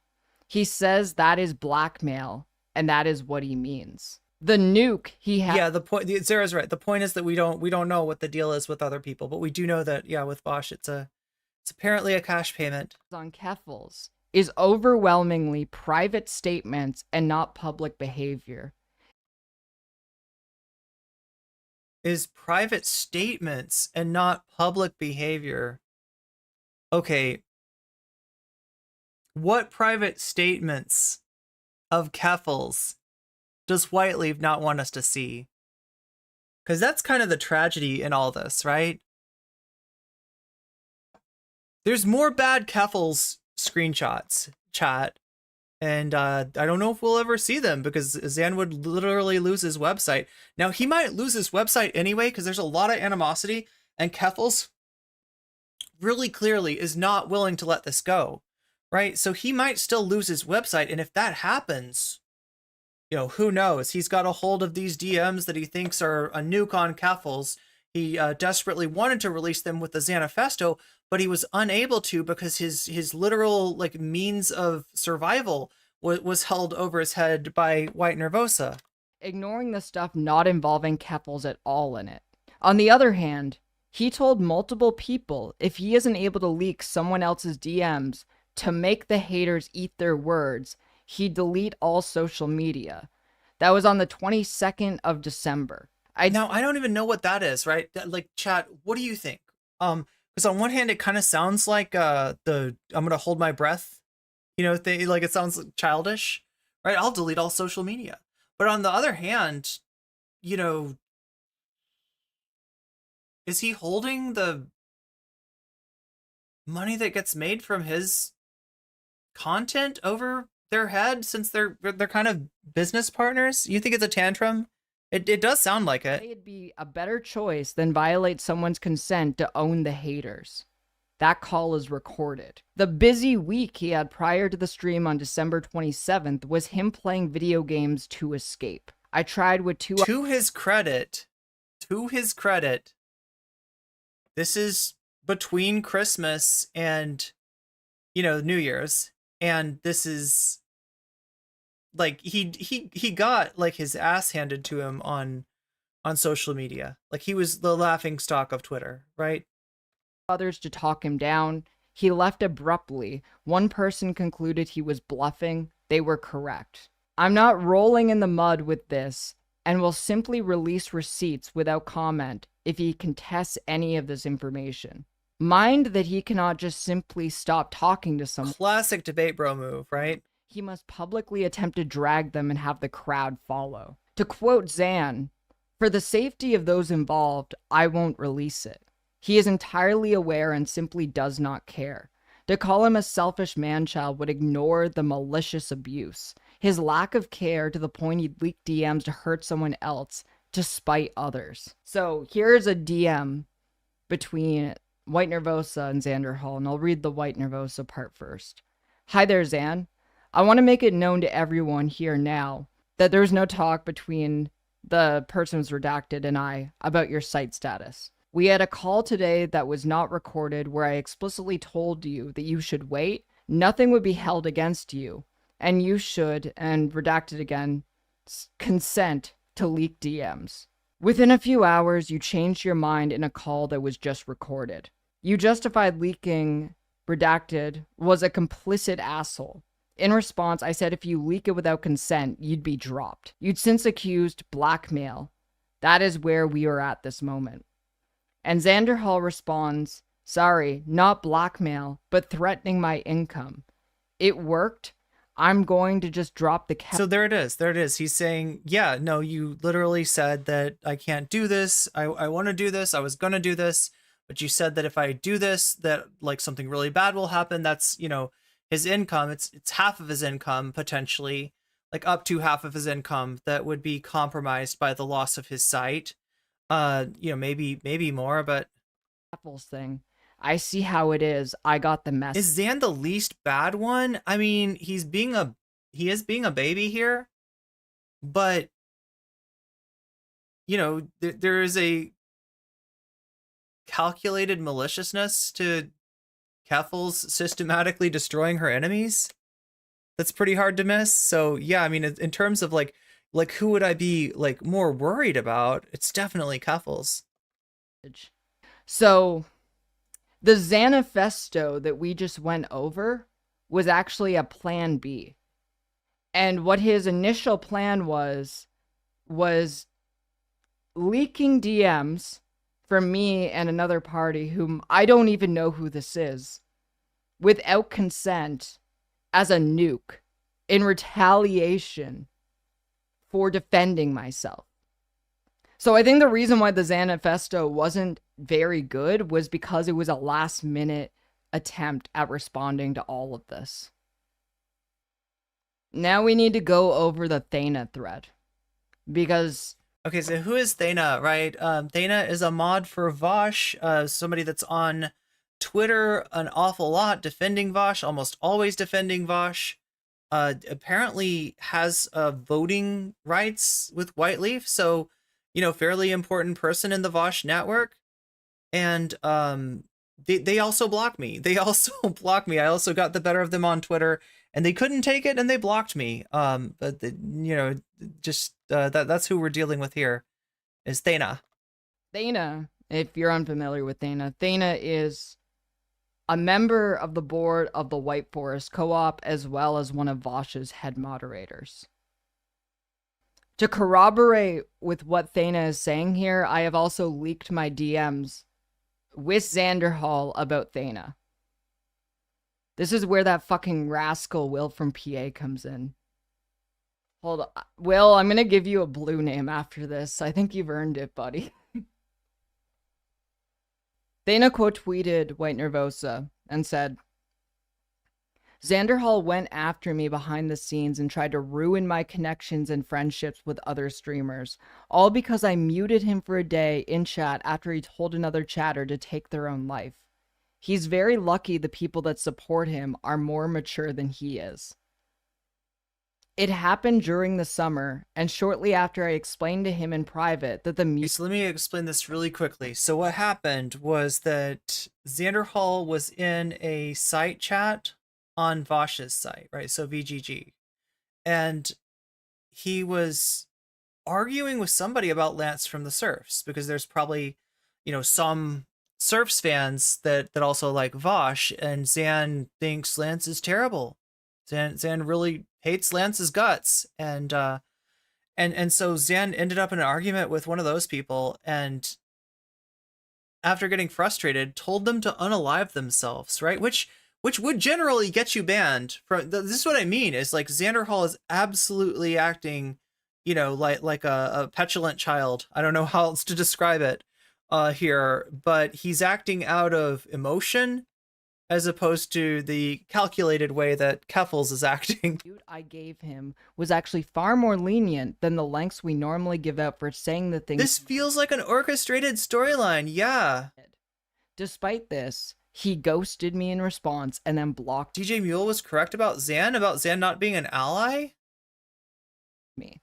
Speaker 12: He says that is blackmail, and that is what he means. The nuke he had.
Speaker 1: Yeah, the point. Sarah's right. The point is that we don't know what the deal is with other people, but we do know that with Vaush, it's apparently a cash payment
Speaker 12: on Keffals is overwhelmingly private statements and not public behavior.
Speaker 1: Is private statements and not public behavior. Okay. What private statements of Keffals does Whiteleaf not want us to see? Because that's kind of the tragedy in all this, right? There's more bad Keffals screenshots, chat, and I don't know if we'll ever see them because Xan would literally lose his website. Now, he might lose his website anyway because there's a lot of animosity, and Keffals really clearly is not willing to let this go, right? So he might still lose his website, and if that happens, who knows? He's got a hold of these DMs that he thinks are a nuke on Keffals. He desperately wanted to release them with the Xanifesto, but he was unable to because his literal means of survival was held over his head by White Nervosa.
Speaker 12: Ignoring the stuff not involving Keffals at all in it. On the other hand, he told multiple people if he isn't able to leak someone else's DMs to make the haters eat their words, he'd delete all social media. That was on the 22nd of December.
Speaker 1: Now, I don't even know what that is, right? Chat, what do you think? Because on one hand, it kind of sounds like I'm gonna hold my breath, thing. Like, it sounds childish, right? I'll delete all social media. But on the other hand, is he holding the money that gets made from his content over their head since they're kind of business partners? You think it's a tantrum? It does sound like it.
Speaker 12: It'd be a better choice than violate someone's consent to own the haters. That call is recorded. The busy week he had prior to the stream on December 27th was him playing video games to escape. I tried with two...
Speaker 1: To his credit, this is between Christmas and, New Year's. And this is... he got his ass handed to him on social media. He was the laughing stock of Twitter, right?
Speaker 12: Others to talk him down. He left abruptly. One person concluded he was bluffing. They were correct. I'm not rolling in the mud with this and will simply release receipts without comment if he contests any of this information. Mind that he cannot just simply stop talking to someone.
Speaker 1: Classic debate bro move, right?
Speaker 12: He must publicly attempt to drag them and have the crowd follow. To quote Xan, "For the safety of those involved, I won't release it." He is entirely aware and simply does not care. To call him a selfish man-child would ignore the malicious abuse. His lack of care to the point he'd leak DMs to hurt someone else to spite others. So here's a DM between White Nervosa and Xander Hall, and I'll read the White Nervosa part first. "Hi there, Xan. I want to make it known to everyone here now that there's no talk between the person who's redacted and I about your site status. We had a call today that was not recorded where I explicitly told you that you should wait, nothing would be held against you, and you should, and redacted again, consent to leak DMs. Within a few hours, you changed your mind in a call that was just recorded. You justified leaking redacted was a complicit asshole. In response, I said if you leak it without consent, you'd be dropped. You'd since accused blackmail. That is where we are at this moment. And Xander Hall responds, sorry, not blackmail, but threatening my income. It worked. I'm going to just drop the
Speaker 1: So there it is. There it is. He's saying, yeah, no, you literally said that I can't do this. I want to do this. I was going to do this. But you said that if I do this, that like something really bad will happen. That's, you know, his income. It's half of his income, potentially, like up to half of his income that would be compromised by the loss of his site. You know, maybe more, but
Speaker 12: Keffals thing. I see how it is. I got the message.
Speaker 1: is Zan the least bad one? I mean, he is being a baby here, but you know, there is a calculated maliciousness to Keffals systematically destroying her enemies. That's pretty hard to miss. So yeah, I mean, in terms of like who would I be like more worried about? It's definitely Keffals.
Speaker 12: So the Zanifesto that we just went over was actually a plan B. And what his initial plan was leaking DMs from me and another party whom I don't even know who this is, without consent, as a nuke in retaliation for defending myself. So I think the reason why the Zanifesto wasn't very good was because it was a last-minute attempt at responding to all of this. Now we need to go over the Thana thread, because...
Speaker 1: Okay, so who is Thana, right? Thana is a mod for Vaush, somebody that's on Twitter an awful lot, defending Vaush, almost always defending Vaush. Apparently has voting rights with Whiteleaf, so, you know, fairly important person in the Vaush network. And they also block me. They also block me. I also got the better of them on Twitter, and they couldn't take it, and they blocked me. But you know, just that's who we're dealing with here, is Thana.
Speaker 12: Thana, if you're unfamiliar with Thana, Thana is a member of the board of the White Forest Co-op, as well as one of Vaush's head moderators. To corroborate with what Thana is saying here, I have also leaked my DMs with Xander Hall about Thana. This is where that fucking rascal Will from PA comes in. Hold on. Will, I'm gonna give you a blue name after this. I think you've earned it, buddy. Thana quote tweeted White Nervosa and said, Xander Hall went after me behind the scenes and tried to ruin my connections and friendships with other streamers, all because I muted him for a day in chat after he told another chatter to take their own life. He's very lucky the people that support him are more mature than he is. It happened during the summer, and shortly after I explained to him in private that the
Speaker 1: So let me explain this really quickly. So what happened was that Xander Hall was in a site chat on Vaush's site, right? So VGG. And he was arguing with somebody about Lance from the Surfs, because there's probably, you know, some Surfs fans that also like Vaush, and Zan thinks Lance is terrible. Zan really hates Lance's guts, and so Zan ended up in an argument with one of those people, and after getting frustrated, told them to unalive themselves, right? Which would generally get you banned from. This is what I mean. Is like Xander Hall is absolutely acting, you know, like a petulant child. I don't know how else to describe it here, but he's acting out of emotion, as opposed to the calculated way that Keffals is acting.
Speaker 12: I gave him was actually far more lenient than the lengths we normally give out for saying the things.
Speaker 1: This feels like an orchestrated storyline, yeah.
Speaker 12: Despite this, He ghosted me in response and then blocked
Speaker 1: DJ Mule was correct about Zan not being an ally?
Speaker 12: me.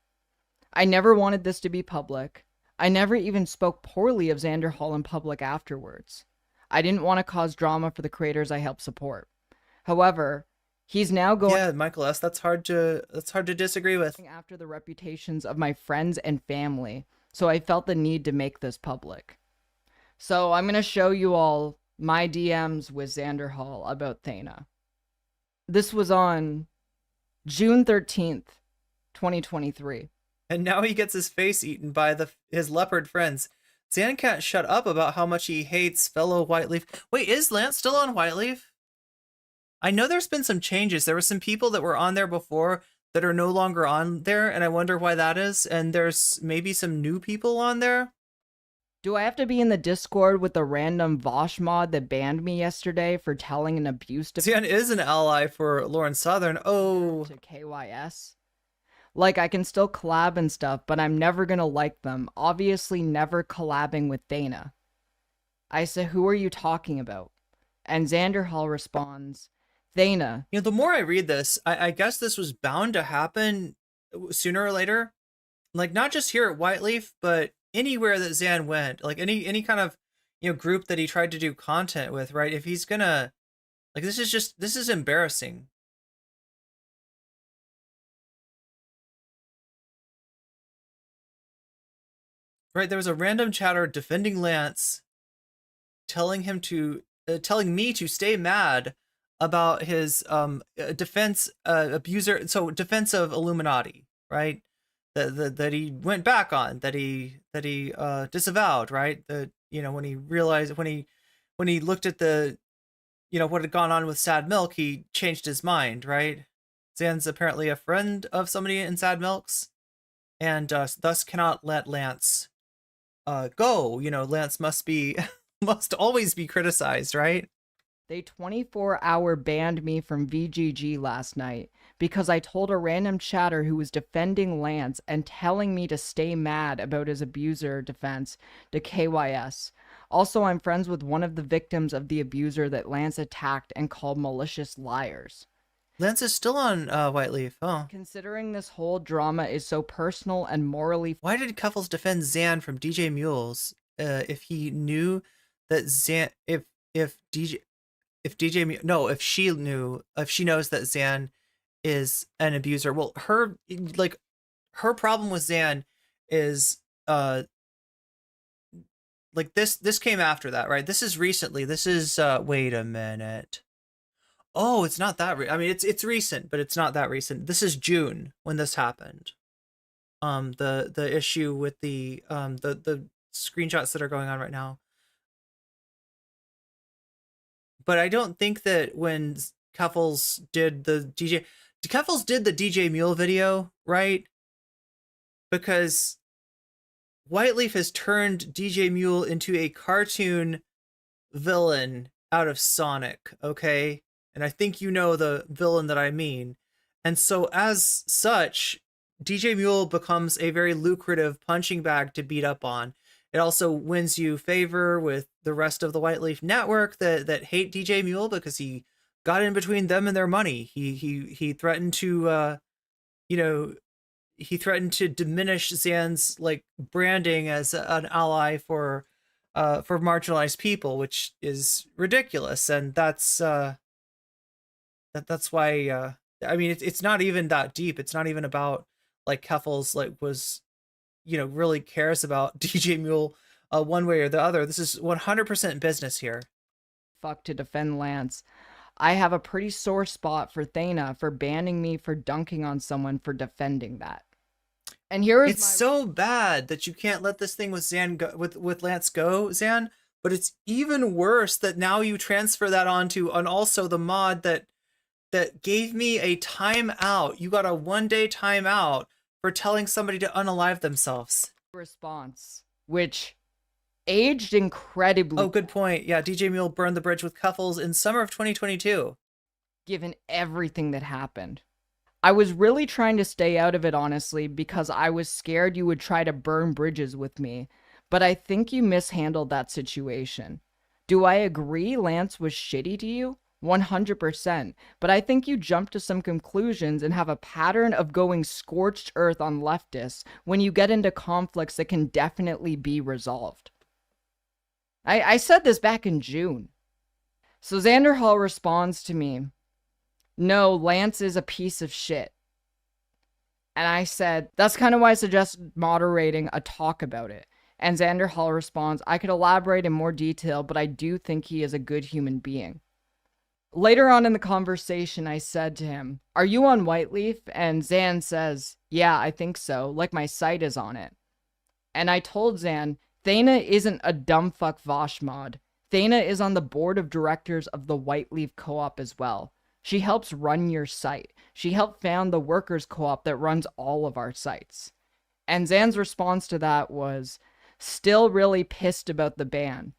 Speaker 12: I never wanted this to be public. I never even spoke poorly of Xander Hall in public afterwards. I didn't want to cause drama for the creators I helped support. However, he's now going
Speaker 1: Michael S. That's hard to disagree with.
Speaker 12: After the reputations of my friends and family, so I felt the need to make this public. So I'm going to show you all my DMs with Xander Hall about Thana. This was on June 13th, 2023.
Speaker 1: And now he gets his face eaten by his leopard friends. Zan can't shut up about how much he hates fellow Whiteleaf. Wait, is Lance still on Whiteleaf? I know there's been some changes. There were some people that were on there before that are no longer on there, and I wonder why that is. And there's maybe some new people on there.
Speaker 12: Do I have to be in the Discord with the random Vaush mod that banned me yesterday for telling an abuse to
Speaker 1: Zan is an ally for Lauren Southern. Oh.
Speaker 12: To KYS? Like, I can still collab and stuff, but I'm never gonna like them. Obviously never collabing with Thana. I say, who are you talking about? And Xander Hall responds, Thana.
Speaker 1: You know, the more I read this, I guess this was bound to happen sooner or later. Like, not just here at Whiteleaf, but anywhere that Zan went. Like, any kind of, you know, group that he tried to do content with, right? If he's gonna... Like, this is embarrassing. Right, there was a random chatter defending Lance, telling me to stay mad about his defense of Illuminati, right? That he went back on, that he disavowed, right? That, you know, when he realized when he looked at the, you know, what had gone on with Sad Milk, he changed his mind, right? Zan's apparently a friend of somebody in Sad Milk's, and thus cannot let Lance go. You know, Lance must always be criticized, right?
Speaker 12: They 24-hour banned me from VGG last night because I told a random chatter who was defending Lance and telling me to stay mad about his abuser defense to KYS. Also, I'm friends with one of the victims of the abuser that Lance attacked and called malicious liars.
Speaker 1: Lance is still on Whiteleaf, huh?
Speaker 12: Considering this whole drama is so personal and morally...
Speaker 1: Why did Keffals defend Zan from DJ Mules if he knew that Zan... If she knows that Zan is an abuser? Well, her problem with Zan is like this came after that, right? This is recently. This is wait a minute. Oh, it's not that I mean, it's recent, but it's not that recent. This is June when this happened. The issue with the screenshots that are going on right now. But I don't think that when Keffals did the DJ Mule video, right? Because Whiteleaf has turned DJ Mule into a cartoon villain out of Sonic, okay? And I think you know the villain that I mean. And so as such, DJ Mule becomes a very lucrative punching bag to beat up on. It also wins you favor with the rest of the Whiteleaf network that hate DJ Mule because he got in between them and their money. He threatened to he threatened to diminish Zan's like branding as an ally for marginalized people, which is ridiculous. And that's why I mean it's not even that deep. It's not even about like Keffals like was, you know, really cares about DJ Mule one way or the other. This is 100% business here.
Speaker 12: Fuck to defend Lance. I have a pretty sore spot for Thana for banning me for dunking on someone for defending that. And here is
Speaker 1: so bad that you can't let this thing with Zan go, with Lance go, Zan. But it's even worse that now you transfer that onto also the mod that gave me a timeout. You got a 1-day timeout for telling somebody to unalive themselves.
Speaker 12: Response, which aged incredibly.
Speaker 1: Oh, good point. Yeah, DJ Mule burned the bridge with Keffals in summer of 2022.
Speaker 12: Given everything that happened. I was really trying to stay out of it, honestly, because I was scared you would try to burn bridges with me. But I think you mishandled that situation. Do I agree Lance was shitty to you? 100%. But I think you jump to some conclusions and have a pattern of going scorched earth on leftists when you get into conflicts that can definitely be resolved. I said this back in June. So Xander Hall responds to me, no, Lance is a piece of shit. And I said, that's kind of why I suggested moderating a talk about it. And Xander Hall responds, I could elaborate in more detail, but I do think he is a good human being. Later on in the conversation, I said to him, are you on Whiteleaf? And Zan says, yeah, I think so, like my site is on it. And I told Zan, Thana isn't a dumbfuck Vaush mod. Thana is on the board of directors of the Whiteleaf Co-op as well. She helps run your site. She helped found the workers co-op that runs all of our sites. And Zan's response to that was, still really pissed about the ban.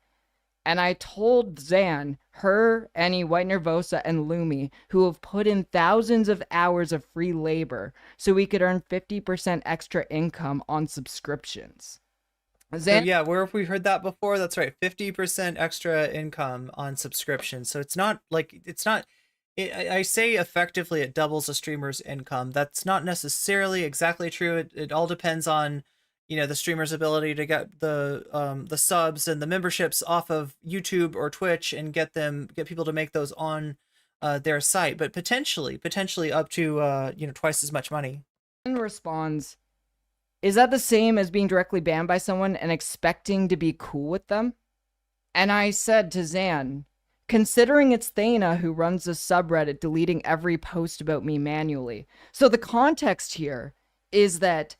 Speaker 12: And I told Zan, her, Annie, White Nervosa, and Lumi, who have put in thousands of hours of free labor so we could earn 50% extra income on subscriptions.
Speaker 1: So yeah, where have we heard that before? That's right, 50% extra income on subscription. So it's not like, I say effectively it doubles a streamer's income. That's not necessarily exactly true. It all depends on, you know, the streamer's ability to get the subs and the memberships off of YouTube or Twitch and get people to make those on their site, but potentially up to you know, twice as much money.
Speaker 12: And responds, is that the same as being directly banned by someone and expecting to be cool with them? And I said to Zan, considering it's Thana who runs the subreddit deleting every post about me manually. So the context here is that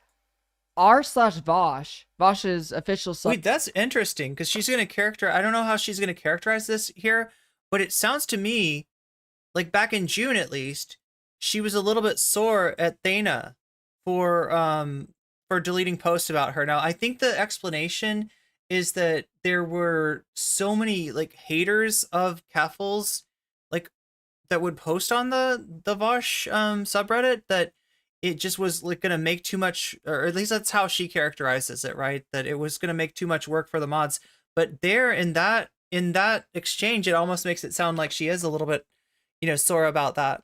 Speaker 12: Vaush's official sub...
Speaker 1: Wait, that's interesting, because she's going to I don't know how she's going to characterize this here, but it sounds to me like back in June, at least, she was a little bit sore at Thana for deleting posts about her. Now, I think the explanation is that there were so many like haters of Keffals, like that would post on the Vaush subreddit, that it just was like going to make too much, or at least that's how she characterizes it, right? That it was going to make too much work for the mods. But there in that exchange, it almost makes it sound like she is a little bit, you know, sore about that.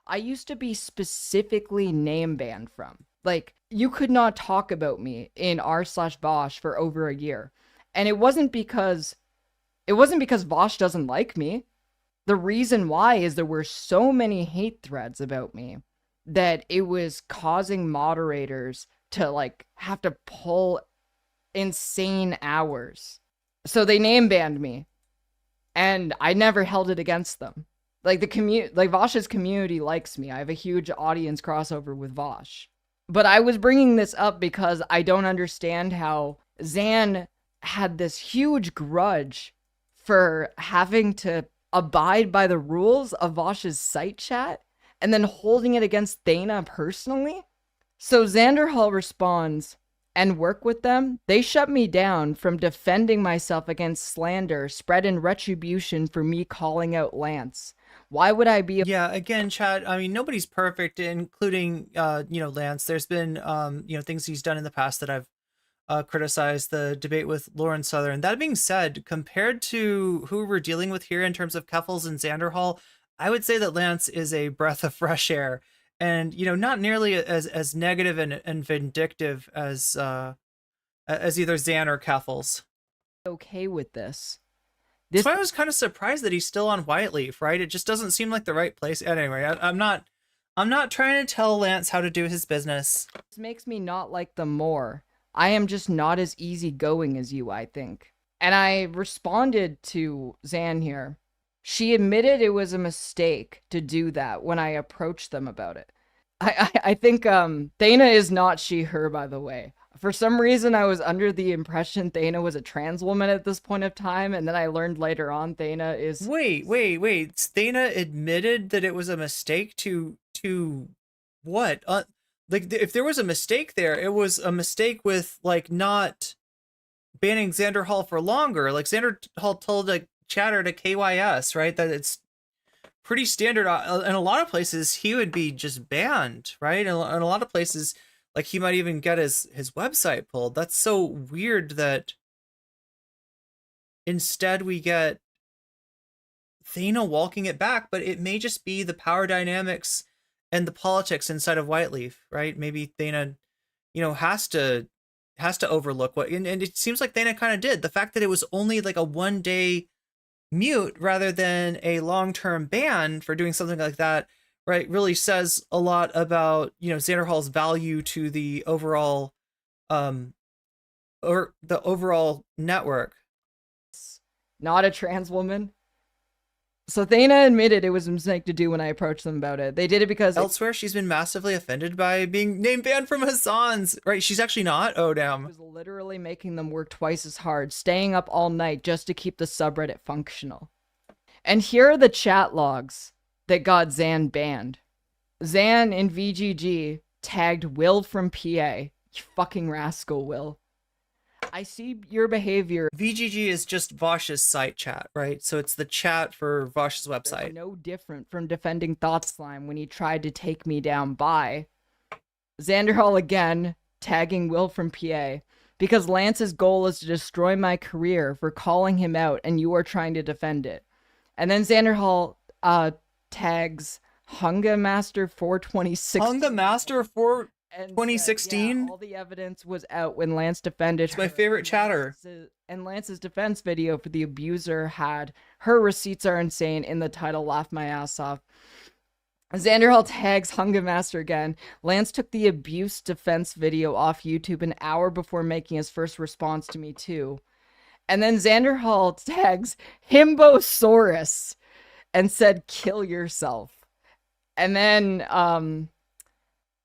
Speaker 12: I used to be specifically name banned from. Like, you could not talk about me in r/Vaush for over a year. And it wasn't because Vaush doesn't like me. The reason why is there were so many hate threads about me that it was causing moderators to like have to pull insane hours. So they name banned me, and I never held it against them. Like Vaush's community likes me. I have a huge audience crossover with Vaush. But I was bringing this up because I don't understand how Zan had this huge grudge for having to abide by the rules of Vaush's site chat and then holding it against Thana personally. So Xander Hall responds, and work with them? They shut me down from defending myself against slander spread in retribution for me calling out Lance. Why would I be?
Speaker 1: Yeah, again, Chad, I mean, nobody's perfect, including, you know, Lance. There's been, you know, things he's done in the past that I've criticized, the debate with Lauren Southern. That being said, compared to who we're dealing with here in terms of Keffals and Xander Hall, I would say that Lance is a breath of fresh air, and, you know, not nearly as negative and vindictive as either Zan or Keffals.
Speaker 12: Okay with this.
Speaker 1: That's why I was kind of surprised that he's still on Whiteleaf, right? It just doesn't seem like the right place. Anyway, I'm not trying to tell Lance how to do his business.
Speaker 12: This makes me not like them more. I am just not as easygoing as you, I think. And I responded to Zan here. She admitted it was a mistake to do that when I approached them about it. I think Thana is not she, her, by the way. For some reason, I was under the impression Thana was a trans woman at this point of time, and then I learned later on Thana is...
Speaker 1: Wait. Thana admitted that it was a mistake to what? Like, if there was a mistake there, it was a mistake with, like, not banning Xander Hall for longer. Like, Xander Hall told, like, chatter to KYS, right? That it's pretty standard. In a lot of places, he would be just banned, right? In a lot of places... Like, he might even get his website pulled. That's so weird that instead we get Thana walking it back, but it may just be the power dynamics and the politics inside of Whiteleaf, right? Maybe Thana, has to overlook what, and it seems like Thana kind of did. The fact that it was only like a 1-day mute rather than a long-term ban for doing something like that, right, really says a lot about, Xander Hall's value to the overall, or the overall network.
Speaker 12: Not a trans woman. So Thana admitted it was a mistake to do when I approached them about it. They did it because
Speaker 1: elsewhere she's been massively offended by being name banned from Hassan's. Right, she's actually not. Oh damn.
Speaker 12: It was literally making them work twice as hard, staying up all night just to keep the subreddit functional. And here are the chat logs that got Zan banned. Zan in VGG tagged Will from PA. You fucking rascal, Will. I see your behavior.
Speaker 1: VGG is just Vaush's site chat, right? So it's the chat for Vaush's website.
Speaker 12: It's no different from defending Thought Slime when he tried to take me down by Xander Hall again, tagging Will from PA. Because Lance's goal is to destroy my career for calling him out and you are trying to defend it. And then Xander Hall tags Hunga Master 426.
Speaker 1: Hunga Master 4
Speaker 12: and
Speaker 1: 2016?
Speaker 12: Yeah, all the evidence was out when Lance defended
Speaker 1: it's my favorite chatter.
Speaker 12: And Lance's defense video for the abuser had her receipts are insane in the title, laugh my ass off. Xander Hall tags Hunga Master again. Lance took the abuse defense video off YouTube an hour before making his first response to me too. And then Xander Hall tags Himbosaurus and said, kill yourself. And then,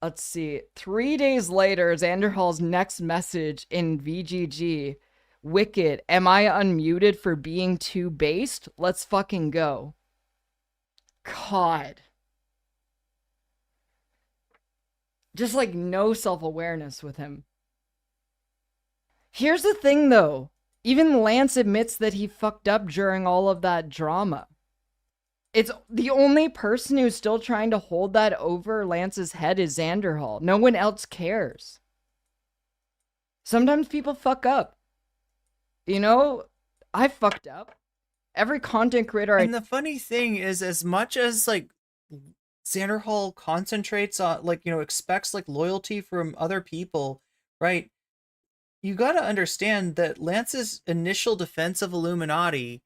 Speaker 12: let's see, 3 days later, Xander Hall's next message in VGG, Wicked, am I unmuted for being too based? Let's fucking go. God. Just like no self-awareness with him. Here's the thing though. Even Lance admits that he fucked up during all of that drama. It's the only person who's still trying to hold that over Lance's head is Xander Hall. No one else cares. Sometimes people fuck up. I fucked up. Every content creator
Speaker 1: And the funny thing is, as much as like Xander Hall concentrates on expects loyalty from other people, right? You got to understand that Lance's initial defense of Illuminati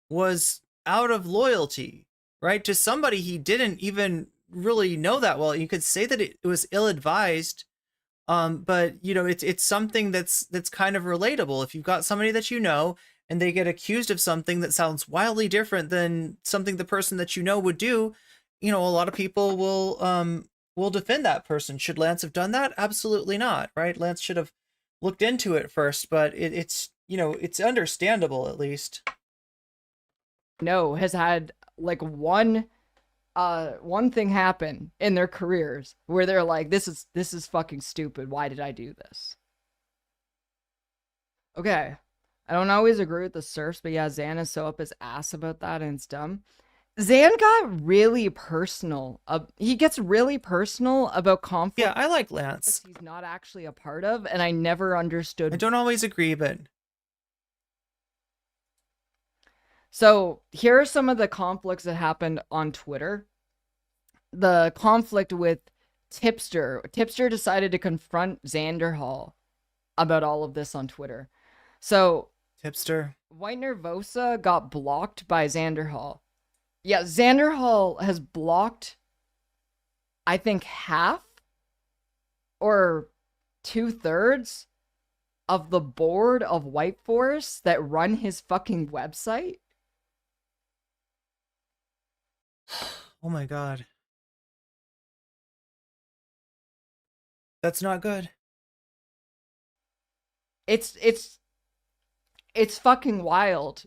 Speaker 1: was out of loyalty, right? To somebody he didn't even really know that well. You could say that it was ill-advised, but it's something that's kind of relatable. If you've got somebody that and they get accused of something that sounds wildly different than something the person that would do, a lot of people will defend that person. Should Lance have done that? Absolutely not, right? Lance should have looked into it first, but it's understandable at least.
Speaker 12: Has had one thing happen in their careers where they're like, this is fucking stupid. Why did I do this? Okay. I don't always agree with the serfs, but yeah, Zan is so up his ass about that and it's dumb. Zan got really personal. He gets really personal about conflict.
Speaker 1: Yeah, I like Lance.
Speaker 12: He's not actually a part of, and I never understood.
Speaker 1: I don't always agree, but...
Speaker 12: So, here are some of the conflicts that happened on Twitter. The conflict with Tipster. Tipster decided to confront Xander Hall about all of this on Twitter. So...
Speaker 1: Tipster.
Speaker 12: White Nervosa got blocked by Xander Hall. Yeah, Xander Hall has blocked, I think, half or 2/3 of the board of White Force that run his fucking website.
Speaker 1: Oh my god. That's not good.
Speaker 12: It's fucking wild.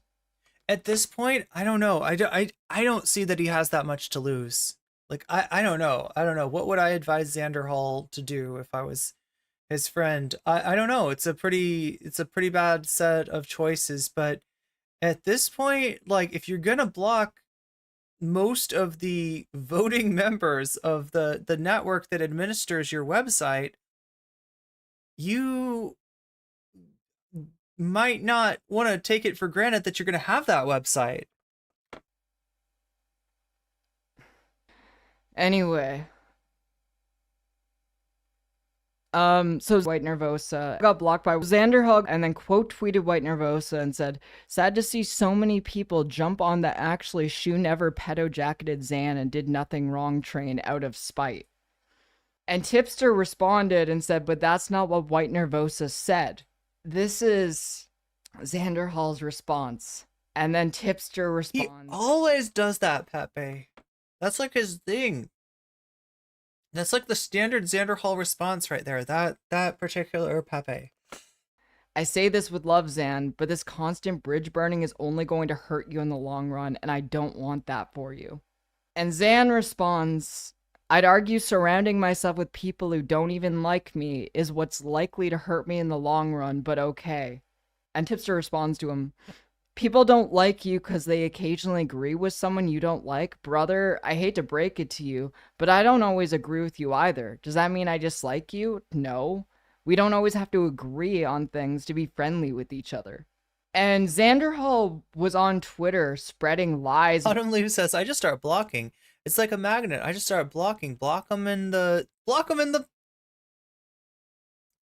Speaker 1: At this point, I don't know. I don't see that he has that much to lose. I don't know. What would I advise Xander Hall to do if I was his friend? I don't know. It's a pretty bad set of choices, but at this point, if you're gonna block most of the voting members of the network that administers your website, you might not want to take it for granted that you're going to have that website.
Speaker 12: Anyway. So White Nervosa got blocked by Xanderhug and then quote tweeted White Nervosa and said, "Sad to see so many people jump on the actually shoe never pedo jacketed Xan and did nothing wrong train out of spite." And Tipster responded and said, "But that's not what White Nervosa said." This is Xanderhall's response. And then Tipster responds.
Speaker 1: He always does that, Pepe. That's like his thing. That's like the standard Xanderhall response right there. That particular Pepe.
Speaker 12: "I say this with love, Xan, but this constant bridge burning is only going to hurt you in the long run, and I don't want that for you." And Xan responds, "I'd argue surrounding myself with people who don't even like me is what's likely to hurt me in the long run, but okay." And Tipster responds to him, "People don't like you because they occasionally agree with someone you don't like. Brother, I hate to break it to you, but I don't always agree with you either. Does that mean I dislike you? No. We don't always have to agree on things to be friendly with each other." And Xanderhall was on Twitter spreading lies.
Speaker 1: Autumn Leaf says, "I just start blocking. It's like a magnet. I just start blocking. Block them in the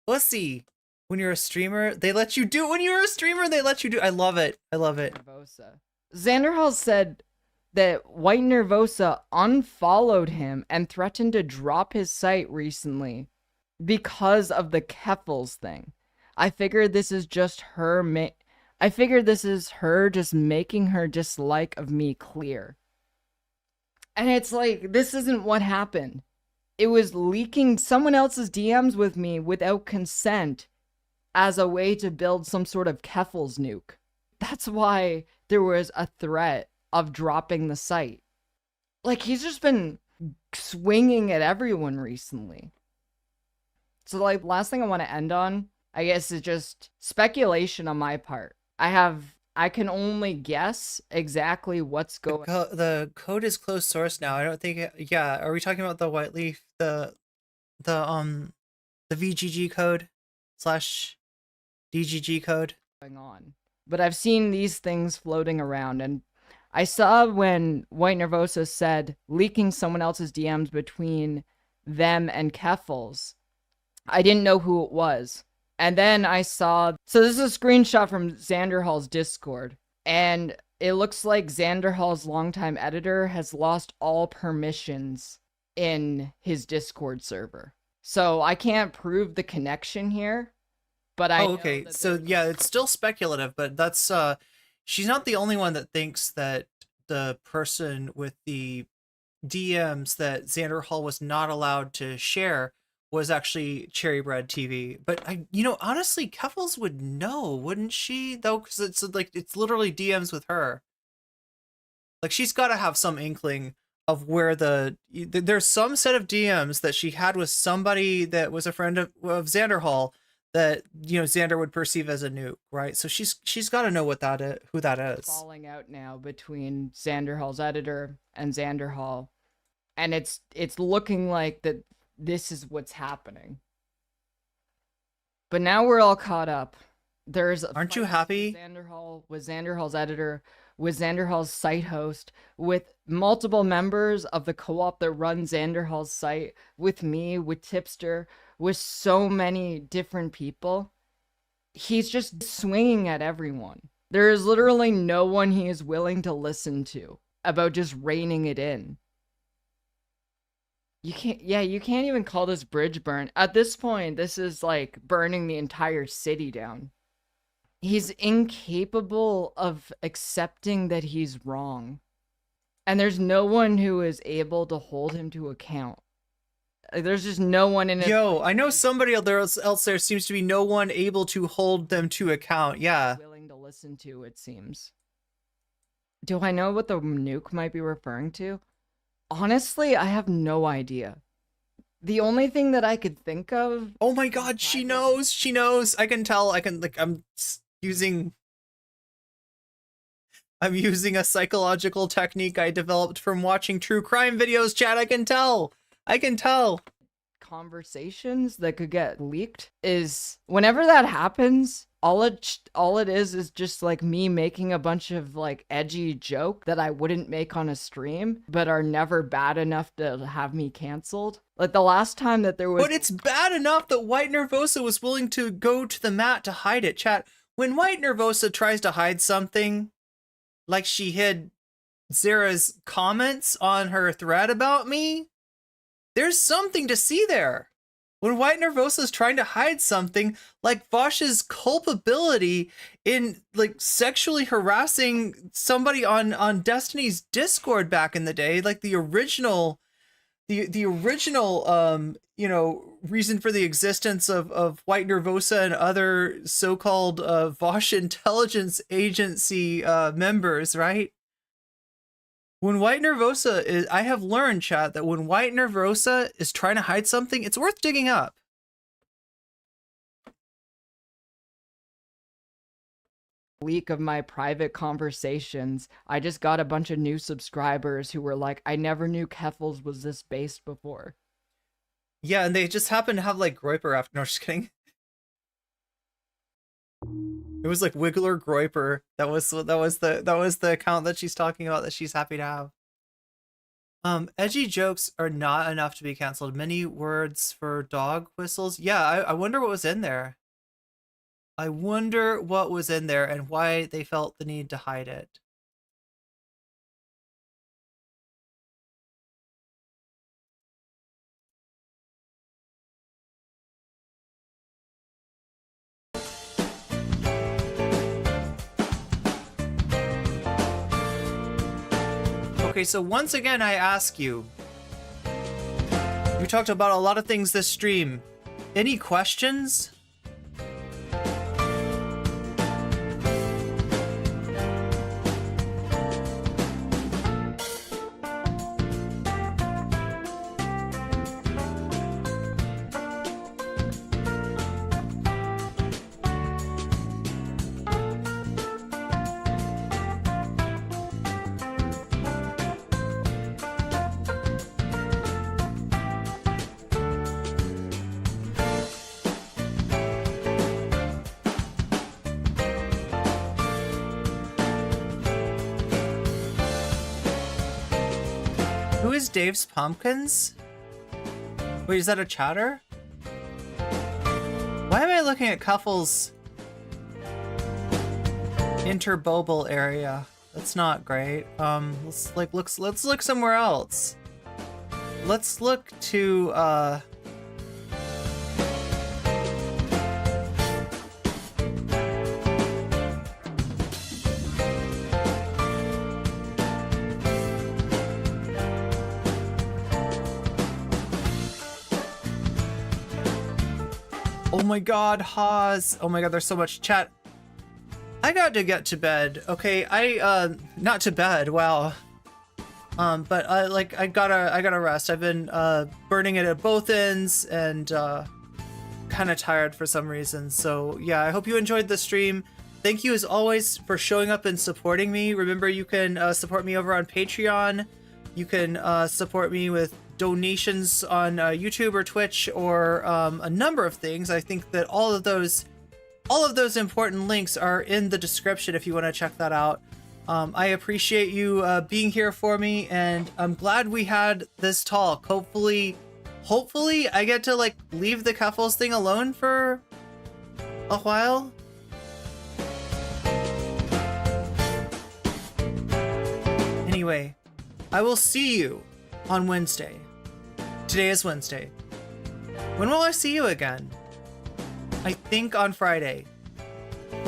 Speaker 1: pussy. When you're a streamer, they let you do it. When you're a streamer, they let you do. I love it. I love it."
Speaker 12: Xanderhall said that White Nervosa unfollowed him and threatened to drop his site recently because of the Keffals thing. I figured this is just her just making her dislike of me clear. And it's like, this isn't what happened. It was leaking someone else's DMs with me without consent as a way to build some sort of Keffals nuke. That's why there was a threat of dropping the site. Like, he's just been swinging at everyone recently. So, like, last thing I want to end on, I guess, is just speculation on my part. I can only guess exactly what's going on.
Speaker 1: The code is closed source now. I don't think yeah, are we talking about the White Leaf, the VGG code / DGG code
Speaker 12: going on? But I've seen these things floating around, and I saw when White Nervosa said leaking someone else's DMs between them and Keffals. I didn't know who it was. And then I saw, so this is a screenshot from Xanderhall's Discord, and it looks like Xanderhall's longtime editor has lost all permissions in his Discord server. So I can't prove the connection here, but I know
Speaker 1: okay.
Speaker 12: that
Speaker 1: So yeah, it's still speculative, but that's she's not the only one that thinks that the person with the DMs that Xanderhall was not allowed to share was actually Cherry Bread TV. But honestly, Keffals would know, wouldn't she? Though, because it's like, it's literally DMs with her. Like, she's got to have some inkling of where there's some set of DMs that she had with somebody that was a friend of Xanderhall that, Xander would perceive as a nuke, right? So she's got to know who that is.
Speaker 12: Falling out now between Xanderhall's editor and Xanderhall. And it's looking like that this is what's happening. But now we're all caught up.
Speaker 1: Aren't you happy?
Speaker 12: With Xanderhall's editor, with Xanderhall's site host, with multiple members of the co-op that runs Xanderhall's site, with me, with Tipster, with so many different people. He's just swinging at everyone. There is literally no one he is willing to listen to about just reining it in. You can't even call this bridge burn. At this point, this is like burning the entire city down. He's incapable of accepting that he's wrong. And there's no one who is able to hold him to account. There's just no one in it.
Speaker 1: I know somebody else there seems to be no one able to hold them to account. Yeah.
Speaker 12: Willing to listen to, it seems. Do I know what the nuke might be referring to? Honestly, I have no idea. The only thing that I could think of...
Speaker 1: Oh my god, she knows! She knows! I can tell, I'm using a psychological technique I developed from watching true crime videos, chat. I can tell!
Speaker 12: Conversations that could get leaked is... Whenever that happens, all it is just like me making a bunch of like edgy joke that I wouldn't make on a stream, but are never bad enough to have me canceled. Like the last time that there was.
Speaker 1: But it's bad enough that White Nervosa was willing to go to the mat to hide it. Chat, when White Nervosa tries to hide something, like she hid Zara's comments on her thread about me, there's something to see there. When White Nervosa is trying to hide something like Vaush's culpability in like sexually harassing somebody on Destiny's Discord back in the day, like the original you know, reason for the existence of White Nervosa and other so-called Vaush intelligence agency members, right? When White Nervosa is, I have learned, chat, that when White Nervosa is trying to hide something, it's worth digging up.
Speaker 12: Week of my private conversations, I just got a bunch of new subscribers who were like, I never knew Keffals was this based before.
Speaker 1: Yeah, and they just happened to have like Groiper after. No, just kidding. It was like Wiggler Groiper. That was the account that she's talking about that she's happy to have. Edgy jokes are not enough to be canceled. Many words for dog whistles. Yeah, I wonder what was in there. I wonder what was in there and why they felt the need to hide it. Okay, so once again, I ask you, we talked about a lot of things this stream. Any questions? Who is Dave's Pumpkins? Wait, is that a chatter? Why am I looking at Keffals' interbobal area? That's not great. Let's look somewhere else. Let's look to oh my god, Haas. Oh my god, there's so much chat. I got to get to bed. Okay, not to bed, wow. But I gotta rest. I've been burning it at both ends and kind of tired for some reason. So yeah, I hope you enjoyed the stream. Thank you as always for showing up and supporting me. Remember, you can support me over on Patreon. You can support me with donations on YouTube or Twitch or a number of things. I think that all of those important links are in the description if you want to check that out. I appreciate you being here for me, and I'm glad we had this talk. Hopefully I get to like leave the Keffals thing alone for a while. Anyway, I will see you on Wednesday. Today is Wednesday. When will I see you again? I think on Friday.